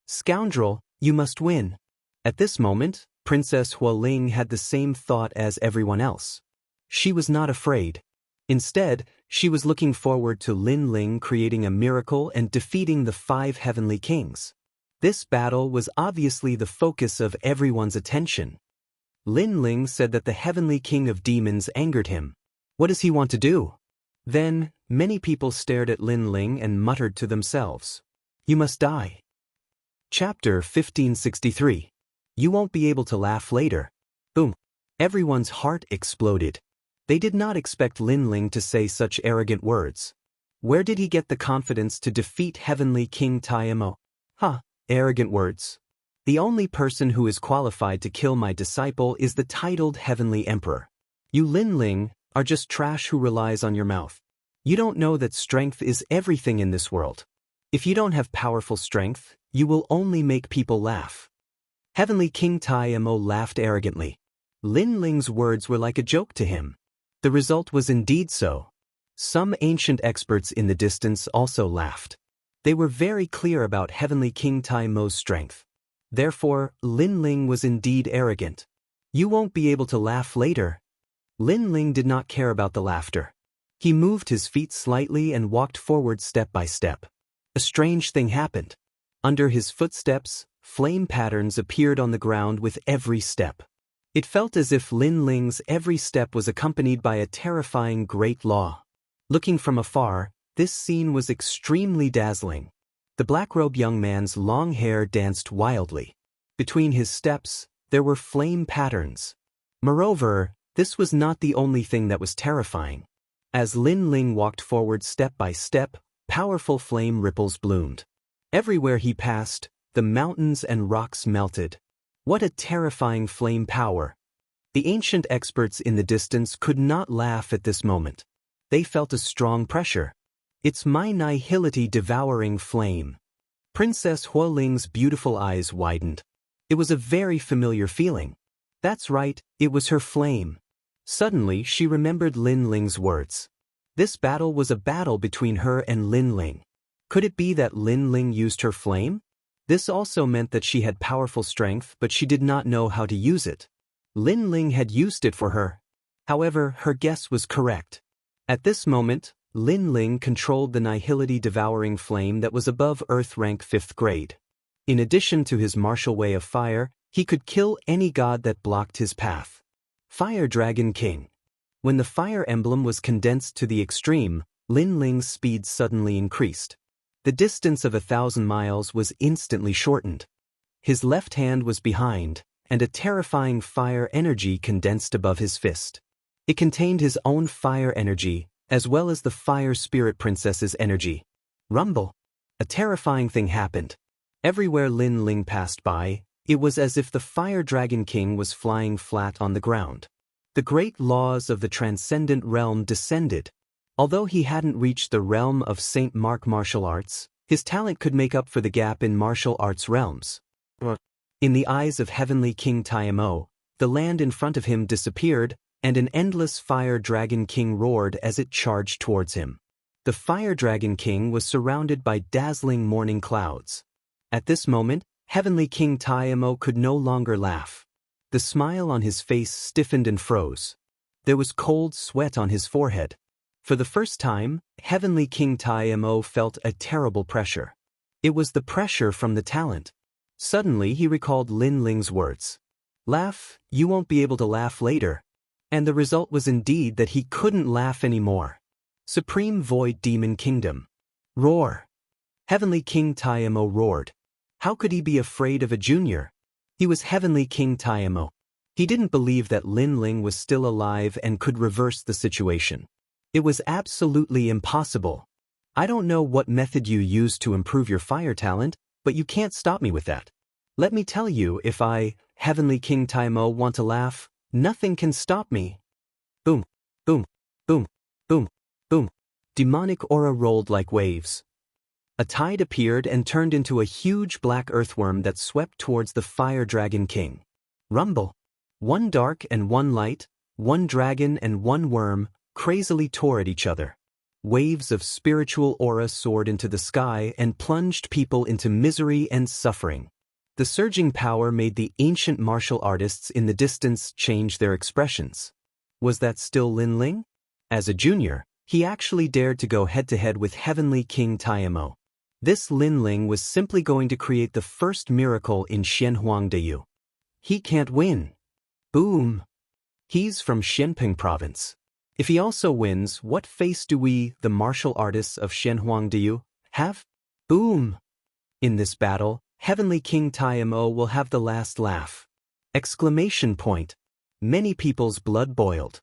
Scoundrel, you must win. At this moment, Princess Hualing had the same thought as everyone else. She was not afraid. Instead, she was looking forward to Lin Ling creating a miracle and defeating the 5 heavenly kings. This battle was obviously the focus of everyone's attention. Lin Ling said that the heavenly king of demons angered him. What does he want to do? Then, many people stared at Lin Ling and muttered to themselves, "You must die." Chapter 1563. You won't be able to laugh later. Boom. Everyone's heart exploded. They did not expect Lin Ling to say such arrogant words. Where did he get the confidence to defeat heavenly King Taimo? Arrogant words. The only person who is qualified to kill my disciple is the titled heavenly emperor. You Lin Ling are just trash who relies on your mouth. You don't know that strength is everything in this world. If you don't have powerful strength, you will only make people laugh. Heavenly King Taimo laughed arrogantly. Lin Ling's words were like a joke to him. The result was indeed so. Some ancient experts in the distance also laughed. They were very clear about heavenly King Taimo's strength. Therefore, Lin Ling was indeed arrogant. You won't be able to laugh later. Lin Ling did not care about the laughter. He moved his feet slightly and walked forward step by step. A strange thing happened. Under his footsteps, flame patterns appeared on the ground with every step. It felt as if Lin Ling's every step was accompanied by a terrifying great law. Looking from afar, this scene was extremely dazzling. The black-robed young man's long hair danced wildly. Between his steps, there were flame patterns. Moreover, this was not the only thing that was terrifying. As Lin Ling walked forward step by step, powerful flame ripples bloomed. Everywhere he passed, the mountains and rocks melted. What a terrifying flame power! The ancient experts in the distance could not laugh at this moment. They felt a strong pressure. It's my nihility devouring flame. Princess Huoling's beautiful eyes widened. It was a very familiar feeling. That's right, it was her flame. Suddenly she remembered Lin Ling's words. This battle was a battle between her and Lin Ling. Could it be that Lin Ling used her flame? This also meant that she had powerful strength, but she did not know how to use it. Lin Ling had used it for her. However, her guess was correct. At this moment, Lin Ling controlled the nihility-devouring flame that was above Earth rank 5th grade. In addition to his martial way of fire, he could kill any god that blocked his path. Fire Dragon King. When the fire emblem was condensed to the extreme, Lin Ling's speed suddenly increased. The distance of 1,000 miles was instantly shortened. His left hand was behind, and a terrifying fire energy condensed above his fist. It contained his own fire energy, as well as the Fire Spirit Princess's energy. Rumble! A terrifying thing happened. Everywhere Lin Ling passed by, it was as if the Fire Dragon King was flying flat on the ground. The great laws of the transcendent realm descended. Although he hadn't reached the realm of Saint Mark martial arts, his talent could make up for the gap in martial arts realms. In the eyes of Heavenly King Taimo, the land in front of him disappeared, and an endless Fire Dragon King roared as it charged towards him. The Fire Dragon King was surrounded by dazzling morning clouds. At this moment, Heavenly King Taimo could no longer laugh. The smile on his face stiffened and froze. There was cold sweat on his forehead. For the first time, Heavenly King Taimo felt a terrible pressure. It was the pressure from the talent. Suddenly he recalled Lin Ling's words. Laugh, you won't be able to laugh later. And the result was indeed that he couldn't laugh anymore. Supreme Void Demon Kingdom. Roar! Heavenly King Taimo roared. How could he be afraid of a junior? He was Heavenly King Taimo. He didn't believe that Lin Ling was still alive and could reverse the situation. It was absolutely impossible. I don't know what method you used to improve your fire talent, but you can't stop me with that. Let me tell you, if I, Heavenly King Taimo, want to laugh, nothing can stop me. Boom, boom, boom, boom, boom. Demonic aura rolled like waves. A tide appeared and turned into a huge black earthworm that swept towards the Fire Dragon King. Rumble. One dark and one light, one dragon and one worm, crazily tore at each other. Waves of spiritual aura soared into the sky and plunged people into misery and suffering. The surging power made the ancient martial artists in the distance change their expressions. Was that still Lin Ling? As a junior, he actually dared to go head-to-head with Heavenly King Taimo. This Lin Ling was simply going to create the first miracle in Xianhuangdeyu. He can't win. Boom! He's from Xianping province. If he also wins, what face do we, the martial artists of Xianhuangdeyu, have? Boom! In this battle, Heavenly King Taimo will have the last laugh. Exclamation point. Many people's blood boiled.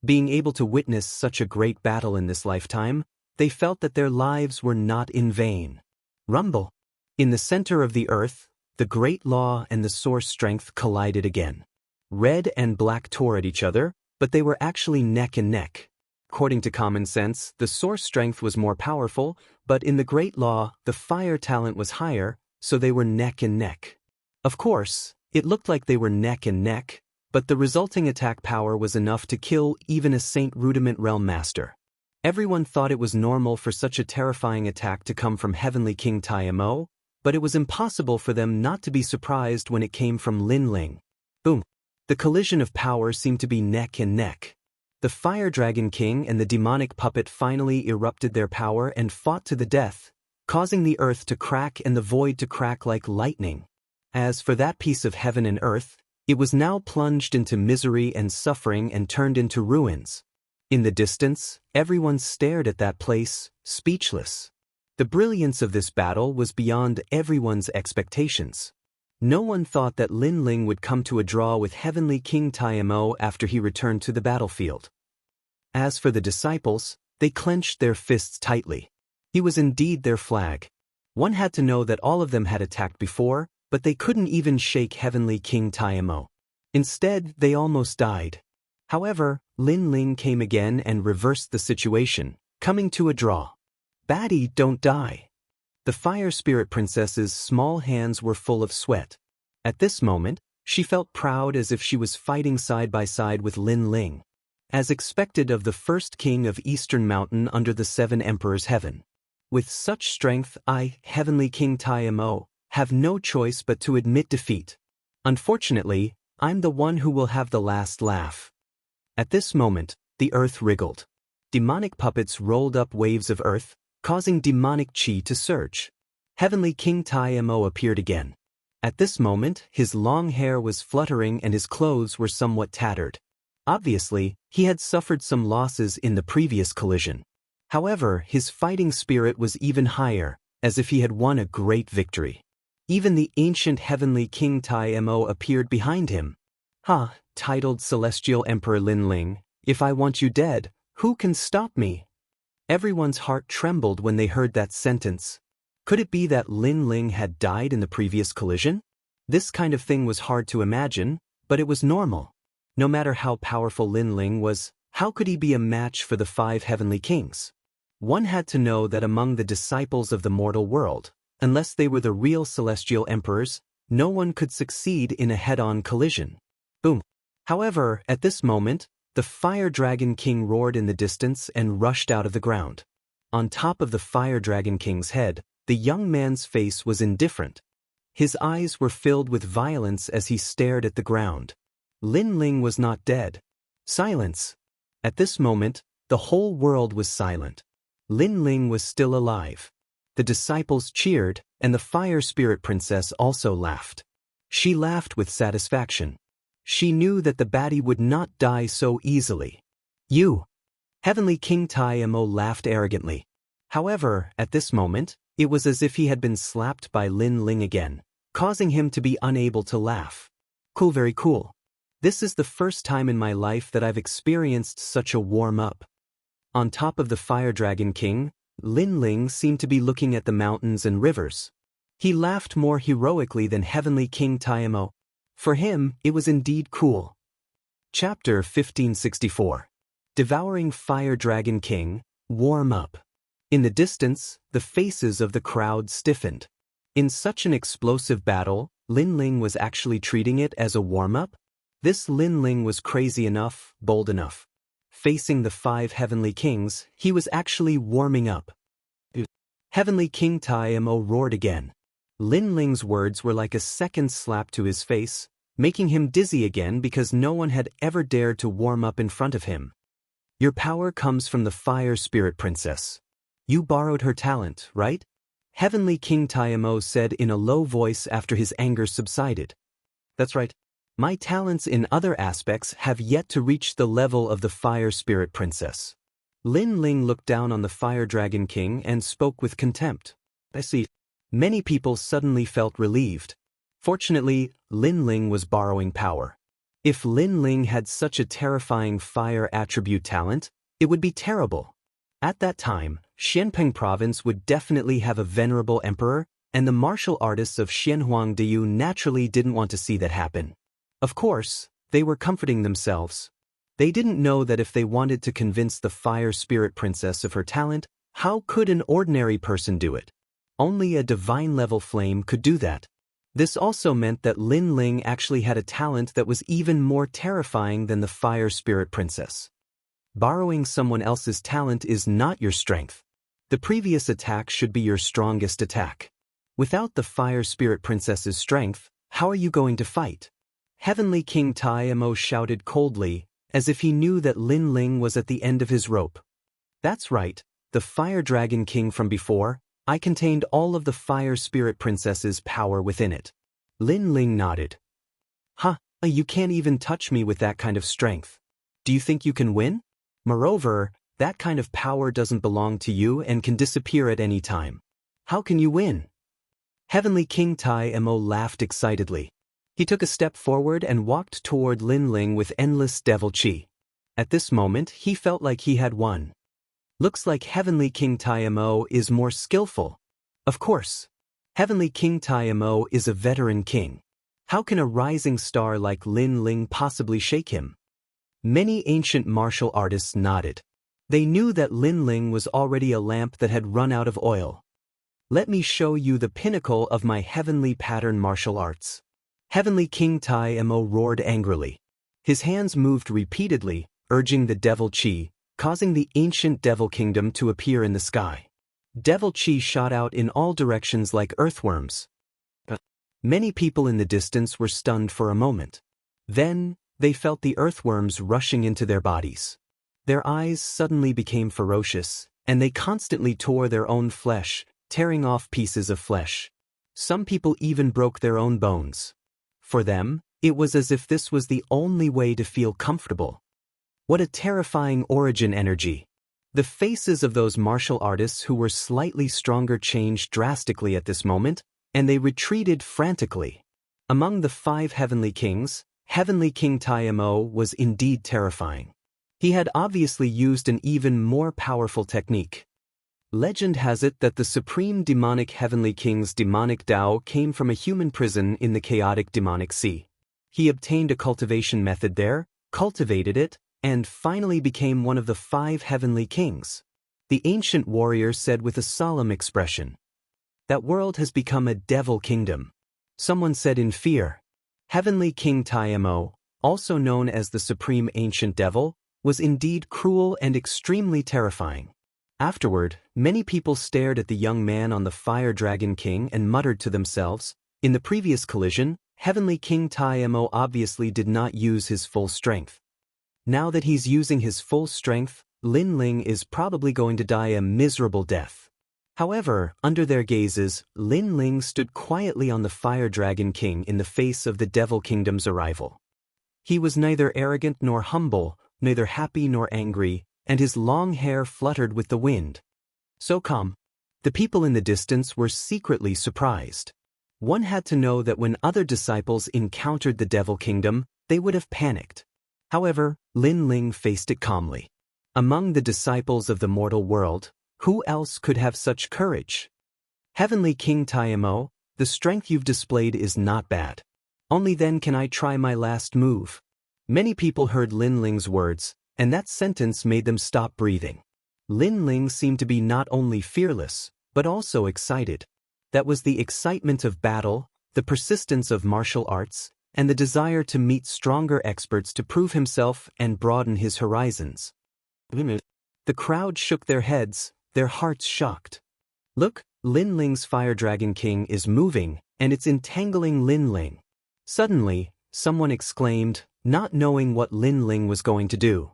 Being able to witness such a great battle in this lifetime, they felt that their lives were not in vain. Rumble. In the center of the earth, the great law and the source strength collided again. Red and black tore at each other, but they were actually neck and neck. According to common sense, the source strength was more powerful, but in the great law, the fire talent was higher, so they were neck and neck. Of course, it looked like they were neck and neck, but the resulting attack power was enough to kill even a Saint Rudiment Realm Master. Everyone thought it was normal for such a terrifying attack to come from Heavenly King Taimo, but it was impossible for them not to be surprised when it came from Lin Ling. Boom! The collision of power seemed to be neck and neck. The Fire Dragon King and the demonic puppet finally erupted their power and fought to the death, causing the earth to crack and the void to crack like lightning. As for that piece of heaven and earth, it was now plunged into misery and suffering and turned into ruins. In the distance, everyone stared at that place, speechless. The brilliance of this battle was beyond everyone's expectations. No one thought that Lin Ling would come to a draw with Heavenly King Taimo after he returned to the battlefield. As for the disciples, they clenched their fists tightly. He was indeed their flag. One had to know that all of them had attacked before, but they couldn't even shake Heavenly King Taimo. Instead, they almost died. However, Lin Ling came again and reversed the situation, coming to a draw. Baddie, don't die. The Fire Spirit Princess's small hands were full of sweat. At this moment, she felt proud as if she was fighting side by side with Lin Ling. As expected of the first king of Eastern Mountain under the Seven Emperors' Heaven. With such strength, I, Heavenly King Taimo, have no choice but to admit defeat. Unfortunately, I'm the one who will have the last laugh. At this moment, the earth wriggled. Demonic puppets rolled up waves of earth, causing demonic chi to surge. Heavenly King Taimo appeared again. At this moment, his long hair was fluttering and his clothes were somewhat tattered. Obviously, he had suffered some losses in the previous collision. However, his fighting spirit was even higher, as if he had won a great victory. Even the ancient Heavenly King Taimo appeared behind him. "Ha," titled Celestial Emperor Lin Ling, "if I want you dead, who can stop me?" Everyone's heart trembled when they heard that sentence. Could it be that Lin Ling had died in the previous collision? This kind of thing was hard to imagine, but it was normal. No matter how powerful Lin Ling was, how could he be a match for the 5 heavenly kings? One had to know that among the disciples of the mortal world, unless they were the real celestial emperors, no one could succeed in a head-on collision. Boom. However, at this moment, the Fire Dragon King roared in the distance and rushed out of the ground. On top of the Fire Dragon King's head, the young man's face was indifferent. His eyes were filled with violence as he stared at the ground. Lin Ling was not dead. Silence. At this moment, the whole world was silent. Lin Ling was still alive. The disciples cheered, and the Fire Spirit Princess also laughed. She laughed with satisfaction. She knew that the baddie would not die so easily. "You!" Heavenly King Taimo laughed arrogantly. However, at this moment, it was as if he had been slapped by Lin Ling again, causing him to be unable to laugh. "Cool, very cool. This is the first time in my life that I've experienced such a warm-up." On top of the Fire Dragon King, Lin Ling seemed to be looking at the mountains and rivers. He laughed more heroically than Heavenly King Taimo. For him, it was indeed cool. Chapter 1564. Devouring Fire Dragon King, Warm Up. In the distance, the faces of the crowd stiffened. In such an explosive battle, Lin Ling was actually treating it as a warm-up? This Lin Ling was crazy enough, bold enough. Facing the 5 heavenly kings, he was actually warming up. Heavenly King Taimo roared again. Lin Ling's words were like a second slap to his face, making him dizzy again because no one had ever dared to warm up in front of him. "Your power comes from the Fire Spirit Princess. You borrowed her talent, right?" Heavenly King Taimo said in a low voice after his anger subsided. "That's right. My talents in other aspects have yet to reach the level of the Fire Spirit Princess." Lin Ling looked down on the Fire Dragon King and spoke with contempt. "I see." Many people suddenly felt relieved. Fortunately, Lin Ling was borrowing power. If Lin Ling had such a terrifying fire attribute talent, it would be terrible. At that time, Xianpeng Province would definitely have a venerable emperor, and the martial artists of Xianhuangdiyu naturally didn't want to see that happen. Of course, they were comforting themselves. They didn't know that if they wanted to convince the Fire Spirit Princess of her talent, how could an ordinary person do it? Only a divine-level flame could do that. This also meant that Lin Ling actually had a talent that was even more terrifying than the Fire Spirit Princess. Borrowing someone else's talent is not your strength. The previous attack should be your strongest attack. Without the Fire Spirit Princess's strength, how are you going to fight? Heavenly King Taimo shouted coldly, as if he knew that Lin Ling was at the end of his rope. That's right, the Fire Dragon King from before. I contained all of the Fire Spirit Princess's power within it. Lin Ling nodded. Huh, you can't even touch me with that kind of strength. Do you think you can win? Moreover, that kind of power doesn't belong to you and can disappear at any time. How can you win? Heavenly King Tai Mo laughed excitedly. He took a step forward and walked toward Lin Ling with endless devil chi. At this moment, he felt like he had won. Looks like Heavenly King Tai Mo is more skillful. Of course. Heavenly King Tai Mo is a veteran king. How can a rising star like Lin Ling possibly shake him? Many ancient martial artists nodded. They knew that Lin Ling was already a lamp that had run out of oil. Let me show you the pinnacle of my heavenly pattern martial arts. Heavenly King Tai Mo roared angrily. His hands moved repeatedly, urging the devil chi, causing the ancient devil kingdom to appear in the sky. Devil chi shot out in all directions like earthworms. Many people in the distance were stunned for a moment. Then, they felt the earthworms rushing into their bodies. Their eyes suddenly became ferocious, and they constantly tore their own flesh, tearing off pieces of flesh. Some people even broke their own bones. For them, it was as if this was the only way to feel comfortable. What a terrifying origin energy! The faces of those martial artists who were slightly stronger changed drastically at this moment, and they retreated frantically. Among the 5 heavenly kings, Heavenly King Tai Mo was indeed terrifying. He had obviously used an even more powerful technique. Legend has it that the supreme demonic heavenly king's demonic Tao came from a human prison in the chaotic demonic sea. He obtained a cultivation method there, cultivated it, and finally became one of the 5 heavenly kings. The ancient warrior said with a solemn expression, "That world has become a devil kingdom." Someone said in fear. Heavenly King Tai Mo, also known as the Supreme Ancient Devil, was indeed cruel and extremely terrifying. Afterward, many people stared at the young man on the Fire Dragon King and muttered to themselves, in the previous collision, Heavenly King Tai Mo obviously did not use his full strength. Now that he's using his full strength, Lin Ling is probably going to die a miserable death. However, under their gazes, Lin Ling stood quietly on the Fire Dragon King in the face of the Devil Kingdom's arrival. He was neither arrogant nor humble, neither happy nor angry, and his long hair fluttered with the wind. So calm. The people in the distance were secretly surprised. One had to know that when other disciples encountered the Devil Kingdom, they would have panicked. However, Lin Ling faced it calmly. Among the disciples of the mortal world, who else could have such courage? Heavenly King Tai Mo, the strength you've displayed is not bad. Only then can I try my last move. Many people heard Lin Ling's words, and that sentence made them stop breathing. Lin Ling seemed to be not only fearless, but also excited. That was the excitement of battle, the persistence of martial arts, and the desire to meet stronger experts to prove himself and broaden his horizons. The crowd shook their heads, their hearts shocked. Look, Lin Ling's Fire Dragon King is moving, and it's entangling Lin Ling. Suddenly, someone exclaimed, not knowing what Lin Ling was going to do.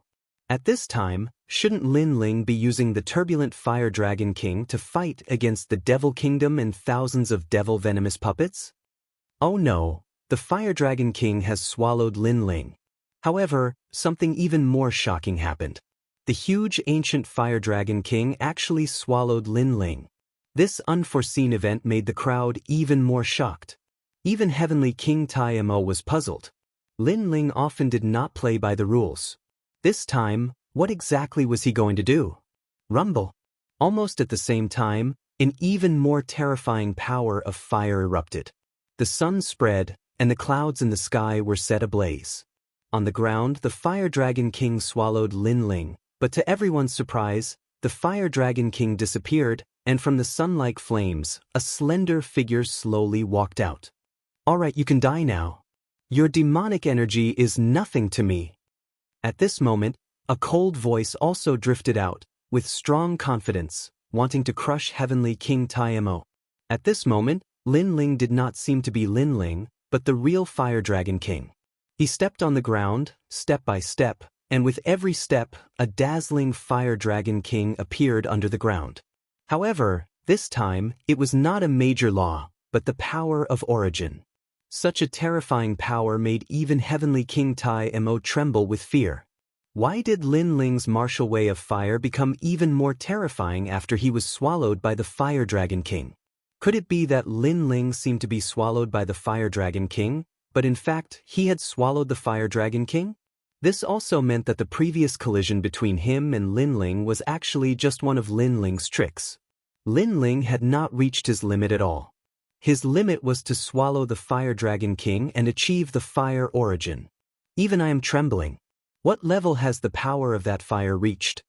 At this time, shouldn't Lin Ling be using the turbulent Fire Dragon King to fight against the Devil Kingdom and thousands of devil venomous puppets? Oh no, the Fire Dragon King has swallowed Lin Ling. However, something even more shocking happened. The huge ancient Fire Dragon King actually swallowed Lin Ling. This unforeseen event made the crowd even more shocked. Even Heavenly King Tai Mo was puzzled. Lin Ling often did not play by the rules. This time, what exactly was he going to do? Rumble. Almost at the same time, an even more terrifying power of fire erupted. The sun spread, and the clouds in the sky were set ablaze. On the ground, the Fire Dragon King swallowed Lin Ling. But to everyone's surprise, the Fire Dragon King disappeared, and from the sun-like flames, a slender figure slowly walked out. All right, you can die now. Your demonic energy is nothing to me. At this moment, a cold voice also drifted out, with strong confidence, wanting to crush Heavenly King Tai Mo. At this moment, Lin Ling did not seem to be Lin Ling, but the real Fire Dragon King. He stepped on the ground, step by step, And with every step, a dazzling fire dragon king appeared under the ground. However, this time, it was not a major law, but the power of origin. Such a terrifying power made even Heavenly King Tai Mo tremble with fear. Why did Lin Ling's martial way of fire become even more terrifying after he was swallowed by the Fire Dragon King? Could it be that Lin Ling seemed to be swallowed by the Fire Dragon King, but in fact he had swallowed the Fire Dragon King? This also meant that the previous collision between him and Lin Ling was actually just one of Lin Ling's tricks. Lin Ling had not reached his limit at all. His limit was to swallow the Fire Dragon King and achieve the fire origin. Even I am trembling. What level has the power of that fire reached?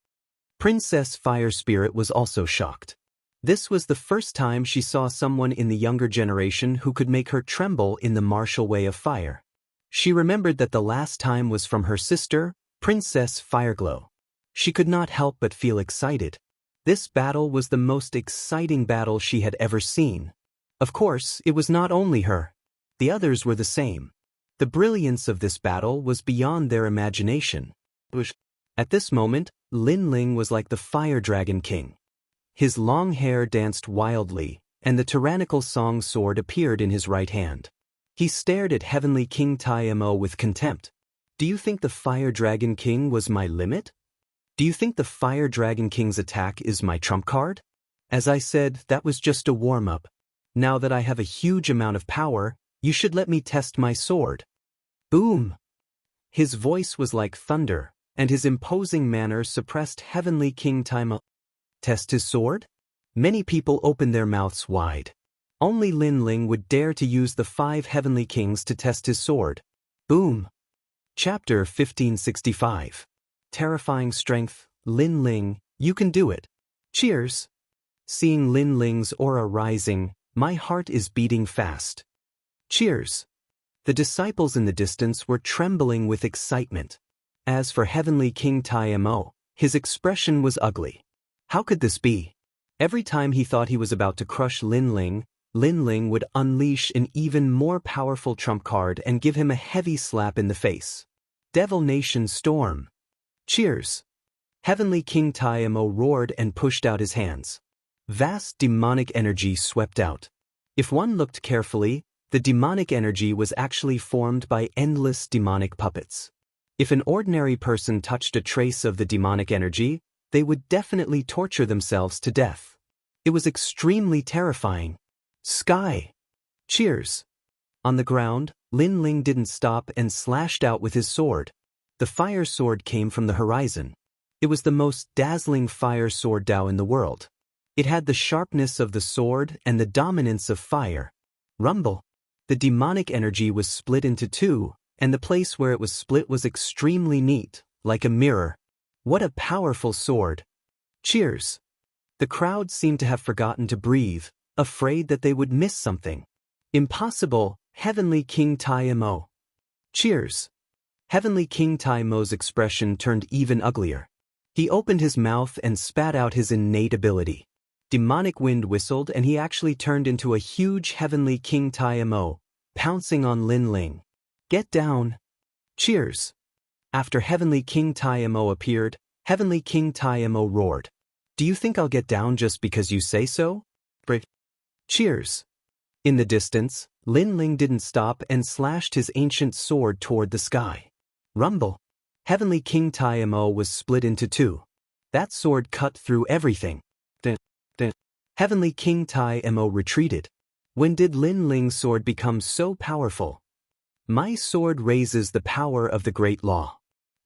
Princess Fire Spirit was also shocked. This was the first time she saw someone in the younger generation who could make her tremble in the martial way of fire. She remembered that the last time was from her sister, Princess Fireglow. She could not help but feel excited. This battle was the most exciting battle she had ever seen. Of course, it was not only her. The others were the same. The brilliance of this battle was beyond their imagination. At this moment, Lin Ling was like the Fire Dragon King. His long hair danced wildly, and the tyrannical song sword appeared in his right hand. He stared at Heavenly King Tai Mo with contempt. Do you think the Fire Dragon King was my limit? Do you think the Fire Dragon King's attack is my trump card? As I said, that was just a warm-up. Now that I have a huge amount of power, you should let me test my sword. Boom! His voice was like thunder, and his imposing manner suppressed Heavenly King Tai Mo. Test his sword? Many people opened their mouths wide. Only Lin Ling would dare to use the 5 Heavenly Kings to test his sword. Boom! Chapter 1565. Terrifying strength, Lin Ling, you can do it. Cheers! Seeing Lin Ling's aura rising, my heart is beating fast. Cheers! The disciples in the distance were trembling with excitement. As for Heavenly King Tai Mo, his expression was ugly. How could this be? Every time he thought he was about to crush Lin Ling would unleash an even more powerful trump card and give him a heavy slap in the face. Devil Nation Storm! Cheers! Heavenly King Tai Mo roared and pushed out his hands. Vast demonic energy swept out. If one looked carefully, the demonic energy was actually formed by endless demonic puppets. If an ordinary person touched a trace of the demonic energy, they would definitely torture themselves to death. It was extremely terrifying. Sky! Cheers! On the ground, Lin Ling didn't stop and slashed out with his sword. The fire sword came from the horizon. It was the most dazzling fire sword Dao in the world. It had the sharpness of the sword and the dominance of fire. Rumble! The demonic energy was split into 2, and the place where it was split was extremely neat, like a mirror. What a powerful sword! Cheers! The crowd seemed to have forgotten to breathe, afraid that they would miss something. Impossible, Heavenly King Tai Mo. Cheers! Heavenly King Tai Mo's expression turned even uglier. He opened his mouth and spat out his innate ability. Demonic wind whistled and he actually turned into a huge Heavenly King Tai Mo, pouncing on Lin Ling. Get down! Cheers! After Heavenly King Tai Mo appeared, Heavenly King Tai Mo roared. Do you think I'll get down just because you say so? Cheers! In the distance, Lin Ling didn't stop and slashed his ancient sword toward the sky. Rumble! Heavenly King Tai Mo was split into 2. That sword cut through everything. Heavenly King Tai Mo retreated. When did Lin Ling's sword become so powerful? My sword raises the power of the Great Law.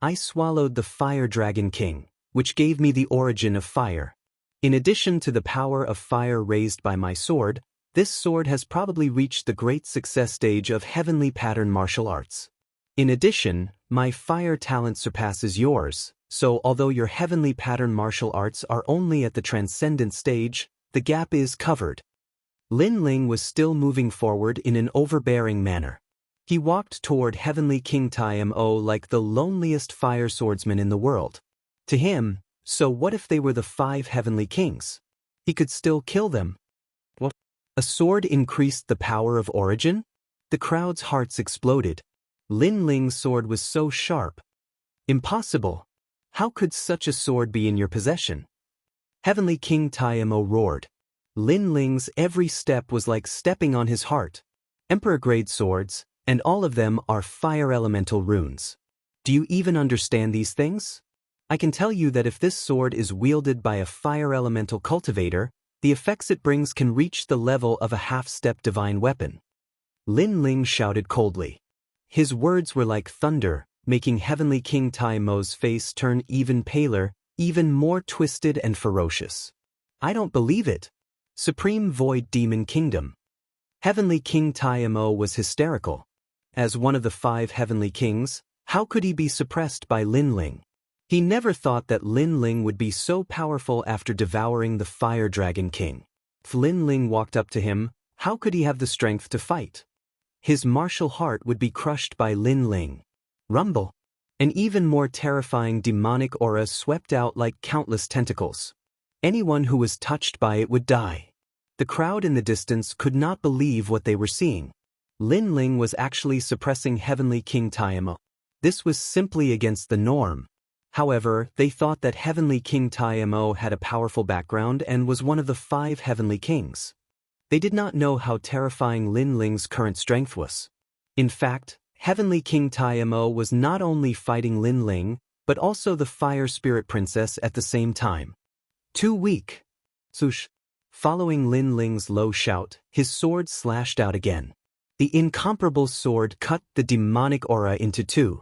I swallowed the Fire Dragon King, which gave me the origin of fire. In addition to the power of fire raised by my sword, this sword has probably reached the great success stage of heavenly pattern martial arts. In addition, my fire talent surpasses yours, so although your heavenly pattern martial arts are only at the transcendent stage, the gap is covered. Lin Ling was still moving forward in an overbearing manner. He walked toward Heavenly King Tai Mo like the loneliest fire swordsman in the world. To him, so what if they were the 5 Heavenly Kings? He could still kill them. What? A sword increased the power of origin? The crowd's hearts exploded. Lin Ling's sword was so sharp. Impossible. How could such a sword be in your possession? Heavenly King Taimo roared. Lin Ling's every step was like stepping on his heart. Emperor-grade swords, and all of them are fire elemental runes. Do you even understand these things? I can tell you that if this sword is wielded by a fire elemental cultivator, the effects it brings can reach the level of a half-step divine weapon. Lin Ling shouted coldly. His words were like thunder, making Heavenly King Taimo's face turn even paler, even more twisted and ferocious. I don't believe it. Supreme Void Demon Kingdom. Heavenly King Taimo was hysterical. As one of the 5 Heavenly Kings, how could he be suppressed by Lin Ling? He never thought that Lin Ling would be so powerful after devouring the Fire Dragon King. If Lin Ling walked up to him, how could he have the strength to fight? His martial heart would be crushed by Lin Ling. Rumble. An even more terrifying demonic aura swept out like countless tentacles. Anyone who was touched by it would die. The crowd in the distance could not believe what they were seeing. Lin Ling was actually suppressing Heavenly King Taimo. This was simply against the norm. However, they thought that Heavenly King Taimo had a powerful background and was one of the 5 Heavenly Kings. They did not know how terrifying Lin Ling's current strength was. In fact, Heavenly King Taimo was not only fighting Lin Ling, but also the Fire Spirit Princess at the same time. Too weak. Swoosh. Following Lin Ling's low shout, his sword slashed out again. The incomparable sword cut the demonic aura into 2.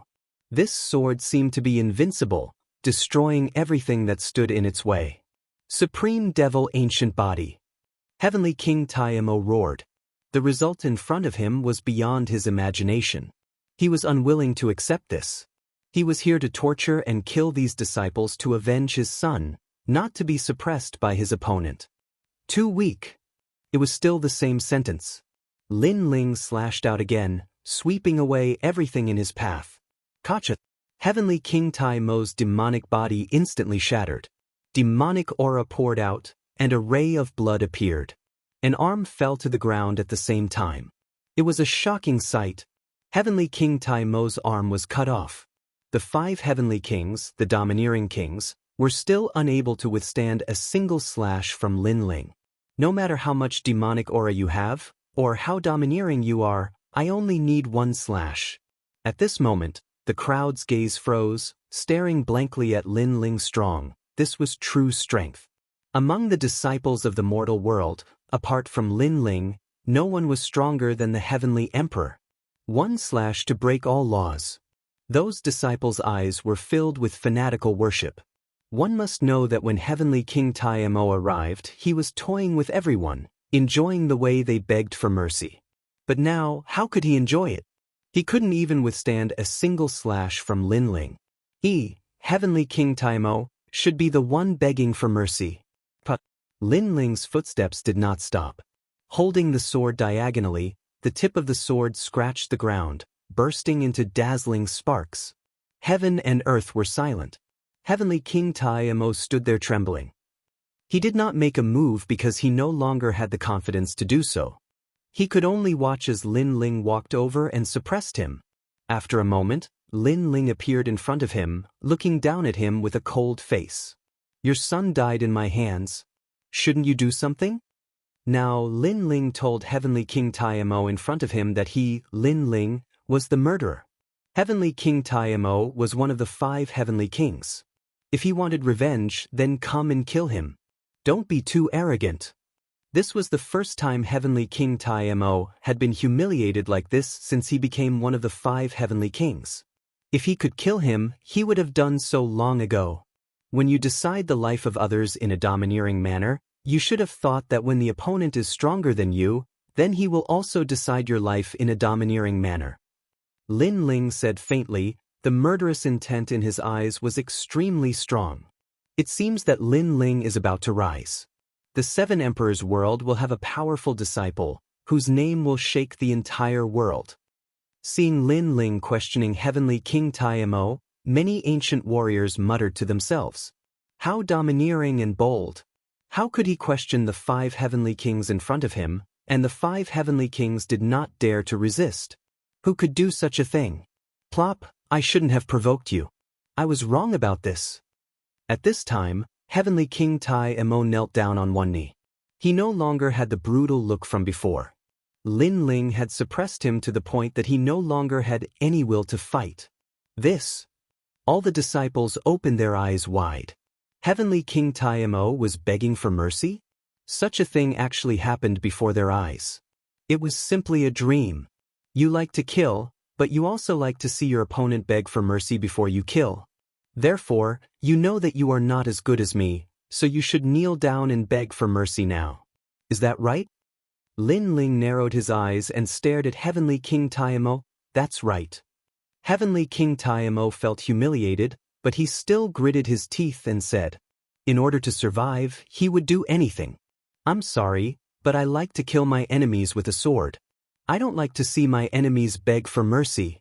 This sword seemed to be invincible, destroying everything that stood in its way. Supreme Devil Ancient Body. Heavenly King Taimo roared. The result in front of him was beyond his imagination. He was unwilling to accept this. He was here to torture and kill these disciples to avenge his son, not to be suppressed by his opponent. Too weak. It was still the same sentence. Lin Ling slashed out again, sweeping away everything in his path. Kacha. Heavenly King Taimo's demonic body instantly shattered. Demonic aura poured out, and a ray of blood appeared. An arm fell to the ground at the same time. It was a shocking sight. Heavenly King Taimo's arm was cut off. The 5 Heavenly Kings, the domineering kings, were still unable to withstand a single slash from Lin Ling. No matter how much demonic aura you have, or how domineering you are, I only need 1 slash. At this moment, the crowd's gaze froze, staring blankly at Lin Ling strong. This was true strength. Among the disciples of the mortal world, apart from Lin Ling, no one was stronger than the Heavenly Emperor. 1 slash to break all laws. Those disciples' eyes were filled with fanatical worship. One must know that when Heavenly King Taimo arrived, he was toying with everyone, enjoying the way they begged for mercy. But now, how could he enjoy it? He couldn't even withstand a single slash from Lin Ling. He, Heavenly King Taimo, should be the one begging for mercy. But Lin Ling's footsteps did not stop. Holding the sword diagonally, the tip of the sword scratched the ground, bursting into dazzling sparks. Heaven and earth were silent. Heavenly King Taimo stood there trembling. He did not make a move because he no longer had the confidence to do so. He could only watch as Lin Ling walked over and suppressed him. After a moment, Lin Ling appeared in front of him, looking down at him with a cold face. Your son died in my hands. Shouldn't you do something? Now Lin Ling told Heavenly King Taimo in front of him that he, Lin Ling, was the murderer. Heavenly King Taimo was one of the 5 Heavenly Kings. If he wanted revenge, then come and kill him. Don't be too arrogant. This was the first time Heavenly King Taimo had been humiliated like this since he became one of the 5 Heavenly Kings. If he could kill him, he would have done so long ago. When you decide the life of others in a domineering manner, you should have thought that when the opponent is stronger than you, then he will also decide your life in a domineering manner. Lin Ling said faintly, the murderous intent in his eyes was extremely strong. It seems that Lin Ling is about to rise. The 7 Emperors' world will have a powerful disciple, whose name will shake the entire world. Seeing Lin Ling questioning Heavenly King Taimo, many ancient warriors muttered to themselves. How domineering and bold. How could he question the 5 Heavenly Kings in front of him, and the 5 Heavenly Kings did not dare to resist? Who could do such a thing? Plop, I shouldn't have provoked you. I was wrong about this. At this time, Heavenly King Tai Mo knelt down on one knee. He no longer had the brutal look from before. Lin Ling had suppressed him to the point that he no longer had any will to fight. All the disciples opened their eyes wide. Heavenly King Tai Mo was begging for mercy? Such a thing actually happened before their eyes. It was simply a dream. You like to kill, but you also like to see your opponent beg for mercy before you kill. Therefore, you know that you are not as good as me, so you should kneel down and beg for mercy now. Is that right? Lin Ling narrowed his eyes and stared at Heavenly King Tai Mo. That's right. Heavenly King Tai Mo felt humiliated, but he still gritted his teeth and said, in order to survive, he would do anything. I'm sorry, but I like to kill my enemies with a sword. I don't like to see my enemies beg for mercy.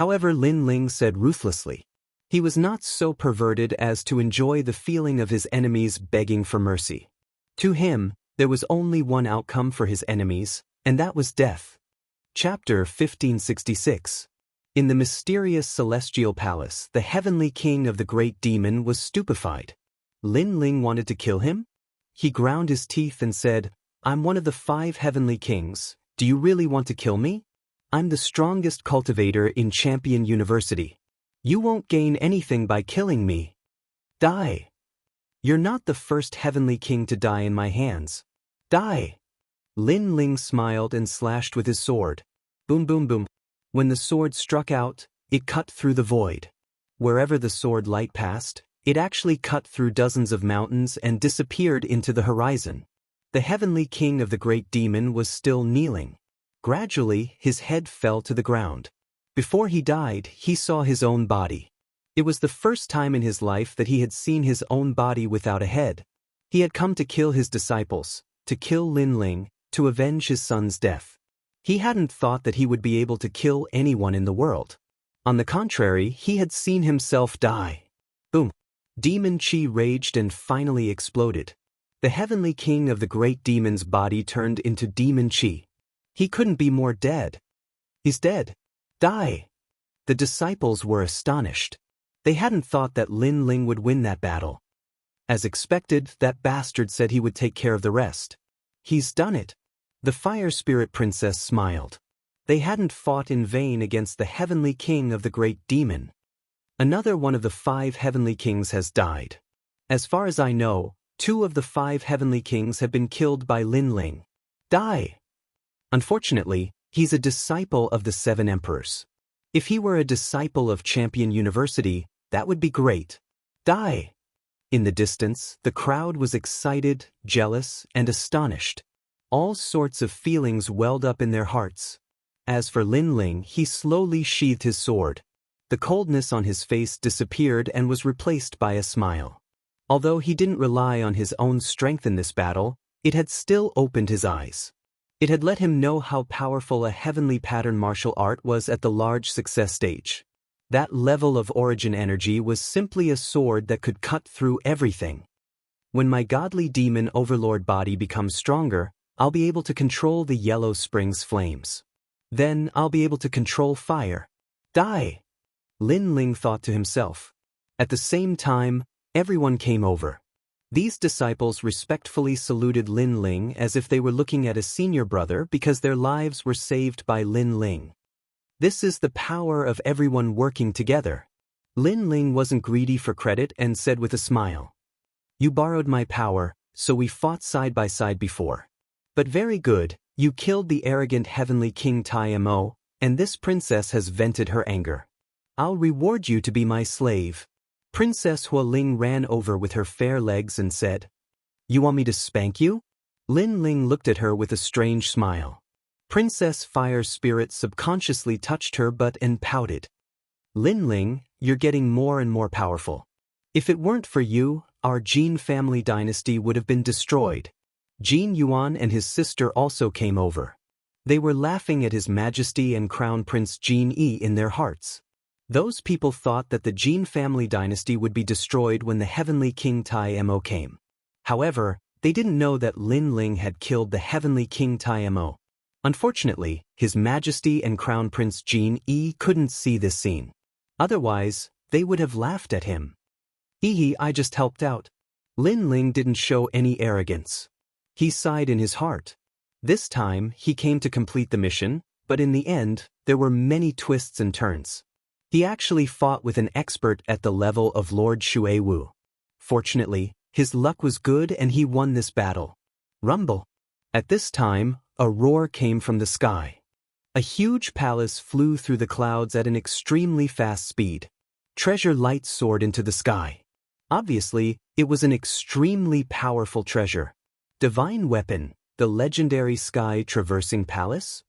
However, Lin Ling said ruthlessly. He was not so perverted as to enjoy the feeling of his enemies begging for mercy. To him, there was only one outcome for his enemies, and that was death. Chapter 1566. In the mysterious celestial palace, the heavenly king of the great demon was stupefied. Lin Ling wanted to kill him? He ground his teeth and said, I'm one of the 5 heavenly kings. Do you really want to kill me? I'm the strongest cultivator in Champion University. You won't gain anything by killing me. Die. You're not the first heavenly king to die in my hands. Die. Lin Ling smiled and slashed with his sword. Boom boom boom. When the sword struck out, it cut through the void. Wherever the sword light passed, it actually cut through dozens of mountains and disappeared into the horizon. The heavenly king of the great demon was still kneeling. Gradually, his head fell to the ground. Before he died, he saw his own body. It was the first time in his life that he had seen his own body without a head. He had come to kill his disciples, to kill Lin Ling, to avenge his son's death. He hadn't thought that he would be able to kill anyone in the world. On the contrary, he had seen himself die. Boom. Demon Chi raged and finally exploded. The heavenly king of the great demon's body turned into Demon Chi. He couldn't be more dead. He's dead. Die. The disciples were astonished. They hadn't thought that Lin Ling would win that battle. As expected, that bastard said he would take care of the rest. He's done it. The Fire Spirit Princess smiled. They hadn't fought in vain against the heavenly king of the great demon. Another one of the 5 heavenly kings has died. As far as I know, 2 of the 5 heavenly kings have been killed by Lin Ling. Die. Unfortunately, he's a disciple of the 7 emperors. If he were a disciple of Champion University, that would be great. Die. In the distance, the crowd was excited, jealous, and astonished. All sorts of feelings welled up in their hearts. As for Lin Ling, he slowly sheathed his sword. The coldness on his face disappeared and was replaced by a smile. Although he didn't rely on his own strength in this battle, it had still opened his eyes. It had let him know how powerful a heavenly pattern martial art was at the large success stage. That level of origin energy was simply a sword that could cut through everything. When my godly demon overlord body becomes stronger, I'll be able to control the Yellow Springs flames. Then I'll be able to control fire. Die! Lin Ling thought to himself. At the same time, everyone came over. These disciples respectfully saluted Lin Ling as if they were looking at a senior brother because their lives were saved by Lin Ling. This is the power of everyone working together. Lin Ling wasn't greedy for credit and said with a smile. You borrowed my power, so we fought side by side before. But very good, you killed the arrogant heavenly king Tai Mo, and this princess has vented her anger. I'll reward you to be my slave. Princess Hua Ling ran over with her fair legs and said, You want me to spank you? Lin Ling looked at her with a strange smile. Princess Fire Spirit subconsciously touched her butt and pouted. Lin Ling, you're getting more and more powerful. If it weren't for you, our Jin family dynasty would have been destroyed. Jin Yuan and his sister also came over. They were laughing at His Majesty and Crown Prince Jin Yi in their hearts. Those people thought that the Jin family dynasty would be destroyed when the heavenly king Tai Mo came. However, they didn't know that Lin Ling had killed the heavenly king Tai Mo. Unfortunately, His Majesty and Crown Prince Jin Yi couldn't see this scene. Otherwise, they would have laughed at him. I just helped out." Lin Ling didn't show any arrogance. He sighed in his heart. This time, he came to complete the mission, but in the end, there were many twists and turns. He actually fought with an expert at the level of Lord Shui Wu. Fortunately, his luck was good and he won this battle. Rumble. At this time, a roar came from the sky. A huge palace flew through the clouds at an extremely fast speed. Treasure lights soared into the sky. Obviously, it was an extremely powerful treasure. Divine weapon, the legendary sky-traversing palace?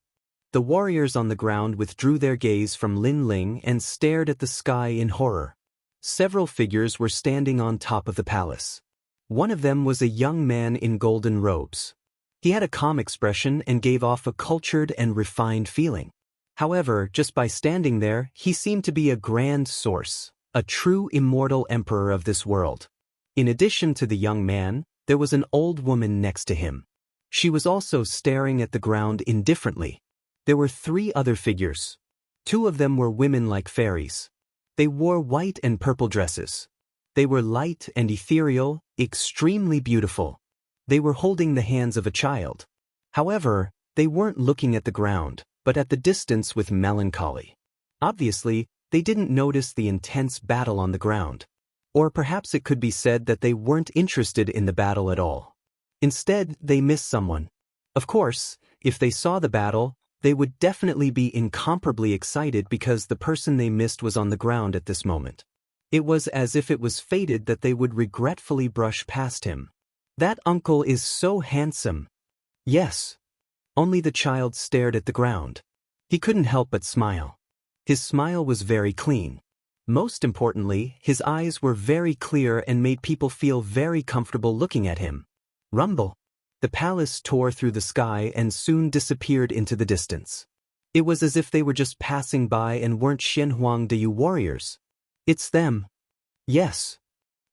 The warriors on the ground withdrew their gaze from Lin Ling and stared at the sky in horror. Several figures were standing on top of the palace. One of them was a young man in golden robes. He had a calm expression and gave off a cultured and refined feeling. However, just by standing there, he seemed to be a grand source, a true immortal emperor of this world. In addition to the young man, there was an old woman next to him. She was also staring at the ground indifferently. There were 3 other figures. 2 of them were women like fairies. They wore white and purple dresses. They were light and ethereal, extremely beautiful. They were holding the hands of a child. However, they weren't looking at the ground, but at the distance with melancholy. Obviously, they didn't notice the intense battle on the ground. Or perhaps it could be said that they weren't interested in the battle at all. Instead, they missed someone. Of course, if they saw the battle, they would definitely be incomparably excited because the person they missed was on the ground at this moment. It was as if it was fated that they would regretfully brush past him. "That uncle is so handsome." "Yes." Only the child stared at the ground. He couldn't help but smile. His smile was very clean. Most importantly, his eyes were very clear and made people feel very comfortable looking at him. Rumble. The palace tore through the sky and soon disappeared into the distance. It was as if they were just passing by and weren't Shenhuang Deyu warriors. "It's them." "Yes."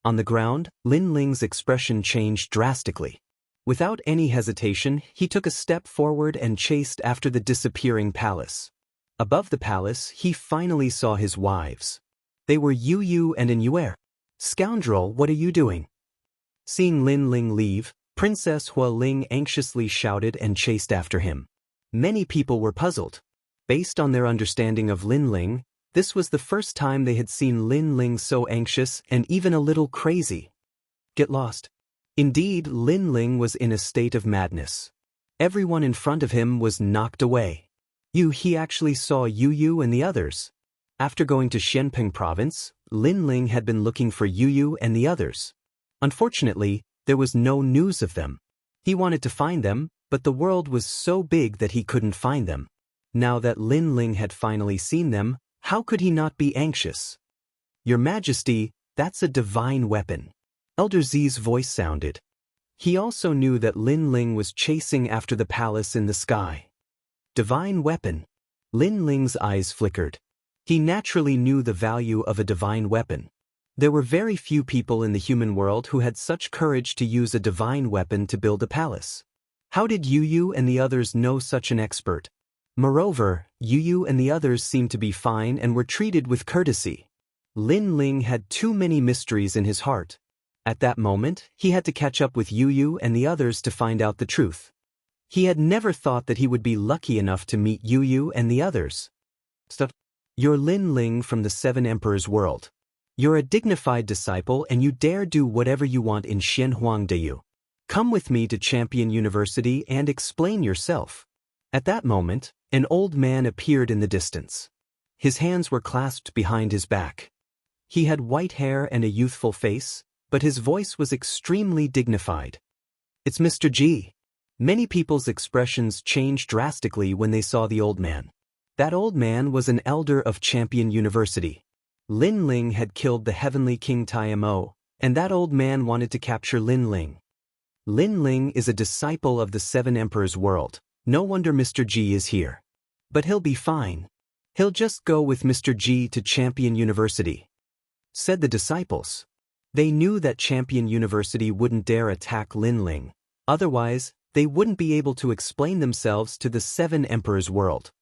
On the ground, Lin Ling's expression changed drastically. Without any hesitation, he took a step forward and chased after the disappearing palace. Above the palace, he finally saw his wives. They were Yu Yu and An Yuer. "Scoundrel, what are you doing?" Seeing Lin Ling leave, Princess Hua Ling anxiously shouted and chased after him. Many people were puzzled. Based on their understanding of Lin Ling, this was the first time they had seen Lin Ling so anxious and even a little crazy. Get lost. Indeed, Lin Ling was in a state of madness. Everyone in front of him was knocked away. He actually saw Yu Yu and the others. After going to Xianping province, Lin Ling had been looking for Yu Yu and the others. Unfortunately, there was no news of them. He wanted to find them, but the world was so big that he couldn't find them. Now that Lin Ling had finally seen them, how could he not be anxious? "Your Majesty, that's a divine weapon." Elder Zi's voice sounded. He also knew that Lin Ling was chasing after the palace in the sky. Divine weapon. Lin Ling's eyes flickered. He naturally knew the value of a divine weapon. There were very few people in the human world who had such courage to use a divine weapon to build a palace. How did Yu Yu and the others know such an expert? Moreover, Yu Yu and the others seemed to be fine and were treated with courtesy. Lin Ling had too many mysteries in his heart. At that moment, he had to catch up with Yu Yu and the others to find out the truth. He had never thought that he would be lucky enough to meet Yu Yu and the others. "You're Lin Ling from the 7 Emperors world. You're a dignified disciple and you dare do whatever you want in Xianhuang Deyu. Come with me to Champion University and explain yourself." At that moment, an old man appeared in the distance. His hands were clasped behind his back. He had white hair and a youthful face, but his voice was extremely dignified. "It's Mr. G." Many people's expressions changed drastically when they saw the old man. That old man was an elder of Champion University. Lin Ling had killed the Heavenly King Taimo, and that old man wanted to capture Lin Ling. Lin Ling is a disciple of the 7 Emperors world. No wonder Mr. G is here. But he'll be fine. He'll just go with Mr. G to Champion University, said the disciples. They knew that Champion University wouldn't dare attack Lin Ling. Otherwise, they wouldn't be able to explain themselves to the 7 Emperors world.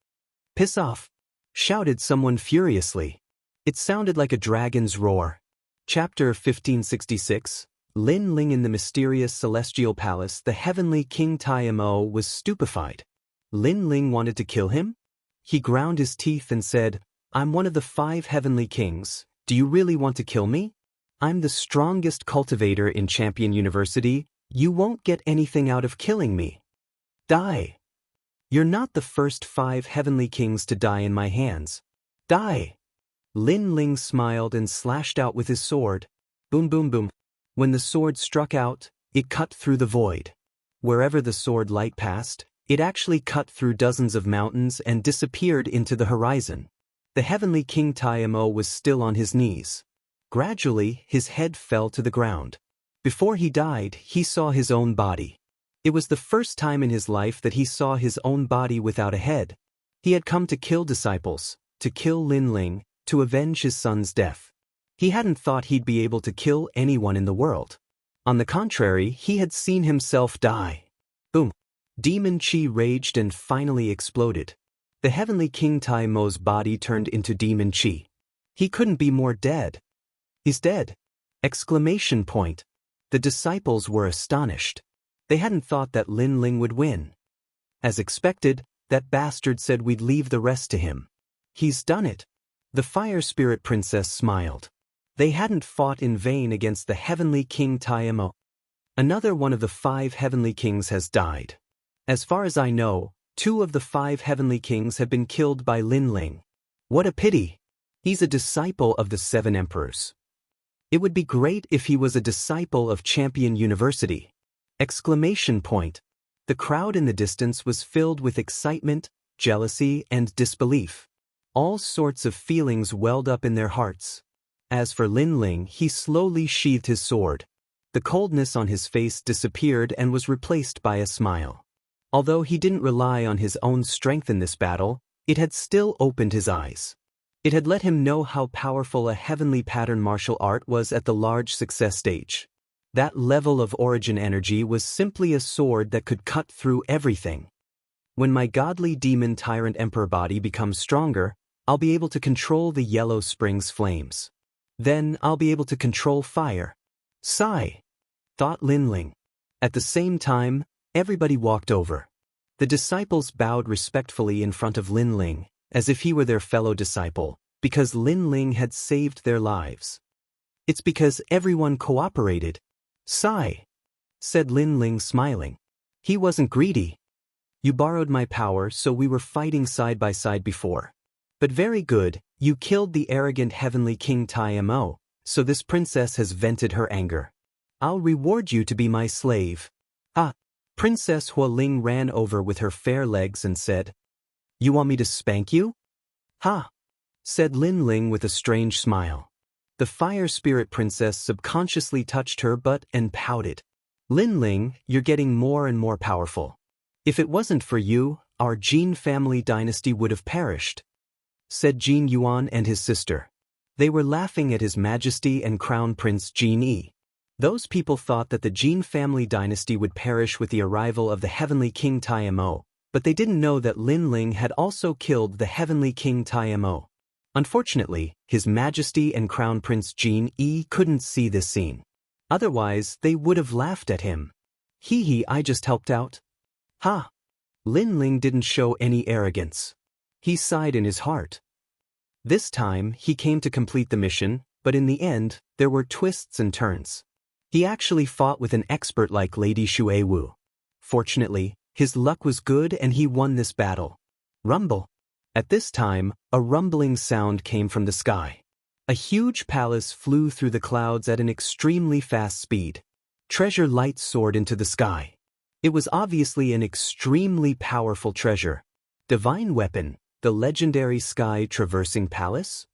"Piss off!" shouted someone furiously. It sounded like a dragon's roar. Chapter 1566. Lin Ling in the mysterious celestial palace. The heavenly King Taimo was stupefied. Lin Ling wanted to kill him? He ground his teeth and said, "I'm one of the 5 heavenly kings. Do you really want to kill me? I'm the strongest cultivator in Champion University. You won't get anything out of killing me. Die. You're not the first 5 heavenly kings to die in my hands. Die." Lin Ling smiled and slashed out with his sword. Boom, boom, boom. When the sword struck out, it cut through the void. Wherever the sword light passed, it actually cut through dozens of mountains and disappeared into the horizon. The heavenly King Taimo was still on his knees. Gradually, his head fell to the ground. Before he died, he saw his own body. It was the first time in his life that he saw his own body without a head. He had come to kill disciples, to kill Lin Ling, to avenge his son's death. He hadn't thought he'd be able to kill anyone in the world. On the contrary, he had seen himself die. Boom. Demon Chi raged and finally exploded. The heavenly King Taimo's body turned into Demon Chi. He couldn't be more dead. He's dead! Exclamation point. The disciples were astonished. They hadn't thought that Lin Ling would win. As expected, that bastard said we'd leave the rest to him. He's done it. The Fire Spirit Princess smiled. They hadn't fought in vain against the heavenly King Taimo. Another one of the 5 heavenly kings has died. As far as I know, 2 of the 5 heavenly kings have been killed by Lin Ling. What a pity! He's a disciple of the 7 emperors. It would be great if he was a disciple of Champion University. Exclamation point. The crowd in the distance was filled with excitement, jealousy, and disbelief. All sorts of feelings welled up in their hearts. As for Lin Ling, he slowly sheathed his sword. The coldness on his face disappeared and was replaced by a smile. Although he didn't rely on his own strength in this battle, it had still opened his eyes. It had let him know how powerful a heavenly pattern martial art was at the large success stage. That level of origin energy was simply a sword that could cut through everything. When my godly demon tyrant emperor body becomes stronger, I'll be able to control the Yellow Springs flames. Then I'll be able to control fire. Sigh, thought Lin Ling. At the same time, everybody walked over. The disciples bowed respectfully in front of Lin Ling, as if he were their fellow disciple, because Lin Ling had saved their lives. It's because everyone cooperated. Sigh, said Lin Ling smiling. He wasn't greedy. You borrowed my power, so we were fighting side by side before. But very good, you killed the arrogant heavenly King Taimo, so this princess has vented her anger. I'll reward you to be my slave. Ah! Princess Hualing ran over with her fair legs and said, "You want me to spank you?" "Ha!" said Lin Ling with a strange smile. The Fire Spirit Princess subconsciously touched her butt and pouted. "Lin Ling, you're getting more and more powerful. If it wasn't for you, our Jin family dynasty would have perished," said Jin Yuan and his sister. They were laughing at His Majesty and Crown Prince Jin Yi. Those people thought that the Jin family dynasty would perish with the arrival of the heavenly King Taimo, but they didn't know that Lin Ling had also killed the heavenly King Taimo. Unfortunately, His Majesty and Crown Prince Jin Yi couldn't see this scene. Otherwise, they would have laughed at him. Hee hee, I just helped out. Ha! Lin Ling didn't show any arrogance. He sighed in his heart. This time, he came to complete the mission, but in the end, there were twists and turns. He actually fought with an expert like Lady Shui Wu. Fortunately, his luck was good and he won this battle. Rumble. At this time, a rumbling sound came from the sky. A huge palace flew through the clouds at an extremely fast speed. Treasure light soared into the sky. It was obviously an extremely powerful treasure. Divine weapon, the legendary sky-traversing palace?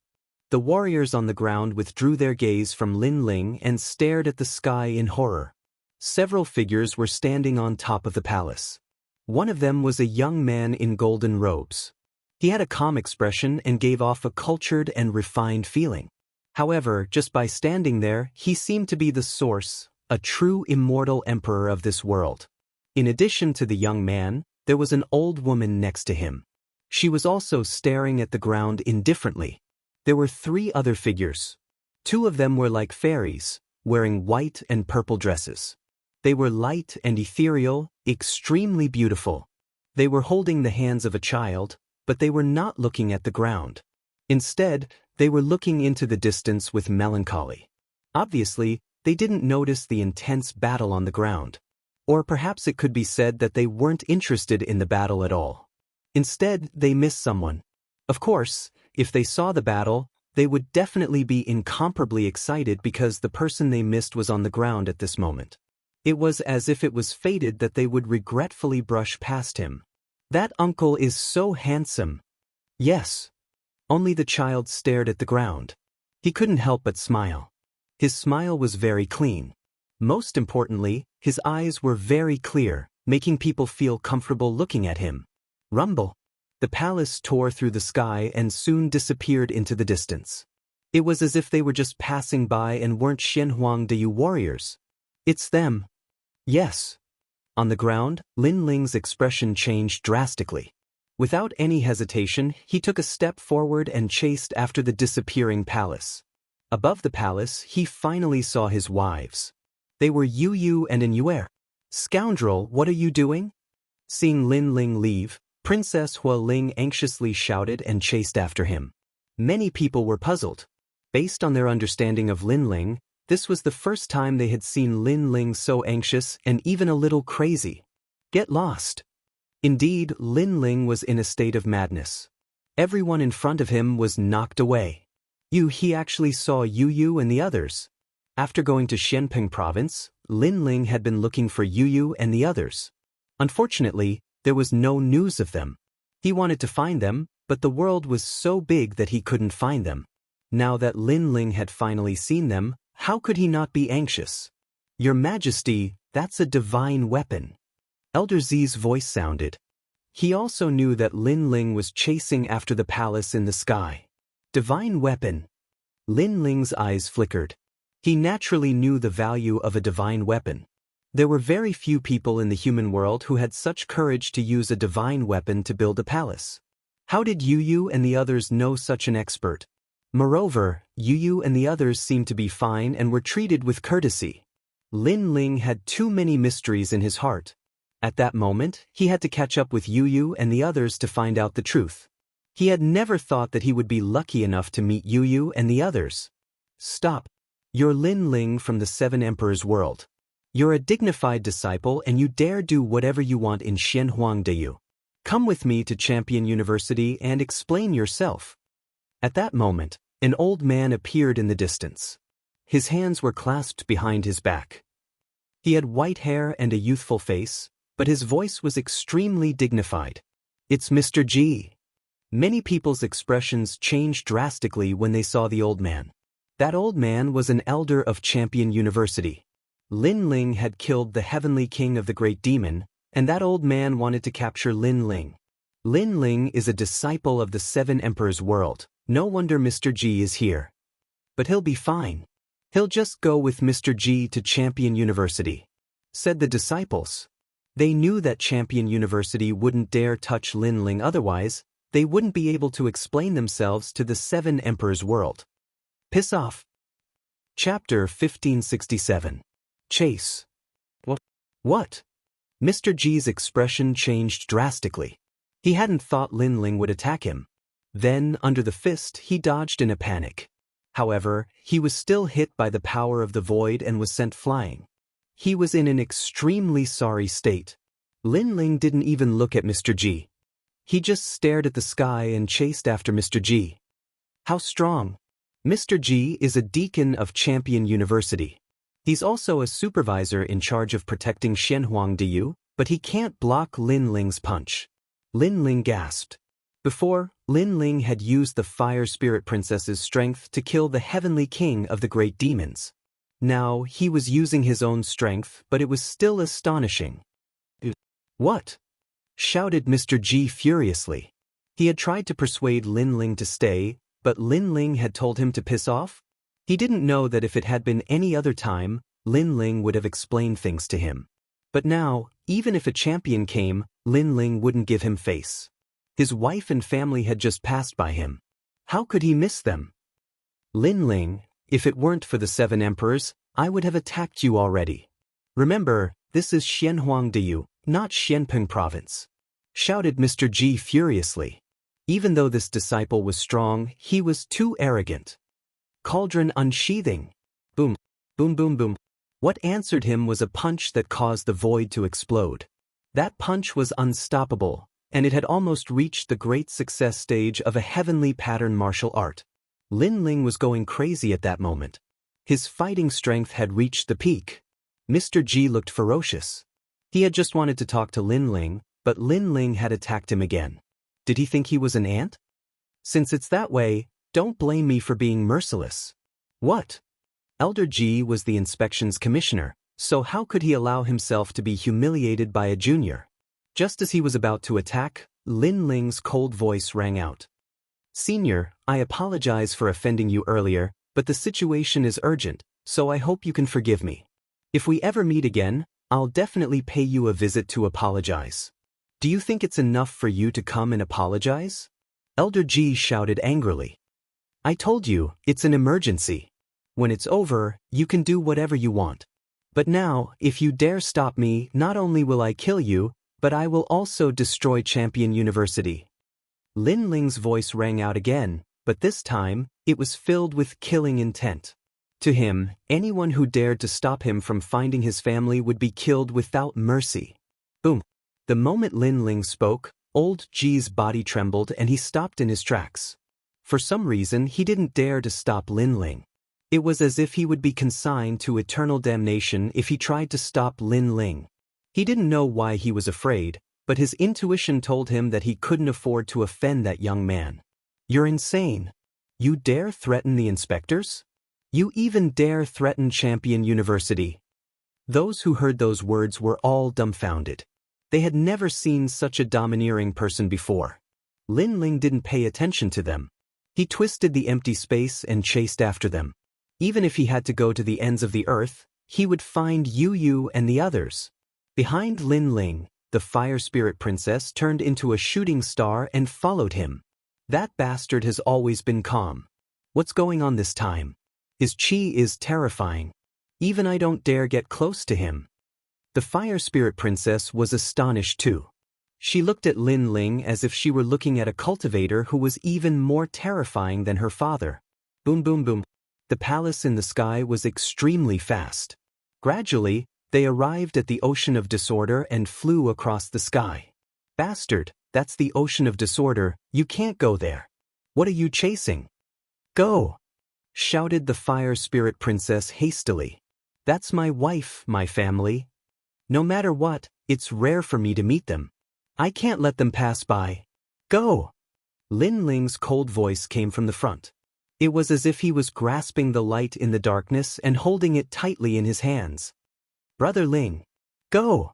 The warriors on the ground withdrew their gaze from Lin Ling and stared at the sky in horror. Several figures were standing on top of the palace. One of them was a young man in golden robes. He had a calm expression and gave off a cultured and refined feeling. However, just by standing there, he seemed to be the source, a true immortal emperor of this world. In addition to the young man, there was an old woman next to him. She was also staring at the ground indifferently. There were 3 other figures. 2 of them were like fairies, wearing white and purple dresses. They were light and ethereal, extremely beautiful. They were holding the hands of a child, but they were not looking at the ground. Instead, they were looking into the distance with melancholy. Obviously, they didn't notice the intense battle on the ground. Or perhaps it could be said that they weren't interested in the battle at all. Instead, they missed someone. Of course, if they saw the battle, they would definitely be incomparably excited because the person they missed was on the ground at this moment. It was as if it was fated that they would regretfully brush past him. That uncle is so handsome. Yes. Only the child stared at the ground. He couldn't help but smile. His smile was very clean. Most importantly, his eyes were very clear, making people feel comfortable looking at him. Rumble. The palace tore through the sky and soon disappeared into the distance. It was as if they were just passing by and weren't Xianhuangdeyu warriors. It's them. Yes. On the ground, Lin Ling's expression changed drastically. Without any hesitation, he took a step forward and chased after the disappearing palace. Above the palace, he finally saw his wives. They were Yu Yu and Yuer. Scoundrel, what are you doing? Seeing Lin Ling leave, Princess Hua Ling anxiously shouted and chased after him. Many people were puzzled. Based on their understanding of Lin Ling, this was the first time they had seen Lin Ling so anxious and even a little crazy. Get lost. Indeed, Lin Ling was in a state of madness. Everyone in front of him was knocked away. He actually saw Yu Yu and the others. After going to Xianping province, Lin Ling had been looking for Yu Yu and the others. Unfortunately, there was no news of them. He wanted to find them, but the world was so big that he couldn't find them. Now that Lin Ling had finally seen them, how could he not be anxious? Your Majesty, that's a divine weapon. Elder Zi's voice sounded. He also knew that Lin Ling was chasing after the palace in the sky. Divine weapon. Lin Ling's eyes flickered. He naturally knew the value of a divine weapon. There were very few people in the human world who had such courage to use a divine weapon to build a palace. How did Yu Yu and the others know such an expert? Moreover, Yu Yu and the others seemed to be fine and were treated with courtesy. Lin Ling had too many mysteries in his heart. At that moment, he had to catch up with Yu Yu and the others to find out the truth. He had never thought that he would be lucky enough to meet Yu Yu and the others. Stop. You're Lin Ling from the 7 Emperors world. You're a dignified disciple and you dare do whatever you want in Xianhuangdeyu. Come with me to Champion University and explain yourself. At that moment, an old man appeared in the distance. His hands were clasped behind his back. He had white hair and a youthful face, but his voice was extremely dignified. It's Mr. G. Many people's expressions changed drastically when they saw the old man. That old man was an elder of Champion University. Lin Ling had killed the heavenly king of the great demon, and that old man wanted to capture Lin Ling. Lin Ling is a disciple of the 7 Emperors world. No wonder Mr. G is here. But he'll be fine. He'll just go with Mr. G to Champion University, said the disciples. They knew that Champion University wouldn't dare touch Lin Ling, otherwise they wouldn't be able to explain themselves to the 7 Emperors world. Piss off. Chapter 1567. Chase. What? Mr. G's expression changed drastically. He hadn't thought Lin Ling would attack him. Then, under the fist, he dodged in a panic. However, he was still hit by the power of the void and was sent flying. He was in an extremely sorry state. Lin Ling didn't even look at Mr. G. He just stared at the sky and chased after Mr. G. How strong? Mr. G is a deacon of Champion University. He's also a supervisor in charge of protecting Xianhuangdeyu, but he can't block Lin Ling's punch. Lin Ling gasped. Before, Lin Ling had used the Fire Spirit Princess's strength to kill the heavenly king of the great demons. Now, he was using his own strength, but it was still astonishing. What? Shouted Mr. G furiously. He had tried to persuade Lin Ling to stay, but Lin Ling had told him to piss off? He didn't know that if it had been any other time, Lin Ling would have explained things to him. But now, even if a champion came, Lin Ling wouldn't give him face. His wife and family had just passed by him. How could he miss them? Lin Ling, if it weren't for the 7 emperors, I would have attacked you already. Remember, this is Xianhuang Diyu, not Xianping province, shouted Mr. Ji furiously. Even though this disciple was strong, he was too arrogant. Cauldron unsheathing. Boom, boom, boom, boom. What answered him was a punch that caused the void to explode. That punch was unstoppable, and it had almost reached the great success stage of a heavenly pattern martial art. Lin Ling was going crazy at that moment. His fighting strength had reached the peak. Mr. Ji looked ferocious. He had just wanted to talk to Lin Ling, but Lin Ling had attacked him again. Did he think he was an ant? Since it's that way, don't blame me for being merciless. What? Elder Ji was the inspections commissioner, so how could he allow himself to be humiliated by a junior? Just as he was about to attack, Lin Ling's cold voice rang out. Senior, I apologize for offending you earlier, but the situation is urgent, so I hope you can forgive me. If we ever meet again, I'll definitely pay you a visit to apologize. Do you think it's enough for you to come and apologize? Elder Ji shouted angrily. I told you, it's an emergency. When it's over, you can do whatever you want. But now, if you dare stop me, not only will I kill you, but I will also destroy Champion University. Lin Ling's voice rang out again, but this time, it was filled with killing intent. To him, anyone who dared to stop him from finding his family would be killed without mercy. Boom. The moment Lin Ling spoke, Old Ji's body trembled and he stopped in his tracks. For some reason, he didn't dare to stop Lin Ling. It was as if he would be consigned to eternal damnation if he tried to stop Lin Ling. He didn't know why he was afraid, but his intuition told him that he couldn't afford to offend that young man. You're insane. You dare threaten the inspectors? You even dare threaten Champion University? Those who heard those words were all dumbfounded. They had never seen such a domineering person before. Lin Ling didn't pay attention to them. He twisted the empty space and chased after them. Even if he had to go to the ends of the earth, he would find Yu Yu and the others. Behind Lin Ling, the fire spirit princess turned into a shooting star and followed him. That bastard has always been calm. What's going on this time? His chi is terrifying. Even I don't dare get close to him. The fire spirit princess was astonished too. She looked at Lin Ling as if she were looking at a cultivator who was even more terrifying than her father. Boom, boom, boom. The palace in the sky was extremely fast. Gradually, they arrived at the ocean of disorder and flew across the sky. Bastard, that's the ocean of disorder, you can't go there. What are you chasing? Go! Shouted the fire spirit princess hastily. That's my wife, my family. No matter what, it's rare for me to meet them. I can't let them pass by. Go! Lin Ling's cold voice came from the front. It was as if he was grasping the light in the darkness and holding it tightly in his hands. Brother Ling, go!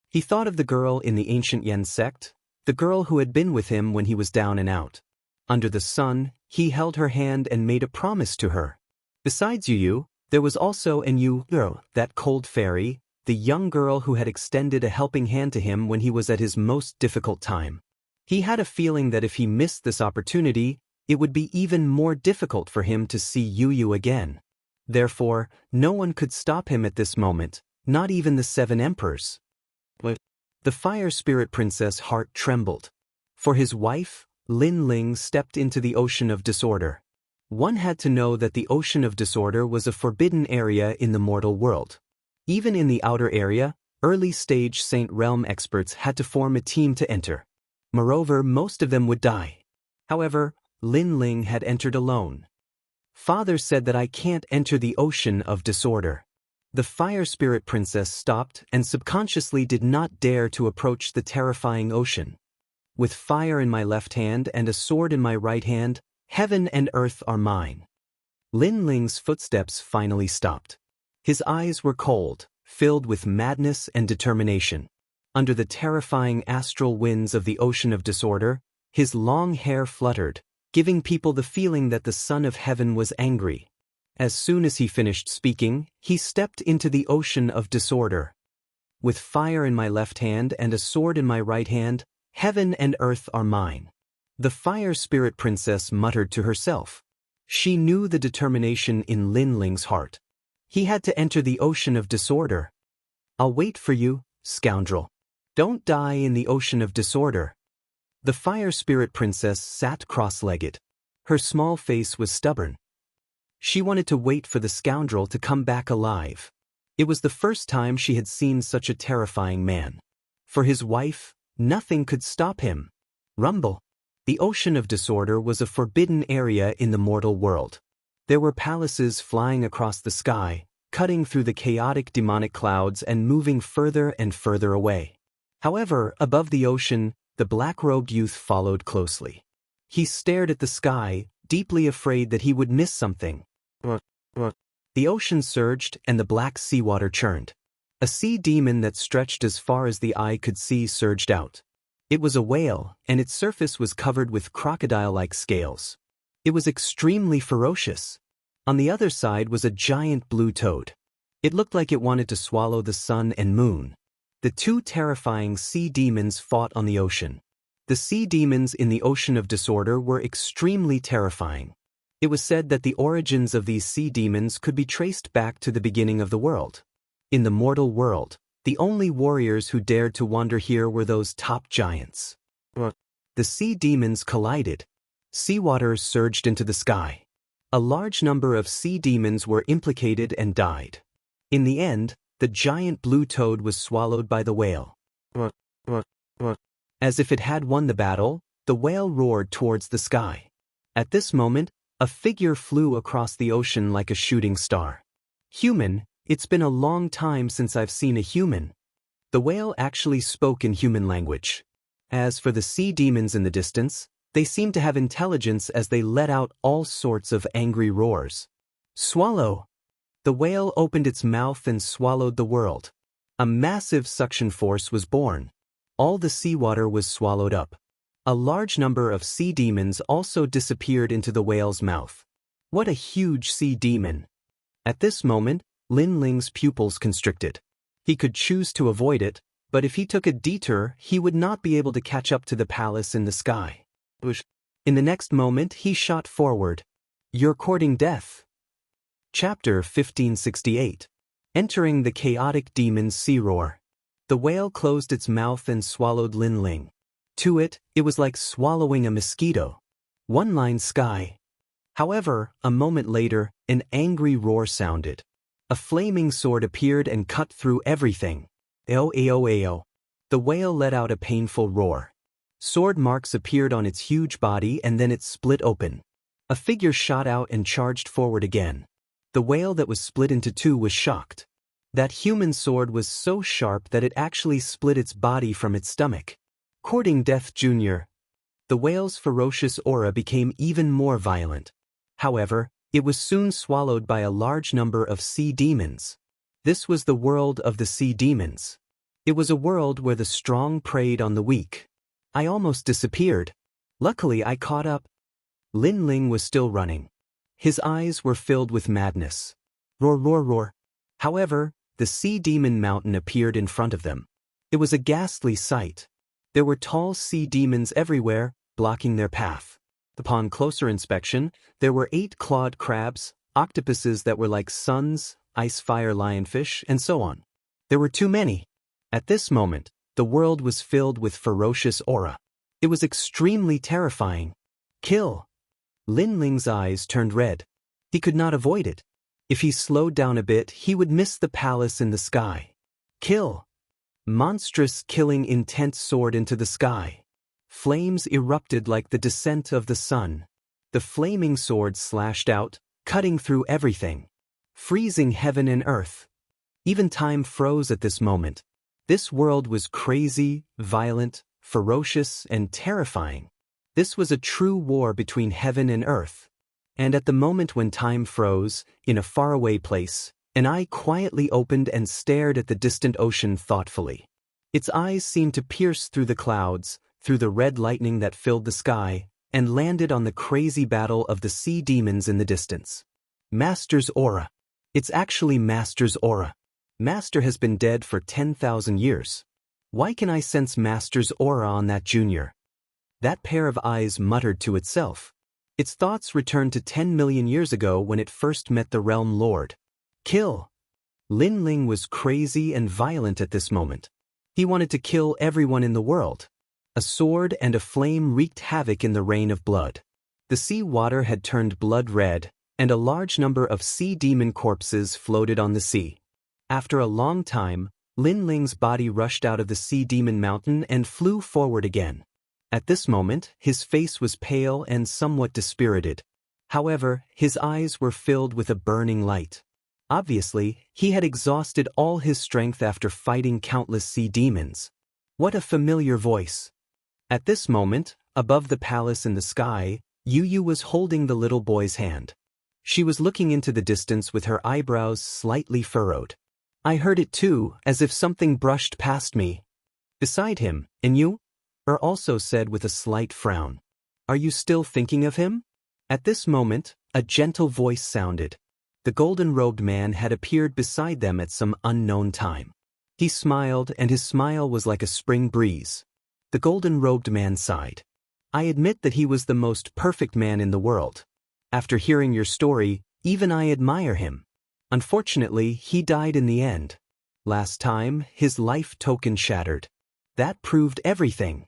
He thought of the girl in the ancient Yen sect, the girl who had been with him when he was down and out. Under the sun, he held her hand and made a promise to her. Besides Yu Yu, there was also an Yu Yu, that cold fairy, the young girl who had extended a helping hand to him when he was at his most difficult time. He had a feeling that if he missed this opportunity, it would be even more difficult for him to see Yu Yu again. Therefore, no one could stop him at this moment, not even the 7 emperors. The fire spirit princess' heart trembled. For his wife, Lin Ling stepped into the ocean of disorder. One had to know that the ocean of disorder was a forbidden area in the mortal world. Even in the outer area, early-stage Saint Realm experts had to form a team to enter. Moreover, most of them would die. However, Lin Ling had entered alone. Father said that I can't enter the ocean of disorder. The fire spirit princess stopped and subconsciously did not dare to approach the terrifying ocean. With fire in my left hand and a sword in my right hand, heaven and earth are mine. Lin Ling's footsteps finally stopped. His eyes were cold, filled with madness and determination. Under the terrifying astral winds of the ocean of disorder, his long hair fluttered, giving people the feeling that the Son of Heaven was angry. As soon as he finished speaking, he stepped into the ocean of disorder. With fire in my left hand and a sword in my right hand, heaven and earth are mine. The fire spirit princess muttered to herself. She knew the determination in Lin Ling's heart. He had to enter the ocean of disorder. I'll wait for you, scoundrel. Don't die in the ocean of disorder. The fire spirit princess sat cross-legged. Her small face was stubborn. She wanted to wait for the scoundrel to come back alive. It was the first time she had seen such a terrifying man. For his wife, nothing could stop him. Rumble. The ocean of disorder was a forbidden area in the mortal world. There were palaces flying across the sky, cutting through the chaotic demonic clouds and moving further and further away. However, above the ocean, the black-robed youth followed closely. He stared at the sky, deeply afraid that he would miss something. The ocean surged and the black seawater churned. A sea demon that stretched as far as the eye could see surged out. It was a whale, and its surface was covered with crocodile-like scales. It was extremely ferocious. On the other side was a giant blue toad. It looked like it wanted to swallow the sun and moon. The two terrifying sea demons fought on the ocean. The sea demons in the ocean of disorder were extremely terrifying. It was said that the origins of these sea demons could be traced back to the beginning of the world. In the mortal world, the only warriors who dared to wander here were those top giants. The sea demons collided. Seawater surged into the sky. A large number of sea demons were implicated and died. In the end, the giant blue toad was swallowed by the whale. As if it had won the battle, the whale roared towards the sky. At this moment, a figure flew across the ocean like a shooting star. Human, it's been a long time since I've seen a human. The whale actually spoke in human language. As for the sea demons in the distance, they seemed to have intelligence as they let out all sorts of angry roars. Swallow! The whale opened its mouth and swallowed the world. A massive suction force was born. All the seawater was swallowed up. A large number of sea demons also disappeared into the whale's mouth. What a huge sea demon! At this moment, Lin Ling's pupils constricted. He could choose to avoid it, but if he took a detour, he would not be able to catch up to the palace in the sky. In the next moment, he shot forward. You're courting death. Chapter 1568. Entering the chaotic demon's sea roar. The whale closed its mouth and swallowed Lin Ling. To it, it was like swallowing a mosquito. One line sky. However, a moment later, an angry roar sounded. A flaming sword appeared and cut through everything. Ao ao ao. The whale let out a painful roar. Sword marks appeared on its huge body and then it split open. A figure shot out and charged forward again. The whale that was split into two was shocked. That human sword was so sharp that it actually split its body from its stomach. Courting death, Junior. The whale's ferocious aura became even more violent. However, it was soon swallowed by a large number of sea demons. This was the world of the sea demons. It was a world where the strong preyed on the weak. I almost disappeared. Luckily, I caught up. Lin Ling was still running. His eyes were filled with madness. Roar, roar, roar. However, the sea demon mountain appeared in front of them. It was a ghastly sight. There were tall sea demons everywhere, blocking their path. Upon closer inspection, there were 8 clawed crabs, octopuses that were like suns, ice-fire lionfish, and so on. There were too many. At this moment, the world was filled with ferocious aura. It was extremely terrifying. Kill! Lin Ling's eyes turned red. He could not avoid it. If he slowed down a bit, he would miss the palace in the sky. Kill! Monstrous killing intent soared into the sky. Flames erupted like the descent of the sun. The flaming sword slashed out, cutting through everything, freezing heaven and earth. Even time froze at this moment. This world was crazy, violent, ferocious, and terrifying. This was a true war between heaven and earth. And at the moment when time froze, in a faraway place, an eye quietly opened and stared at the distant ocean thoughtfully. Its eyes seemed to pierce through the clouds, through the red lightning that filled the sky, and landed on the crazy battle of the sea demons in the distance. Master's aura. It's actually Master's aura. Master has been dead for 10,000 years. Why can I sense Master's aura on that Junior? That pair of eyes muttered to itself. Its thoughts returned to 10 million years ago when it first met the Realm Lord. Kill! Lin Ling was crazy and violent at this moment. He wanted to kill everyone in the world. A sword and a flame wreaked havoc in the rain of blood. The sea water had turned blood red, and a large number of sea demon corpses floated on the sea. After a long time, Lin Ling's body rushed out of the sea demon mountain and flew forward again. At this moment, his face was pale and somewhat dispirited. However, his eyes were filled with a burning light. Obviously, he had exhausted all his strength after fighting countless sea demons. What a familiar voice! At this moment, above the palace in the sky, Yu Yu was holding the little boy's hand. She was looking into the distance with her eyebrows slightly furrowed. I heard it too, as if something brushed past me. Beside him, and you? Also said with a slight frown. Are you still thinking of him? At this moment, a gentle voice sounded. The golden-robed man had appeared beside them at some unknown time. He smiled, and his smile was like a spring breeze. The golden-robed man sighed. I admit that he was the most perfect man in the world. After hearing your story, even I admire him. Unfortunately, he died in the end. Last time, his life token shattered. That proved everything.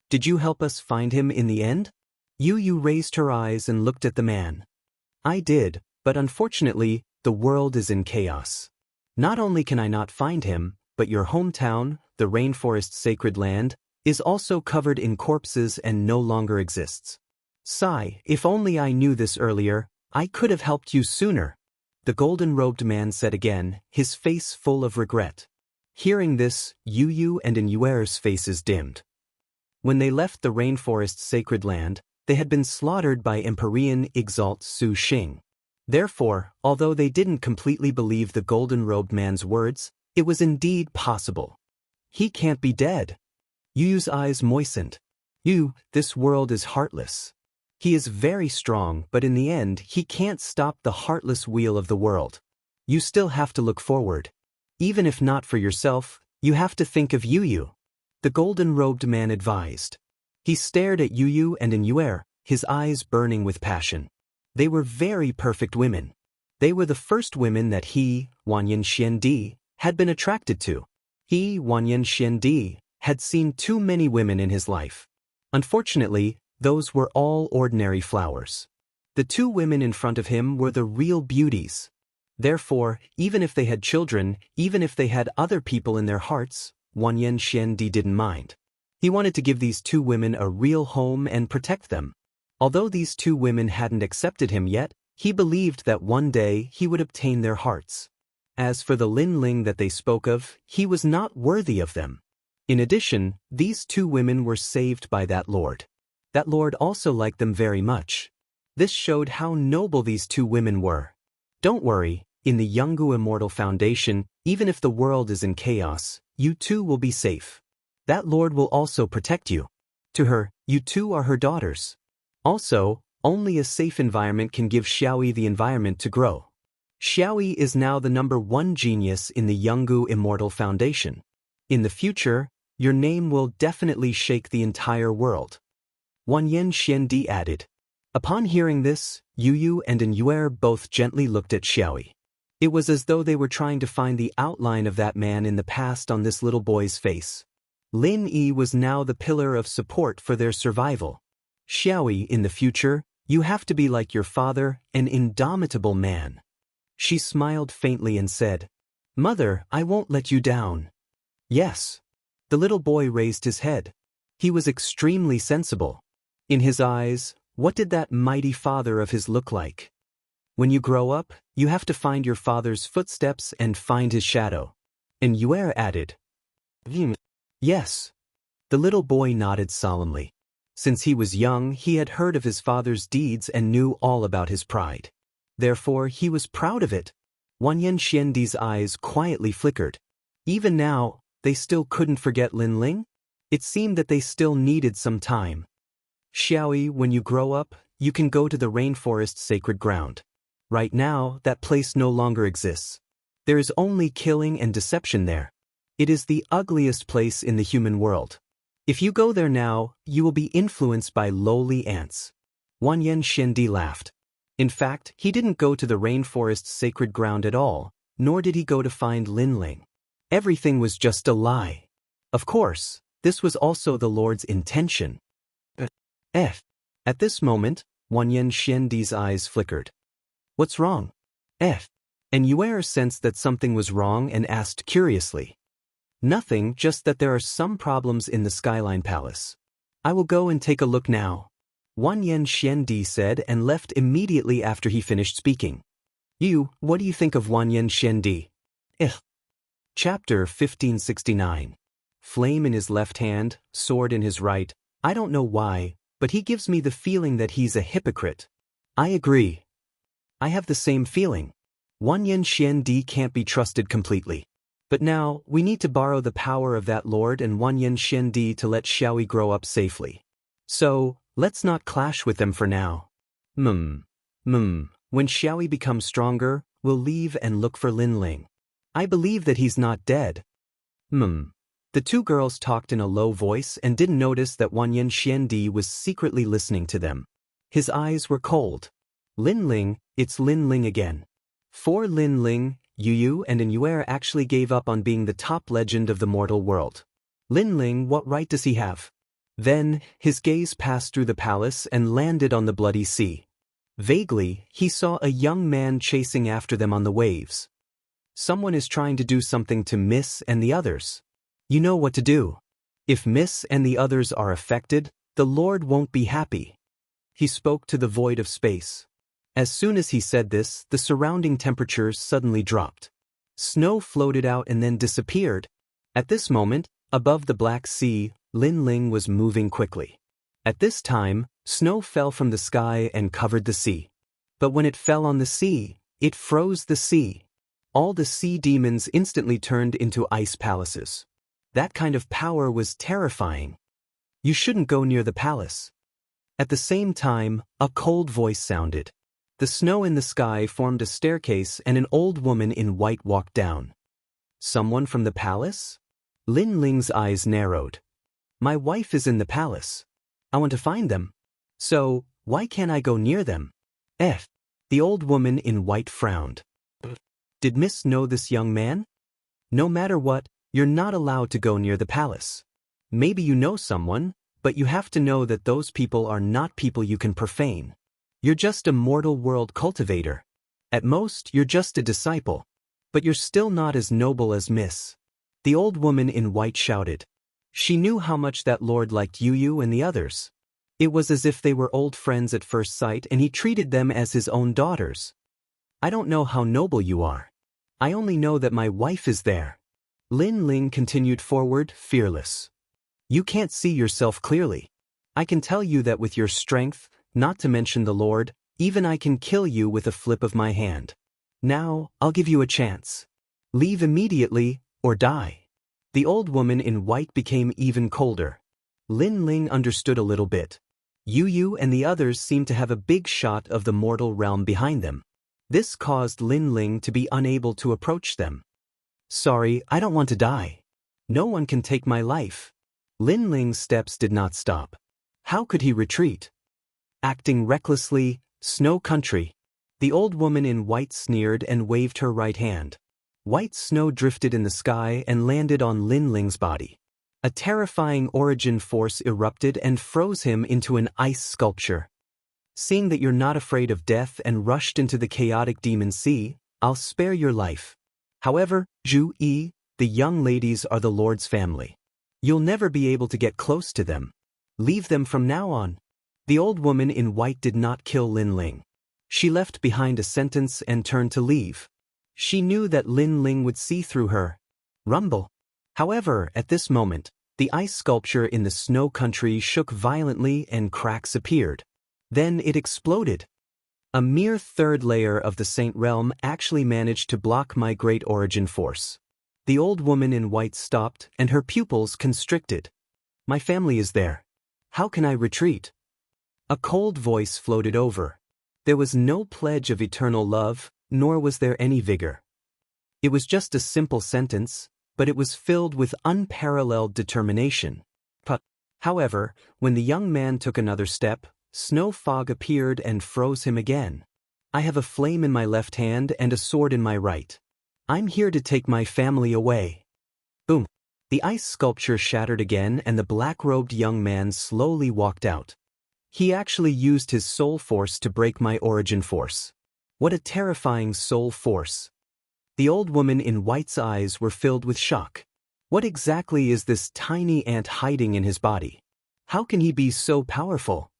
Did you help us find him in the end? Yu Yu raised her eyes and looked at the man. I did, but unfortunately, the world is in chaos. Not only can I not find him, but your hometown, the rainforest sacred land, is also covered in corpses and no longer exists. Sigh, if only I knew this earlier, I could have helped you sooner. The golden-robed man said again, his face full of regret. Hearing this, Yu Yu and Inuer's faces dimmed. When they left the rainforest sacred land, they had been slaughtered by Empyrean Exalt Su Xing. Therefore, although they didn't completely believe the golden-robed man's words, it was indeed possible. He can't be dead. Yu Yu's eyes moistened. This world is heartless. He is very strong, but in the end, he can't stop the heartless wheel of the world. You still have to look forward. Even if not for yourself, you have to think of Yu Yu. The golden-robed man advised. He stared at Yu Yu and Inuer, his eyes burning with passion. They were very perfect women. They were the first women that he, Wanyan Xiandi, had been attracted to. He, Wanyan Xiandi, had seen too many women in his life. Unfortunately, those were all ordinary flowers. The two women in front of him were the real beauties. Therefore, even if they had children, even if they had other people in their hearts, Wanyan Xiandi didn't mind. He wanted to give these two women a real home and protect them. Although these two women hadn't accepted him yet, he believed that one day he would obtain their hearts. As for the Lin Ling that they spoke of, he was not worthy of them. In addition, these two women were saved by that lord. That lord also liked them very much. This showed how noble these two women were. Don't worry, in the Yungu Immortal Foundation, even if the world is in chaos, you too will be safe. That lord will also protect you. To her, you two are her daughters. Also, only a safe environment can give Xiaoyi the environment to grow. Xiaoyi is now the #1 genius in the Yungu Immortal Foundation. In the future, your name will definitely shake the entire world. Wanyan Xiandi added. Upon hearing this, Yu Yu and Inuer both gently looked at Xiaoyi. It was as though they were trying to find the outline of that man in the past on this little boy's face. Lin Yi was now the pillar of support for their survival. Xiaoyi, in the future, you have to be like your father, an indomitable man. She smiled faintly and said, Mother, I won't let you down. Yes. The little boy raised his head. He was extremely sensible. In his eyes, what did that mighty father of his look like? When you grow up, you have to find your father's footsteps and find his shadow. And Inuer added. Yes. The little boy nodded solemnly. Since he was young, he had heard of his father's deeds and knew all about his pride. Therefore, he was proud of it. Wanyan Xiandi's eyes quietly flickered. Even now, they still couldn't forget Lin Ling? It seemed that they still needed some time. Xiaoyi, when you grow up, you can go to the rainforest sacred ground. Right now, that place no longer exists. There is only killing and deception there. It is the ugliest place in the human world. If you go there now, you will be influenced by lowly ants. Wanyan Xiandi laughed. In fact, he didn't go to the rainforest's sacred ground at all, nor did he go to find Linling. Everything was just a lie. Of course, this was also the Lord's intention. At this moment, Wanyan Xiandi's eyes flickered. What's wrong? And Yuer sensed that something was wrong and asked curiously. Nothing, just that there are some problems in the Skyline Palace. I will go and take a look now. Wanyan Xiandi said and left immediately after he finished speaking. What do you think of Wanyan Xiandi? Chapter 1569. Flame in his left hand, sword in his right. I don't know why, but he gives me the feeling that he's a hypocrite. I agree. I have the same feeling. Wanyan Xiandi can't be trusted completely. But now, we need to borrow the power of that lord and Wanyan Xiandi to let Xiaoyi grow up safely. So, let's not clash with them for now. When Xiaoyi becomes stronger, we'll leave and look for Linling. I believe that he's not dead. The two girls talked in a low voice and didn't notice that Wanyan Xiandi was secretly listening to them. His eyes were cold. Linling, it's Linling again. For Linling, Yu and Yuer actually gave up on being the top legend of the mortal world. Linling, what right does he have? Then, his gaze passed through the palace and landed on the bloody sea. Vaguely, he saw a young man chasing after them on the waves. Someone is trying to do something to Miss and the others. You know what to do. If Miss and the others are affected, the Lord won't be happy. He spoke to the void of space. As soon as he said this, the surrounding temperatures suddenly dropped. Snow floated out and then disappeared. At this moment, above the Black Sea, Linling was moving quickly. At this time, snow fell from the sky and covered the sea. But when it fell on the sea, it froze the sea. All the sea demons instantly turned into ice palaces. That kind of power was terrifying. You shouldn't go near the palace. At the same time, a cold voice sounded. The snow in the sky formed a staircase and an old woman in white walked down. Someone from the palace? Linling's eyes narrowed. My wife is in the palace. I want to find them. So, why can't I go near them? The old woman in white frowned. Did Miss know this young man? No matter what, you're not allowed to go near the palace. Maybe you know someone, but you have to know that those people are not people you can profane. You're just a mortal world cultivator. At most, you're just a disciple. But you're still not as noble as Miss. The old woman in white shouted. She knew how much that lord liked Yu and the others. It was as if they were old friends at first sight and he treated them as his own daughters. I don't know how noble you are. I only know that my wife is there. Linling continued forward, fearless. You can't see yourself clearly. I can tell you that with your strength, not to mention the Lord, even I can kill you with a flip of my hand. Now, I'll give you a chance. Leave immediately, or die. The old woman in white became even colder. Linling understood a little bit. Yu and the others seemed to have a big shot of the mortal realm behind them. This caused Linling to be unable to approach them. Sorry, I don't want to die. No one can take my life. Linling's steps did not stop. How could he retreat? Acting recklessly, Snow Country. The old woman in white sneered and waved her right hand. White snow drifted in the sky and landed on Linling's body. A terrifying origin force erupted and froze him into an ice sculpture. Seeing that you're not afraid of death and rushed into the chaotic demon sea, I'll spare your life. However, Zhu Yi, the young ladies are the Lord's family. You'll never be able to get close to them. Leave them from now on. The old woman in white did not kill Linling. She left behind a sentence and turned to leave. She knew that Linling would see through her. Rumble. However, at this moment, the ice sculpture in the Snow Country shook violently and cracks appeared. Then it exploded. A mere third layer of the Saint Realm actually managed to block my great origin force. The old woman in white stopped and her pupils constricted. My family is there. How can I retreat? A cold voice floated over. There was no pledge of eternal love, nor was there any vigor. It was just a simple sentence, but it was filled with unparalleled determination. However, when the young man took another step, snow fog appeared and froze him again. I have a flame in my left hand and a sword in my right. I'm here to take my family away. Boom. The ice sculpture shattered again and the black-robed young man slowly walked out. He actually used his soul force to break my origin force. What a terrifying soul force. The old woman in white's eyes were filled with shock. What exactly is this tiny ant hiding in his body? How can he be so powerful?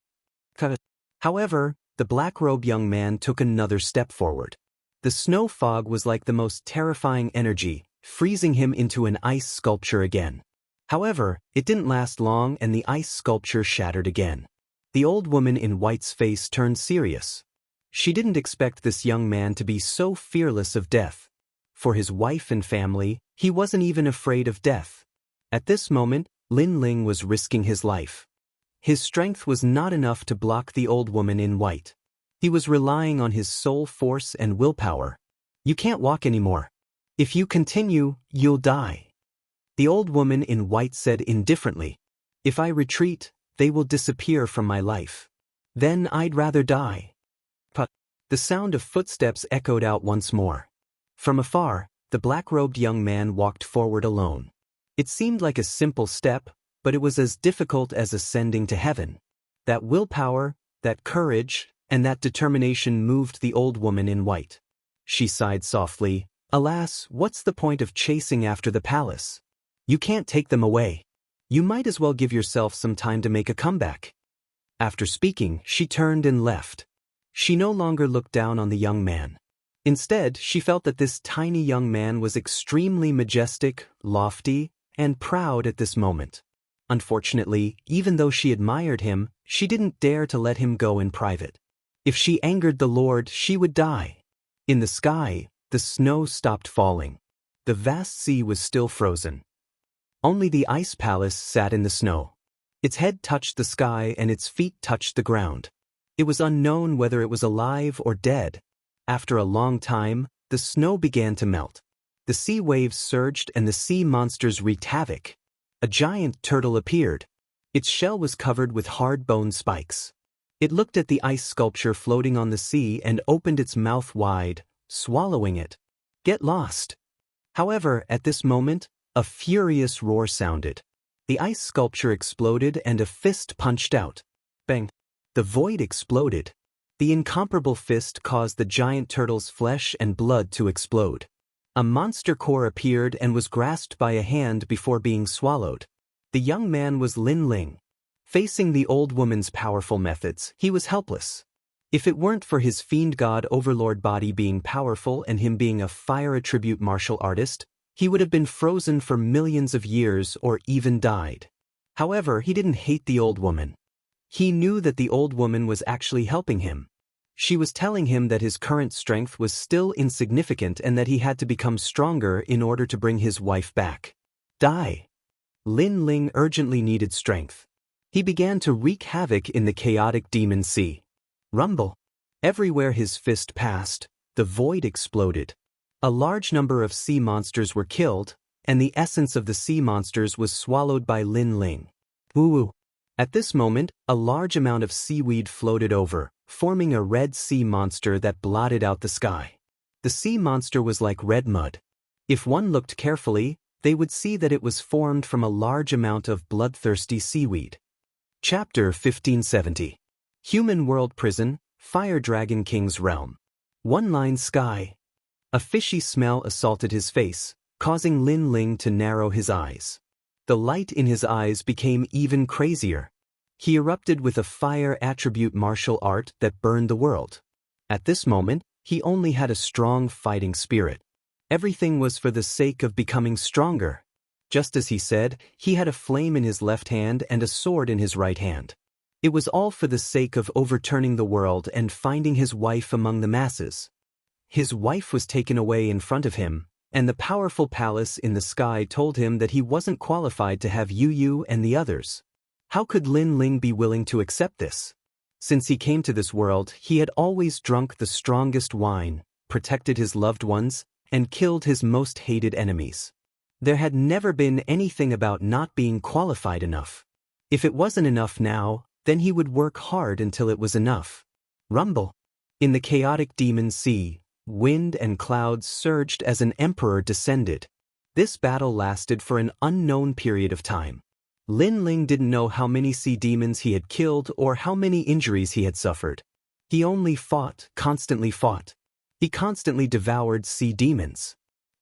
However, the black-robed young man took another step forward. The snow fog was like the most terrifying energy, freezing him into an ice sculpture again. However, it didn't last long and the ice sculpture shattered again. The old woman in white's face turned serious. She didn't expect this young man to be so fearless of death. For his wife and family, he wasn't even afraid of death. At this moment, Lin Ling was risking his life. His strength was not enough to block the old woman in white. He was relying on his soul force and willpower. You can't walk anymore. If you continue, you'll die. The old woman in white said indifferently. If I retreat, they will disappear from my life. Then I'd rather die. But the sound of footsteps echoed out once more. From afar, the black-robed young man walked forward alone. It seemed like a simple step, but it was as difficult as ascending to heaven. That willpower, that courage, and that determination moved the old woman in white. She sighed softly. Alas, what's the point of chasing after the palace? You can't take them away. You might as well give yourself some time to make a comeback. After speaking, she turned and left. She no longer looked down on the young man. Instead, she felt that this tiny young man was extremely majestic, lofty, and proud at this moment. Unfortunately, even though she admired him, she didn't dare to let him go in private. If she angered the Lord, she would die. In the sky, the snow stopped falling. The vast sea was still frozen. Only the ice palace sat in the snow. Its head touched the sky and its feet touched the ground. It was unknown whether it was alive or dead. After a long time, the snow began to melt. The sea waves surged and the sea monsters wreaked havoc. A giant turtle appeared. Its shell was covered with hard bone spikes. It looked at the ice sculpture floating on the sea and opened its mouth wide, swallowing it. Get lost. However, at this moment, a furious roar sounded. The ice sculpture exploded and a fist punched out. Bang! The void exploded. The incomparable fist caused the giant turtle's flesh and blood to explode. A monster core appeared and was grasped by a hand before being swallowed. The young man was Lin Ling. Facing the old woman's powerful methods, he was helpless. If it weren't for his fiend god overlord body being powerful and him being a fire attribute martial artist, he would have been frozen for millions of years or even died. However, he didn't hate the old woman. He knew that the old woman was actually helping him. She was telling him that his current strength was still insignificant and that he had to become stronger in order to bring his wife back. Die. Lin Ling urgently needed strength. He began to wreak havoc in the chaotic demon sea. Rumble. Everywhere his fist passed, the void exploded. A large number of sea monsters were killed, and the essence of the sea monsters was swallowed by Lin Ling. Woo-woo. At this moment, a large amount of seaweed floated over, forming a red sea monster that blotted out the sky. The sea monster was like red mud. If one looked carefully, they would see that it was formed from a large amount of bloodthirsty seaweed. Chapter 1570. Human World Prison, Fire Dragon King's Realm. One-line sky. A fishy smell assaulted his face, causing Lin Ling to narrow his eyes. The light in his eyes became even crazier. He erupted with a fire attribute martial art that burned the world. At this moment, he only had a strong fighting spirit. Everything was for the sake of becoming stronger. Just as he said, he had a flame in his left hand and a sword in his right hand. It was all for the sake of overturning the world and finding his wife among the masses. His wife was taken away in front of him, and the powerful palace in the sky told him that he wasn't qualified to have Yu and the others. How could Lin Ling be willing to accept this? Since he came to this world, he had always drunk the strongest wine, protected his loved ones, and killed his most hated enemies. There had never been anything about not being qualified enough. If it wasn't enough now, then he would work hard until it was enough. Rumble. In the chaotic demon sea, wind and clouds surged as an emperor descended. This battle lasted for an unknown period of time. Lin Ling didn't know how many sea demons he had killed or how many injuries he had suffered. He only fought, constantly fought. He constantly devoured sea demons.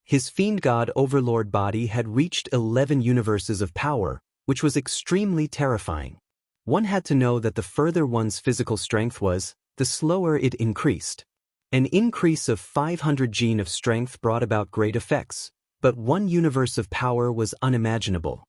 His fiend god overlord body had reached 11 universes of power, which was extremely terrifying. One had to know that the further one's physical strength was, the slower it increased. An increase of 500 gene of strength brought about great effects, but one universe of power was unimaginable.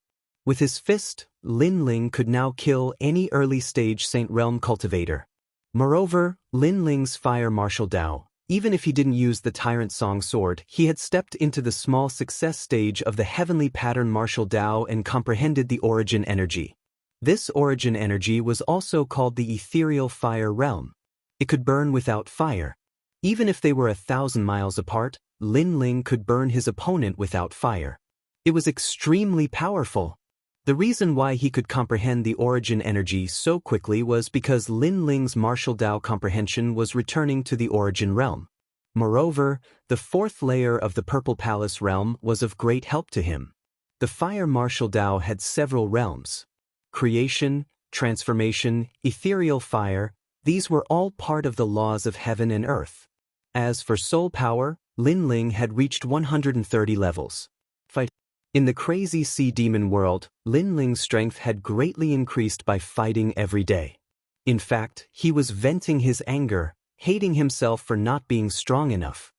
With his fist, Lin Ling could now kill any early-stage Saint Realm cultivator. Moreover, Lin Ling's fire martial Dao, even if he didn't use the Tyrant Song sword, he had stepped into the small success stage of the heavenly pattern martial Dao and comprehended the origin energy. This origin energy was also called the ethereal fire realm. It could burn without fire. Even if they were 1,000 miles apart, Lin Ling could burn his opponent without fire. It was extremely powerful. The reason why he could comprehend the origin energy so quickly was because Lin Ling's martial Dao comprehension was returning to the origin realm. Moreover, the fourth layer of the Purple Palace realm was of great help to him. The fire martial Dao had several realms. Creation, transformation, ethereal fire, these were all part of the laws of heaven and earth. As for soul power, Lin Ling had reached 130 levels. In the crazy sea demon world, Lin Ling's strength had greatly increased by fighting every day. In fact, he was venting his anger, hating himself for not being strong enough.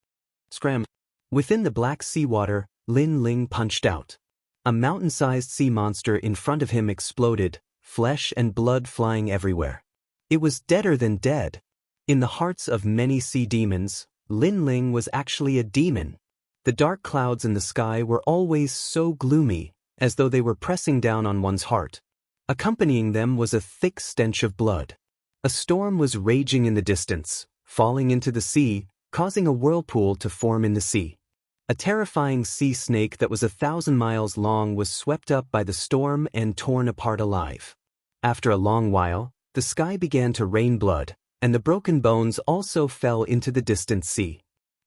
Scram. Within the black seawater, Lin Ling punched out. A mountain-sized sea monster in front of him exploded, flesh and blood flying everywhere. It was deader than dead. In the hearts of many sea demons, Lin Ling was actually a demon. The dark clouds in the sky were always so gloomy, as though they were pressing down on one's heart. Accompanying them was a thick stench of blood. A storm was raging in the distance, falling into the sea, causing a whirlpool to form in the sea. A terrifying sea snake that was 1,000 miles long was swept up by the storm and torn apart alive. After a long while, the sky began to rain blood, and the broken bones also fell into the distant sea.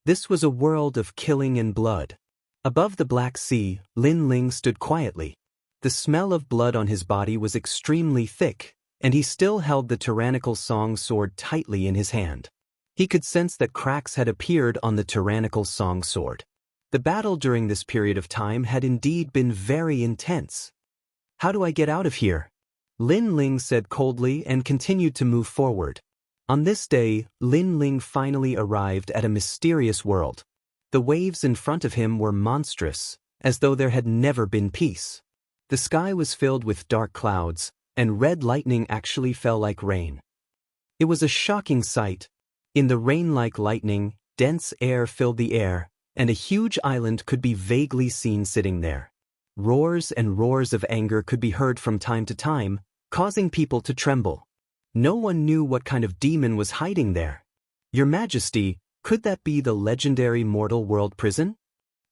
This was a world of killing and blood. Above the Black Sea, Lin Ling stood quietly. The smell of blood on his body was extremely thick, and he still held the tyrannical song sword tightly in his hand. He could sense that cracks had appeared on the tyrannical song sword. The battle during this period of time had indeed been very intense. "How do I get out of here?" Lin Ling said coldly and continued to move forward. On this day, Lin Ling finally arrived at a mysterious world. The waves in front of him were monstrous, as though there had never been peace. The sky was filled with dark clouds, and red lightning actually fell like rain. It was a shocking sight. In the rain-like lightning, dense air filled the air, and a huge island could be vaguely seen sitting there. Roars and roars of anger could be heard from time to time, causing people to tremble. No one knew what kind of demon was hiding there. "Your Majesty, could that be the legendary mortal world prison?"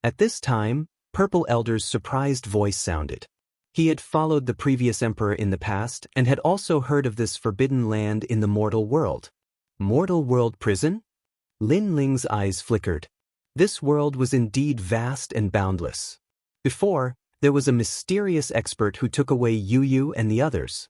At this time, Purple Elder's surprised voice sounded. He had followed the previous emperor in the past and had also heard of this forbidden land in the mortal world. Mortal world prison? Lin Ling's eyes flickered. This world was indeed vast and boundless. Before, there was a mysterious expert who took away Yu and the others.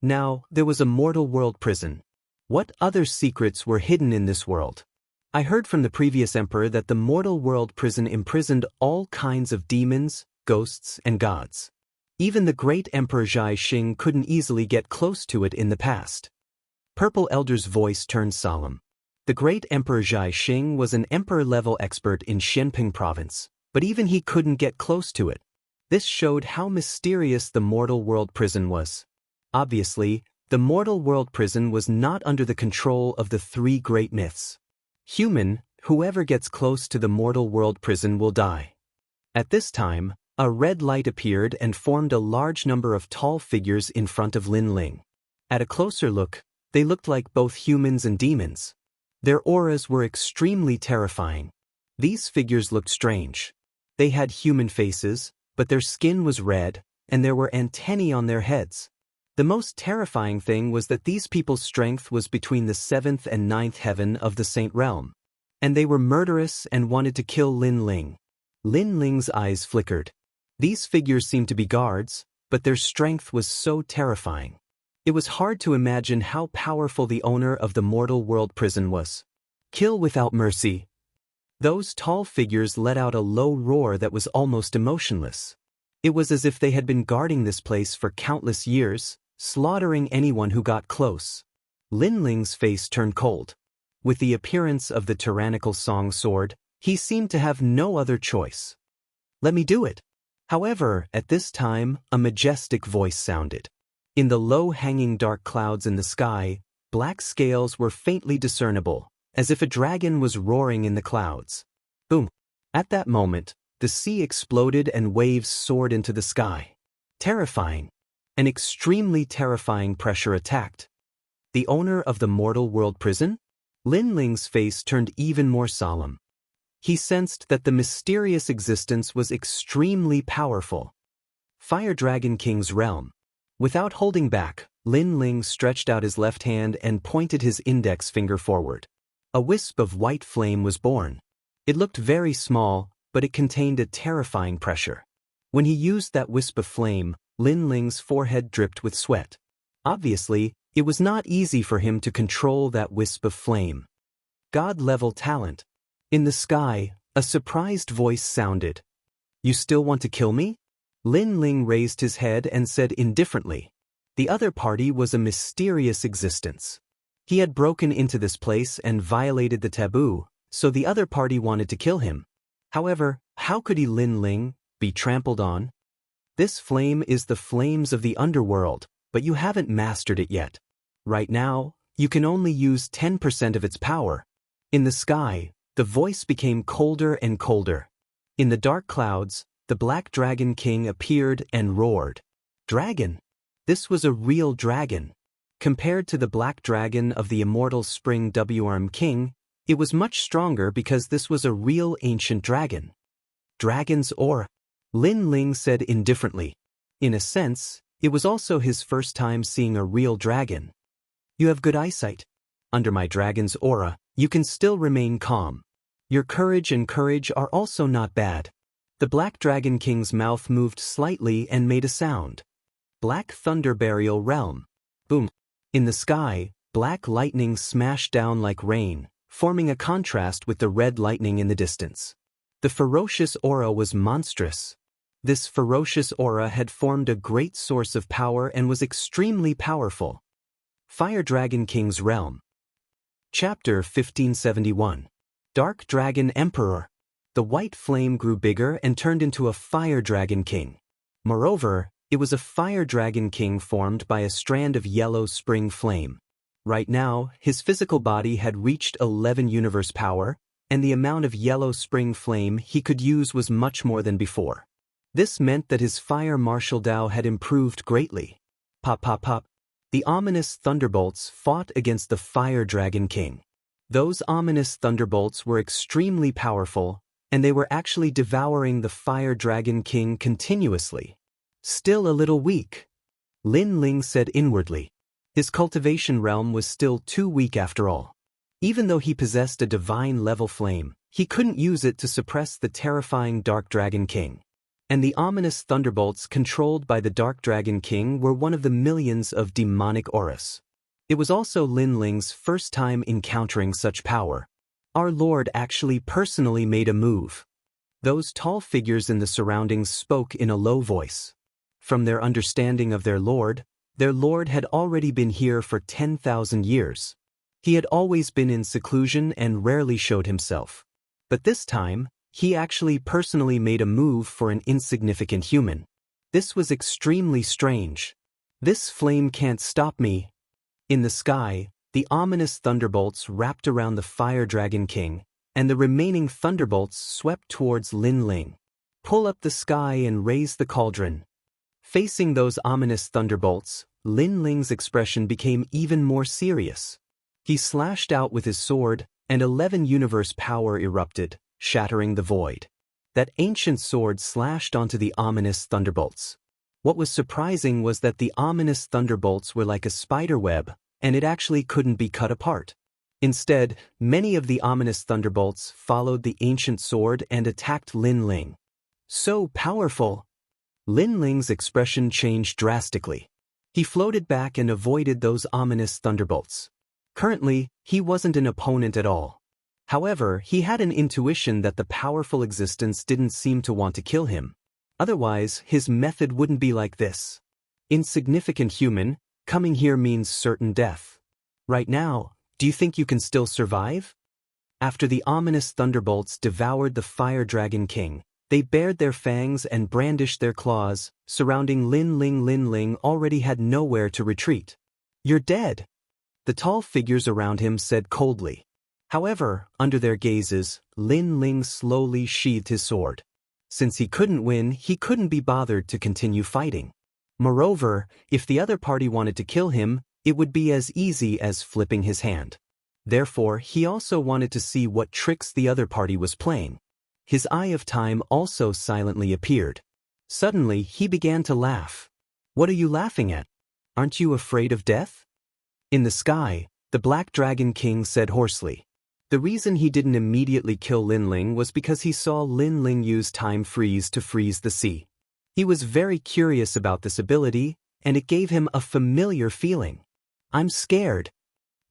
Now, there was a mortal world prison. What other secrets were hidden in this world? I heard from the previous emperor that the mortal world prison imprisoned all kinds of demons, ghosts, and gods. Even the great Emperor Zhai Xing couldn't easily get close to it in the past. Purple Elder's voice turned solemn. The great Emperor Zhai Xing was an emperor-level expert in Xianping province, but even he couldn't get close to it. This showed how mysterious the mortal world prison was. Obviously, the mortal world prison was not under the control of the three great myths. Human, whoever gets close to the mortal world prison will die. At this time, a red light appeared and formed a large number of tall figures in front of Lin Ling. At a closer look, they looked like both humans and demons. Their auras were extremely terrifying. These figures looked strange. They had human faces, but their skin was red, and there were antennae on their heads. The most terrifying thing was that these people's strength was between the 7th and 9th heaven of the Saint Realm. And they were murderous and wanted to kill Lin Ling. Lin Ling's eyes flickered. These figures seemed to be guards, but their strength was so terrifying. It was hard to imagine how powerful the owner of the mortal world prison was. Kill without mercy. Those tall figures let out a low roar that was almost emotionless. It was as if they had been guarding this place for countless years, slaughtering anyone who got close. Lin Ling's face turned cold. With the appearance of the tyrannical Song Sword, he seemed to have no other choice. Let me do it. However, at this time, a majestic voice sounded. In the low-hanging dark clouds in the sky, black scales were faintly discernible, as if a dragon was roaring in the clouds. Boom! At that moment, the sea exploded and waves soared into the sky. Terrifying. An extremely terrifying pressure attacked. The owner of the mortal world prison? Lin Ling's face turned even more solemn. He sensed that the mysterious existence was extremely powerful. Fire Dragon King's realm. Without holding back, Lin Ling stretched out his left hand and pointed his index finger forward. A wisp of white flame was born. It looked very small, but it contained a terrifying pressure. When he used that wisp of flame, Lin Ling's forehead dripped with sweat. Obviously, it was not easy for him to control that wisp of flame. God-level talent. In the sky, a surprised voice sounded. You still want to kill me? Lin Ling raised his head and said indifferently. The other party was a mysterious existence. He had broken into this place and violated the taboo, so the other party wanted to kill him. However, how could he, Lin Ling, be trampled on? This flame is the flames of the underworld, but you haven't mastered it yet. Right now, you can only use 10% of its power. In the sky, the voice became colder and colder. In the dark clouds, the Black Dragon King appeared and roared. Dragon! This was a real dragon. Compared to the Black Dragon of the immortal Spring Wrm King, it was much stronger because this was a real ancient dragon. Dragon's aura, Lin Ling said indifferently. In a sense, it was also his first time seeing a real dragon. You have good eyesight. Under my dragon's aura, you can still remain calm. Your courage and courage are also not bad. The Black Dragon King's mouth moved slightly and made a sound. Black Thunder Burial Realm. Boom. In the sky, black lightning smashed down like rain, forming a contrast with the red lightning in the distance. The ferocious aura was monstrous. This ferocious aura had formed a great source of power and was extremely powerful. Fire Dragon King's Realm. Chapter 1571. Dark Dragon Emperor. The white flame grew bigger and turned into a Fire Dragon King. Moreover, it was a Fire Dragon King formed by a strand of yellow spring flame. Right now, his physical body had reached 11 universe power, and the amount of yellow spring flame he could use was much more than before. This meant that his fire martial Dao had improved greatly. Pop pop pop. The ominous thunderbolts fought against the Fire Dragon King. Those ominous thunderbolts were extremely powerful, and they were actually devouring the Fire Dragon King continuously. Still a little weak, Lin Ling said inwardly. His cultivation realm was still too weak after all. Even though he possessed a divine-level flame, he couldn't use it to suppress the terrifying Dark Dragon King. And the ominous thunderbolts controlled by the Dark Dragon King were one of the millions of demonic auras. It was also Lin Ling's first time encountering such power. Our Lord actually personally made a move. Those tall figures in the surroundings spoke in a low voice. From their understanding of their Lord had already been here for 10,000 years. He had always been in seclusion and rarely showed himself. But this time, he actually personally made a move for an insignificant human. This was extremely strange. This flame can't stop me. In the sky, the ominous thunderbolts wrapped around the Fire Dragon King, and the remaining thunderbolts swept towards Lin Ling. Pull up the sky and raise the cauldron. Facing those ominous thunderbolts, Lin Ling's expression became even more serious. He slashed out with his sword, and 11 universe power erupted, shattering the void. That ancient sword slashed onto the ominous thunderbolts. What was surprising was that the ominous thunderbolts were like a spider web, and it actually couldn't be cut apart. Instead, many of the ominous thunderbolts followed the ancient sword and attacked Lin Ling. So powerful! Lin Ling's expression changed drastically. He floated back and avoided those ominous thunderbolts. Currently, he wasn't an opponent at all. However, he had an intuition that the powerful existence didn't seem to want to kill him. Otherwise, his method wouldn't be like this. Insignificant human, coming here means certain death. Right now, do you think you can still survive? After the ominous thunderbolts devoured the Fire Dragon King, they bared their fangs and brandished their claws, surrounding Lin Ling. Lin Ling already had nowhere to retreat. "You're dead," the tall figures around him said coldly. However, under their gazes, Lin Ling slowly sheathed his sword. Since he couldn't win, he couldn't be bothered to continue fighting. Moreover, if the other party wanted to kill him, it would be as easy as flipping his hand. Therefore, he also wanted to see what tricks the other party was playing. His Eye of Time also silently appeared. Suddenly, he began to laugh. "What are you laughing at? Aren't you afraid of death?" In the sky, the Black Dragon King said hoarsely. The reason he didn't immediately kill Lin Ling was because he saw Lin Ling use Time Freeze to freeze the sea. He was very curious about this ability, and it gave him a familiar feeling. "I'm scared,"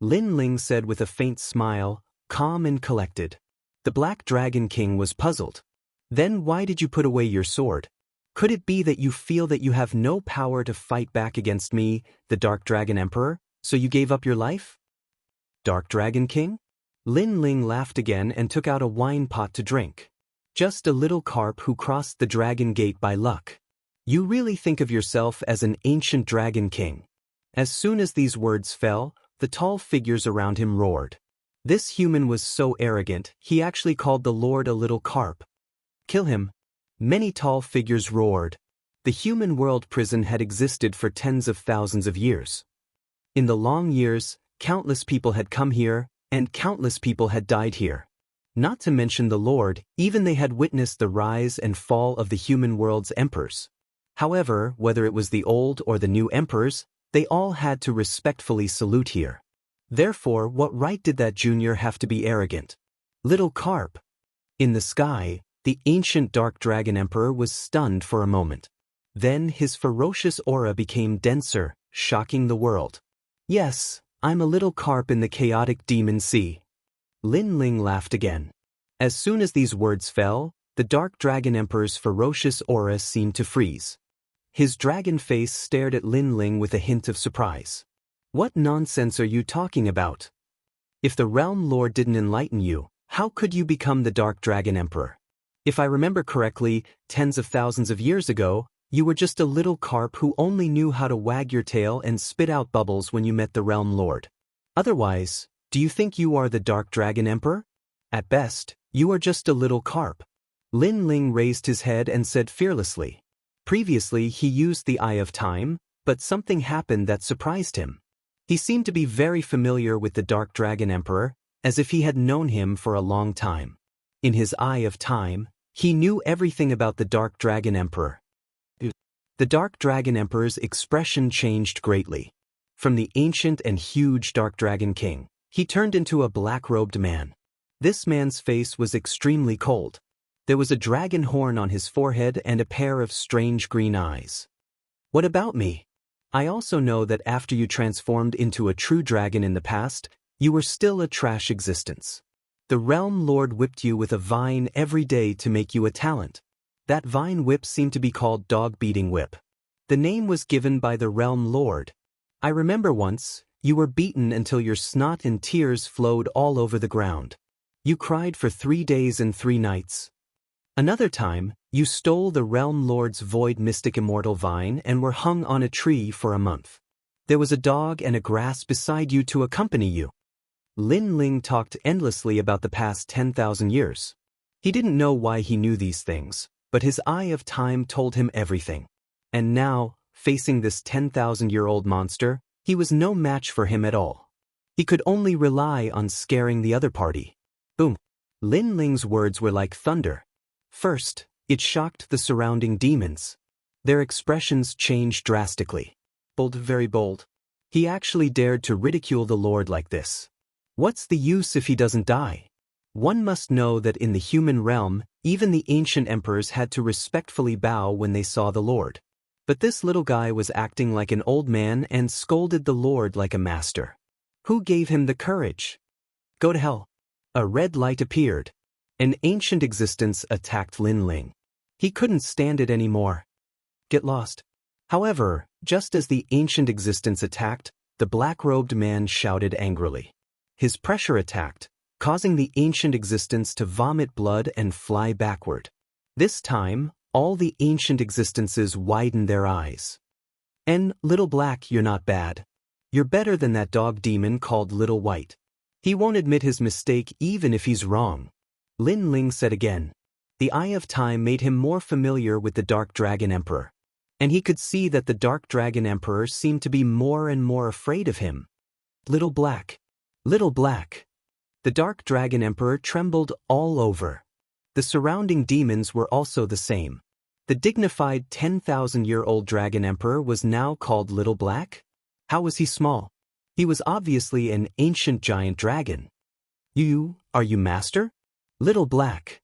Lin Ling said with a faint smile, calm and collected. The Black Dragon King was puzzled. "Then why did you put away your sword? Could it be that you feel that you have no power to fight back against me, the Dark Dragon Emperor, so you gave up your life?" "Dark Dragon King?" Lin Ling laughed again and took out a wine pot to drink. "Just a little carp who crossed the Dragon Gate by luck. You really think of yourself as an ancient Dragon King." As soon as these words fell, the tall figures around him roared. This human was so arrogant, he actually called the Lord a little carp. "Kill him." Many tall figures roared. The human world prison had existed for tens of thousands of years. In the long years, countless people had come here, and countless people had died here. Not to mention the Lord, even they had witnessed the rise and fall of the human world's emperors. However, whether it was the old or the new emperors, they all had to respectfully salute here. Therefore, what right did that junior have to be arrogant? Little carp. In the sky, the ancient Dark Dragon Emperor was stunned for a moment. Then his ferocious aura became denser, shocking the world. "Yes, I'm a little carp in the chaotic demon sea." Lin Ling laughed again. As soon as these words fell, the Dark Dragon Emperor's ferocious aura seemed to freeze. His dragon face stared at Lin Ling with a hint of surprise. "What nonsense are you talking about? If the Realm Lord didn't enlighten you, how could you become the Dark Dragon Emperor? If I remember correctly, tens of thousands of years ago, you were just a little carp who only knew how to wag your tail and spit out bubbles when you met the Realm Lord. Otherwise, do you think you are the Dark Dragon Emperor? At best, you are just a little carp." Lin Ling raised his head and said fearlessly. Previously, he used the Eye of Time, but something happened that surprised him. He seemed to be very familiar with the Dark Dragon Emperor, as if he had known him for a long time. In his Eye of Time, he knew everything about the Dark Dragon Emperor. The Dark Dragon Emperor's expression changed greatly. From the ancient and huge Dark Dragon King, he turned into a black-robed man. This man's face was extremely cold. There was a dragon horn on his forehead and a pair of strange green eyes. "What about me? I also know that after you transformed into a true dragon in the past, you were still a trash existence. The Realm Lord whipped you with a vine every day to make you a talent. That vine whip seemed to be called Dog-Beating Whip. The name was given by the Realm Lord. I remember once, you were beaten until your snot and tears flowed all over the ground. You cried for 3 days and 3 nights. Another time, you stole the Realm Lord's Void Mystic Immortal Vine and were hung on a tree for a month. There was a dog and a grass beside you to accompany you." Lin Ling talked endlessly about the past 10,000 years. He didn't know why he knew these things, but his Eye of Time told him everything. And now, facing this 10,000-year-old monster, he was no match for him at all. He could only rely on scaring the other party. Boom! Lin Ling's words were like thunder. First, it shocked the surrounding demons. Their expressions changed drastically. Bold, very bold. He actually dared to ridicule the Lord like this. What's the use if he doesn't die? One must know that in the human realm, even the ancient emperors had to respectfully bow when they saw the Lord. But this little guy was acting like an old man and scolded the Lord like a master. Who gave him the courage? Go to hell. A red light appeared. An ancient existence attacked Lin Ling. He couldn't stand it anymore. Get lost. However, just as the ancient existence attacked, the black-robed man shouted angrily. His pressure attacked, causing the ancient existence to vomit blood and fly backward. This time, all the ancient existences widened their eyes. And, Little Black, you're not bad. You're better than that dog demon called Little White. He won't admit his mistake even if he's wrong. Lin Ling said again. The Eye of Time made him more familiar with the Dark Dragon Emperor. And he could see that the Dark Dragon Emperor seemed to be more and more afraid of him. Little Black. Little Black. The Dark Dragon Emperor trembled all over. The surrounding demons were also the same. The dignified 10,000-year-old Dragon Emperor was now called Little Black? How was he small? He was obviously an ancient giant dragon. Are you master? Little Black.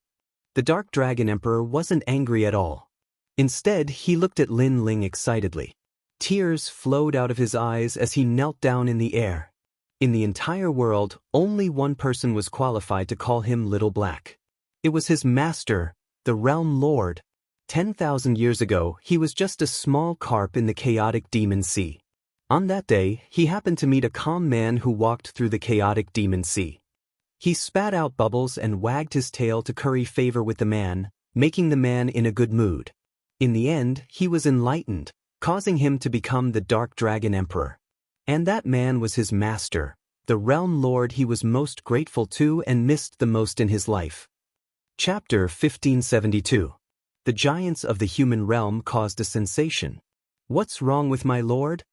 The Dark Dragon Emperor wasn't angry at all. Instead, he looked at Lin Ling excitedly. Tears flowed out of his eyes as he knelt down in the air. In the entire world, only one person was qualified to call him Little Black. It was his master, the Realm Lord. 10,000 years ago, he was just a small carp in the chaotic demon sea. On that day, he happened to meet a calm man who walked through the chaotic demon sea. He spat out bubbles and wagged his tail to curry favor with the man, making the man in a good mood. In the end, he was enlightened, causing him to become the Dark Dragon Emperor. And that man was his master, the Realm Lord he was most grateful to and missed the most in his life. Chapter 1572. The giants of the human realm caused a sensation. What's wrong with my lord?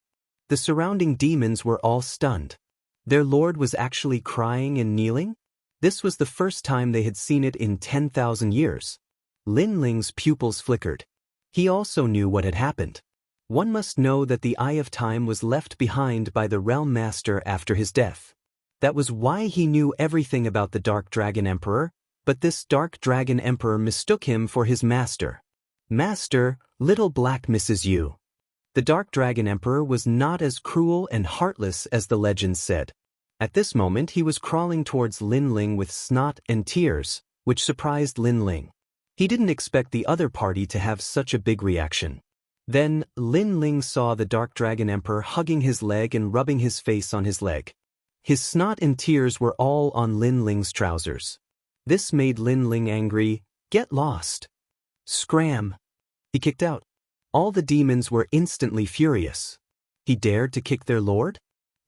The surrounding demons were all stunned. Their lord was actually crying and kneeling? This was the first time they had seen it in 10,000 years. Lin Ling's pupils flickered. He also knew what had happened. One must know that the Eye of Time was left behind by the Realm Master after his death. That was why he knew everything about the Dark Dragon Emperor, but this Dark Dragon Emperor mistook him for his master. Master, Little Black misses you. The Dark Dragon Emperor was not as cruel and heartless as the legends said. At this moment he was crawling towards Lin Ling with snot and tears, which surprised Lin Ling. He didn't expect the other party to have such a big reaction. Then, Lin Ling saw the Dark Dragon Emperor hugging his leg and rubbing his face on his leg. His snot and tears were all on Lin Ling's trousers. This made Lin Ling angry. Get lost. Scram. He kicked out. All the demons were instantly furious. He dared to kick their lord?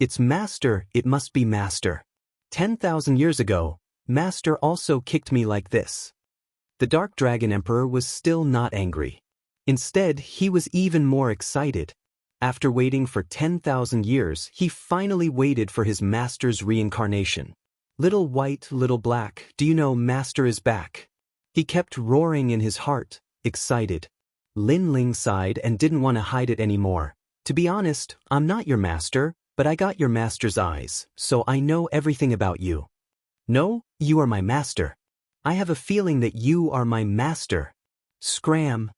It's master, it must be master. 10,000 years ago, master also kicked me like this. The Dark Dragon Emperor was still not angry. Instead, he was even more excited. After waiting for 10,000 years, he finally waited for his master's reincarnation. Little White, Little Black, do you know master is back? He kept roaring in his heart, excited. Lin Ling sighed and didn't want to hide it anymore. To be honest, I'm not your master, but I got your master's eyes, so I know everything about you. No, you are my master. I have a feeling that you are my master. Scram.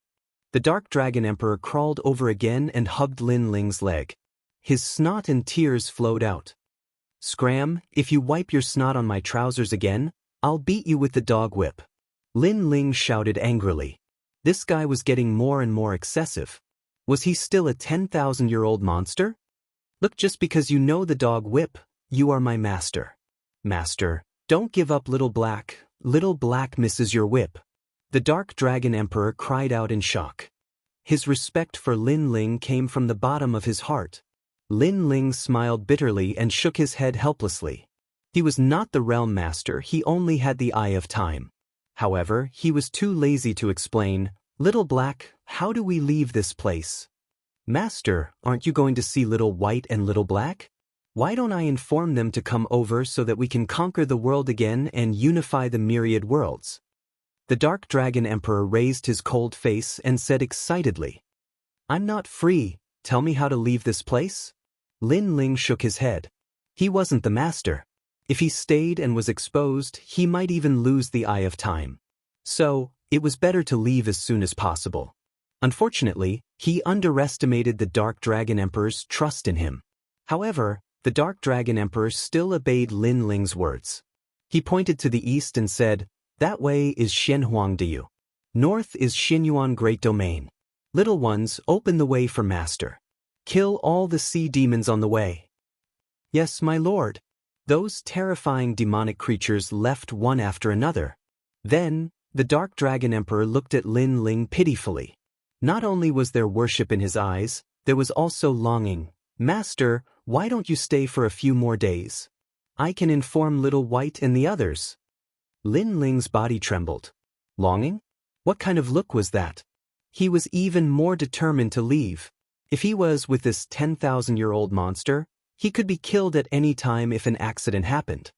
The Dark Dragon Emperor crawled over again and hugged Lin Ling's leg. His snot and tears flowed out. Scram, if you wipe your snot on my trousers again, I'll beat you with the dog whip. Lin Ling shouted angrily. This guy was getting more and more excessive. Was he still a 10,000-year-old monster? Look, just because you know the dog whip, you are my master. Master, don't give up, Little Black. Little Black misses your whip. The Dark Dragon Emperor cried out in shock. His respect for Lin Ling came from the bottom of his heart. Lin Ling smiled bitterly and shook his head helplessly. He was not the Realm Master, he only had the Eye of Time. However, he was too lazy to explain. Little Black, how do we leave this place? Master, aren't you going to see Little White and Little Black? Why don't I inform them to come over so that we can conquer the world again and unify the myriad worlds? The Dark Dragon Emperor raised his cold face and said excitedly, I'm not free, tell me how to leave this place? Lin Ling shook his head. He wasn't the master. If he stayed and was exposed, he might even lose the Eye of Time. So, it was better to leave as soon as possible. Unfortunately, he underestimated the Dark Dragon Emperor's trust in him. However, the Dark Dragon Emperor still obeyed Lin Ling's words. He pointed to the east and said, "That way is Shenhuang Diyu. North is Xinyuan Great Domain. Little ones, open the way for Master. Kill all the sea demons on the way." "Yes, my lord." Those terrifying demonic creatures left one after another. Then, the Dark Dragon Emperor looked at Lin Ling pitifully. Not only was there worship in his eyes, there was also longing. "Master, why don't you stay for a few more days? I can inform Little White and the others." Lin Ling's body trembled. Longing? What kind of look was that? He was even more determined to leave. If he was with this 10,000-year-old monster, he could be killed at any time if an accident happened.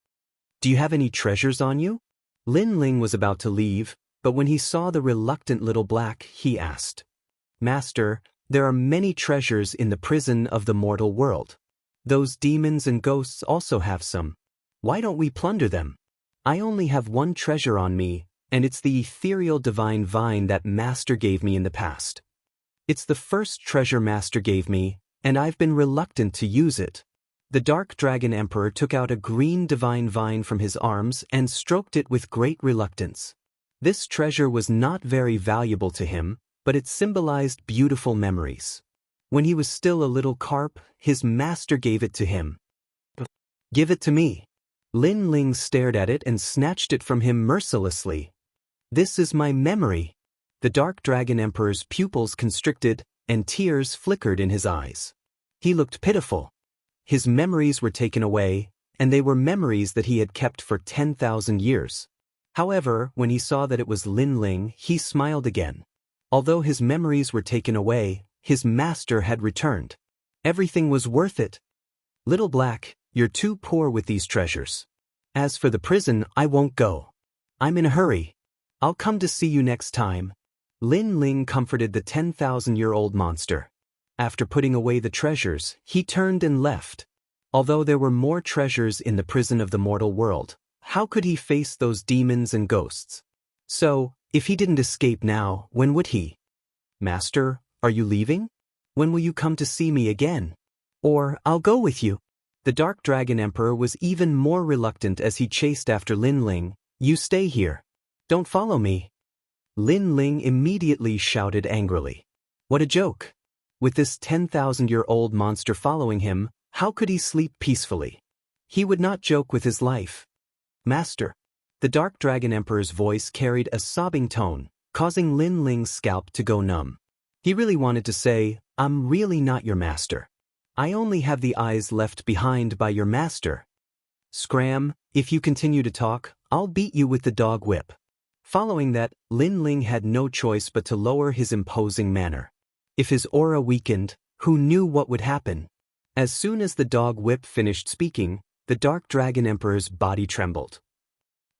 "Do you have any treasures on you?" Lin Ling was about to leave, but when he saw the reluctant Little Black, he asked, "Master, there are many treasures in the prison of the mortal world. Those demons and ghosts also have some. Why don't we plunder them? I only have one treasure on me, and it's the ethereal divine vine that Master gave me in the past. It's the first treasure Master gave me, and I've been reluctant to use it." The Dark Dragon Emperor took out a green divine vine from his arms and stroked it with great reluctance. This treasure was not very valuable to him, but it symbolized beautiful memories. When he was still a little carp, his master gave it to him. "Give it to me." Lin Ling stared at it and snatched it from him mercilessly. "This is my memory." The Dark Dragon Emperor's pupils constricted, and tears flickered in his eyes. He looked pitiful. His memories were taken away, and they were memories that he had kept for 10,000 years. However, when he saw that it was Lin Ling, he smiled again. Although his memories were taken away, his master had returned. Everything was worth it. "Little Black, you're too poor with these treasures. As for the prison, I won't go. I'm in a hurry. I'll come to see you next time." Lin Ling comforted the 10,000-year-old monster. After putting away the treasures, he turned and left. Although there were more treasures in the prison of the mortal world, how could he face those demons and ghosts? So, if he didn't escape now, when would he? "Master, are you leaving? When will you come to see me again? Or, I'll go with you." The Dark Dragon Emperor was even more reluctant as he chased after Lin Ling. "You stay here. Don't follow me." Lin Ling immediately shouted angrily. What a joke! With this 10,000-year-old monster following him, how could he sleep peacefully? He would not joke with his life. "Master." The Dark Dragon Emperor's voice carried a sobbing tone, causing Lin Ling's scalp to go numb. He really wanted to say, "I'm really not your master. I only have the eyes left behind by your master. Scram, if you continue to talk, I'll beat you with the dog whip." Following that, Lin Ling had no choice but to lower his imposing manner. If his aura weakened, who knew what would happen? As soon as the dog whip finished speaking, the Dark Dragon Emperor's body trembled.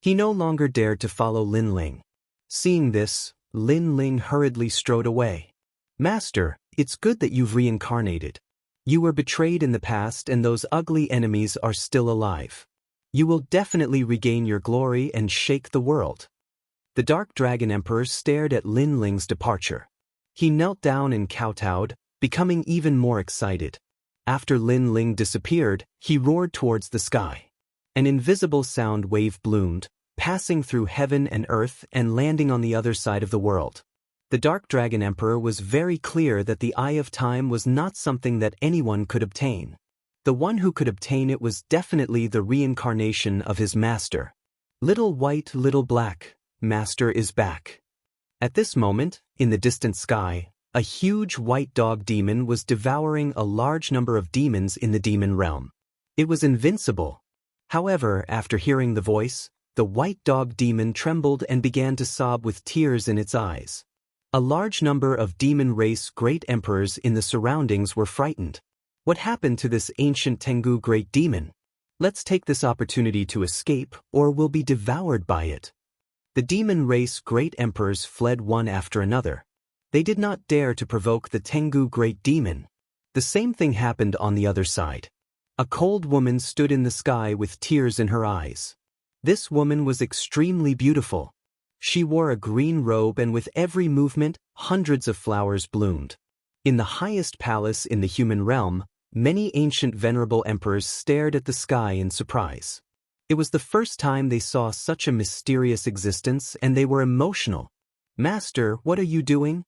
He no longer dared to follow Lin Ling. Seeing this, Lin Ling hurriedly strode away. "Master, it's good that you've reincarnated. You were betrayed in the past and those ugly enemies are still alive. You will definitely regain your glory and shake the world." The Dark Dragon Emperor stared at Lin Ling's departure. He knelt down and kowtowed, becoming even more excited. After Lin Ling disappeared, he roared towards the sky. An invisible sound wave bloomed, passing through heaven and earth and landing on the other side of the world. The Dark Dragon Emperor was very clear that the Eye of Time was not something that anyone could obtain. The one who could obtain it was definitely the reincarnation of his master. "Little White, Little Black, Master is back." At this moment, in the distant sky, a huge white dog demon was devouring a large number of demons in the demon realm. It was invincible. However, after hearing the voice, the white dog demon trembled and began to sob with tears in its eyes. A large number of demon race great emperors in the surroundings were frightened. What happened to this ancient Tengu great demon? Let's take this opportunity to escape, or we'll be devoured by it. The demon race great emperors fled one after another. They did not dare to provoke the Tengu great demon. The same thing happened on the other side. A cold woman stood in the sky with tears in her eyes. This woman was extremely beautiful. She wore a green robe, and with every movement, hundreds of flowers bloomed. In the highest palace in the human realm, many ancient venerable emperors stared at the sky in surprise. It was the first time they saw such a mysterious existence, and they were emotional. "Master, what are you doing?"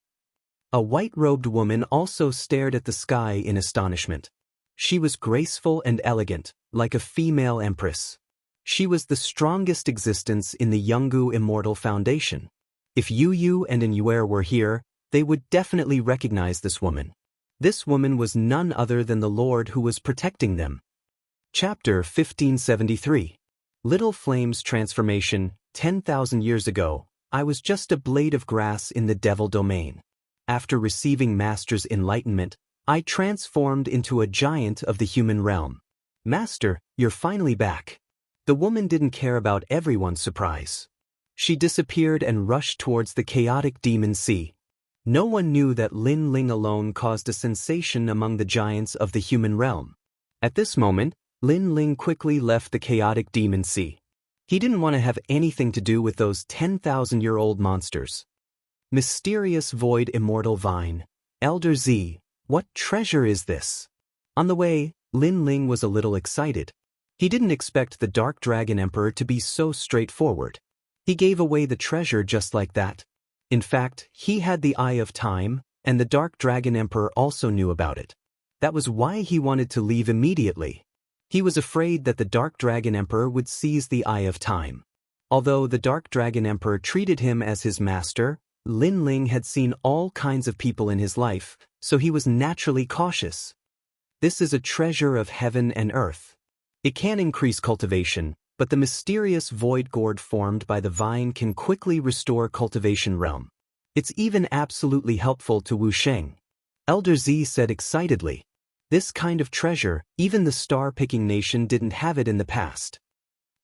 A white-robed woman also stared at the sky in astonishment. She was graceful and elegant, like a female empress. She was the strongest existence in the Yungu Immortal Foundation. If Yu and Inuer were here, they would definitely recognize this woman. This woman was none other than the Lord who was protecting them. Chapter 1573. Little Flame's transformation. 10,000 years ago, I was just a blade of grass in the devil domain. After receiving Master's enlightenment, I transformed into a giant of the human realm. "Master, you're finally back." The woman didn't care about everyone's surprise. She disappeared and rushed towards the chaotic demon sea. No one knew that Lin Ling alone caused a sensation among the giants of the human realm. At this moment, Lin Ling quickly left the chaotic demon sea. He didn't want to have anything to do with those 10,000-year-old monsters. Mysterious void immortal vine. Elder Z, what treasure is this? On the way, Lin Ling was a little excited. He didn't expect the Dark Dragon Emperor to be so straightforward. He gave away the treasure just like that. In fact, he had the Eye of Time, and the Dark Dragon Emperor also knew about it. That was why he wanted to leave immediately. He was afraid that the Dark Dragon Emperor would seize the Eye of Time. Although the Dark Dragon Emperor treated him as his master, Lin Ling had seen all kinds of people in his life, so he was naturally cautious. This is a treasure of heaven and earth. It can increase cultivation, but the mysterious void gourd formed by the vine can quickly restore cultivation realm. It's even absolutely helpful to Wu Sheng. Elder Z said excitedly. This kind of treasure, even the star-picking nation didn't have it in the past.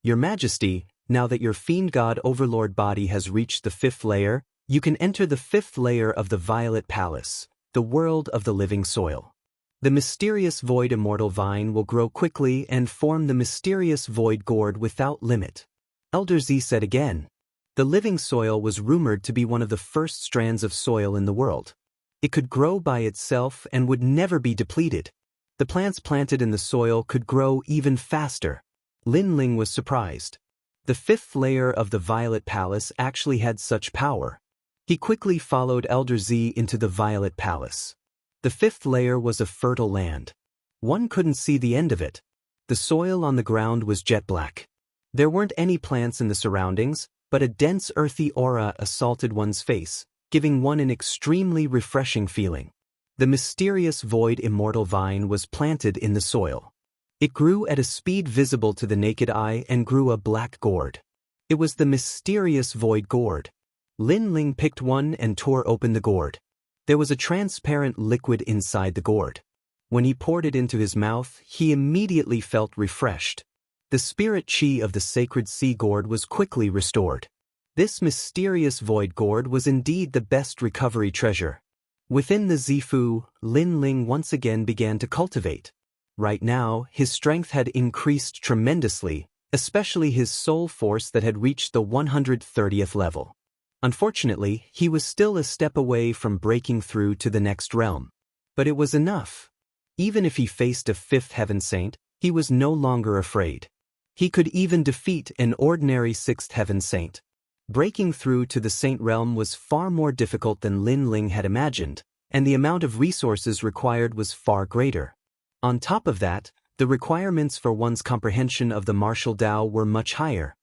Your Majesty, now that your fiend god overlord body has reached the 5th layer, you can enter the 5th layer of the Violet Palace, the world of the living soil. The mysterious void immortal vine will grow quickly and form the mysterious void gourd without limit. Elder Z said again. The living soil was rumored to be one of the first strands of soil in the world. It could grow by itself and would never be depleted. The plants planted in the soil could grow even faster. Lin Ling was surprised. The 5th layer of the Violet Palace actually had such power. He quickly followed Elder Z into the Violet Palace. The 5th layer was a fertile land. One couldn't see the end of it. The soil on the ground was jet black. There weren't any plants in the surroundings, but a dense earthy aura assaulted one's face, giving one an extremely refreshing feeling. The mysterious void immortal vine was planted in the soil. It grew at a speed visible to the naked eye and grew a black gourd. It was the mysterious void gourd. Lin Ling picked one and tore open the gourd. There was a transparent liquid inside the gourd. When he poured it into his mouth, he immediately felt refreshed. The spirit chi of the sacred sea gourd was quickly restored. This mysterious void gourd was indeed the best recovery treasure. Within the Zifu, Lin Ling once again began to cultivate. Right now, his strength had increased tremendously, especially his soul force that had reached the 130th level. Unfortunately, he was still a step away from breaking through to the next realm. But it was enough. Even if he faced a 5th heaven saint, he was no longer afraid. He could even defeat an ordinary 6th heaven saint. Breaking through to the saint realm was far more difficult than Lin Ling had imagined, and the amount of resources required was far greater. On top of that, the requirements for one's comprehension of the martial Tao were much higher.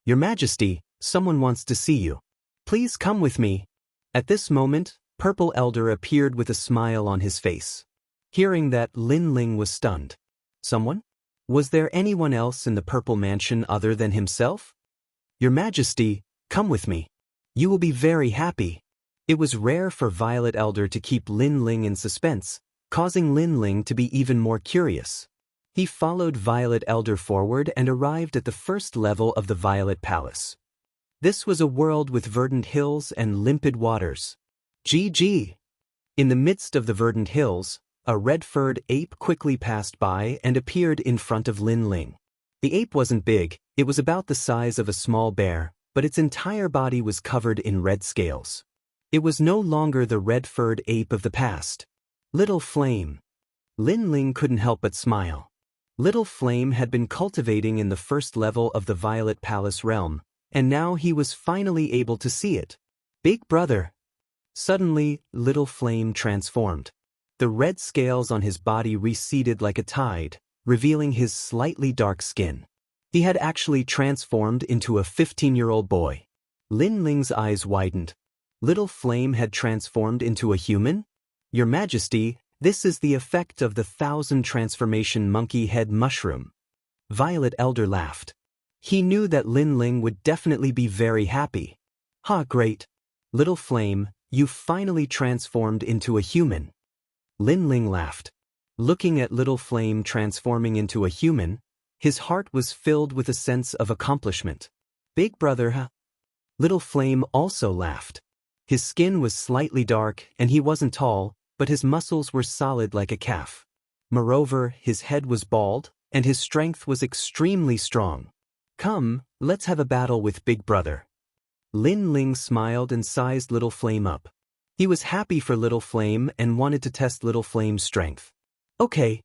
Your Majesty, someone wants to see you. Please come with me. At this moment, Purple Elder appeared with a smile on his face. Hearing that, Lin Ling was stunned. Someone? Was there anyone else in the Purple Mansion other than himself? Your Majesty, come with me. You will be very happy. It was rare for Violet Elder to keep Lin Ling in suspense, causing Lin Ling to be even more curious. He followed Violet Elder forward and arrived at the 1st level of the Violet Palace. This was a world with verdant hills and limpid waters. GG. In the midst of the verdant hills, a red-furred ape quickly passed by and appeared in front of Lin Ling. The ape wasn't big, it was about the size of a small bear, but its entire body was covered in red scales. It was no longer the red-furred ape of the past. Little Flame. Lin Ling couldn't help but smile. Little Flame had been cultivating in the first level of the Violet Palace realm, and now he was finally able to see it. Big brother. Suddenly, Little Flame transformed. The red scales on his body receded like a tide, revealing his slightly dark skin. He had actually transformed into a 15-year-old boy. Lin Ling's eyes widened. Little Flame had transformed into a human? Your Majesty, this is the effect of the 1,000 transformation monkey head mushroom. Violet Elder laughed. He knew that Lin Ling would definitely be very happy. Ha, great. Little Flame, you finally transformed into a human. Lin Ling laughed. Looking at Little Flame transforming into a human, his heart was filled with a sense of accomplishment. Big brother, huh? Little Flame also laughed. His skin was slightly dark and he wasn't tall, but his muscles were solid like a calf. Moreover, his head was bald, and his strength was extremely strong. Come, let's have a battle with Big Brother. Lin Ling smiled and sized Little Flame up. He was happy for Little Flame and wanted to test Little Flame's strength. Okay.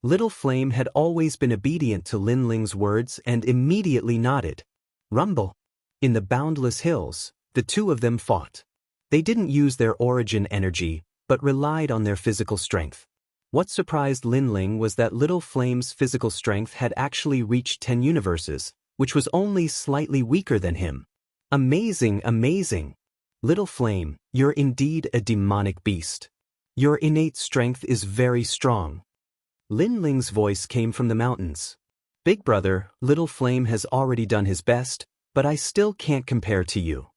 Little Flame had always been obedient to Lin Ling's words and immediately nodded. Rumble. In the boundless hills, the two of them fought. They didn't use their origin energy, but relied on their physical strength. What surprised Lin Ling was that Little Flame's physical strength had actually reached 10 universes, which was only slightly weaker than him. Amazing, amazing. Little Flame, you're indeed a demonic beast. Your innate strength is very strong. Lin Ling's voice came from the mountains. Big brother, Little Flame has already done his best, but I still can't compare to you.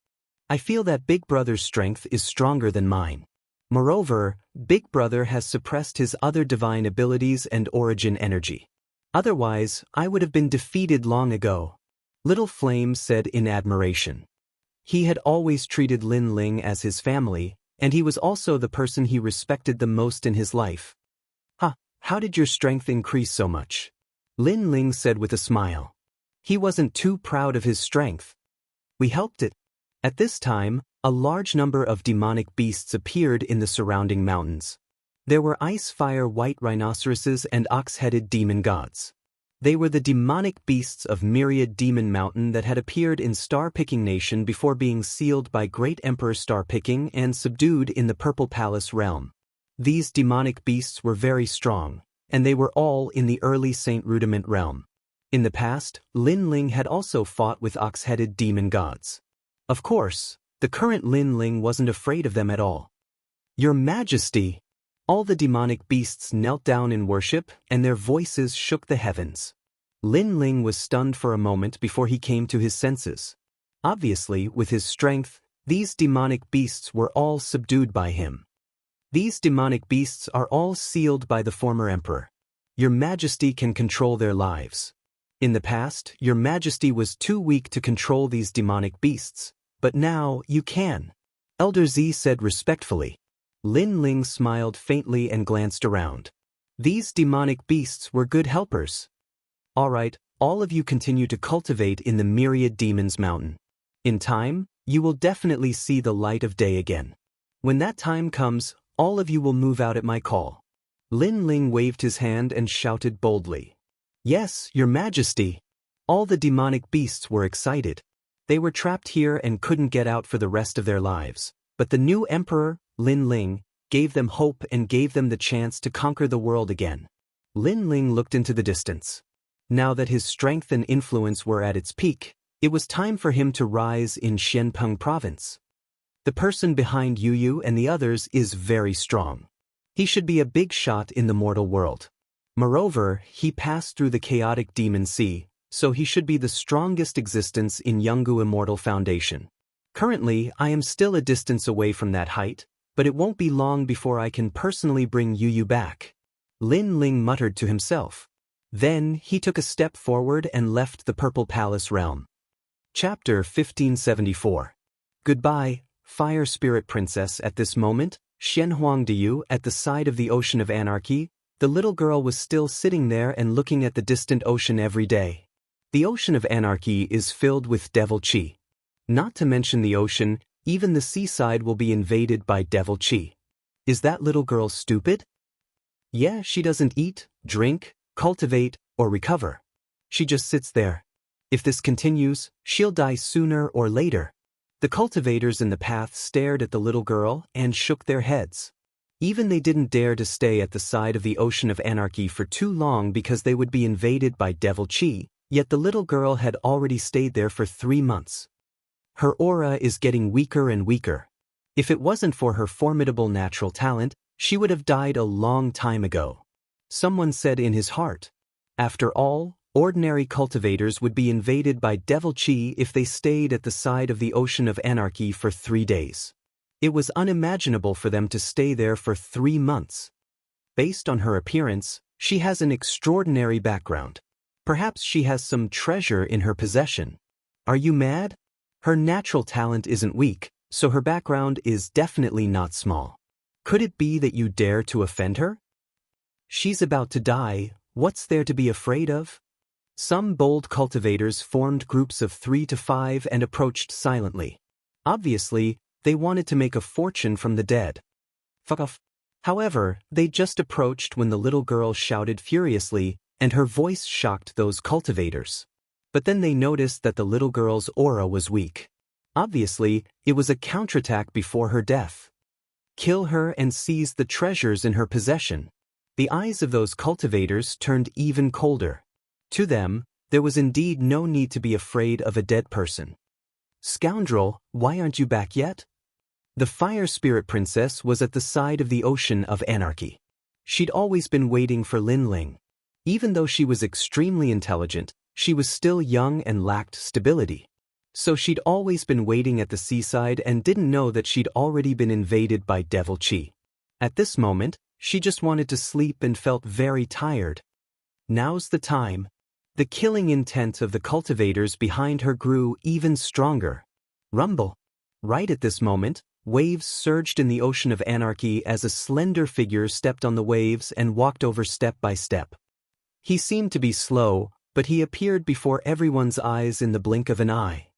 I feel that Big Brother's strength is stronger than mine. Moreover, Big Brother has suppressed his other divine abilities and origin energy. Otherwise, I would have been defeated long ago. Little Flame said in admiration. He had always treated Lin Ling as his family, and he was also the person he respected the most in his life. How did your strength increase so much? Lin Ling said with a smile. He wasn't too proud of his strength. We helped it. At this time, a large number of demonic beasts appeared in the surrounding mountains. There were ice-fire white rhinoceroses and ox-headed demon gods. They were the demonic beasts of Myriad Demon Mountain that had appeared in Star-Picking Nation before being sealed by Great Emperor Star-Picking and subdued in the Purple Palace realm. These demonic beasts were very strong, and they were all in the early Saint Rudiment realm. In the past, Lin Ling had also fought with ox-headed demon gods. Of course, the current Lin Ling wasn't afraid of them at all. Your Majesty! All the demonic beasts knelt down in worship, and their voices shook the heavens. Lin Ling was stunned for a moment before he came to his senses. Obviously, with his strength, these demonic beasts were all subdued by him. These demonic beasts are all sealed by the former emperor. Your Majesty can control their lives. In the past, Your Majesty was too weak to control these demonic beasts, but now you can. Elder Z said respectfully. Lin Ling smiled faintly and glanced around. These demonic beasts were good helpers. All right, all of you continue to cultivate in the Myriad Demons Mountain. In time, you will definitely see the light of day again. When that time comes, all of you will move out at my call. Lin Ling waved his hand and shouted boldly. Yes, Your Majesty. All the demonic beasts were excited. They were trapped here and couldn't get out for the rest of their lives. But the new emperor, Lin Ling, gave them hope and gave them the chance to conquer the world again. Lin Ling looked into the distance. Now that his strength and influence were at its peak, it was time for him to rise in Xianpeng province. The person behind Yu Yu and the others is very strong. He should be a big shot in the mortal world. Moreover, he passed through the chaotic demon sea, so he should be the strongest existence in Yungu Immortal Foundation. Currently, I am still a distance away from that height, but it won't be long before I can personally bring Yu Yu back. Lin Ling muttered to himself. Then, he took a step forward and left the Purple Palace realm. Chapter 1574. Goodbye, Fire Spirit Princess. At this moment, Xianhuang Diyu, at the side of the Ocean of Anarchy, the little girl was still sitting there and looking at the distant ocean every day. The Ocean of Anarchy is filled with devil chi. Not to mention the ocean, even the seaside will be invaded by devil chi. Is that little girl stupid? Yeah, she doesn't eat, drink, cultivate, or recover. She just sits there. If this continues, she'll die sooner or later. The cultivators in the path stared at the little girl and shook their heads. Even they didn't dare to stay at the side of the Ocean of Anarchy for too long because they would be invaded by devil chi, yet the little girl had already stayed there for 3 months. Her aura is getting weaker and weaker. If it wasn't for her formidable natural talent, she would have died a long time ago. Someone said in his heart. After all, ordinary cultivators would be invaded by devil chi if they stayed at the side of the Ocean of Anarchy for 3 days. It was unimaginable for them to stay there for 3 months. Based on her appearance, she has an extraordinary background. Perhaps she has some treasure in her possession. Are you mad? Her natural talent isn't weak, so her background is definitely not small. Could it be that you dare to offend her? She's about to die, what's there to be afraid of? Some bold cultivators formed groups of 3 to 5 and approached silently. Obviously, they wanted to make a fortune from the dead. Fuck off. However, they just approached when the little girl shouted furiously, and her voice shocked those cultivators. But then they noticed that the little girl's aura was weak. Obviously, it was a counterattack before her death. Kill her and seize the treasures in her possession. The eyes of those cultivators turned even colder. To them, there was indeed no need to be afraid of a dead person. Scoundrel, why aren't you back yet? The Fire Spirit Princess was at the side of the Ocean of Anarchy. She'd always been waiting for Lin Ling. Even though she was extremely intelligent, she was still young and lacked stability. So she'd always been waiting at the seaside and didn't know that she'd already been invaded by devil chi. At this moment, she just wanted to sleep and felt very tired. Now's the time. The killing intent of the cultivators behind her grew even stronger. Rumble. Right at this moment, waves surged in the Ocean of Anarchy as a slender figure stepped on the waves and walked over step by step. He seemed to be slow, but he appeared before everyone's eyes in the blink of an eye.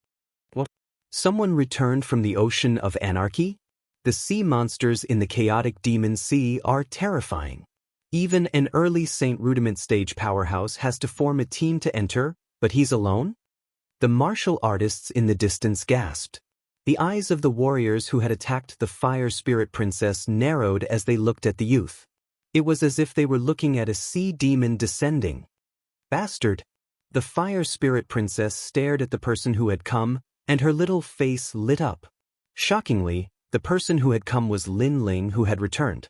What? Someone returned from the Ocean of Anarchy? The sea monsters in the chaotic demon sea are terrifying. Even an early Saint Rudiment stage powerhouse has to form a team to enter, but he's alone? The martial artists in the distance gasped. The eyes of the warriors who had attacked the Fire Spirit Princess narrowed as they looked at the youth. It was as if they were looking at a sea demon descending. Bastard! The Fire Spirit Princess stared at the person who had come, and her little face lit up. Shockingly, the person who had come was Lin Ling, who had returned.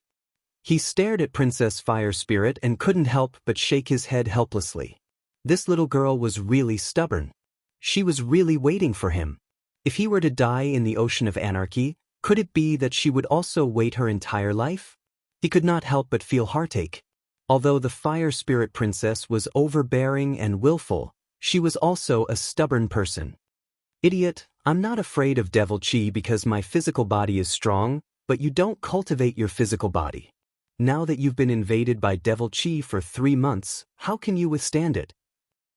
He stared at Princess Fire Spirit and couldn't help but shake his head helplessly. This little girl was really stubborn. She was really waiting for him. If he were to die in the Ocean of Anarchy, could it be that she would also wait her entire life? He could not help but feel heartache. Although the Fire Spirit Princess was overbearing and willful, she was also a stubborn person. Idiot, I'm not afraid of devil chi because my physical body is strong, but you don't cultivate your physical body. Now that you've been invaded by devil chi for 3 months, how can you withstand it?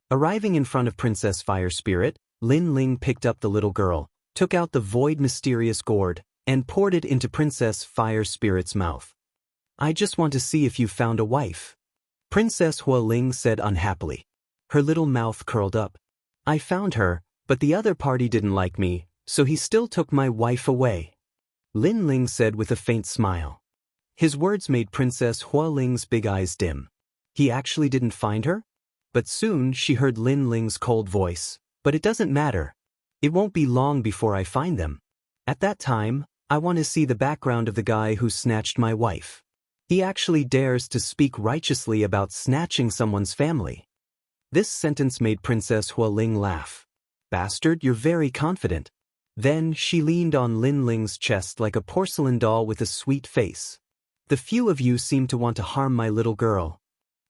Arriving in front of Princess Fire Spirit, Lin Ling picked up the little girl, took out the void mysterious gourd, and poured it into Princess Fire Spirit's mouth. I just want to see if you've found a wife. Princess Hualing said unhappily. Her little mouth curled up. I found her, but the other party didn't like me, so he still took my wife away. Lin Ling said with a faint smile. His words made Princess Hualing's big eyes dim. He actually didn't find her? But soon she heard Lin Ling's cold voice. But it doesn't matter. It won't be long before I find them. At that time, I want to see the background of the guy who snatched my wife. He actually dares to speak righteously about snatching someone's family. This sentence made Princess Hualing laugh. Bastard, you're very confident. Then she leaned on Lin Ling's chest like a porcelain doll with a sweet face. The few of you seem to want to harm my little girl.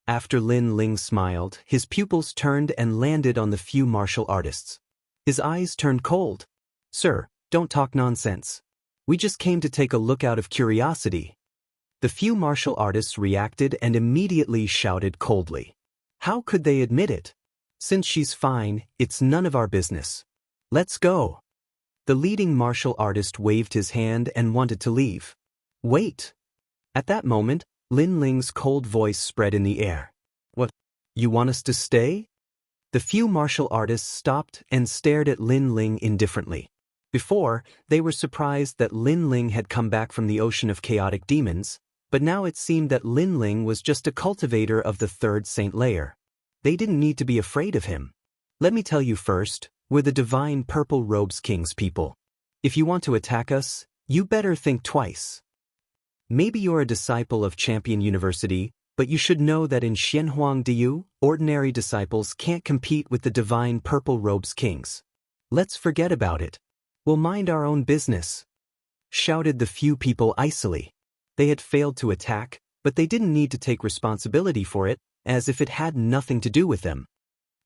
After Lin Ling smiled, his pupils turned and landed on the few martial artists. His eyes turned cold. Sir, don't talk nonsense. We just came to take a look out of curiosity. The few martial artists reacted and immediately shouted coldly. How could they admit it? Since she's fine, it's none of our business. Let's go. The leading martial artist waved his hand and wanted to leave. Wait. At that moment, Lin Ling's cold voice spread in the air. What? You want us to stay? The few martial artists stopped and stared at Lin Ling indifferently. Before, they were surprised that Lin Ling had come back from the ocean of chaotic demons, but now it seemed that Lin Ling was just a cultivator of the third Saint layer. They didn't need to be afraid of him. Let me tell you first, we're the divine Purple Robes King's people. If you want to attack us, you better think twice. Maybe you're a disciple of Champion University, but you should know that in Xianhuang Diyu, ordinary disciples can't compete with the divine Purple Robes Kings. Let's forget about it. We'll mind our own business, shouted the few people icily. They had failed to attack, but they didn't need to take responsibility for it, as if it had nothing to do with them.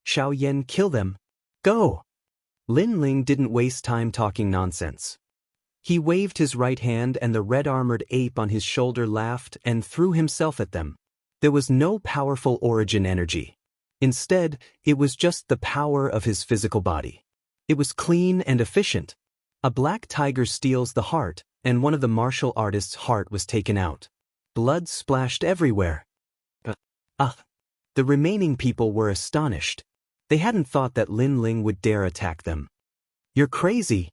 Xiao Yan, kill them. Go! Lin Ling didn't waste time talking nonsense. He waved his right hand and the red-armored ape on his shoulder laughed and threw himself at them. There was no powerful origin energy. Instead, it was just the power of his physical body. It was clean and efficient. A black tiger steals the heart, and one of the martial artist's heart was taken out. Blood splashed everywhere. The remaining people were astonished. They hadn't thought that Lin Ling would dare attack them. You're crazy,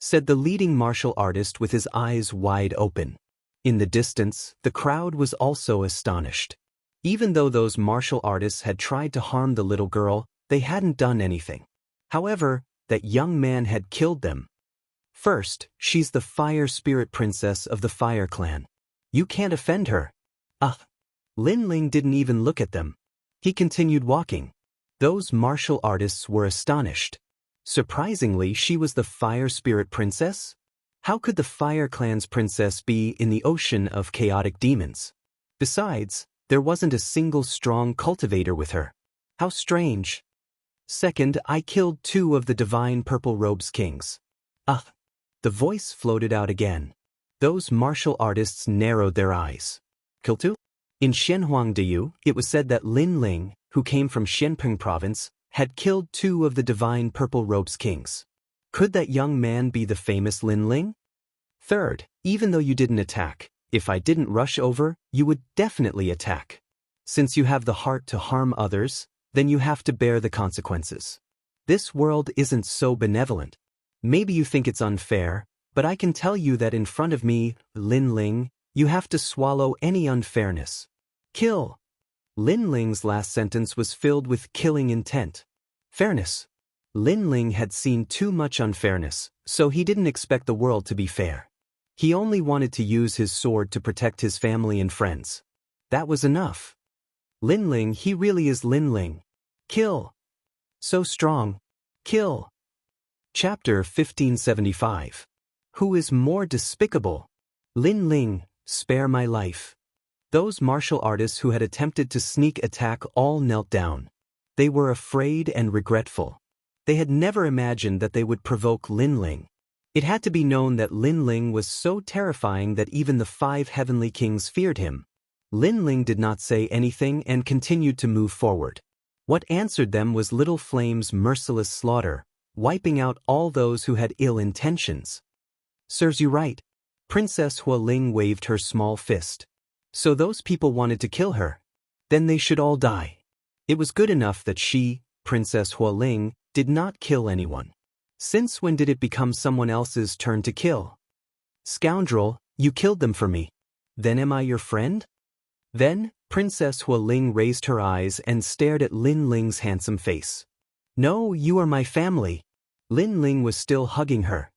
said the leading martial artist with his eyes wide open. In the distance, the crowd was also astonished. Even though those martial artists had tried to harm the little girl, they hadn't done anything. However, that young man had killed them. First, she's the fire spirit princess of the Fire Clan. You can't offend her. Lin Ling didn't even look at them. He continued walking. Those martial artists were astonished. Surprisingly, she was the fire spirit princess? How could the Fire Clan's princess be in the ocean of chaotic demons? Besides, there wasn't a single strong cultivator with her. How strange. Second, I killed 2 of the divine Purple Robes Kings. The voice floated out again. Those martial artists narrowed their eyes. Killed 2? In Xianhuang Diyu, it was said that Lin Ling, who came from Xianpeng province, had killed 2 of the divine Purple Robes Kings. Could that young man be the famous Lin Ling? Third, even though you didn't attack, if I didn't rush over, you would definitely attack. Since you have the heart to harm others, then you have to bear the consequences. This world isn't so benevolent. Maybe you think it's unfair, but I can tell you that in front of me, Lin Ling, you have to swallow any unfairness. Kill. Lin Ling's last sentence was filled with killing intent. Fairness. Lin Ling had seen too much unfairness, so he didn't expect the world to be fair. He only wanted to use his sword to protect his family and friends. That was enough. Lin Ling, he really is Lin Ling. Kill. So strong. Kill. Chapter 1575. Who is more despicable? Lin Ling, spare my life. Those martial artists who had attempted to sneak attack all knelt down. They were afraid and regretful. They had never imagined that they would provoke Lin Ling. It had to be known that Lin Ling was so terrifying that even the 5 heavenly kings feared him. Lin Ling did not say anything and continued to move forward. What answered them was Little Flame's merciless slaughter, wiping out all those who had ill intentions. Serves you right. Princess Hualing waved her small fist. So those people wanted to kill her. Then they should all die. It was good enough that she, Princess Hualing, did not kill anyone. Since when did it become someone else's turn to kill? Scoundrel, you killed them for me. Then am I your friend? Then, Princess Hualing raised her eyes and stared at Lin Ling's handsome face. No, you are my family. Lin Ling was still hugging her.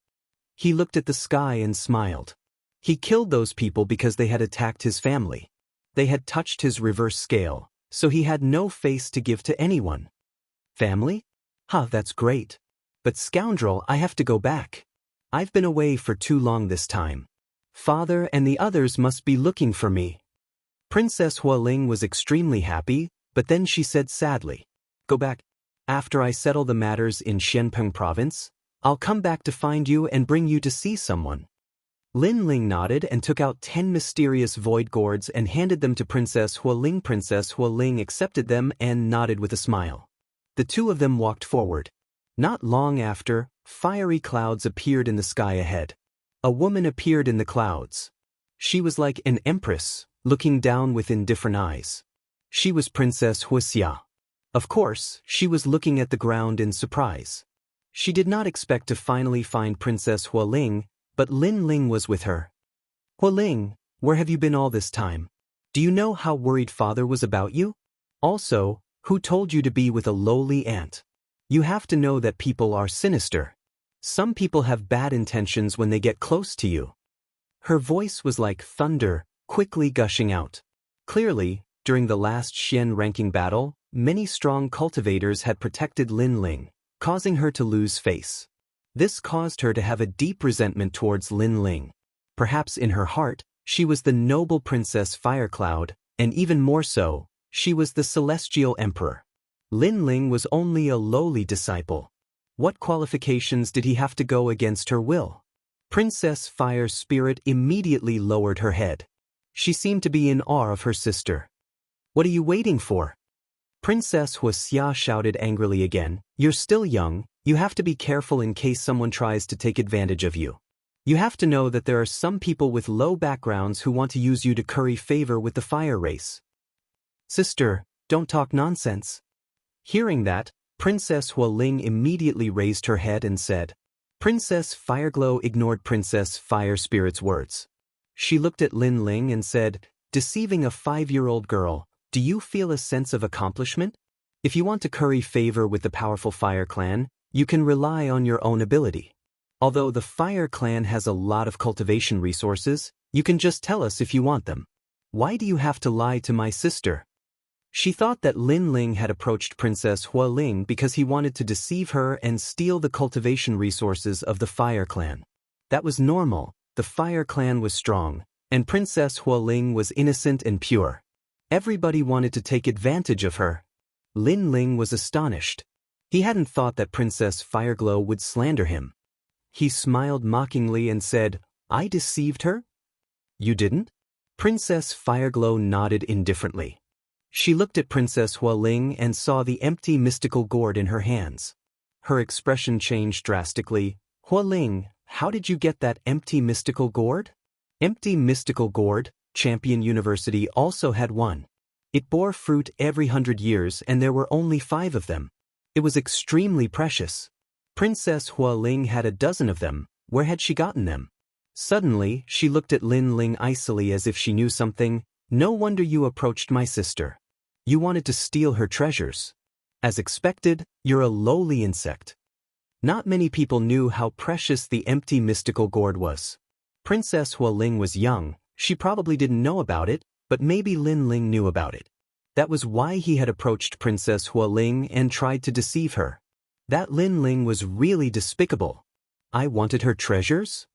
He looked at the sky and smiled. He killed those people because they had attacked his family. They had touched his reverse scale, so he had no face to give to anyone. Family? That's great. But scoundrel, I have to go back. I've been away for too long this time. Father and the others must be looking for me. Princess Hualing was extremely happy, but then she said sadly, Go back. After I settle the matters in Xianpeng province, I'll come back to find you and bring you to see someone. Lin Ling nodded and took out 10 mysterious void gourds and handed them to Princess Hualing. Princess Hualing accepted them and nodded with a smile. The two of them walked forward. Not long after, fiery clouds appeared in the sky ahead. A woman appeared in the clouds. She was like an empress, looking down with indifferent eyes. She was Princess Huaxia. Of course, she was looking at the ground in surprise. She did not expect to finally find Princess Hualing, but Lin Ling was with her. Hualing, where have you been all this time? Do you know how worried father was about you? Also, who told you to be with a lowly ant? You have to know that people are sinister. Some people have bad intentions when they get close to you. Her voice was like thunder, quickly gushing out. Clearly, during the last Xian ranking battle, many strong cultivators had protected Lin Ling, causing her to lose face. This caused her to have a deep resentment towards Lin Ling. Perhaps in her heart, she was the noble Princess Firecloud, and even more so, she was the Celestial Emperor. Lin Ling was only a lowly disciple. What qualifications did he have to go against her will? Princess Fire Spirit immediately lowered her head. She seemed to be in awe of her sister. What are you waiting for? Princess Huaxia shouted angrily again. You're still young, you have to be careful in case someone tries to take advantage of you. You have to know that there are some people with low backgrounds who want to use you to curry favor with the fire race. Sister, don't talk nonsense. Hearing that, Princess Hualing immediately raised her head and said. Princess Fireglow ignored Princess Fire Spirit's words. She looked at Lin Ling and said, deceiving a 5-year-old girl, do you feel a sense of accomplishment? If you want to curry favor with the powerful Fire Clan, you can rely on your own ability. Although the Fire Clan has a lot of cultivation resources, you can just tell us if you want them. Why do you have to lie to my sister? She thought that Lin Ling had approached Princess Hualing because he wanted to deceive her and steal the cultivation resources of the Fire Clan. That was normal, the Fire Clan was strong, and Princess Hualing was innocent and pure. Everybody wanted to take advantage of her. Lin Ling was astonished. He hadn't thought that Princess Fireglow would slander him. He smiled mockingly and said, I deceived her? You didn't? Princess Fireglow nodded indifferently. She looked at Princess Hualing and saw the empty mystical gourd in her hands. Her expression changed drastically. Hualing, how did you get that empty mystical gourd? Empty mystical gourd, Champion University also had one. It bore fruit every 100 years and there were only 5 of them. It was extremely precious. Princess Hualing had a dozen of them. Where had she gotten them? Suddenly, she looked at Lin Ling icily as if she knew something. No wonder you approached my sister. You wanted to steal her treasures. As expected, you're a lowly insect. Not many people knew how precious the empty mystical gourd was. Princess Hualing was young, she probably didn't know about it, but maybe Lin Ling knew about it. That was why he had approached Princess Hualing and tried to deceive her. That Lin Ling was really despicable. I wanted her treasures?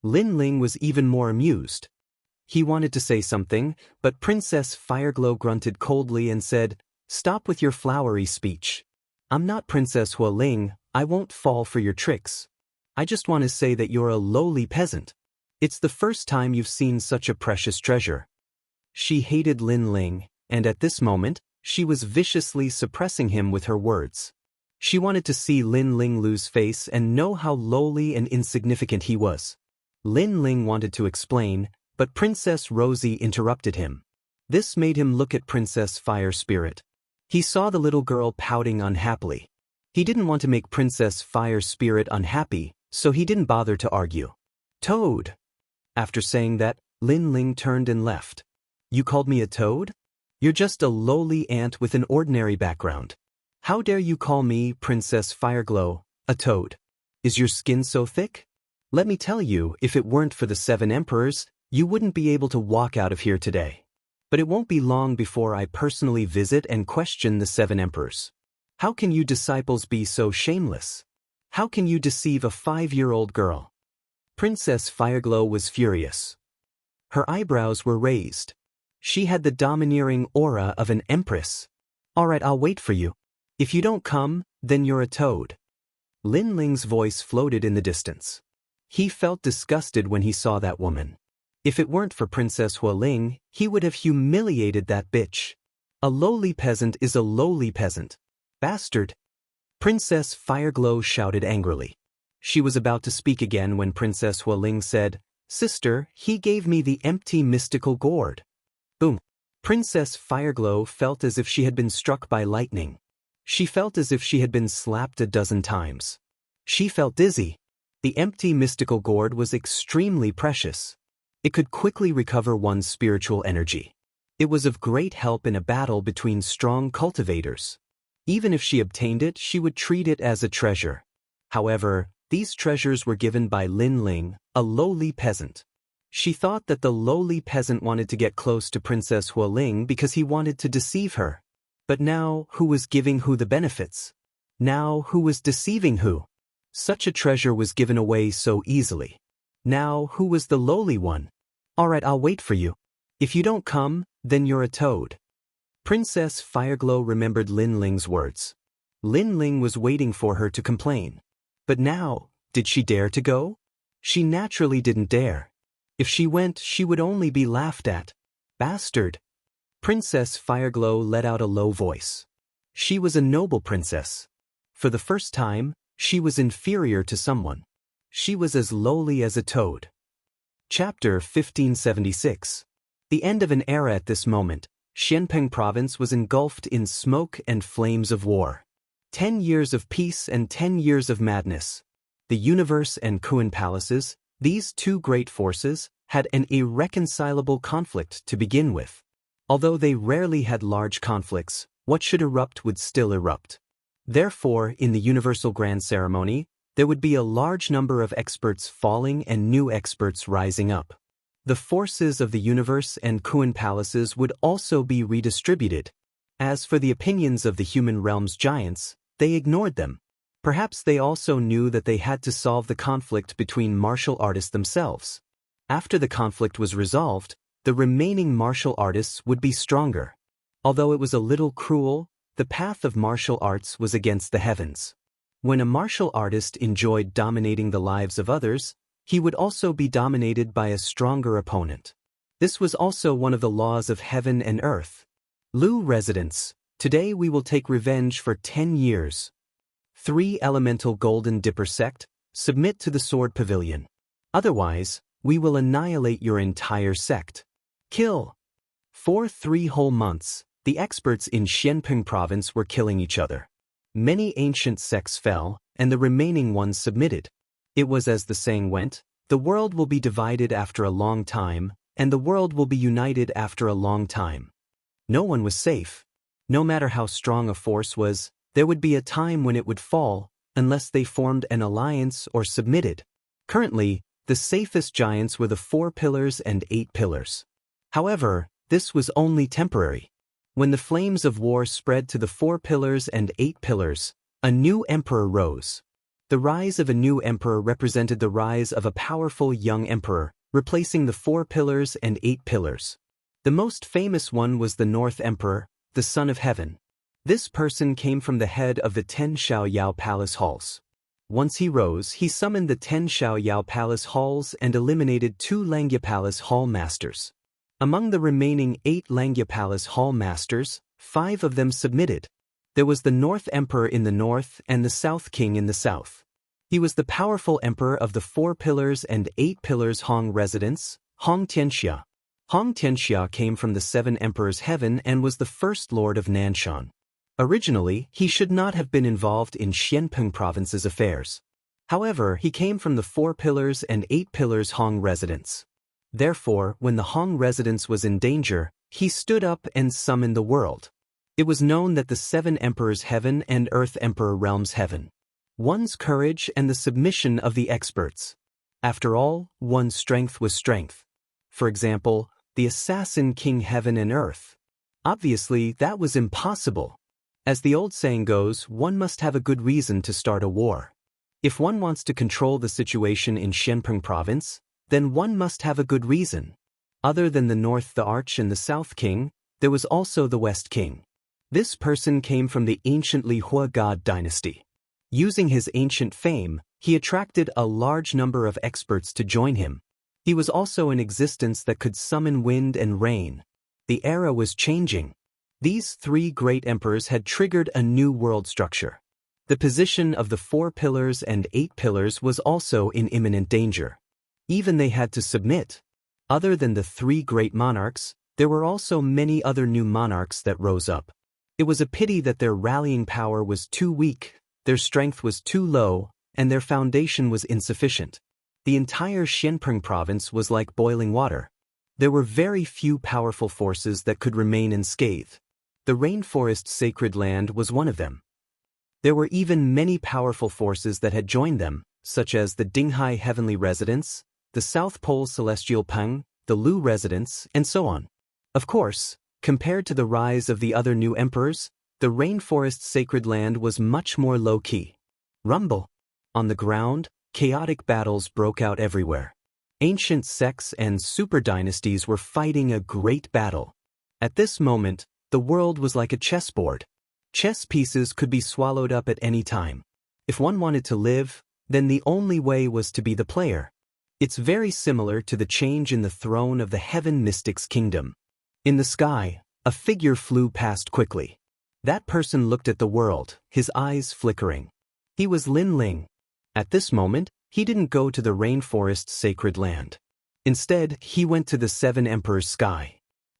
Lin Ling was even more amused. He wanted to say something, but Princess Fireglow grunted coldly and said, Stop with your flowery speech. I'm not Princess Hualing, I won't fall for your tricks. I just want to say that you're a lowly peasant. It's the first time you've seen such a precious treasure. She hated Lin Ling, and at this moment, she was viciously suppressing him with her words. She wanted to see Lin Ling lose face and know how lowly and insignificant he was. Lin Ling wanted to explain, but Princess Rosie interrupted him. This made him look at Princess Fire Spirit. He saw the little girl pouting unhappily. He didn't want to make Princess Fire Spirit unhappy, so he didn't bother to argue. Toad! After saying that, Lin Ling turned and left. You called me a toad? You're just a lowly ant with an ordinary background. How dare you call me, Princess Fireglow, a toad? Is your skin so thick? Let me tell you, if it weren't for the 7 emperors, you wouldn't be able to walk out of here today. But it won't be long before I personally visit and question the 7 emperors. How can you disciples be so shameless? How can you deceive a 5-year-old girl? Princess Fireglow was furious. Her eyebrows were raised. She had the domineering aura of an empress. All right, I'll wait for you. If you don't come, then you're a toad. Lin Ling's voice floated in the distance. He felt disgusted when he saw that woman. If it weren't for Princess Hualing, he would have humiliated that bitch. A lowly peasant is a lowly peasant. Bastard! Princess Fireglow shouted angrily. She was about to speak again when Princess Hualing said, "Sister, he gave me the empty mystical gourd." Boom! Princess Fireglow felt as if she had been struck by lightning. She felt as if she had been slapped a dozen times. She felt dizzy. The empty mystical gourd was extremely precious. It could quickly recover one's spiritual energy. It was of great help in a battle between strong cultivators. Even if she obtained it, she would treat it as a treasure. However, these treasures were given by Lin Ling, a lowly peasant. She thought that the lowly peasant wanted to get close to Princess Hualing because he wanted to deceive her. But now, who was giving who the benefits? Now, who was deceiving who? Such a treasure was given away so easily. Now, who was the lowly one? "Alright, I'll wait for you. If you don't come, then you're a toad." Princess Fireglow remembered Lin Ling's words. Lin Ling was waiting for her to complain. But now, did she dare to go? She naturally didn't dare. If she went, she would only be laughed at. Bastard! Princess Fireglow let out a low voice. She was a noble princess. For the first time, she was inferior to someone. She was as lowly as a toad. Chapter 1576. The end of an era. At this moment, Xianpeng province was engulfed in smoke and flames of war. 10 years of peace and 10 years of madness. The universe and Kuan palaces, these two great forces, had an irreconcilable conflict to begin with. Although they rarely had large conflicts, what should erupt would still erupt. Therefore, in the Universal Grand Ceremony, there would be a large number of experts falling and new experts rising up. The forces of the universe and Kuan palaces would also be redistributed. As for the opinions of the human realm's giants, they ignored them. Perhaps they also knew that they had to solve the conflict between martial artists themselves. After the conflict was resolved, the remaining martial artists would be stronger. Although it was a little cruel, the path of martial arts was against the heavens. When a martial artist enjoyed dominating the lives of others, he would also be dominated by a stronger opponent. This was also one of the laws of heaven and earth. Lu residents, today we will take revenge for 10 years. 3 Elemental Golden Dipper sect, submit to the Sword Pavilion. Otherwise, we will annihilate your entire sect. Kill. For 3 whole months, the experts in Xianpeng province were killing each other. Many ancient sects fell, and the remaining ones submitted. It was as the saying went, the world will be divided after a long time, and the world will be united after a long time. No one was safe. No matter how strong a force was, there would be a time when it would fall, unless they formed an alliance or submitted. Currently, the safest giants were the 4 pillars and 8 pillars. However, this was only temporary. When the flames of war spread to the 4 pillars and 8 pillars, a new emperor rose. The rise of a new emperor represented the rise of a powerful young emperor, replacing the 4 pillars and 8 pillars. The most famous one was the North Emperor, the Son of Heaven. This person came from the head of the 10 Xiaoyao Palace halls. Once he rose, he summoned the 10 Xiaoyao Palace halls and eliminated 2 Langya Palace hall masters. Among the remaining 8 Langya Palace hall masters, 5 of them submitted. There was the North Emperor in the north and the South King in the south. He was the powerful emperor of the 4 pillars and 8 pillars Hong residence, Hong Tianxia. Hong Tianxia came from the 7 emperors heaven and was the first lord of Nanshan. Originally, he should not have been involved in Xianpeng province's affairs. However, he came from the 4 pillars and 8 pillars Hong residence. Therefore, when the Hong residence was in danger, he stood up and summoned the world. It was known that the 7 emperors heaven and earth emperor realms heaven. One's courage and the submission of the experts. After all, one's strength was strength. For example, the assassin king heaven and earth. Obviously, that was impossible. As the old saying goes, one must have a good reason to start a war. If one wants to control the situation in Xianpeng province, then one must have a good reason. Other than the North the Arch and the South King, there was also the West King. This person came from the ancient Li Hua God dynasty. Using his ancient fame, he attracted a large number of experts to join him. He was also an existence that could summon wind and rain. The era was changing. These three great emperors had triggered a new world structure. The position of the 4 pillars and 8 pillars was also in imminent danger. Even they had to submit. Other than the 3 great monarchs, there were also many other new monarchs that rose up. It was a pity that their rallying power was too weak, their strength was too low, and their foundation was insufficient. The entire Xianpeng province was like boiling water. There were very few powerful forces that could remain unscathed. The rainforest sacred land was one of them. There were even many powerful forces that had joined them, such as the Dinghai Heavenly Residents, the South Pole Celestial Peng, the Lu Residents, and so on. Of course, compared to the rise of the other new emperors, the rainforest sacred land was much more low-key. Rumble. On the ground, chaotic battles broke out everywhere. Ancient sects and super dynasties were fighting a great battle. At this moment, the world was like a chessboard. Chess pieces could be swallowed up at any time. If one wanted to live, then the only way was to be the player. It's very similar to the change in the throne of the Heaven Mystic's kingdom. In the sky, a figure flew past quickly. That person looked at the world, his eyes flickering. He was Lin Ling. At this moment, he didn't go to the rainforest sacred land. Instead, he went to the 7 Emperors' sky.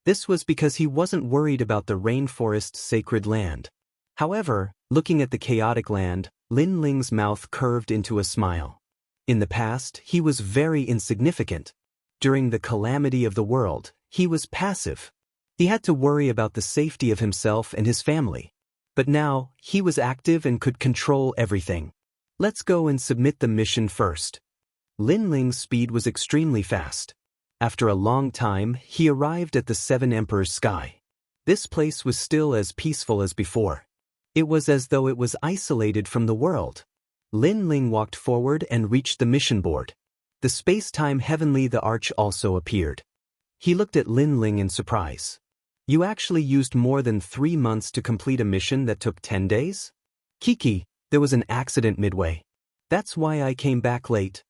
This was because he wasn't worried about the rainforest sacred land. However, looking at the chaotic land, Lin Ling's mouth curved into a smile. In the past, he was very insignificant. During the calamity of the world, he was passive. He had to worry about the safety of himself and his family. But now, he was active and could control everything. Let's go and submit the mission first. Lin Ling's speed was extremely fast. After a long time, he arrived at the 7 Emperors' sky. This place was still as peaceful as before. It was as though it was isolated from the world. Lin Ling walked forward and reached the mission board. The space-time heavenly the arch also appeared. He looked at Lin Ling in surprise. You actually used more than 3 months to complete a mission that took 10 days? Kiki, there was an accident midway. That's why I came back late.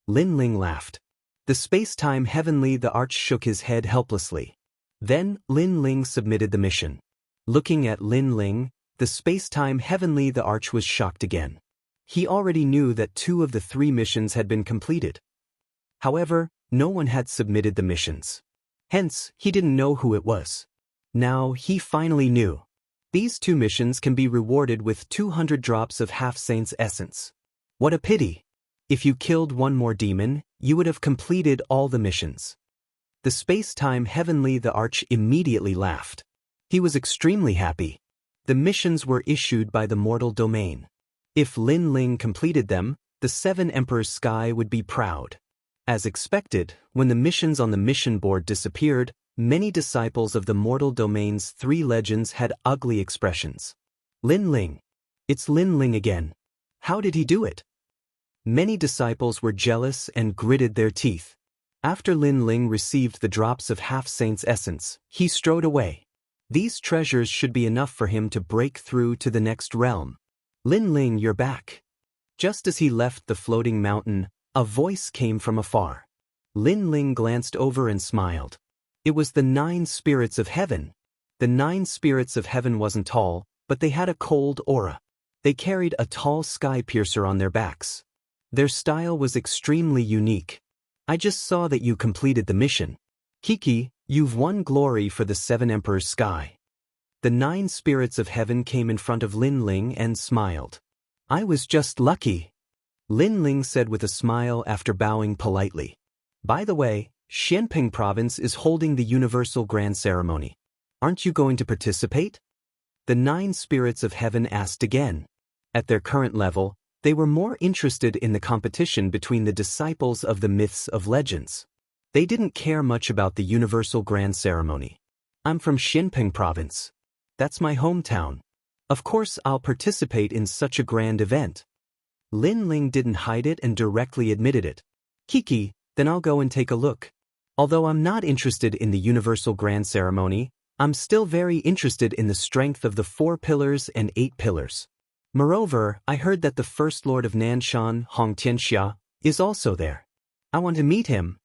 Lin Ling laughed. The space-time heavenly the arch shook his head helplessly. Then, Lin Ling submitted the mission. Looking at Lin Ling, the space-time heavenly the arch was shocked again. He already knew that 2 of the 3 missions had been completed. However, no one had submitted the missions. Hence, he didn't know who it was. Now, he finally knew. These 2 missions can be rewarded with 200 drops of Half-Saint's essence. What a pity! If you killed 1 more demon, you would have completed all the missions. The space-time heavenly the arch immediately laughed. He was extremely happy. The missions were issued by the mortal domain. If Lin Ling completed them, the 7 Emperors' sky would be proud. As expected, when the missions on the mission board disappeared, many disciples of the mortal domain's 3 legends had ugly expressions. Lin Ling. It's Lin Ling again. How did he do it? Many disciples were jealous and gritted their teeth. After Lin Ling received the drops of Half-Saint's essence, he strode away. These treasures should be enough for him to break through to the next realm. Lin Ling, you're back. Just as he left the floating mountain, a voice came from afar. Lin Ling glanced over and smiled. It was the 9 spirits of heaven. The 9 spirits of heaven wasn't tall, but they had a cold aura. They carried a tall sky piercer on their backs. Their style was extremely unique. I just saw that you completed the mission. Kiki, you've won glory for the 7 Emperors' sky. The 9 spirits of heaven came in front of Lin Ling and smiled. I was just lucky. Lin Ling said with a smile after bowing politely. By the way, Xianpeng province is holding the Universal Grand Ceremony. Aren't you going to participate? The 9 spirits of heaven asked again. At their current level, they were more interested in the competition between the disciples of the myths of legends. They didn't care much about the Universal Grand Ceremony. I'm from Xianpeng province. That's my hometown. Of course I'll participate in such a grand event. Lin Ling didn't hide it and directly admitted it. Kiki, then I'll go and take a look. Although I'm not interested in the Universal Grand Ceremony, I'm still very interested in the strength of the 4 pillars and 8 pillars. Moreover, I heard that the First Lord of Nanshan, Hong Tianxia, is also there. I want to meet him.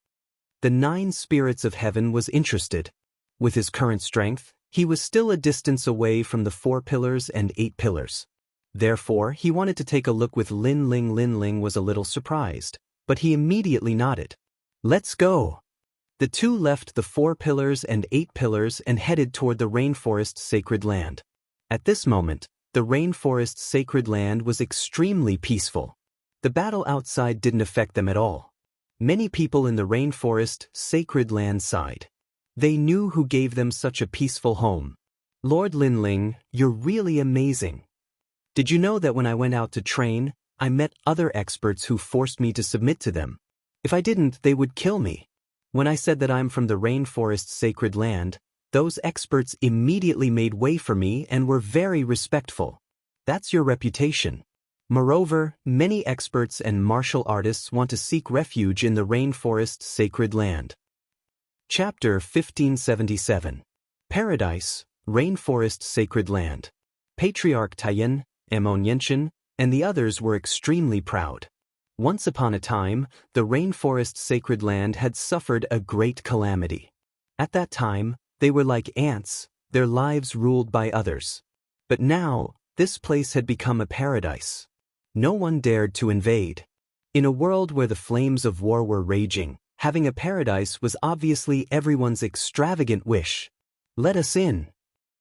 The 9 spirits of heaven was interested. With his current strength, he was still a distance away from the 4 pillars and 8 pillars. Therefore, he wanted to take a look with Lin Ling. Lin Ling was a little surprised, but he immediately nodded. Let's go. The 2 left the 4 pillars and 8 pillars and headed toward the rainforest sacred land. At this moment, the rainforest sacred land was extremely peaceful. The battle outside didn't affect them at all. Many people in the rainforest sacred land sighed. They knew who gave them such a peaceful home. Lord Linling, you're really amazing. Did you know that when I went out to train, I met other experts who forced me to submit to them? If I didn't, they would kill me. When I said that I'm from the rainforest sacred land, those experts immediately made way for me and were very respectful. That's your reputation. Moreover, many experts and martial artists want to seek refuge in the rainforest sacred land. Chapter 1577. Paradise, Rainforest Sacred Land. Patriarch Taiyan, Amonyenshin, and the others were extremely proud. Once upon a time, the rainforest sacred land had suffered a great calamity. At that time, they were like ants, their lives ruled by others. But now, this place had become a paradise. No one dared to invade. In a world where the flames of war were raging, having a paradise was obviously everyone's extravagant wish. Let us in.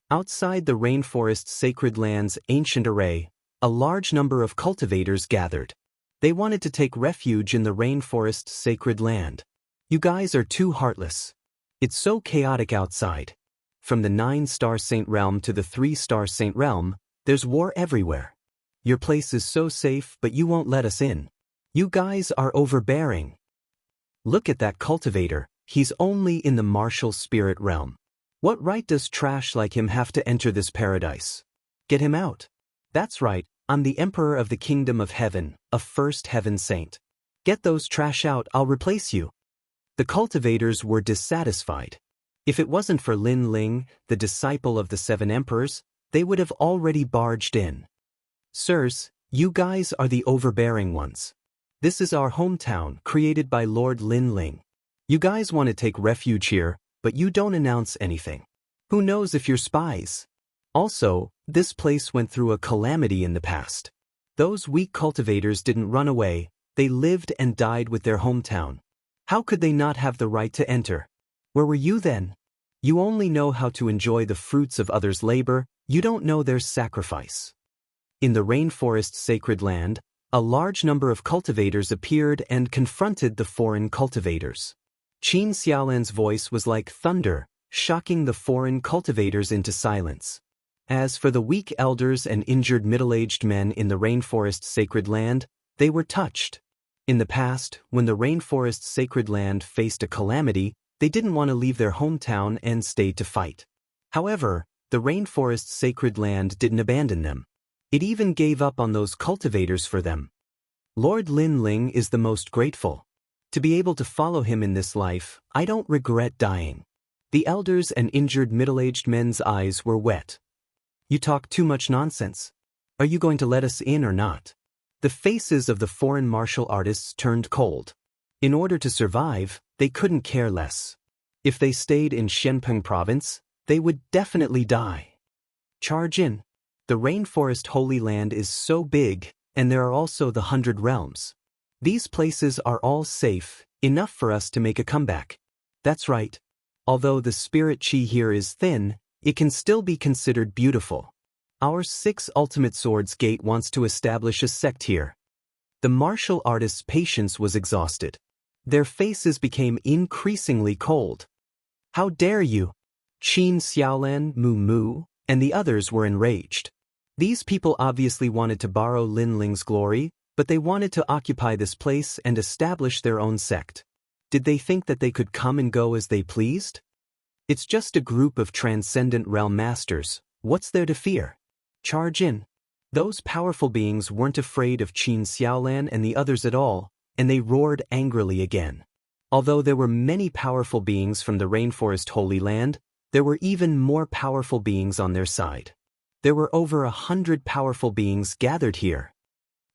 Outside the rainforest sacred land's ancient array, a large number of cultivators gathered. They wanted to take refuge in the rainforest sacred land. You guys are too heartless. It's so chaotic outside. From the 9-star Saint Realm to the 3-star Saint Realm, there's war everywhere. Your place is so safe, but you won't let us in. You guys are overbearing. Look at that cultivator, he's only in the martial spirit realm. What right does trash like him have to enter this paradise? Get him out. That's right, I'm the Emperor of the Kingdom of Heaven, a first heaven saint. Get those trash out, I'll replace you. The cultivators were dissatisfied. If it wasn't for Lin Ling, the disciple of the 7 emperors, they would have already barged in. Sirs, you guys are the overbearing ones. This is our hometown, created by Lord Lin Ling. You guys want to take refuge here, but you don't announce anything. Who knows if you're spies? Also, this place went through a calamity in the past. Those weak cultivators didn't run away, they lived and died with their hometown. How could they not have the right to enter? Where were you then? You only know how to enjoy the fruits of others' labor, you don't know their sacrifice. In the rainforest sacred land, a large number of cultivators appeared and confronted the foreign cultivators. Qin Xiaolan's voice was like thunder, shocking the foreign cultivators into silence. As for the weak elders and injured middle-aged men in the rainforest sacred land, they were touched. In the past, when the rainforest sacred land faced a calamity, they didn't want to leave their hometown and stayed to fight. However, the rainforest sacred land didn't abandon them. It even gave up on those cultivators for them. Lord Lin Ling is the most grateful. To be able to follow him in this life, I don't regret dying. The elders and injured middle-aged men's eyes were wet. You talk too much nonsense. Are you going to let us in or not? The faces of the foreign martial artists turned cold. In order to survive, they couldn't care less. If they stayed in Shenpeng province, they would definitely die. Charge in. The rainforest holy land is so big, and there are also the 100 realms. These places are all safe, enough for us to make a comeback. That's right. Although the spirit chi here is thin, it can still be considered beautiful. Our 6 Ultimate Swords Gate wants to establish a sect here. The martial artists' patience was exhausted. Their faces became increasingly cold. How dare you? Qin Xiaolan, Mu Mu, and the others were enraged. These people obviously wanted to borrow Lin Ling's glory, but they wanted to occupy this place and establish their own sect. Did they think that they could come and go as they pleased? It's just a group of transcendent realm masters, what's there to fear? Charge in. Those powerful beings weren't afraid of Qin Xiaolan and the others at all, and they roared angrily again. Although there were many powerful beings from the rainforest holy land, there were even more powerful beings on their side. There were over 100 powerful beings gathered here.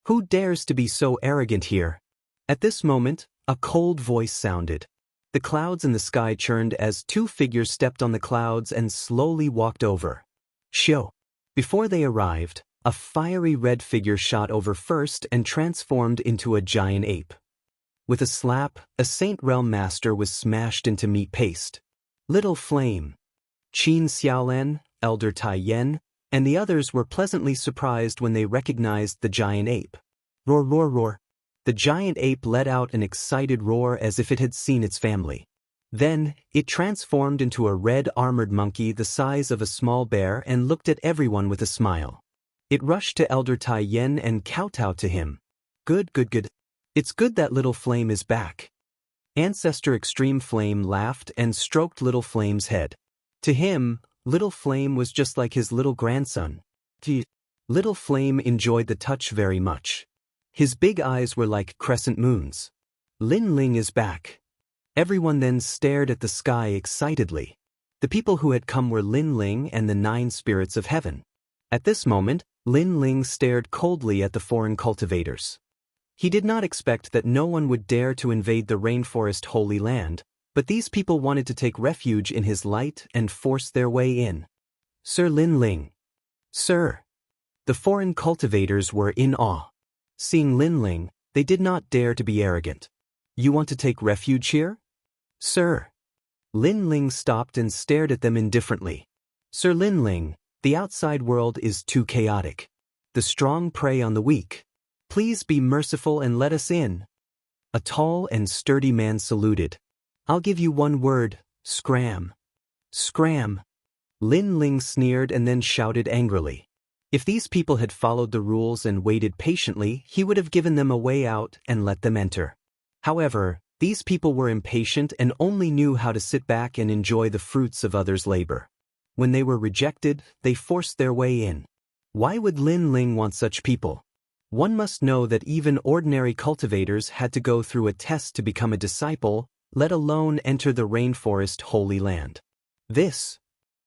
Who dares to be so arrogant here? At this moment, a cold voice sounded. The clouds in the sky churned as two figures stepped on the clouds and slowly walked over. Shoo! Before they arrived, a fiery red figure shot over first and transformed into a giant ape. With a slap, a Saint Realm Master was smashed into meat paste. Little Flame, Qin Xiaolan, Elder Tai Yen, and the others were pleasantly surprised when they recognized the giant ape. Roar, roar, roar. The giant ape let out an excited roar as if it had seen its family. Then, it transformed into a red armored monkey the size of a small bear and looked at everyone with a smile. It rushed to Elder Tai Yen and kowtowed to him. Good, good, good. It's good that Little Flame is back. Ancestor Extreme Flame laughed and stroked Little Flame's head. To him, Little Flame was just like his little grandson. Little Flame enjoyed the touch very much. His big eyes were like crescent moons. Lin Ling is back. Everyone then stared at the sky excitedly. The people who had come were Lin Ling and the 9 spirits of heaven. At this moment, Lin Ling stared coldly at the foreign cultivators. He did not expect that no one would dare to invade the rainforest Holy Land, but these people wanted to take refuge in his light and force their way in. Sir Lin Ling. Sir. The foreign cultivators were in awe. Seeing Lin Ling, they did not dare to be arrogant. You want to take refuge here? Sir. Lin Ling stopped and stared at them indifferently. Sir Lin Ling, the outside world is too chaotic. The strong prey on the weak. Please be merciful and let us in. A tall and sturdy man saluted. I'll give you one word, scram. Scram. Lin Ling sneered and then shouted angrily. If these people had followed the rules and waited patiently, he would have given them a way out and let them enter. However, these people were impatient and only knew how to sit back and enjoy the fruits of others' labor. When they were rejected, they forced their way in. Why would Lin Ling want such people? One must know that even ordinary cultivators had to go through a test to become a disciple, let alone enter the rainforest Holy Land. This.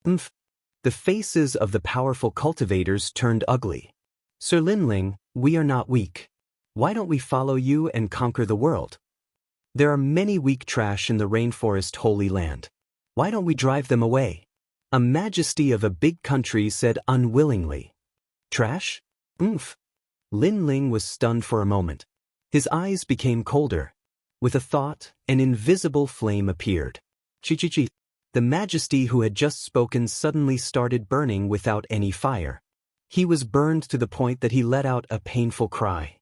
The faces of the powerful cultivators turned ugly. Sir Lin Ling, we are not weak. Why don't we follow you and conquer the world? There are many weak trash in the rainforest Holy Land. Why don't we drive them away? A majesty of a big country said unwillingly. Trash? Lin Ling was stunned for a moment. His eyes became colder. With a thought, an invisible flame appeared. Chi. The majesty who had just spoken suddenly started burning without any fire. He was burned to the point that he let out a painful cry.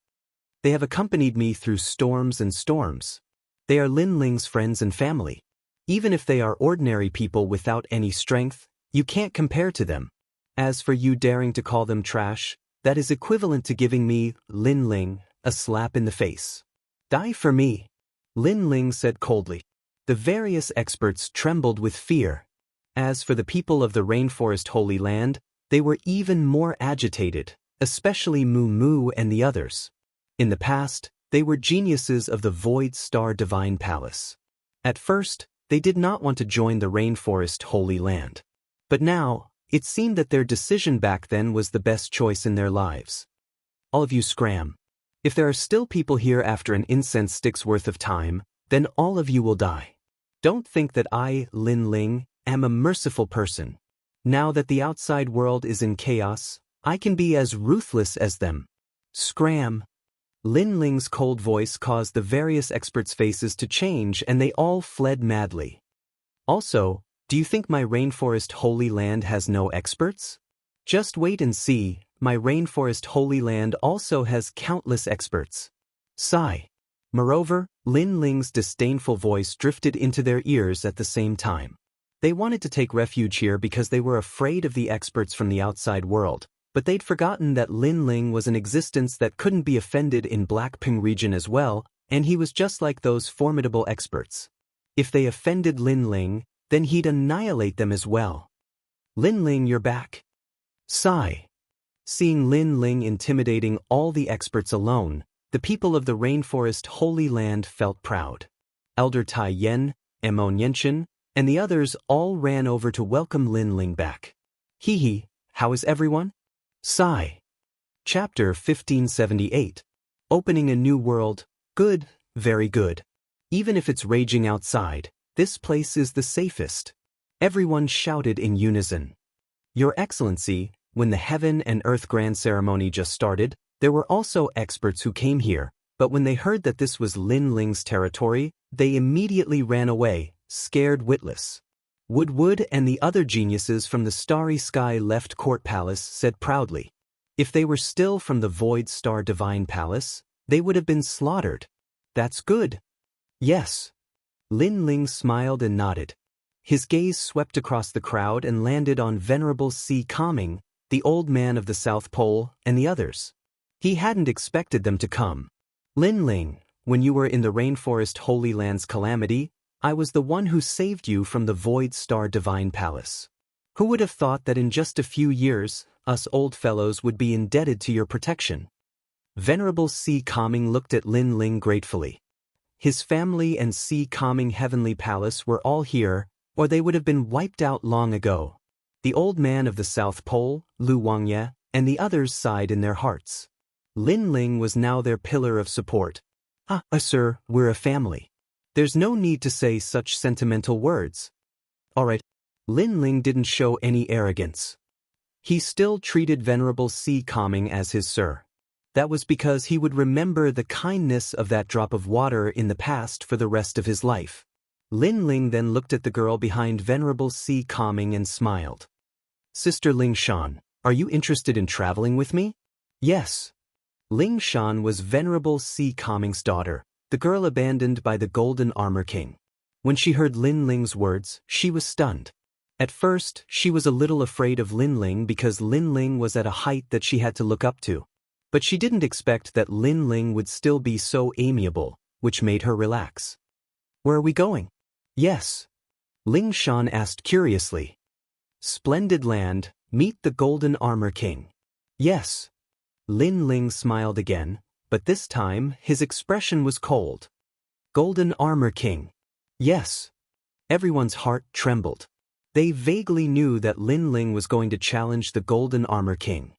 They have accompanied me through storms and storms. They are Lin Ling's friends and family. Even if they are ordinary people without any strength, you can't compare to them. As for you daring to call them trash, that is equivalent to giving me, Lin Ling, a slap in the face. Die for me, Lin Ling said coldly. The various experts trembled with fear. As for the people of the rainforest Holy Land, they were even more agitated, especially Mu Mu and the others. In the past, they were geniuses of the Void Star Divine Palace. At first, they did not want to join the rainforest Holy Land. But now, it seemed that their decision back then was the best choice in their lives. All of you scram. If there are still people here after an incense stick's worth of time, then all of you will die. Don't think that I, Lin Ling, am a merciful person. Now that the outside world is in chaos, I can be as ruthless as them. Scram. Lin Ling's cold voice caused the various experts' faces to change and they all fled madly. Also, do you think my rainforest Holy Land has no experts? Just wait and see, my rainforest Holy Land also has countless experts. Sigh. Moreover, Lin Ling's disdainful voice drifted into their ears at the same time. They wanted to take refuge here because they were afraid of the experts from the outside world, but they'd forgotten that Lin Ling was an existence that couldn't be offended in Blackping region as well, and he was just like those formidable experts. If they offended Lin Ling, then he'd annihilate them as well. Lin Ling, you're back. Sigh. Seeing Lin Ling intimidating all the experts alone, the people of the rainforest Holy Land felt proud. Elder Tai Yen, Emon Yenshin, and the others all ran over to welcome Lin Ling back. Hee hee, how is everyone? Sigh. Chapter 1578. Opening a new world. Good, very good. Even if it's raging outside, this place is the safest. Everyone shouted in unison. Your Excellency, when the Heaven and Earth Grand Ceremony just started, there were also experts who came here, but when they heard that this was Lin Ling's territory, they immediately ran away, scared witless. Wood and the other geniuses from the Starry Sky Left Court Palace said proudly. If they were still from the Void Star Divine Palace, they would have been slaughtered. That's good. Yes. Lin Ling smiled and nodded. His gaze swept across the crowd and landed on Venerable C. Calming, the old man of the South Pole, and the others. He hadn't expected them to come. Lin Ling, when you were in the Rainforest Holy Land's calamity, I was the one who saved you from the Void Star Divine Palace. Who would have thought that in just a few years, us old fellows would be indebted to your protection? Venerable C. Calming looked at Lin Ling gratefully. His family and C. Calming Heavenly Palace were all here, or they would have been wiped out long ago. The old man of the South Pole, Lu Wangye, and the others sighed in their hearts. Lin Ling was now their pillar of support. Sir, we're a family. There's no need to say such sentimental words. All right. Lin Ling didn't show any arrogance. He still treated Venerable C. Calming as his sir. That was because he would remember the kindness of that drop of water in the past for the rest of his life. Lin Ling then looked at the girl behind Venerable C. Calming and smiled. Sister Ling Shan, are you interested in traveling with me? Yes. Ling Shan was Venerable C. Calming's daughter, the girl abandoned by the Golden Armor King. When she heard Lin Ling's words, she was stunned. At first, she was a little afraid of Lin Ling because Lin Ling was at a height that she had to look up to. But she didn't expect that Lin Ling would still be so amiable, which made her relax. Where are we going? Yes. Ling Shan asked curiously. Splendid land, meet the Golden Armor King. Yes. Lin Ling smiled again, but this time his expression was cold. Golden Armor King. Yes. Everyone's heart trembled. They vaguely knew that Lin Ling was going to challenge the Golden Armor King.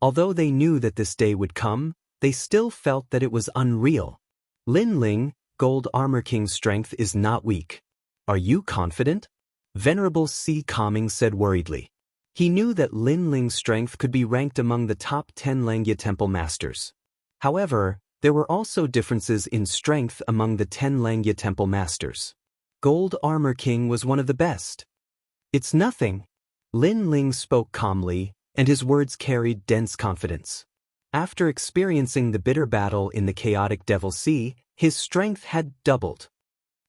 Although they knew that this day would come, they still felt that it was unreal. Lin Ling, Gold Armor King's strength is not weak. Are you confident? Venerable C. Calming said worriedly. He knew that Lin Ling's strength could be ranked among the top 10 Langya Temple Masters. However, there were also differences in strength among the 10 Langya Temple Masters. Gold Armor King was one of the best. It's nothing. Lin Ling spoke calmly, and his words carried dense confidence. After experiencing the bitter battle in the chaotic Devil Sea, his strength had doubled.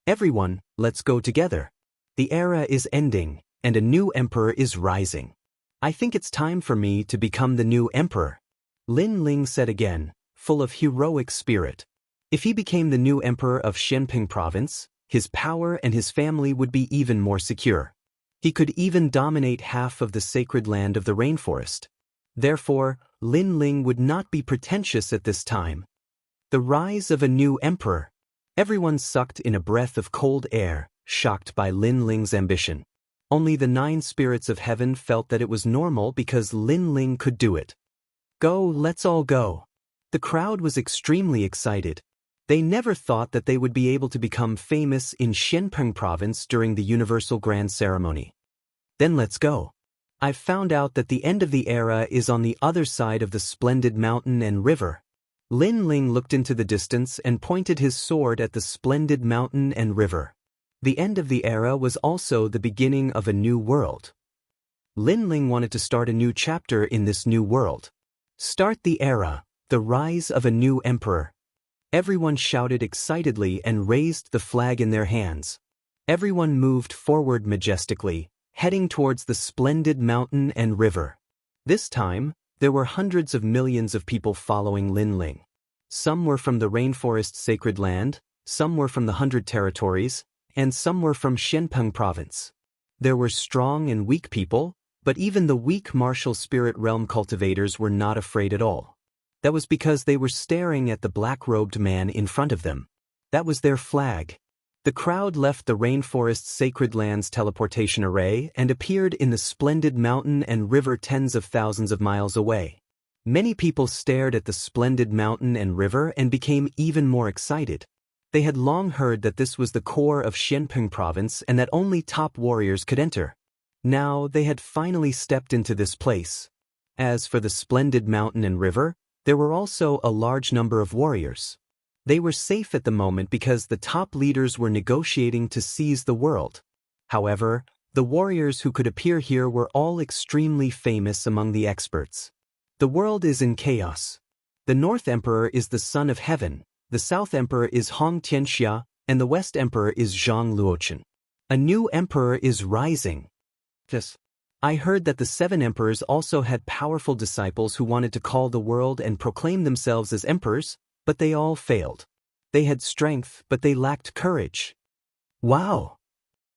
Everyone, let's go together. The era is ending, and a new emperor is rising. I think it's time for me to become the new emperor. Lin Ling said again, full of heroic spirit. If he became the new emperor of Shenping Province, his power and his family would be even more secure. He could even dominate half of the sacred land of the rainforest. Therefore, Lin Ling would not be pretentious at this time. The rise of a new emperor. Everyone sucked in a breath of cold air, shocked by Lin Ling's ambition. Only the 9 spirits of heaven felt that it was normal because Lin Ling could do it. Go, let's all go. The crowd was extremely excited. They never thought that they would be able to become famous in Shenpeng Province during the Universal Grand Ceremony. Then let's go. I've found out that the end of the era is on the other side of the splendid mountain and river. Lin Ling looked into the distance and pointed his sword at the splendid mountain and river. The end of the era was also the beginning of a new world. Lin Ling wanted to start a new chapter in this new world. Start the era, the rise of a new emperor. Everyone shouted excitedly and raised the flag in their hands. Everyone moved forward majestically, heading towards the splendid mountain and river. This time, there were hundreds of millions of people following Lin Ling. Some were from the Rainforest Sacred Land, some were from the 100 Territories, and some were from Shenpeng Province. There were strong and weak people, but even the weak martial spirit realm cultivators were not afraid at all. That was because they were staring at the black-robed man in front of them. That was their flag. The crowd left the rainforest's sacred lands teleportation array and appeared in the splendid mountain and river tens of thousands of miles away. Many people stared at the splendid mountain and river and became even more excited. They had long heard that this was the core of Xianpeng province and that only top warriors could enter. Now they had finally stepped into this place. As for the splendid mountain and river, there were also a large number of warriors. They were safe at the moment because the top leaders were negotiating to seize the world. However, the warriors who could appear here were all extremely famous among the experts. The world is in chaos. The North Emperor is the Son of Heaven, the South Emperor is Hong Tianxia, and the West Emperor is Zhang Luochen. A new emperor is rising. Yes. I heard that the 7 emperors also had powerful disciples who wanted to call the world and proclaim themselves as emperors, but they all failed. They had strength, but they lacked courage. Wow!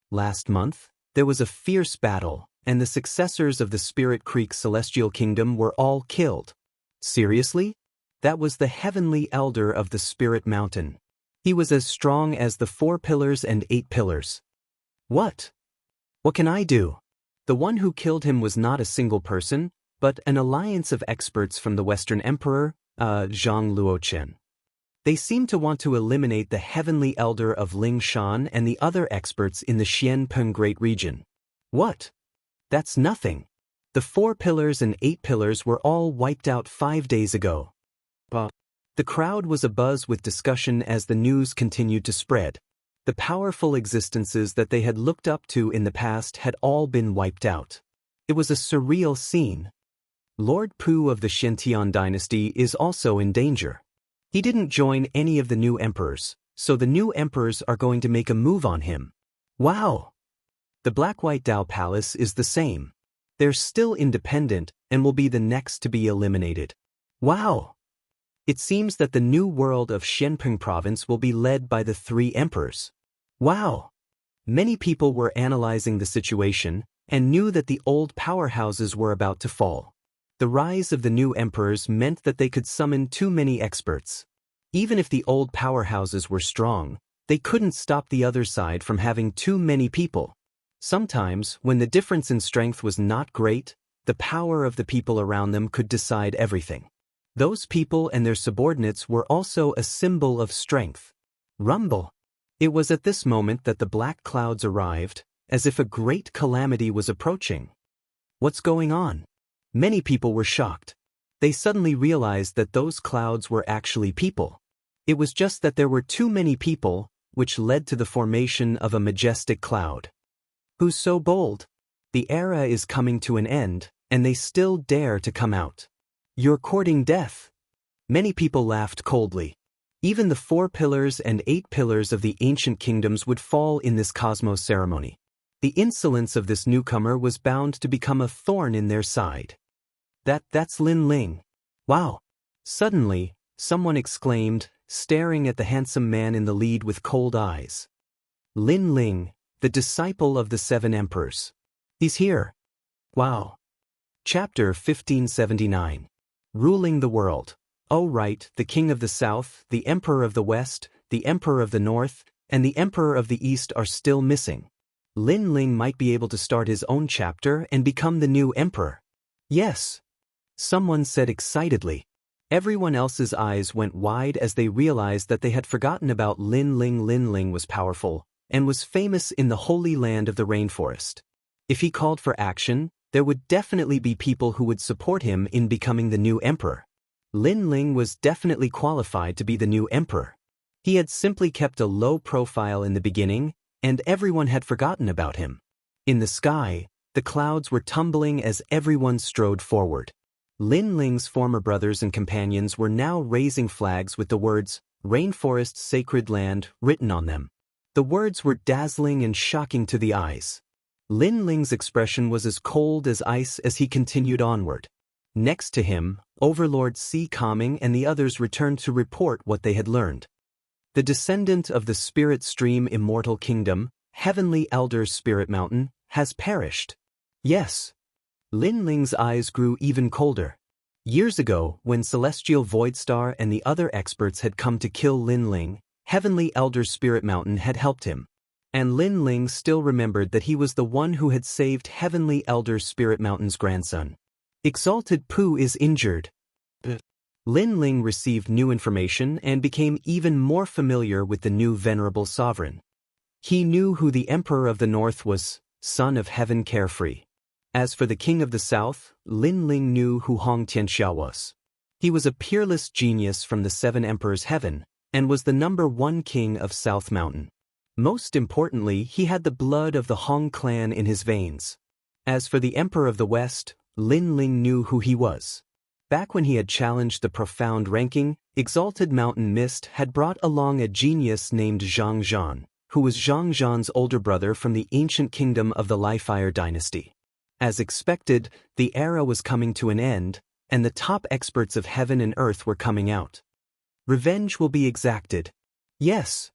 Last month, there was a fierce battle, and the successors of the Spirit Creek Celestial Kingdom were all killed. Seriously? That was the heavenly elder of the Spirit Mountain. He was as strong as the 4 pillars and 8 pillars. What? What can I do? The one who killed him was not a single person, but an alliance of experts from the Western Emperor, Zhang Luochen. They seemed to want to eliminate the heavenly elder of Ling Shan and the other experts in the Xianpeng Great Region. What? That's nothing. The 4 pillars and 8 pillars were all wiped out 5 days ago. The crowd was abuzz with discussion as the news continued to spread. The powerful existences that they had looked up to in the past had all been wiped out. It was a surreal scene. Lord Pu of the Xiantian dynasty is also in danger. He didn't join any of the new emperors, so the new emperors are going to make a move on him. Wow! The Black-White Dao Palace is the same. They're still independent and will be the next to be eliminated. Wow! It seems that the new world of Xianpeng province will be led by the 3 emperors. Wow! Many people were analyzing the situation and knew that the old powerhouses were about to fall. The rise of the new emperors meant that they could summon too many experts. Even if the old powerhouses were strong, they couldn't stop the other side from having too many people. Sometimes, when the difference in strength was not great, the power of the people around them could decide everything. Those people and their subordinates were also a symbol of strength. Rumble! It was at this moment that the black clouds arrived, as if a great calamity was approaching. What's going on? Many people were shocked. They suddenly realized that those clouds were actually people. It was just that there were too many people, which led to the formation of a majestic cloud. Who's so bold? The era is coming to an end, and they still dare to come out. You're courting death. Many people laughed coldly. Even the 4 pillars and 8 pillars of the ancient kingdoms would fall in this cosmos ceremony. The insolence of this newcomer was bound to become a thorn in their side. That's Lin Ling. Wow! Suddenly, someone exclaimed, staring at the handsome man in the lead with cold eyes. Lin Ling, the disciple of the 7 emperors. He's here. Wow. Chapter 1579. Ruling the world. Oh right, the king of the south, the emperor of the west, the emperor of the north, and the emperor of the east are still missing. Lin Ling might be able to start his own chapter and become the new emperor. Yes. Someone said excitedly. Everyone else's eyes went wide as they realized that they had forgotten about Lin Ling. Lin Ling was powerful and was famous in the holy land of the rainforest. If he called for action, there would definitely be people who would support him in becoming the new emperor. Lin Ling was definitely qualified to be the new emperor. He had simply kept a low profile in the beginning, and everyone had forgotten about him. In the sky, the clouds were tumbling as everyone strode forward. Lin Ling's former brothers and companions were now raising flags with the words, "Rainforest Sacred Land," written on them. The words were dazzling and shocking to the eyes. Lin Ling's expression was as cold as ice as he continued onward. Next to him, Overlord Si Kaming and the others returned to report what they had learned. The descendant of the Spirit Stream Immortal Kingdom, Heavenly Elder Spirit Mountain, has perished. Yes. Lin Ling's eyes grew even colder. Years ago, when Celestial Voidstar and the other experts had come to kill Lin Ling, Heavenly Elder Spirit Mountain had helped him. And Lin Ling still remembered that he was the one who had saved Heavenly Elder Spirit Mountain's grandson. Exalted Pu is injured. Lin Ling received new information and became even more familiar with the new venerable sovereign. He knew who the Emperor of the North was, son of heaven carefree. As for the King of the South, Lin Ling knew who Hong Tianxia was. He was a peerless genius from the Seven Emperors' Heaven, and was the #1 king of South Mountain. Most importantly, he had the blood of the Hong clan in his veins. As for the Emperor of the West, Lin Ling knew who he was. Back when he had challenged the profound ranking, Exalted Mountain Mist had brought along a genius named Zhang Zhan, who was Zhang Zhan's older brother from the ancient kingdom of the Li-Fire dynasty. As expected, the era was coming to an end, and the top experts of heaven and earth were coming out. Revenge will be exacted. Yes.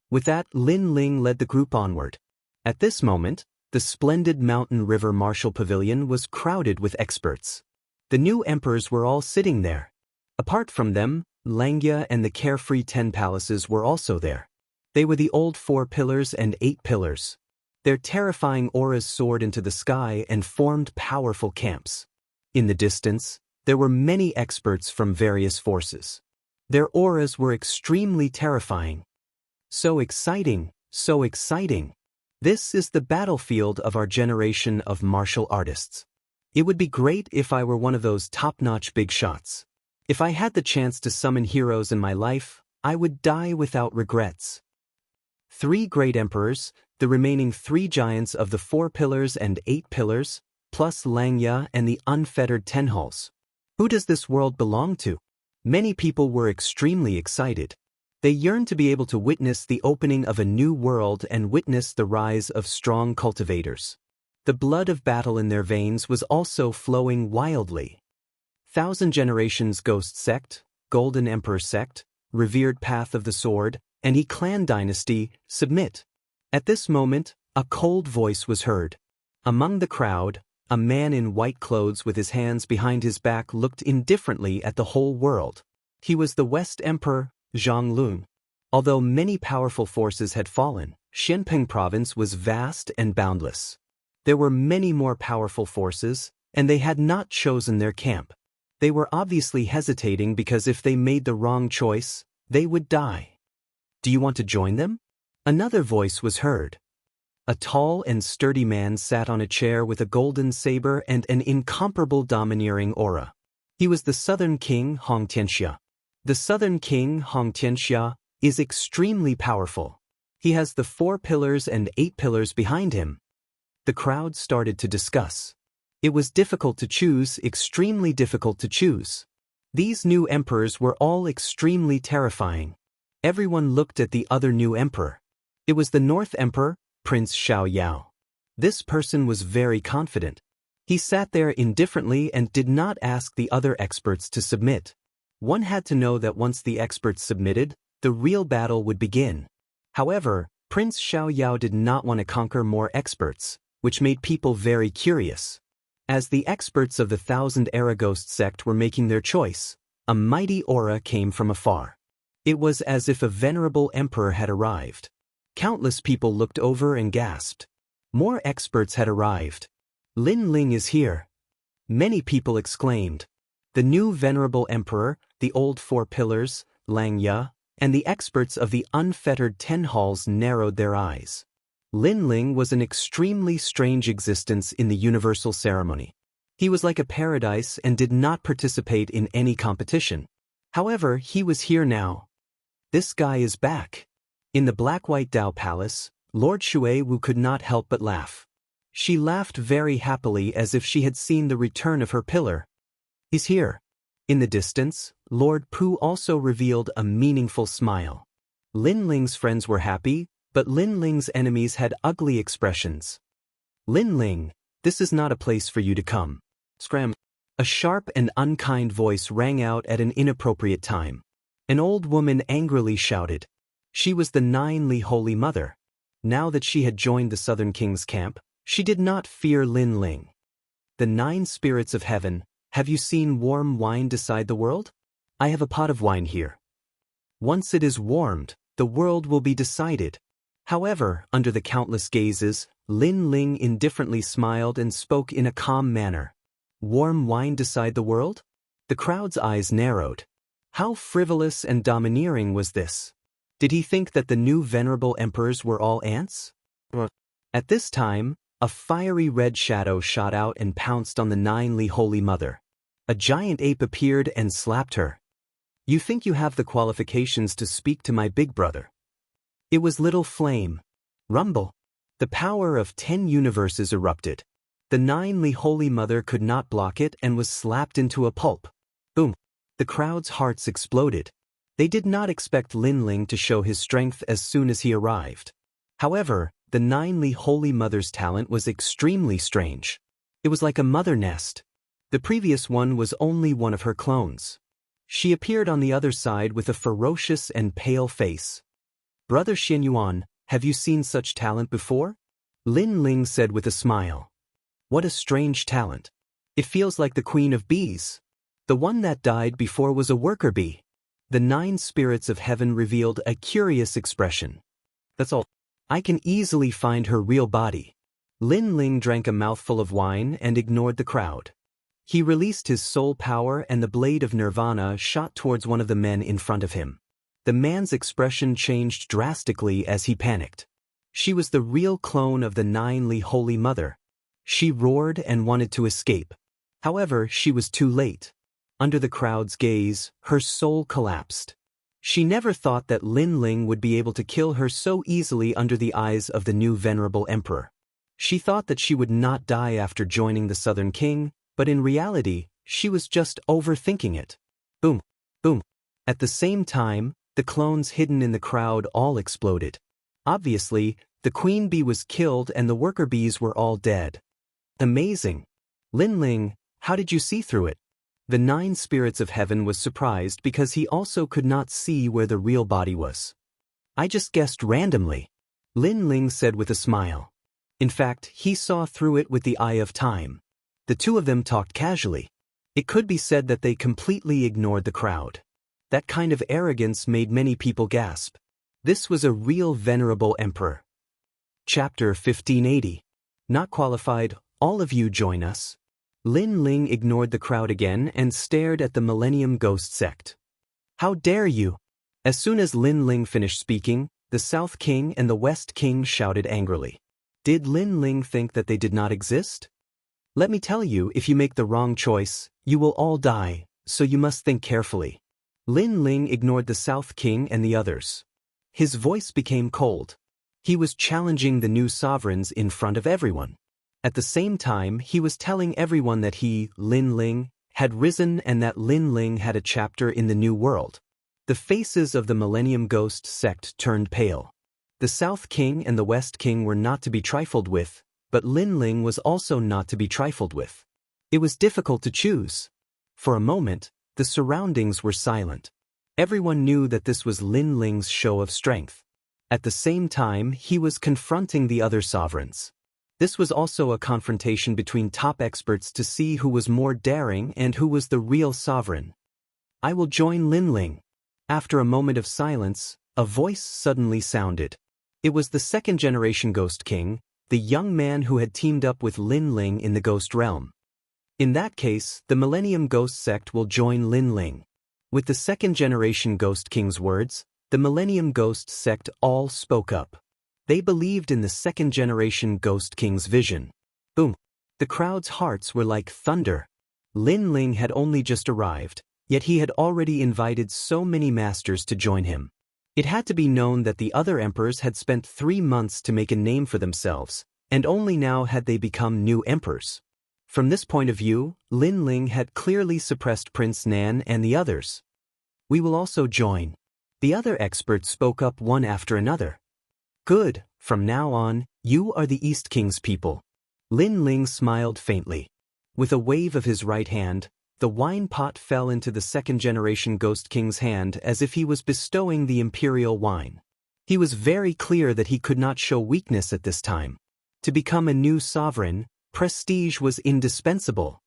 With that, Lin Ling led the group onward. At this moment, the splendid Mountain River Martial Pavilion was crowded with experts. The new emperors were all sitting there. Apart from them, Langya and the carefree 10 palaces were also there. They were the old 4 pillars and 8 pillars. Their terrifying auras soared into the sky and formed powerful camps. In the distance, there were many experts from various forces. Their auras were extremely terrifying. So exciting, so exciting. This is the battlefield of our generation of martial artists. It would be great if I were one of those top-notch big shots. If I had the chance to summon heroes in my life, I would die without regrets. 3 great emperors, the remaining 3 giants of the 4 pillars and 8 pillars, plus Langya and the unfettered 10 halls. Who does this world belong to? Many people were extremely excited. They yearned to be able to witness the opening of a new world and witness the rise of strong cultivators. The blood of battle in their veins was also flowing wildly. Thousand Generations Ghost Sect, Golden Emperor Sect, Revered Path of the Sword, and Yi Clan Dynasty, submit. At this moment, a cold voice was heard. Among the crowd, a man in white clothes with his hands behind his back looked indifferently at the whole world. He was the West Emperor, Zhang Lun. Although many powerful forces had fallen, Xianping province was vast and boundless. There were many more powerful forces, and they had not chosen their camp. They were obviously hesitating because if they made the wrong choice, they would die. Do you want to join them? Another voice was heard. A tall and sturdy man sat on a chair with a golden saber and an incomparable domineering aura. He was the Southern King Hong Tianxia. The Southern King Hong Tianxia is extremely powerful. He has the 4 pillars and 8 pillars behind him. The crowd started to discuss. It was difficult to choose, extremely difficult to choose. These new emperors were all extremely terrifying. Everyone looked at the other new emperor. It was the North Emperor, Prince Xiao Yao. This person was very confident. He sat there indifferently and did not ask the other experts to submit. One had to know that once the experts submitted, the real battle would begin. However, Prince Xiao Yao did not want to conquer more experts, which made people very curious. As the experts of the Thousand Era Ghost sect were making their choice, a mighty aura came from afar. It was as if a venerable emperor had arrived. Countless people looked over and gasped. More experts had arrived. Lin Ling is here. Many people exclaimed. The new venerable emperor, the old 4 pillars, Langya, and the experts of the unfettered 10 halls narrowed their eyes. Lin Ling was an extremely strange existence in the universal ceremony. He was like a paradise and did not participate in any competition. However, he was here now. This guy is back. In the Black-White Dao Palace, Lord Shui Wu could not help but laugh. She laughed very happily as if she had seen the return of her pillar. He's here. In the distance, Lord Pu also revealed a meaningful smile. Lin Ling's friends were happy, but Lin Ling's enemies had ugly expressions. Lin Ling, this is not a place for you to come. Scram. A sharp and unkind voice rang out at an inappropriate time. An old woman angrily shouted. She was the 9 Li Holy Mother. Now that she had joined the Southern King's camp, she did not fear Lin Ling. The 9 spirits of heaven, have you seen warm wine decide the world? I have a pot of wine here. Once it is warmed, the world will be decided. However, under the countless gazes, Lin Ling indifferently smiled and spoke in a calm manner. Warm wine decide the world? The crowd's eyes narrowed. How frivolous and domineering was this? Did he think that the new venerable emperors were all ants? At this time, a fiery red shadow shot out and pounced on the 9Li Holy Mother. A giant ape appeared and slapped her. You think you have the qualifications to speak to my big brother? It was Little Flame. Rumble. The power of 10 universes erupted. The 9Li Holy Mother could not block it and was slapped into a pulp. Boom. The crowd's hearts exploded. They did not expect Lin Ling to show his strength as soon as he arrived. However, the 9Li Holy Mother's talent was extremely strange. It was like a mother nest. The previous one was only one of her clones. She appeared on the other side with a ferocious and pale face. Brother Xianyuan, have you seen such talent before? Lin Ling said with a smile. What a strange talent. It feels like the Queen of Bees. The one that died before was a worker bee. The 9 spirits of heaven revealed a curious expression. That's all. I can easily find her real body. Lin Ling drank a mouthful of wine and ignored the crowd. He released his soul power and the blade of nirvana shot towards one of the men in front of him. The man's expression changed drastically as he panicked. She was the real clone of the 9Li Holy Mother. She roared and wanted to escape. However, she was too late. Under the crowd's gaze, her soul collapsed. She never thought that Lin Ling would be able to kill her so easily under the eyes of the new venerable emperor. She thought that she would not die after joining the Southern King, but in reality, she was just overthinking it. Boom, boom. At the same time, the clones hidden in the crowd all exploded. Obviously, the queen bee was killed and the worker bees were all dead. Amazing. Lin Ling, how did you see through it? The 9 spirits of heaven was surprised because he also could not see where the real body was. I just guessed randomly. Lin Ling said with a smile. In fact, he saw through it with the eye of time. The two of them talked casually. It could be said that they completely ignored the crowd. That kind of arrogance made many people gasp. This was a real venerable emperor. Chapter 1580. Not qualified, all of you join us. Lin Ling ignored the crowd again and stared at the Millennium Ghost sect. How dare you? As soon as Lin Ling finished speaking, the South King and the West King shouted angrily. Did Lin Ling think that they did not exist? Let me tell you, if you make the wrong choice, you will all die, so you must think carefully. Lin Ling ignored the South King and the others. His voice became cold. He was challenging the new sovereigns in front of everyone. At the same time, he was telling everyone that he, Lin Ling, had risen and that Lin Ling had a chapter in the new world. The faces of the Millennium Ghost sect turned pale. The South King and the West King were not to be trifled with, but Lin Ling was also not to be trifled with. It was difficult to choose. For a moment, the surroundings were silent. Everyone knew that this was Lin Ling's show of strength. At the same time, he was confronting the other sovereigns. This was also a confrontation between top experts to see who was more daring and who was the real sovereign. I will join Lin Ling. After a moment of silence, a voice suddenly sounded. It was the second-generation Ghost King, the young man who had teamed up with Lin Ling in the Ghost Realm. In that case, the Millennium Ghost sect will join Lin Ling. With the second-generation Ghost King's words, the Millennium Ghost sect all spoke up. They believed in the second-generation Ghost King's vision. Boom. The crowd's hearts were like thunder. Lin Ling had only just arrived, yet he had already invited so many masters to join him. It had to be known that the other emperors had spent 3 months to make a name for themselves, and only now had they become new emperors. From this point of view, Lin Ling had clearly suppressed Prince Nan and the others. We will also join. The other experts spoke up one after another. Good, from now on, you are the East King's people. Lin Ling smiled faintly. With a wave of his right hand, the wine pot fell into the second-generation Ghost King's hand as if he was bestowing the imperial wine. He was very clear that he could not show weakness at this time. To become a new sovereign, prestige was indispensable.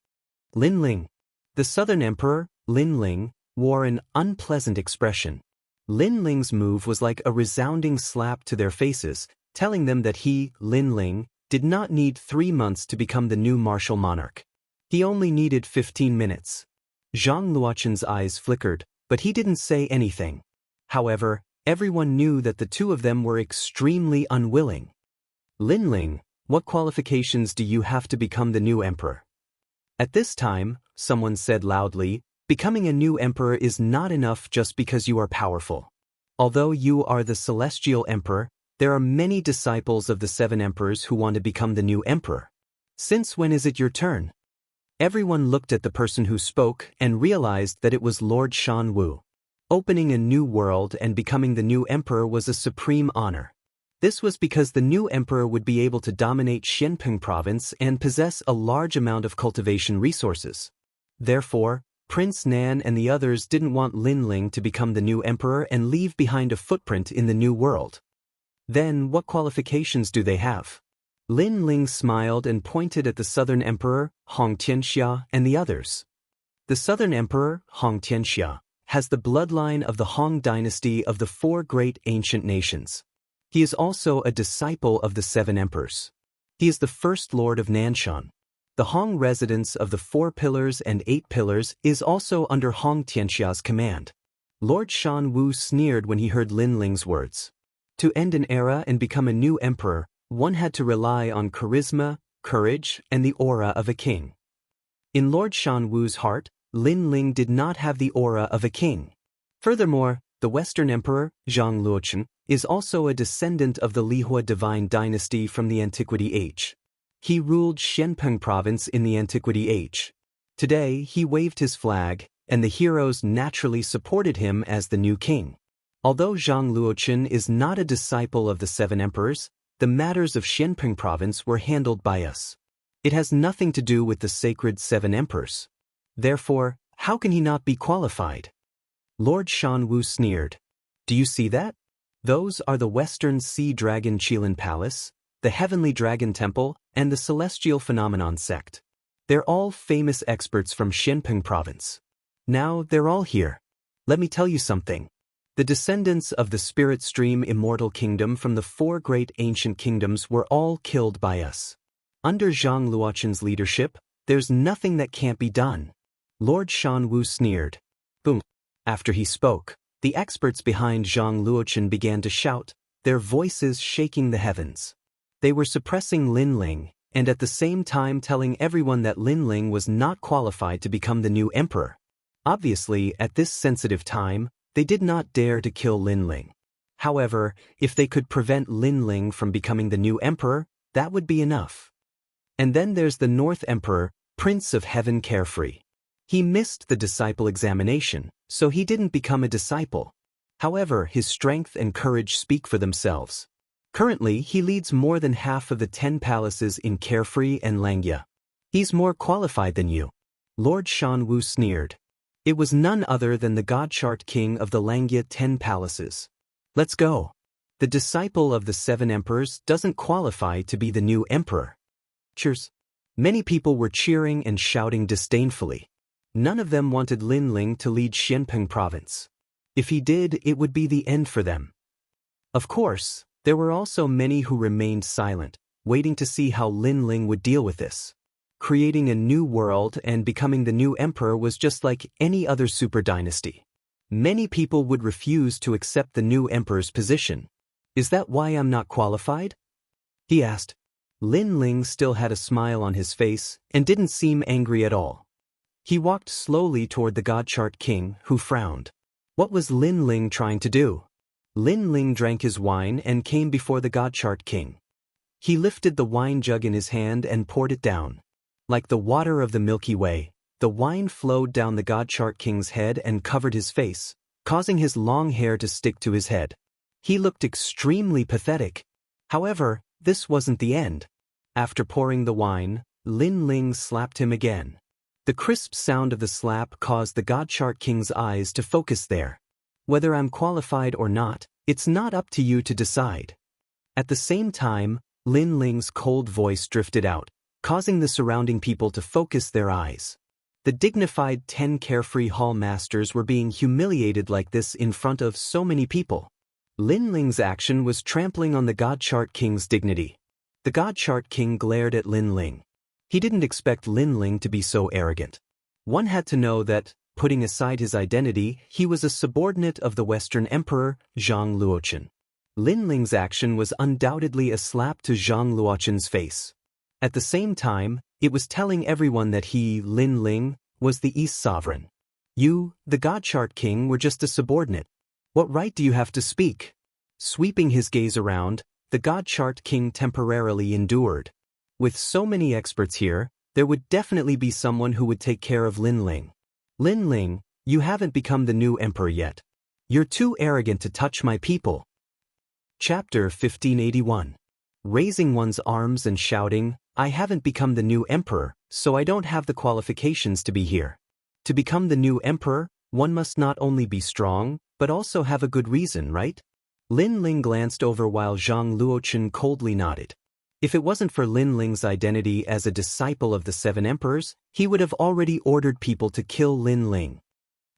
Lin Ling. The Southern Emperor, Lin Ling, wore an unpleasant expression. Lin Ling's move was like a resounding slap to their faces, telling them that he, Lin Ling, did not need 3 months to become the new martial monarch. He only needed 15 minutes. Zhang Luoqin's eyes flickered, but he didn't say anything. However, everyone knew that the two of them were extremely unwilling. Lin Ling, what qualifications do you have to become the new emperor? At this time, someone said loudly, becoming a new emperor is not enough just because you are powerful. Although you are the celestial emperor, there are many disciples of the 7 emperors who want to become the new emperor. Since when is it your turn? Everyone looked at the person who spoke and realized that it was Lord Shan Wu. Opening a new world and becoming the new emperor was a supreme honor. This was because the new emperor would be able to dominate Xianpeng province and possess a large amount of cultivation resources. Therefore, Prince Nan and the others didn't want Lin Ling to become the new emperor and leave behind a footprint in the new world. Then, what qualifications do they have? Lin Ling smiled and pointed at the southern emperor, Hong Tianxia, and the others. The southern emperor, Hong Tianxia, has the bloodline of the Hong dynasty of the 4 great ancient nations. He is also a disciple of the 7 emperors. He is the first lord of Nanshan. The Hong residence of the 4 pillars and 8 pillars is also under Hong Tianxia's command. Lord Shan Wu sneered when he heard Lin Ling's words. To end an era and become a new emperor, one had to rely on charisma, courage, and the aura of a king. In Lord Shan Wu's heart, Lin Ling did not have the aura of a king. Furthermore, the Western Emperor, Zhang Luoqin, is also a descendant of the Lihua divine dynasty from the Antiquity Age. He ruled Xianpeng province in the Antiquity Age. Today, he waved his flag, and the heroes naturally supported him as the new king. Although Zhang Luoqin is not a disciple of the 7 emperors, the matters of Xianpeng province were handled by us. It has nothing to do with the sacred 7 emperors. Therefore, how can he not be qualified? Lord Shan Wu sneered. Do you see that? Those are the Western Sea Dragon Qilin Palace, the Heavenly Dragon Temple, and the Celestial Phenomenon Sect. They're all famous experts from Xianpeng province. Now they're all here. Let me tell you something. The descendants of the Spirit Stream Immortal Kingdom from the 4 great ancient kingdoms were all killed by us. Under Zhang Luoqin's leadership, there's nothing that can't be done. Lord Shan Wu sneered. Boom. After he spoke, the experts behind Zhang Luoqin began to shout, their voices shaking the heavens. They were suppressing Lin Ling, and at the same time telling everyone that Lin Ling was not qualified to become the new emperor. Obviously, at this sensitive time, they did not dare to kill Lin Ling. However, if they could prevent Lin Ling from becoming the new emperor, that would be enough. And then there's the North Emperor, Prince of Heaven Carefree. He missed the disciple examination, so he didn't become a disciple. However, his strength and courage speak for themselves. Currently, he leads more than half of the 10 palaces in Carefree and Langya. He's more qualified than you. Lord Shan Wu sneered. It was none other than the God-chart king of the Langya 10 palaces. Let's go. The disciple of the 7 emperors doesn't qualify to be the new emperor. Cheers. Many people were cheering and shouting disdainfully. None of them wanted Lin Ling to lead Xianpeng province. If he did, it would be the end for them. Of course, there were also many who remained silent, waiting to see how Lin Ling would deal with this. Creating a new world and becoming the new emperor was just like any other super dynasty. Many people would refuse to accept the new emperor's position. Is that why I'm not qualified? He asked. Lin Ling still had a smile on his face and didn't seem angry at all. He walked slowly toward the God-chart king, who frowned. What was Lin Ling trying to do? Lin Ling drank his wine and came before the God-chart king. He lifted the wine jug in his hand and poured it down. Like the water of the Milky Way, the wine flowed down the God-chart king's head and covered his face, causing his long hair to stick to his head. He looked extremely pathetic. However, this wasn't the end. After pouring the wine, Lin Ling slapped him again. The crisp sound of the slap caused the God-chart king's eyes to focus there. Whether I'm qualified or not, it's not up to you to decide. At the same time, Lin Ling's cold voice drifted out, causing the surrounding people to focus their eyes. The dignified 10 carefree hall masters were being humiliated like this in front of so many people. Lin Ling's action was trampling on the God Chart King's dignity. The God Chart King glared at Lin Ling. He didn't expect Lin Ling to be so arrogant. One had to know that, putting aside his identity, he was a subordinate of the Western Emperor, Zhang Luochen. Lin Ling's action was undoubtedly a slap to Zhang Luochen's face. At the same time, it was telling everyone that he, Lin Ling, was the East Sovereign. You, the God Chart King, were just a subordinate. What right do you have to speak? Sweeping his gaze around, the God Chart King temporarily endured. With so many experts here, there would definitely be someone who would take care of Lin Ling. Lin Ling, you haven't become the new emperor yet. You're too arrogant to touch my people. Chapter 1581. Raising one's arms and shouting, I haven't become the new emperor, so I don't have the qualifications to be here. To become the new emperor, one must not only be strong, but also have a good reason, right? Lin Ling glanced over while Zhang Luochen coldly nodded. If it wasn't for Lin Ling's identity as a disciple of the Seven Emperors, he would have already ordered people to kill Lin Ling.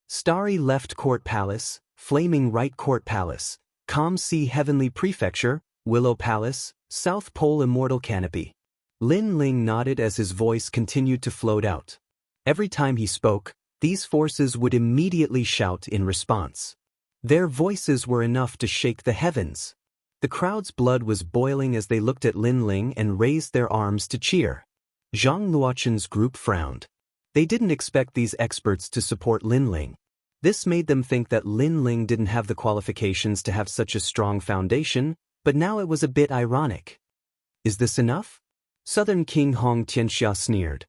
Starry Left Court Palace, Flaming Right Court Palace, Calm Sea Heavenly Prefecture, Willow Palace, South Pole Immortal Canopy. Lin Ling nodded as his voice continued to float out. Every time he spoke, these forces would immediately shout in response. Their voices were enough to shake the heavens. The crowd's blood was boiling as they looked at Lin Ling and raised their arms to cheer. Zhang Luochen's group frowned. They didn't expect these experts to support Lin Ling. This made them think that Lin Ling didn't have the qualifications to have such a strong foundation, but now it was a bit ironic. Is this enough? Southern King Hong Tianxia sneered.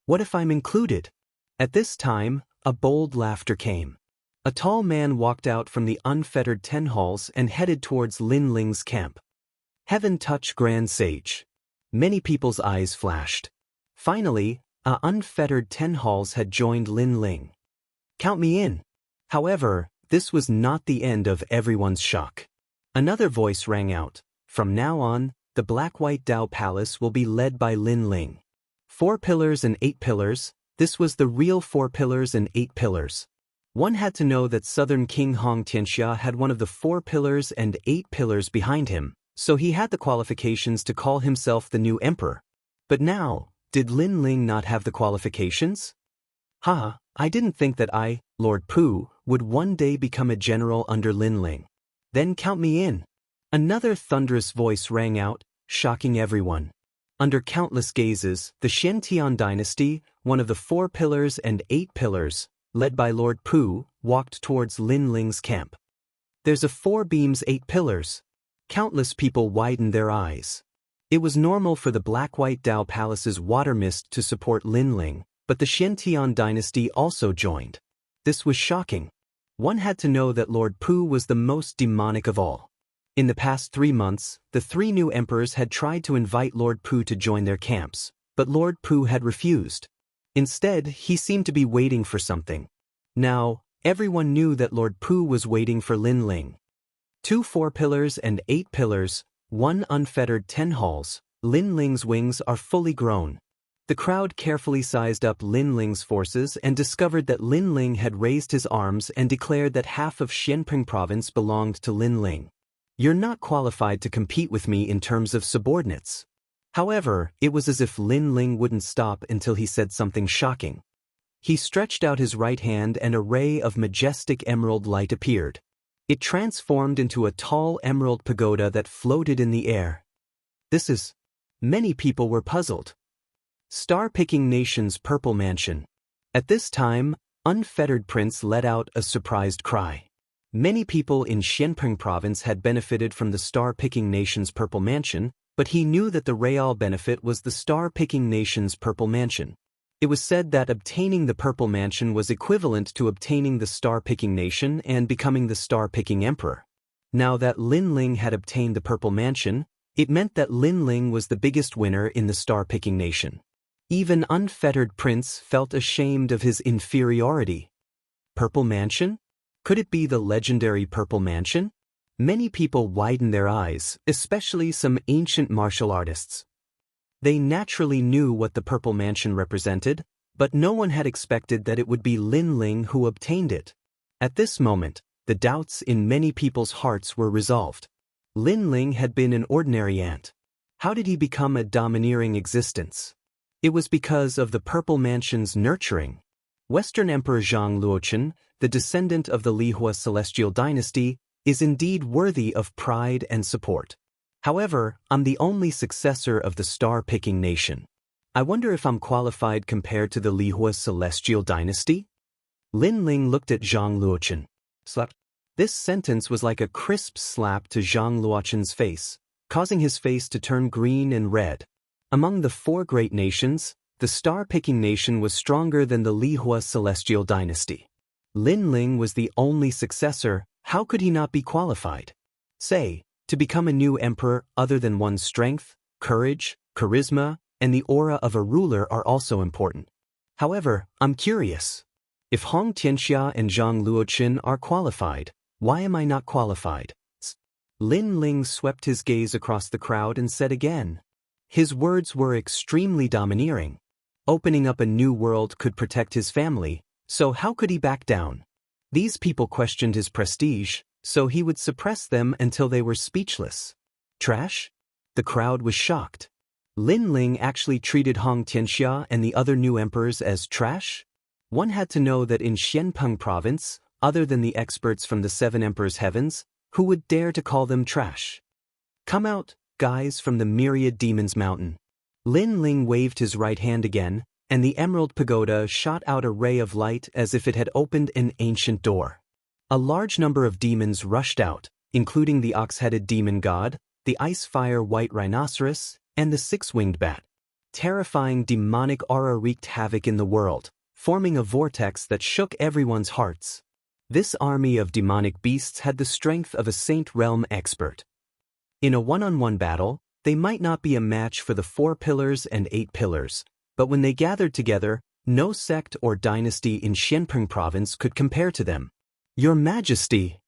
What if I'm included? At this time, a bold laughter came. A tall man walked out from the unfettered 10 halls and headed towards Lin Ling's camp. Heaven touch Grand Sage. Many people's eyes flashed. Finally, a unfettered 10 halls had joined Lin Ling. Count me in. However, this was not the end of everyone's shock. Another voice rang out. From now on, the Black-White Dao Palace will be led by Lin Ling. 4 pillars and 8 pillars, this was the real 4 pillars and 8 pillars. One had to know that Southern King Hong Tianxia had one of the 4 pillars and 8 pillars behind him, so he had the qualifications to call himself the new emperor. But now, did Lin Ling not have the qualifications? I didn't think that I, Lord Pu, would one day become a general under Lin Ling. Then count me in. Another thunderous voice rang out, shocking everyone. Under countless gazes, the Xiantian dynasty, one of the 4 pillars and 8 pillars, led by Lord Pu, walked towards Lin Ling's camp. There's a 4 beams 8 pillars. Countless people widened their eyes. It was normal for the Black-White Dao Palace's water mist to support Lin Ling, but the Xiantian dynasty also joined. This was shocking. One had to know that Lord Pu was the most demonic of all. In the past 3 months, the 3 new emperors had tried to invite Lord Pu to join their camps, but Lord Pu had refused. Instead, he seemed to be waiting for something. Now, everyone knew that Lord Pu was waiting for Lin Ling. 2 4 pillars and 8 pillars, 1 unfettered 10 halls, Lin Ling's wings are fully grown. The crowd carefully sized up Lin Ling's forces and discovered that Lin Ling had raised his arms and declared that half of Xianping province belonged to Lin Ling. You're not qualified to compete with me in terms of subordinates. However, it was as if Lin Ling wouldn't stop until he said something shocking. He stretched out his right hand and a ray of majestic emerald light appeared. It transformed into a tall emerald pagoda that floated in the air. This is... Many people were puzzled. Star-picking nation's purple mansion. At this time, Unfettered Prince let out a surprised cry. Many people in Xianping province had benefited from the star-picking nation's purple mansion, but he knew that the real benefit was the star-picking nation's purple mansion. It was said that obtaining the purple mansion was equivalent to obtaining the star-picking nation and becoming the star-picking emperor. Now that Lin Ling had obtained the purple mansion, it meant that Lin Ling was the biggest winner in the star-picking nation. Even Unfettered Prince felt ashamed of his inferiority. Purple mansion? Could it be the legendary Purple Mansion? Many people widened their eyes, especially some ancient martial artists. They naturally knew what the Purple Mansion represented, But no one had expected that it would be Lin Ling who obtained it. At this moment, the doubts in many people's hearts were resolved. Lin Ling had been an ordinary ant. How did he become a domineering existence? It was because of the Purple Mansion's nurturing. Western Emperor Zhang Luochen, the descendant of the Lihua celestial dynasty, is indeed worthy of pride and support. However, I'm the only successor of the star-picking nation. I wonder if I'm qualified compared to the Lihua celestial dynasty? Lin Ling looked at Zhang Luochen. Slap. This sentence was like a crisp slap to Zhang Luochen's face, causing his face to turn green and red. Among the 4 great nations, the star-picking nation was stronger than the Lihua celestial dynasty. Lin Ling was the only successor. How could he not be qualified? Say, to become a new emperor other than one's strength, courage, charisma, and the aura of a ruler are also important. However, I'm curious. If Hong Tianxia and Zhang Luochen are qualified, why am I not qualified? Lin Ling swept his gaze across the crowd and said again. His words were extremely domineering. Opening up a new world could protect his family, so how could he back down? These people questioned his prestige, so he would suppress them until they were speechless. Trash? The crowd was shocked. Lin Ling actually treated Hong Tianxia and the other new emperors as trash? One had to know that in Xianpeng province, other than the experts from the 7 Emperors' Heavens, who would dare to call them trash? Come out, guys from the Myriad Demons Mountain. Lin Ling waved his right hand again, and the Emerald Pagoda shot out a ray of light as if it had opened an ancient door. A large number of demons rushed out, including the ox-headed demon god, the ice-fire white rhinoceros, and the 6-winged bat. Terrifying demonic aura wreaked havoc in the world, forming a vortex that shook everyone's hearts. This army of demonic beasts had the strength of a Saint Realm expert. In a one-on-one battle, they might not be a match for the 4 pillars and 8 pillars, but when they gathered together, no sect or dynasty in Xianpeng province could compare to them. Your Majesty!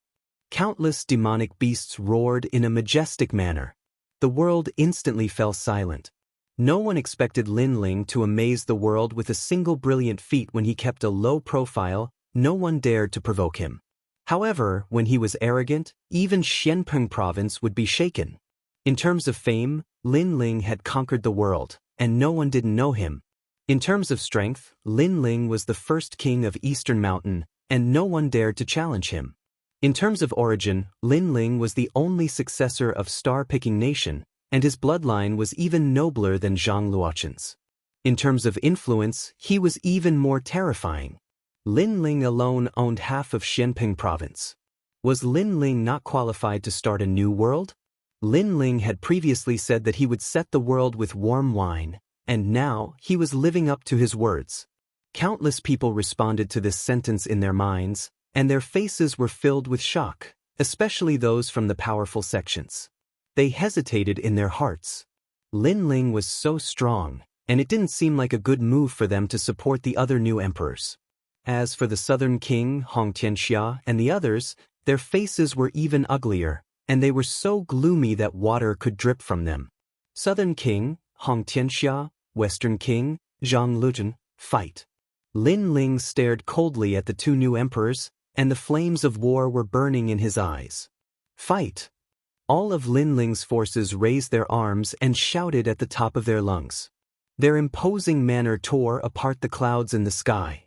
Countless demonic beasts roared in a majestic manner. The world instantly fell silent. No one expected Lin Ling to amaze the world with a single brilliant feat when he kept a low profile. No one dared to provoke him. However, when he was arrogant, even Xianpeng province would be shaken. In terms of fame, Lin Ling had conquered the world, and no one didn't know him. In terms of strength, Lin Ling was the first king of Eastern Mountain, and no one dared to challenge him. In terms of origin, Lin Ling was the only successor of star-picking nation, and his bloodline was even nobler than Zhang Luochen's. In terms of influence, he was even more terrifying. Lin Ling alone owned half of Xianpeng province. Was Lin Ling not qualified to start a new world? Lin Ling had previously said that he would set the world with warm wine, and now he was living up to his words. Countless people responded to this sentence in their minds, and their faces were filled with shock, especially those from the powerful sections. They hesitated in their hearts. Lin Ling was so strong, and it didn't seem like a good move for them to support the other new emperors. As for the southern king, Hong Tianxia, and the others, their faces were even uglier, and they were so gloomy that water could drip from them. Southern king, Hong Tianxia, western king, Zhang Luochen, fight. Lin Ling stared coldly at the 2 new emperors, and the flames of war were burning in his eyes. Fight! All of Lin Ling's forces raised their arms and shouted at the top of their lungs. Their imposing manner tore apart the clouds in the sky.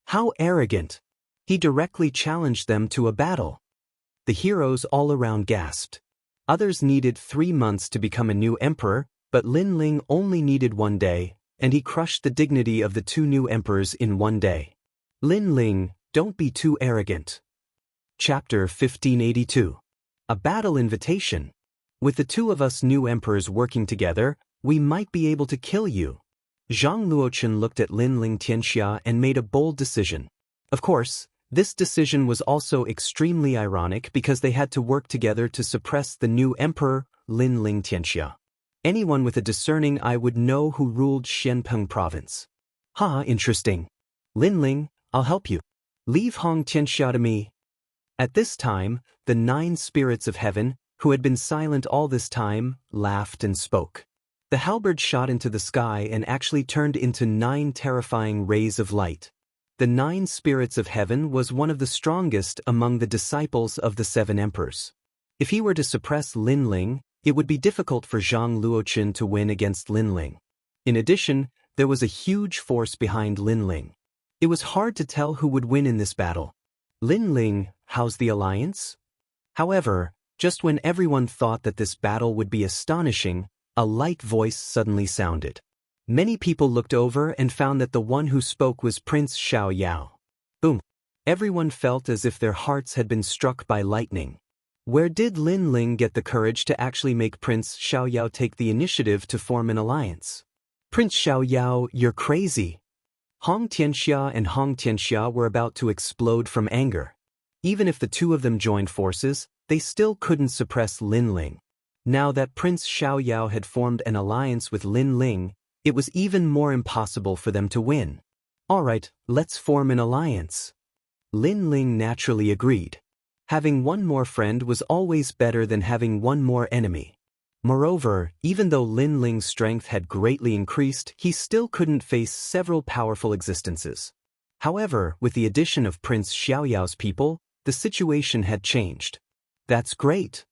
How arrogant! He directly challenged them to a battle. The heroes all around gasped. Others needed 3 months to become a new emperor, but Lin Ling only needed 1 day, and he crushed the dignity of the 2 new emperors in 1 day. Lin Ling, don't be too arrogant. Chapter 1582. A battle invitation. With the 2 of us new emperors working together, we might be able to kill you. Zhang Luochen looked at Lin Ling Tianxia and made a bold decision. Of course, this decision was also extremely ironic because they had to work together to suppress the new emperor, Lin Ling Tianxia. Anyone with a discerning eye would know who ruled Xianpeng province. Interesting. Lin Ling, I'll help you. Leave Hong Tianxia to me. At this time, the 9 spirits of heaven, who had been silent all this time, laughed and spoke. The halberd shot into the sky and actually turned into 9 terrifying rays of light. The 9 spirits of heaven was one of the strongest among the disciples of the 7 emperors. If he were to suppress Lin Ling, it would be difficult for Zhang Luoqin to win against Lin Ling. In addition, there was a huge force behind Lin Ling. It was hard to tell who would win in this battle. Lin Ling, how's the alliance? However, just when everyone thought that this battle would be astonishing, a light voice suddenly sounded. Many people looked over and found that the one who spoke was Prince Xiao Yao. Boom! Everyone felt as if their hearts had been struck by lightning. Where did Lin Ling get the courage to actually make Prince Xiao Yao take the initiative to form an alliance? Prince Xiao Yao, you're crazy. Hong Tianxia and Hong Tianxia were about to explode from anger. Even if the two of them joined forces, they still couldn't suppress Lin Ling. Now that Prince Xiao Yao had formed an alliance with Lin Ling, it was even more impossible for them to win. Alright, let's form an alliance. Lin Ling naturally agreed. Having one more friend was always better than having one more enemy. Moreover, even though Lin Ling's strength had greatly increased, he still couldn't face several powerful existences. However, with the addition of Prince Xiao Yao's people, the situation had changed. That's great.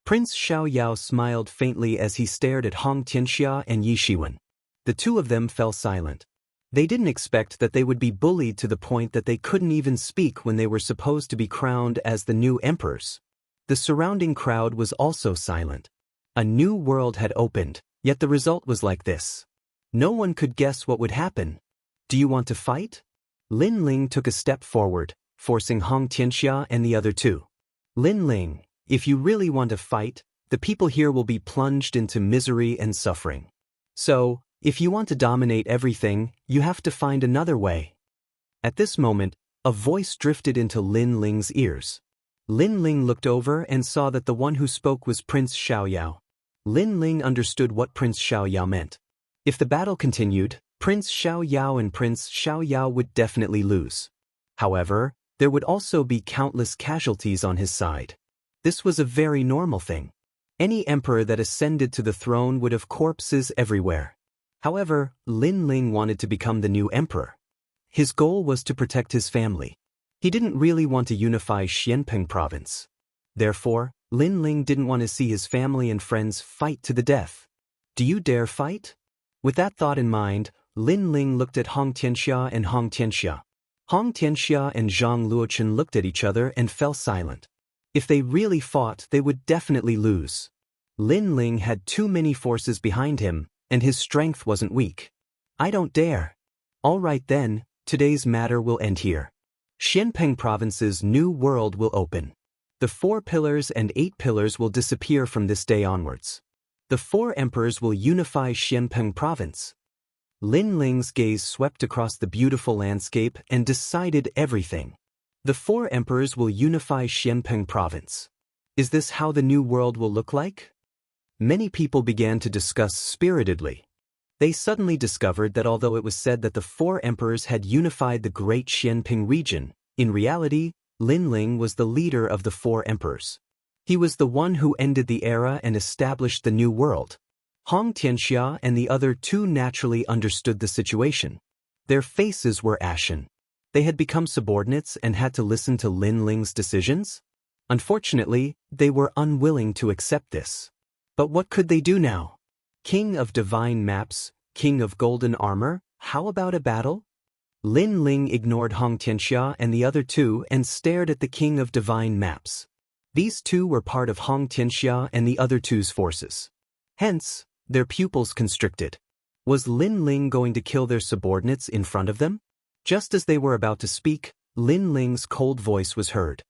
Prince Xiao Yao smiled faintly as he stared at Hong Tianxia and Yi Shiwen. The two of them fell silent. They didn't expect that they would be bullied to the point that they couldn't even speak when they were supposed to be crowned as the new emperors. The surrounding crowd was also silent. A new world had opened, yet the result was like this. No one could guess what would happen. Do you want to fight? Lin Ling took a step forward, forcing Hong Tianxia and the other two. Lin Ling, if you really want to fight, the people here will be plunged into misery and suffering. So, if you want to dominate everything, you have to find another way. At this moment, a voice drifted into Lin Ling's ears. Lin Ling looked over and saw that the one who spoke was Prince Xiao Yao. Lin Ling understood what Prince Xiao Yao meant. If the battle continued, Prince Xiao Yao and Prince Xiao Yao would definitely lose. However, there would also be countless casualties on his side. This was a very normal thing. Any emperor that ascended to the throne would have corpses everywhere. However, Lin Ling wanted to become the new emperor. His goal was to protect his family. He didn't really want to unify Xianpeng province. Therefore, Lin Ling didn't want to see his family and friends fight to the death. Do you dare fight? With that thought in mind, Lin Ling looked at Hong Tianxia and Hong Tianxia. Hong Tianxia and Zhang Luoqin looked at each other and fell silent. If they really fought, they would definitely lose. Lin Ling had too many forces behind him, and his strength wasn't weak. I don't dare. All right then, today's matter will end here. Xianpeng province's new world will open. The 4 pillars and 8 pillars will disappear from this day onwards. The 4 emperors will unify Xianpeng province. Lin Ling's gaze swept across the beautiful landscape and decided everything. The 4 emperors will unify Xianpeng province. Is this how the new world will look like? Many people began to discuss spiritedly. They suddenly discovered that although it was said that the 4 emperors had unified the great Xianpeng region, in reality, Lin Ling was the leader of the 4 emperors. He was the one who ended the era and established the new world. Hong Tianxia and the other 2 naturally understood the situation. Their faces were ashen. They had become subordinates and had to listen to Lin Ling's decisions? Unfortunately, they were unwilling to accept this. But what could they do now? King of Divine Maps, King of Golden Armor, how about a battle? Lin Ling ignored Hong Tianxia and the other 2 and stared at the King of Divine Maps. These 2 were part of Hong Tianxia and the other 2's forces. Hence, their pupils constricted. Was Lin Ling going to kill their subordinates in front of them? Just as they were about to speak, Lin Ling's cold voice was heard.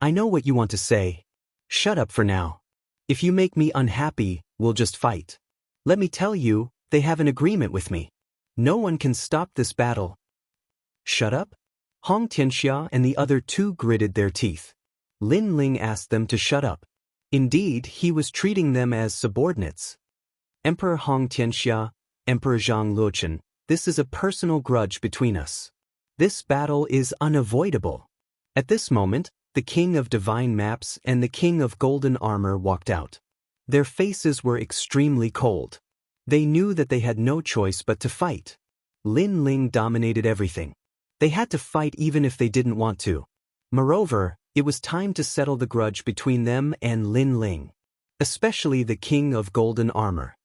I know what you want to say. Shut up for now. If you make me unhappy, we'll just fight. Let me tell you, they have an agreement with me. No one can stop this battle. Shut up? Hong Tianxia and the other 2 gritted their teeth. Lin Ling asked them to shut up. Indeed, he was treating them as subordinates. Emperor Hong Tianxia, Emperor Zhang Luoqin, this is a personal grudge between us. This battle is unavoidable. At this moment, the King of Divine Maps and the King of Golden Armor walked out. Their faces were extremely cold. They knew that they had no choice but to fight. Lin Ling dominated everything. They had to fight even if they didn't want to. Moreover, it was time to settle the grudge between them and Lin Ling. Especially the King of Golden Armor.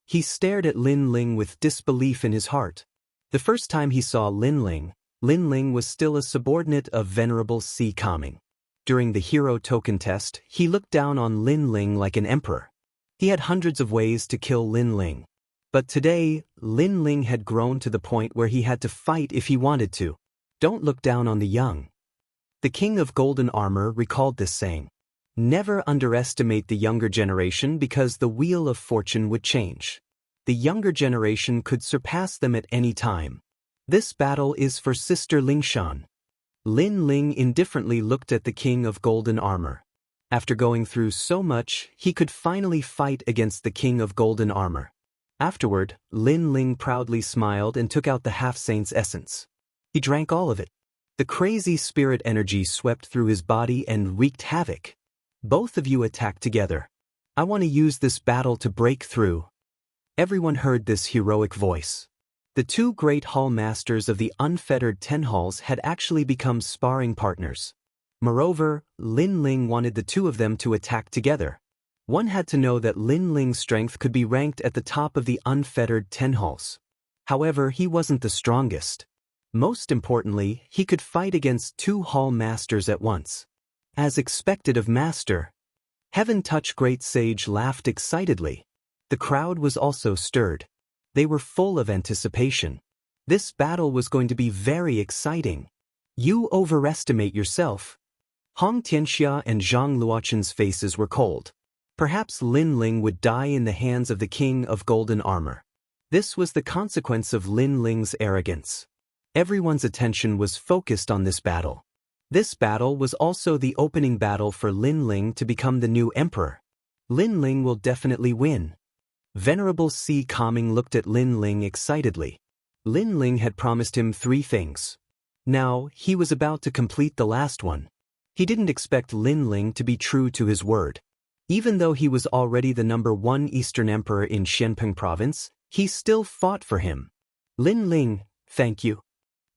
He stared at Lin Ling with disbelief in his heart. The first time he saw Lin Ling was still a subordinate of Venerable Si Kaming. During the hero token test, he looked down on Lin Ling like an emperor. He had hundreds of ways to kill Lin Ling. But today, Lin Ling had grown to the point where he had to fight if he wanted to. Don't look down on the young. The King of Golden Armor recalled this saying. Never underestimate the younger generation because the wheel of fortune would change. The younger generation could surpass them at any time. This battle is for Sister Lingshan. Lin Ling indifferently looked at the King of Golden Armor. After going through so much, he could finally fight against the King of Golden Armor. Afterward, Lin Ling proudly smiled and took out the half-saint's essence. He drank all of it. The crazy spirit energy swept through his body and wreaked havoc. Both of you attack together. I want to use this battle to break through. Everyone heard this heroic voice. The two great hall masters of the unfettered 10 halls had actually become sparring partners. Moreover, Lin Ling wanted the two of them to attack together. One had to know that Lin Ling's strength could be ranked at the top of the unfettered 10 halls. However, he wasn't the strongest. Most importantly, he could fight against 2 hall masters at once. As expected of Master. Heaven Touch Great Sage laughed excitedly. The crowd was also stirred. They were full of anticipation. This battle was going to be very exciting. You overestimate yourself. Hong Tianxia and Zhang Luoqin's faces were cold. Perhaps Lin Ling would die in the hands of the King of Golden Armor. This was the consequence of Lin Ling's arrogance. Everyone's attention was focused on this battle. This battle was also the opening battle for Lin Ling to become the new emperor. Lin Ling will definitely win. Venerable Si Kaming looked at Lin Ling excitedly. Lin Ling had promised him 3 things. Now, he was about to complete the last one. He didn't expect Lin Ling to be true to his word. Even though he was already the #1 Eastern Emperor in Xianpeng Province, he still fought for him. Lin Ling, thank you.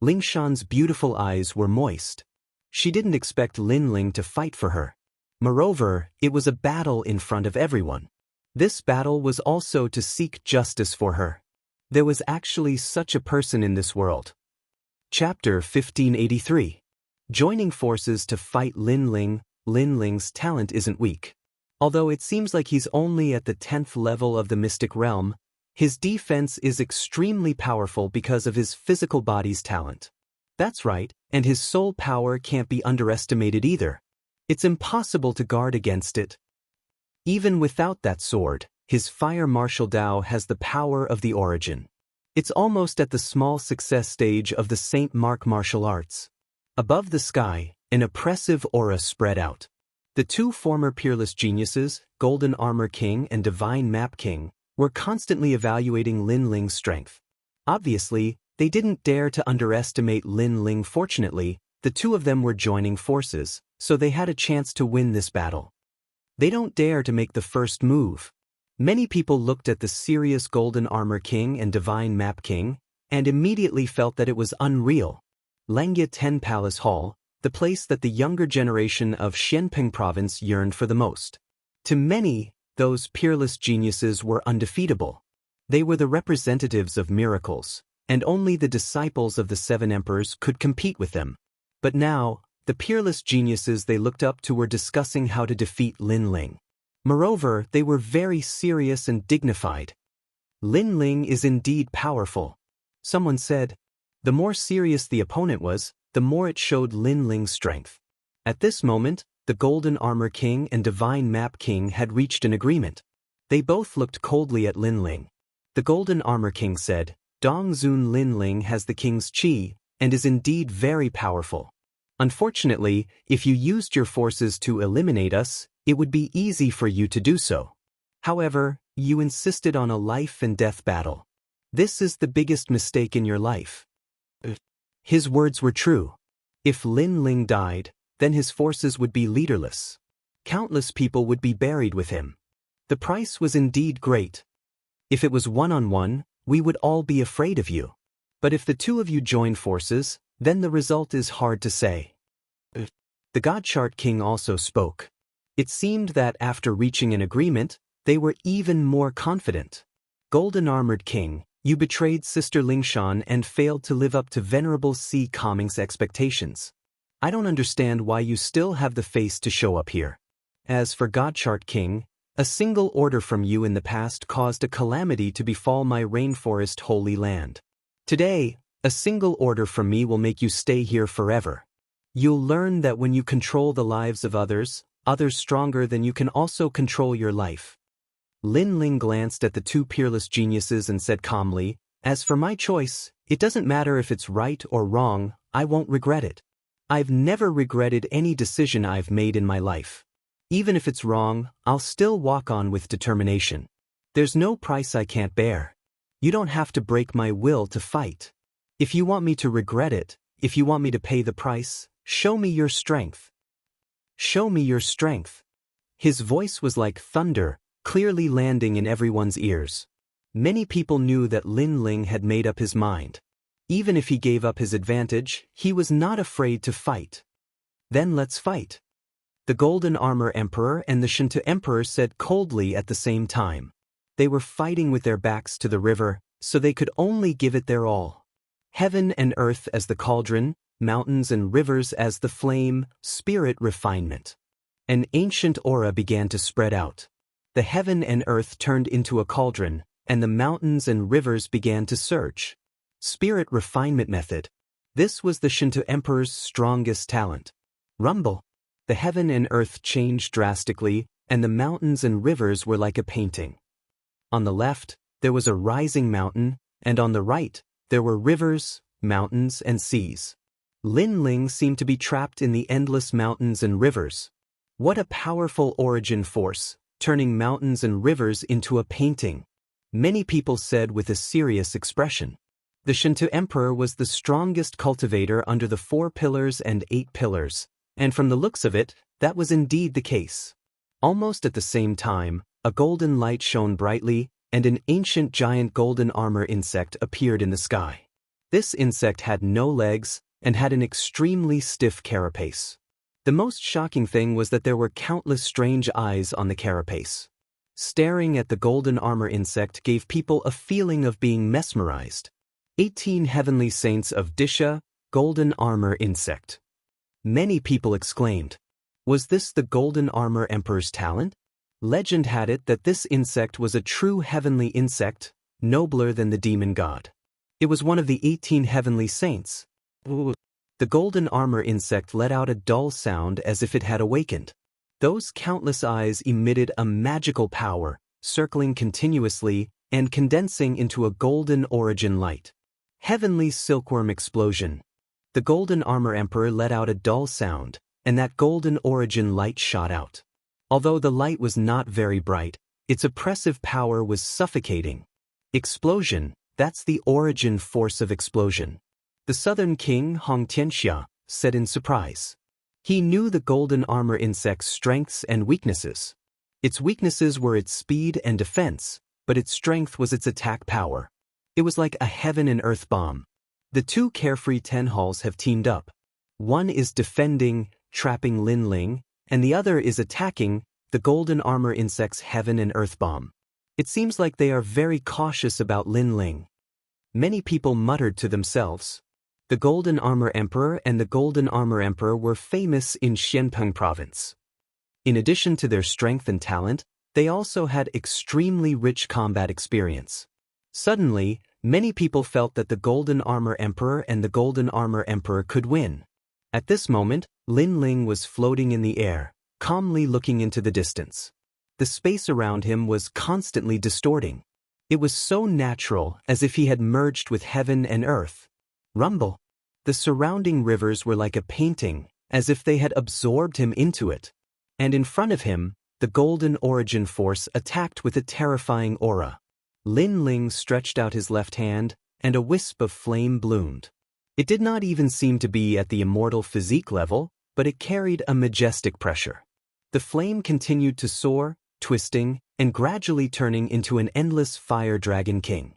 Lingshan's beautiful eyes were moist. She didn't expect Lin Ling to fight for her. Moreover, it was a battle in front of everyone. This battle was also to seek justice for her. There was actually such a person in this world. Chapter 1583. Joining forces to fight Lin Ling. Lin Ling's talent isn't weak. Although it seems like he's only at the 10th level of the mystic realm, his defense is extremely powerful because of his physical body's talent. That's right, and his soul power can't be underestimated either. It's impossible to guard against it. Even without that sword, his fire martial Dao has the power of the origin. It's almost at the small success stage of the Saint Mark martial arts. Above the sky, an oppressive aura spread out. The 2 former peerless geniuses, Golden Armor King and Divine Map King, were constantly evaluating Lin Ling's strength. Obviously, they didn't dare to underestimate Lin Ling. Fortunately, the 2 of them were joining forces, so they had a chance to win this battle. They don't dare to make the first move. Many people looked at the serious Golden Armor King and Divine Map King, and immediately felt that it was unreal. Langya 10 Palace Hall, the place that the younger generation of Xianpeng Province yearned for the most. To many, those peerless geniuses were undefeatable. They were the representatives of miracles, and only the disciples of the 7 emperors could compete with them. But now, the peerless geniuses they looked up to were discussing how to defeat Lin Ling. Moreover, they were very serious and dignified. Lin Ling is indeed powerful. Someone said. The more serious the opponent was, the more it showed Lin Ling's strength. At this moment, the Golden Armor King and Divine Map King had reached an agreement. They both looked coldly at Lin Ling. The Golden Armor King said, Dongzun Lin Ling has the king's qi, and is indeed very powerful. Unfortunately, if you used your forces to eliminate us, it would be easy for you to do so. However, you insisted on a life and death battle. This is the biggest mistake in your life. His words were true. If Lin Ling died, then his forces would be leaderless. Countless people would be buried with him. The price was indeed great. If it was one-on-one, we would all be afraid of you. But if the two of you join forces, then the result is hard to say. The God Chart King also spoke. It seemed that after reaching an agreement, they were even more confident. Golden Armored King, you betrayed Sister Lingshan and failed to live up to Venerable C. Kongming's expectations. I don't understand why you still have the face to show up here. As for God Chart King, a single order from you in the past caused a calamity to befall my rainforest holy land. Today, a single order from me will make you stay here forever. You'll learn that when you control the lives of others stronger than you can also control your life. Lin Ling glanced at the two peerless geniuses and said calmly, as for my choice, it doesn't matter if it's right or wrong, I won't regret it. I've never regretted any decision I've made in my life. Even if it's wrong, I'll still walk on with determination. There's no price I can't bear. You don't have to break my will to fight. If you want me to regret it, if you want me to pay the price, show me your strength. Show me your strength. His voice was like thunder, clearly landing in everyone's ears. Many people knew that Lin Ling had made up his mind. Even if he gave up his advantage, he was not afraid to fight. Then let's fight. The Golden Armor Emperor and the Shinto Emperor said coldly at the same time. They were fighting with their backs to the river, so they could only give it their all. Heaven and earth as the cauldron, mountains and rivers as the flame, spirit refinement. An ancient aura began to spread out. The heaven and earth turned into a cauldron, and the mountains and rivers began to surge. Spirit refinement method. This was the Shinto Emperor's strongest talent. Rumble. The heaven and earth changed drastically, and the mountains and rivers were like a painting. On the left, there was a rising mountain, and on the right, there were rivers, mountains, and seas. Lin Ling seemed to be trapped in the endless mountains and rivers. What a powerful origin force, turning mountains and rivers into a painting. Many people said with a serious expression. The Shinto Emperor was the strongest cultivator under the 4 pillars and 8 pillars, and from the looks of it, that was indeed the case. Almost at the same time, a golden light shone brightly, and an ancient giant golden armor insect appeared in the sky. This insect had no legs, and had an extremely stiff carapace. The most shocking thing was that there were countless strange eyes on the carapace. Staring at the golden armor insect gave people a feeling of being mesmerized. 18 heavenly saints of Disha, golden armor insect. Many people exclaimed. Was this the Golden Armor Emperor's talent? Legend had it that this insect was a true heavenly insect, nobler than the demon god. It was one of the 18 heavenly saints. The golden armor insect let out a dull sound as if it had awakened. Those countless eyes emitted a magical power, circling continuously and condensing into a golden origin light. Heavenly silkworm explosion. The Golden Armor Emperor let out a dull sound, and that golden origin light shot out. Although the light was not very bright, its oppressive power was suffocating. Explosion, that's the origin force of explosion. The Southern King Hong Tianxia said in surprise. He knew the golden armor insect's strengths and weaknesses. Its weaknesses were its speed and defense, but its strength was its attack power. It was like a heaven and earth bomb. The two carefree Tenhals have teamed up. One is defending, trapping Lin Ling, and the other is attacking, the golden armor insect's heaven and earth bomb. It seems like they are very cautious about Lin Ling. Many people muttered to themselves. The Golden Armor Emperor and the Golden Armor Emperor were famous in Xianpeng province. In addition to their strength and talent, they also had extremely rich combat experience. Suddenly, many people felt that the Golden Armor Emperor and the Golden Armor Emperor could win. At this moment, Lin Ling was floating in the air, calmly looking into the distance. The space around him was constantly distorting. It was so natural, as if he had merged with heaven and earth. Rumble. The surrounding rivers were like a painting, as if they had absorbed him into it. And in front of him, the golden origin force attacked with a terrifying aura. Lin Ling stretched out his left hand, and a wisp of flame bloomed. It did not even seem to be at the immortal physique level, but it carried a majestic pressure. The flame continued to soar, twisting, and gradually turning into an endless Fire Dragon King.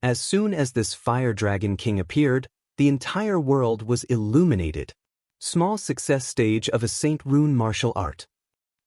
As soon as this Fire Dragon King appeared, the entire world was illuminated. Small success stage of a Saint Rune martial art.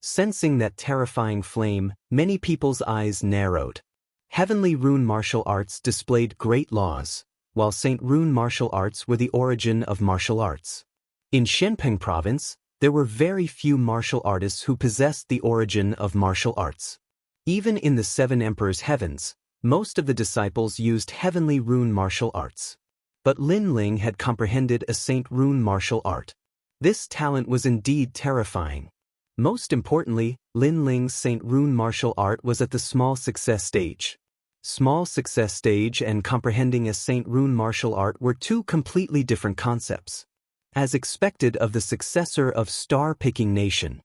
Sensing that terrifying flame, many people's eyes narrowed. Heavenly Rune martial arts displayed great laws, while Saint Rune martial arts were the origin of martial arts. In Shenpeng province, there were very few martial artists who possessed the origin of martial arts. Even in the Seven Emperors' heavens, most of the disciples used Heavenly Rune martial arts. But Lin Ling had comprehended a Saint Rune martial art. This talent was indeed terrifying. Most importantly, Lin Ling's Saint Rune martial art was at the small success stage. Small success stage and comprehending a Saint Rune martial art were two completely different concepts. As expected of the successor of Star-Picking Nation,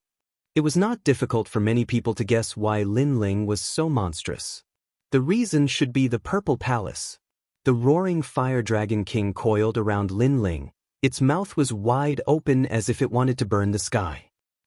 it was not difficult for many people to guess why Lin Ling was so monstrous. The reason should be the Purple Palace. The roaring Fire Dragon King coiled around Lin Ling. Its mouth was wide open as if it wanted to burn the sky.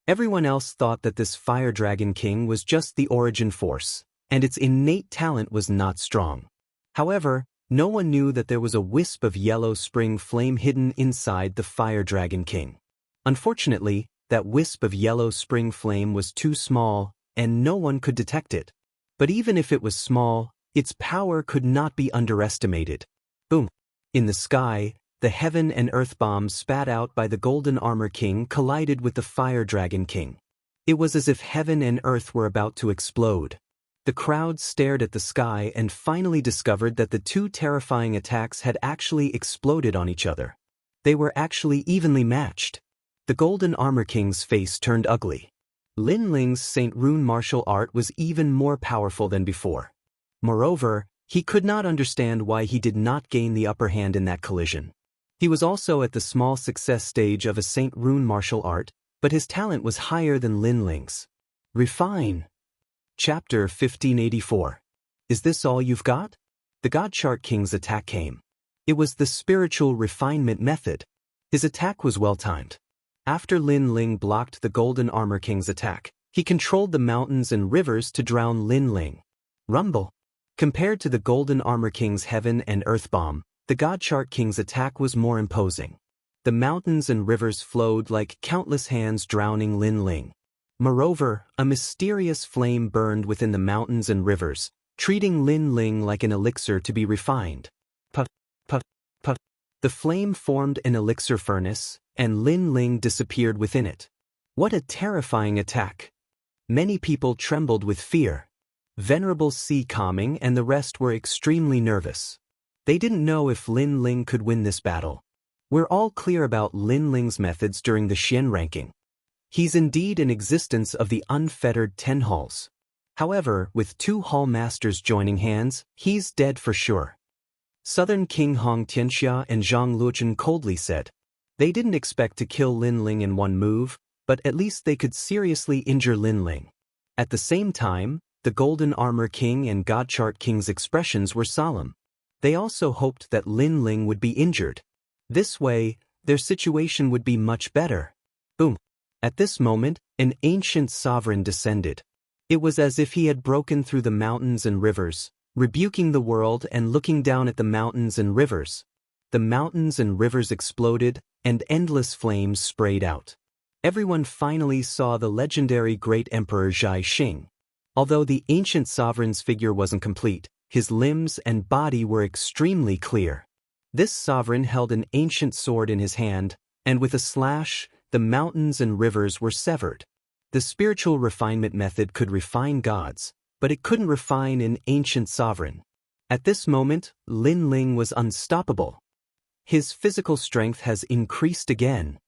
Everyone else thought that this Fire Dragon King was just the origin force, and its innate talent was not strong. However, no one knew that there was a wisp of yellow spring flame hidden inside the Fire Dragon King. Unfortunately, that wisp of yellow spring flame was too small, and no one could detect it. But even if it was small, its power could not be underestimated. Boom! In the sky, the heaven and earth bombs spat out by the Golden Armor King collided with the Fire Dragon King. It was as if heaven and earth were about to explode. The crowd stared at the sky and finally discovered that the two terrifying attacks had actually exploded on each other. They were actually evenly matched. The Golden Armor King's face turned ugly. Lin Ling's Saint Rune martial art was even more powerful than before. Moreover, he could not understand why he did not gain the upper hand in that collision. He was also at the small success stage of a Saint Rune martial art, but his talent was higher than Lin Ling's. Refine. Chapter 1584. Is this all you've got? The God Chart King's attack came. It was the spiritual refinement method. His attack was well-timed. After Lin Ling blocked the Golden Armor King's attack, he controlled the mountains and rivers to drown Lin Ling. Rumble. Compared to the Golden Armor King's Heaven and Earth Bomb, the God Chart King's attack was more imposing. The mountains and rivers flowed like countless hands drowning Lin Ling. Moreover, a mysterious flame burned within the mountains and rivers, treating Lin Ling like an elixir to be refined. Puff, puff, puff. The flame formed an elixir furnace, and Lin Ling disappeared within it. What a terrifying attack! Many people trembled with fear. Venerable Sea Calming and the rest were extremely nervous. They didn't know if Lin Ling could win this battle. We're all clear about Lin Ling's methods during the Xian ranking. He's indeed an existence of the unfettered 10 halls. However, with 2 hall masters joining hands, he's dead for sure. Southern King Hong Tianxia and Zhang Luochen coldly said. They didn't expect to kill Lin Ling in one move, but at least they could seriously injure Lin Ling. At the same time, the Golden Armor King and God Chart King's expressions were solemn. They also hoped that Lin Ling would be injured. This way, their situation would be much better. Boom! At this moment, an ancient sovereign descended. It was as if he had broken through the mountains and rivers, rebuking the world and looking down at the mountains and rivers. The mountains and rivers exploded, and endless flames sprayed out. Everyone finally saw the legendary Great Emperor Zhai Xing. Although the ancient sovereign's figure wasn't complete, his limbs and body were extremely clear. This sovereign held an ancient sword in his hand, and with a slash, the mountains and rivers were severed. The spiritual refinement method could refine gods, but it couldn't refine an ancient sovereign. At this moment, Lin Ling was unstoppable. His physical strength has increased again.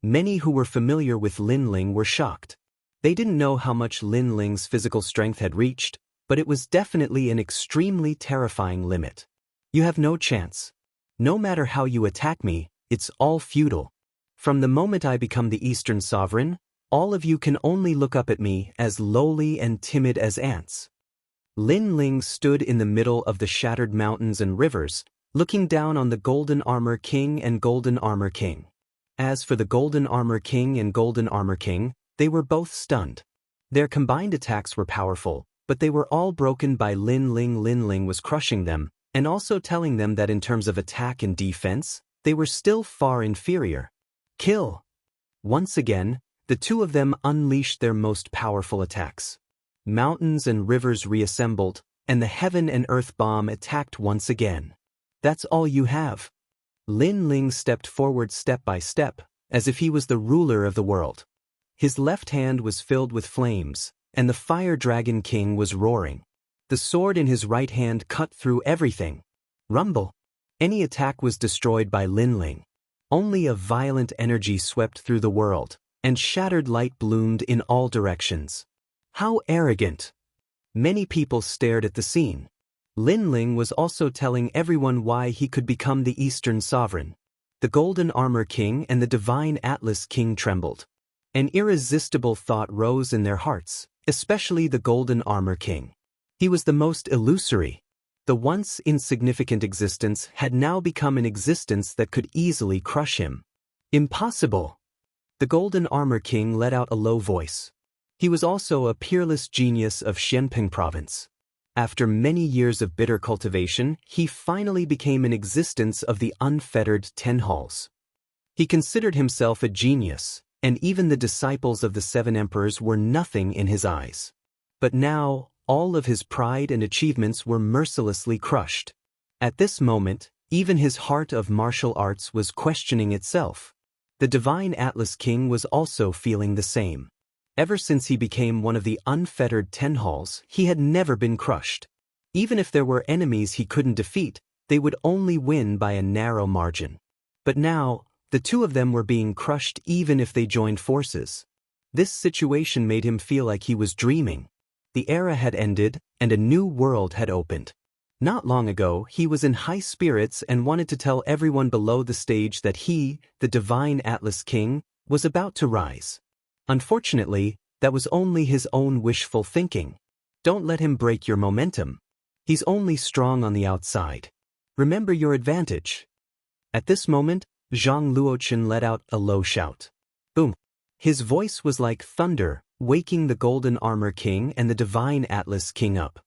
Many who were familiar with Lin Ling were shocked. They didn't know how much Lin Ling's physical strength had reached, but it was definitely an extremely terrifying limit. You have no chance. No matter how you attack me, it's all futile. From the moment I become the Eastern Sovereign, all of you can only look up at me as lowly and timid as ants. Lin Ling stood in the middle of the shattered mountains and rivers, looking down on the Golden Armor King and Golden Armor King. As for the Golden Armor King and Golden Armor King, they were both stunned. Their combined attacks were powerful, but they were all broken by Lin Ling. Lin Ling was crushing them, and also telling them that in terms of attack and defense, they were still far inferior. Kill! Once again, the two of them unleashed their most powerful attacks. Mountains and rivers reassembled, and the heaven and earth bomb attacked once again. That's all you have. Lin Ling stepped forward step by step, as if he was the ruler of the world. His left hand was filled with flames, and the Fire Dragon King was roaring. The sword in his right hand cut through everything. Rumble! Any attack was destroyed by Lin Ling. Only a violent energy swept through the world, and shattered light bloomed in all directions. How arrogant! Many people stared at the scene. Lin Ling was also telling everyone why he could become the Eastern Sovereign. The Golden Armor King and the Divine Atlas King trembled. An irresistible thought rose in their hearts, especially the Golden Armor King. He was the most illusory. The once insignificant existence had now become an existence that could easily crush him. Impossible! The Golden Armor King let out a low voice. He was also a peerless genius of Xianping Province. After many years of bitter cultivation, he finally became an existence of the unfettered 10 halls. He considered himself a genius, and even the disciples of the 7 emperors were nothing in his eyes. But now, all of his pride and achievements were mercilessly crushed. At this moment, even his heart of martial arts was questioning itself. The Divine Atlas King was also feeling the same. Ever since he became one of the unfettered 10 halls, he had never been crushed. Even if there were enemies he couldn't defeat, they would only win by a narrow margin. But now, the two of them were being crushed even if they joined forces. This situation made him feel like he was dreaming. The era had ended, and a new world had opened. Not long ago, he was in high spirits and wanted to tell everyone below the stage that he, the Divine Atlas King, was about to rise. Unfortunately, that was only his own wishful thinking. Don't let him break your momentum. He's only strong on the outside. Remember your advantage. At this moment, Zhang Luochen let out a low shout. Boom! His voice was like thunder, waking the Golden Armor King and the Divine Atlas King up.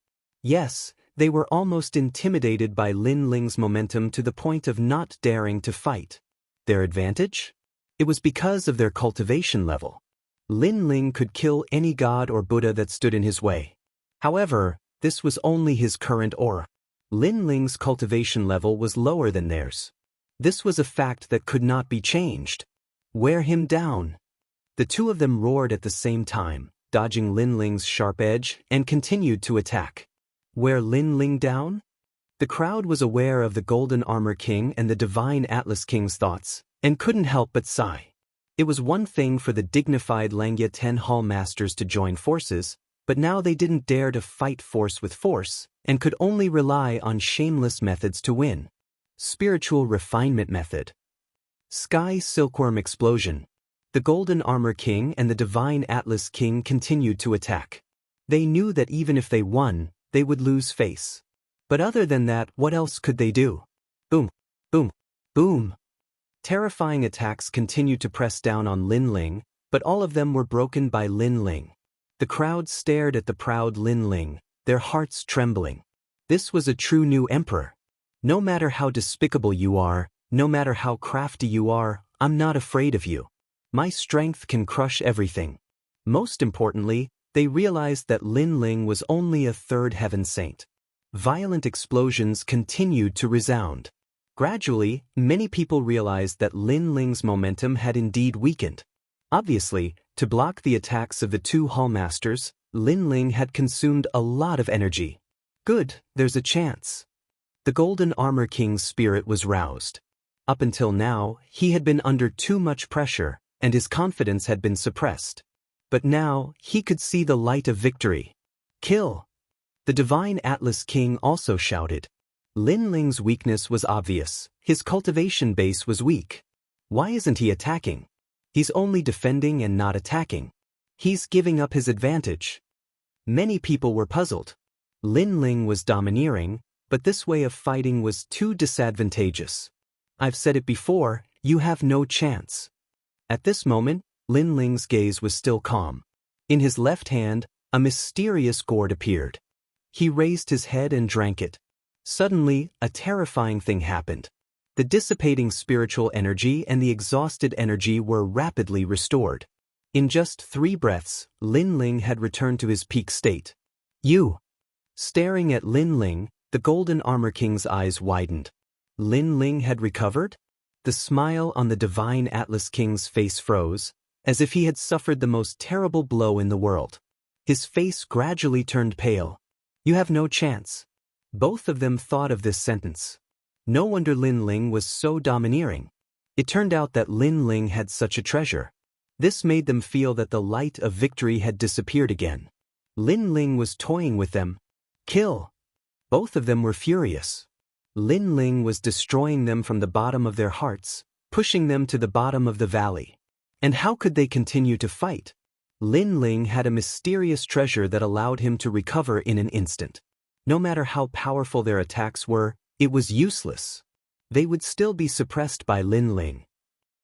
Yes, they were almost intimidated by Lin Ling's momentum to the point of not daring to fight. Their advantage? It was because of their cultivation level. Lin Ling could kill any god or Buddha that stood in his way. However, this was only his current aura. Lin Ling's cultivation level was lower than theirs. This was a fact that could not be changed. Wear him down. The two of them roared at the same time, dodging Lin Ling's sharp edge, and continued to attack. Wear Lin Ling down? The crowd was aware of the Golden Armor King and the Divine Atlas King's thoughts, and couldn't help but sigh. It was one thing for the dignified Langya 10 Hall Masters to join forces, but now they didn't dare to fight force with force, and could only rely on shameless methods to win. Spiritual refinement method. Sky Silkworm Explosion. The Golden Armor King and the Divine Atlas King continued to attack. They knew that even if they won, they would lose face. But other than that, what else could they do? Boom, boom, boom. Terrifying attacks continued to press down on Lin Ling, but all of them were broken by Lin Ling. The crowd stared at the proud Lin Ling, their hearts trembling. This was a true new emperor. No matter how despicable you are, no matter how crafty you are, I'm not afraid of you. My strength can crush everything. Most importantly, they realized that Lin Ling was only a third heaven saint. Violent explosions continued to resound. Gradually, many people realized that Lin Ling's momentum had indeed weakened. Obviously, to block the attacks of the two Hallmasters, Lin Ling had consumed a lot of energy. Good, there's a chance. The Golden Armor King's spirit was roused. Up until now, he had been under too much pressure, and his confidence had been suppressed. But now, he could see the light of victory. Kill! The Divine Atlas King also shouted. Lin Ling's weakness was obvious. His cultivation base was weak. Why isn't he attacking? He's only defending and not attacking. He's giving up his advantage. Many people were puzzled. Lin Ling was domineering, but this way of fighting was too disadvantageous. I've said it before, you have no chance. At this moment, Lin Ling's gaze was still calm. In his left hand, A mysterious gourd appeared. He raised his head and drank it. Suddenly, a terrifying thing happened. The dissipating spiritual energy and the exhausted energy were rapidly restored. In just 3 breaths, Lin Ling had returned to his peak state. You! Staring at Lin Ling, the Golden Armor King's eyes widened. Lin Ling had recovered? The smile on the Divine Atlas King's face froze, as if he had suffered the most terrible blow in the world. His face gradually turned pale. You have no chance. Both of them thought of this sentence. No wonder Lin Ling was so domineering. It turned out that Lin Ling had such a treasure. This made them feel that the light of victory had disappeared again. Lin Ling was toying with them. Kill! Both of them were furious. Lin Ling was destroying them from the bottom of their hearts, pushing them to the bottom of the valley. And how could they continue to fight? Lin Ling had a mysterious treasure that allowed him to recover in an instant. No matter how powerful their attacks were, it was useless. They would still be suppressed by Lin Ling.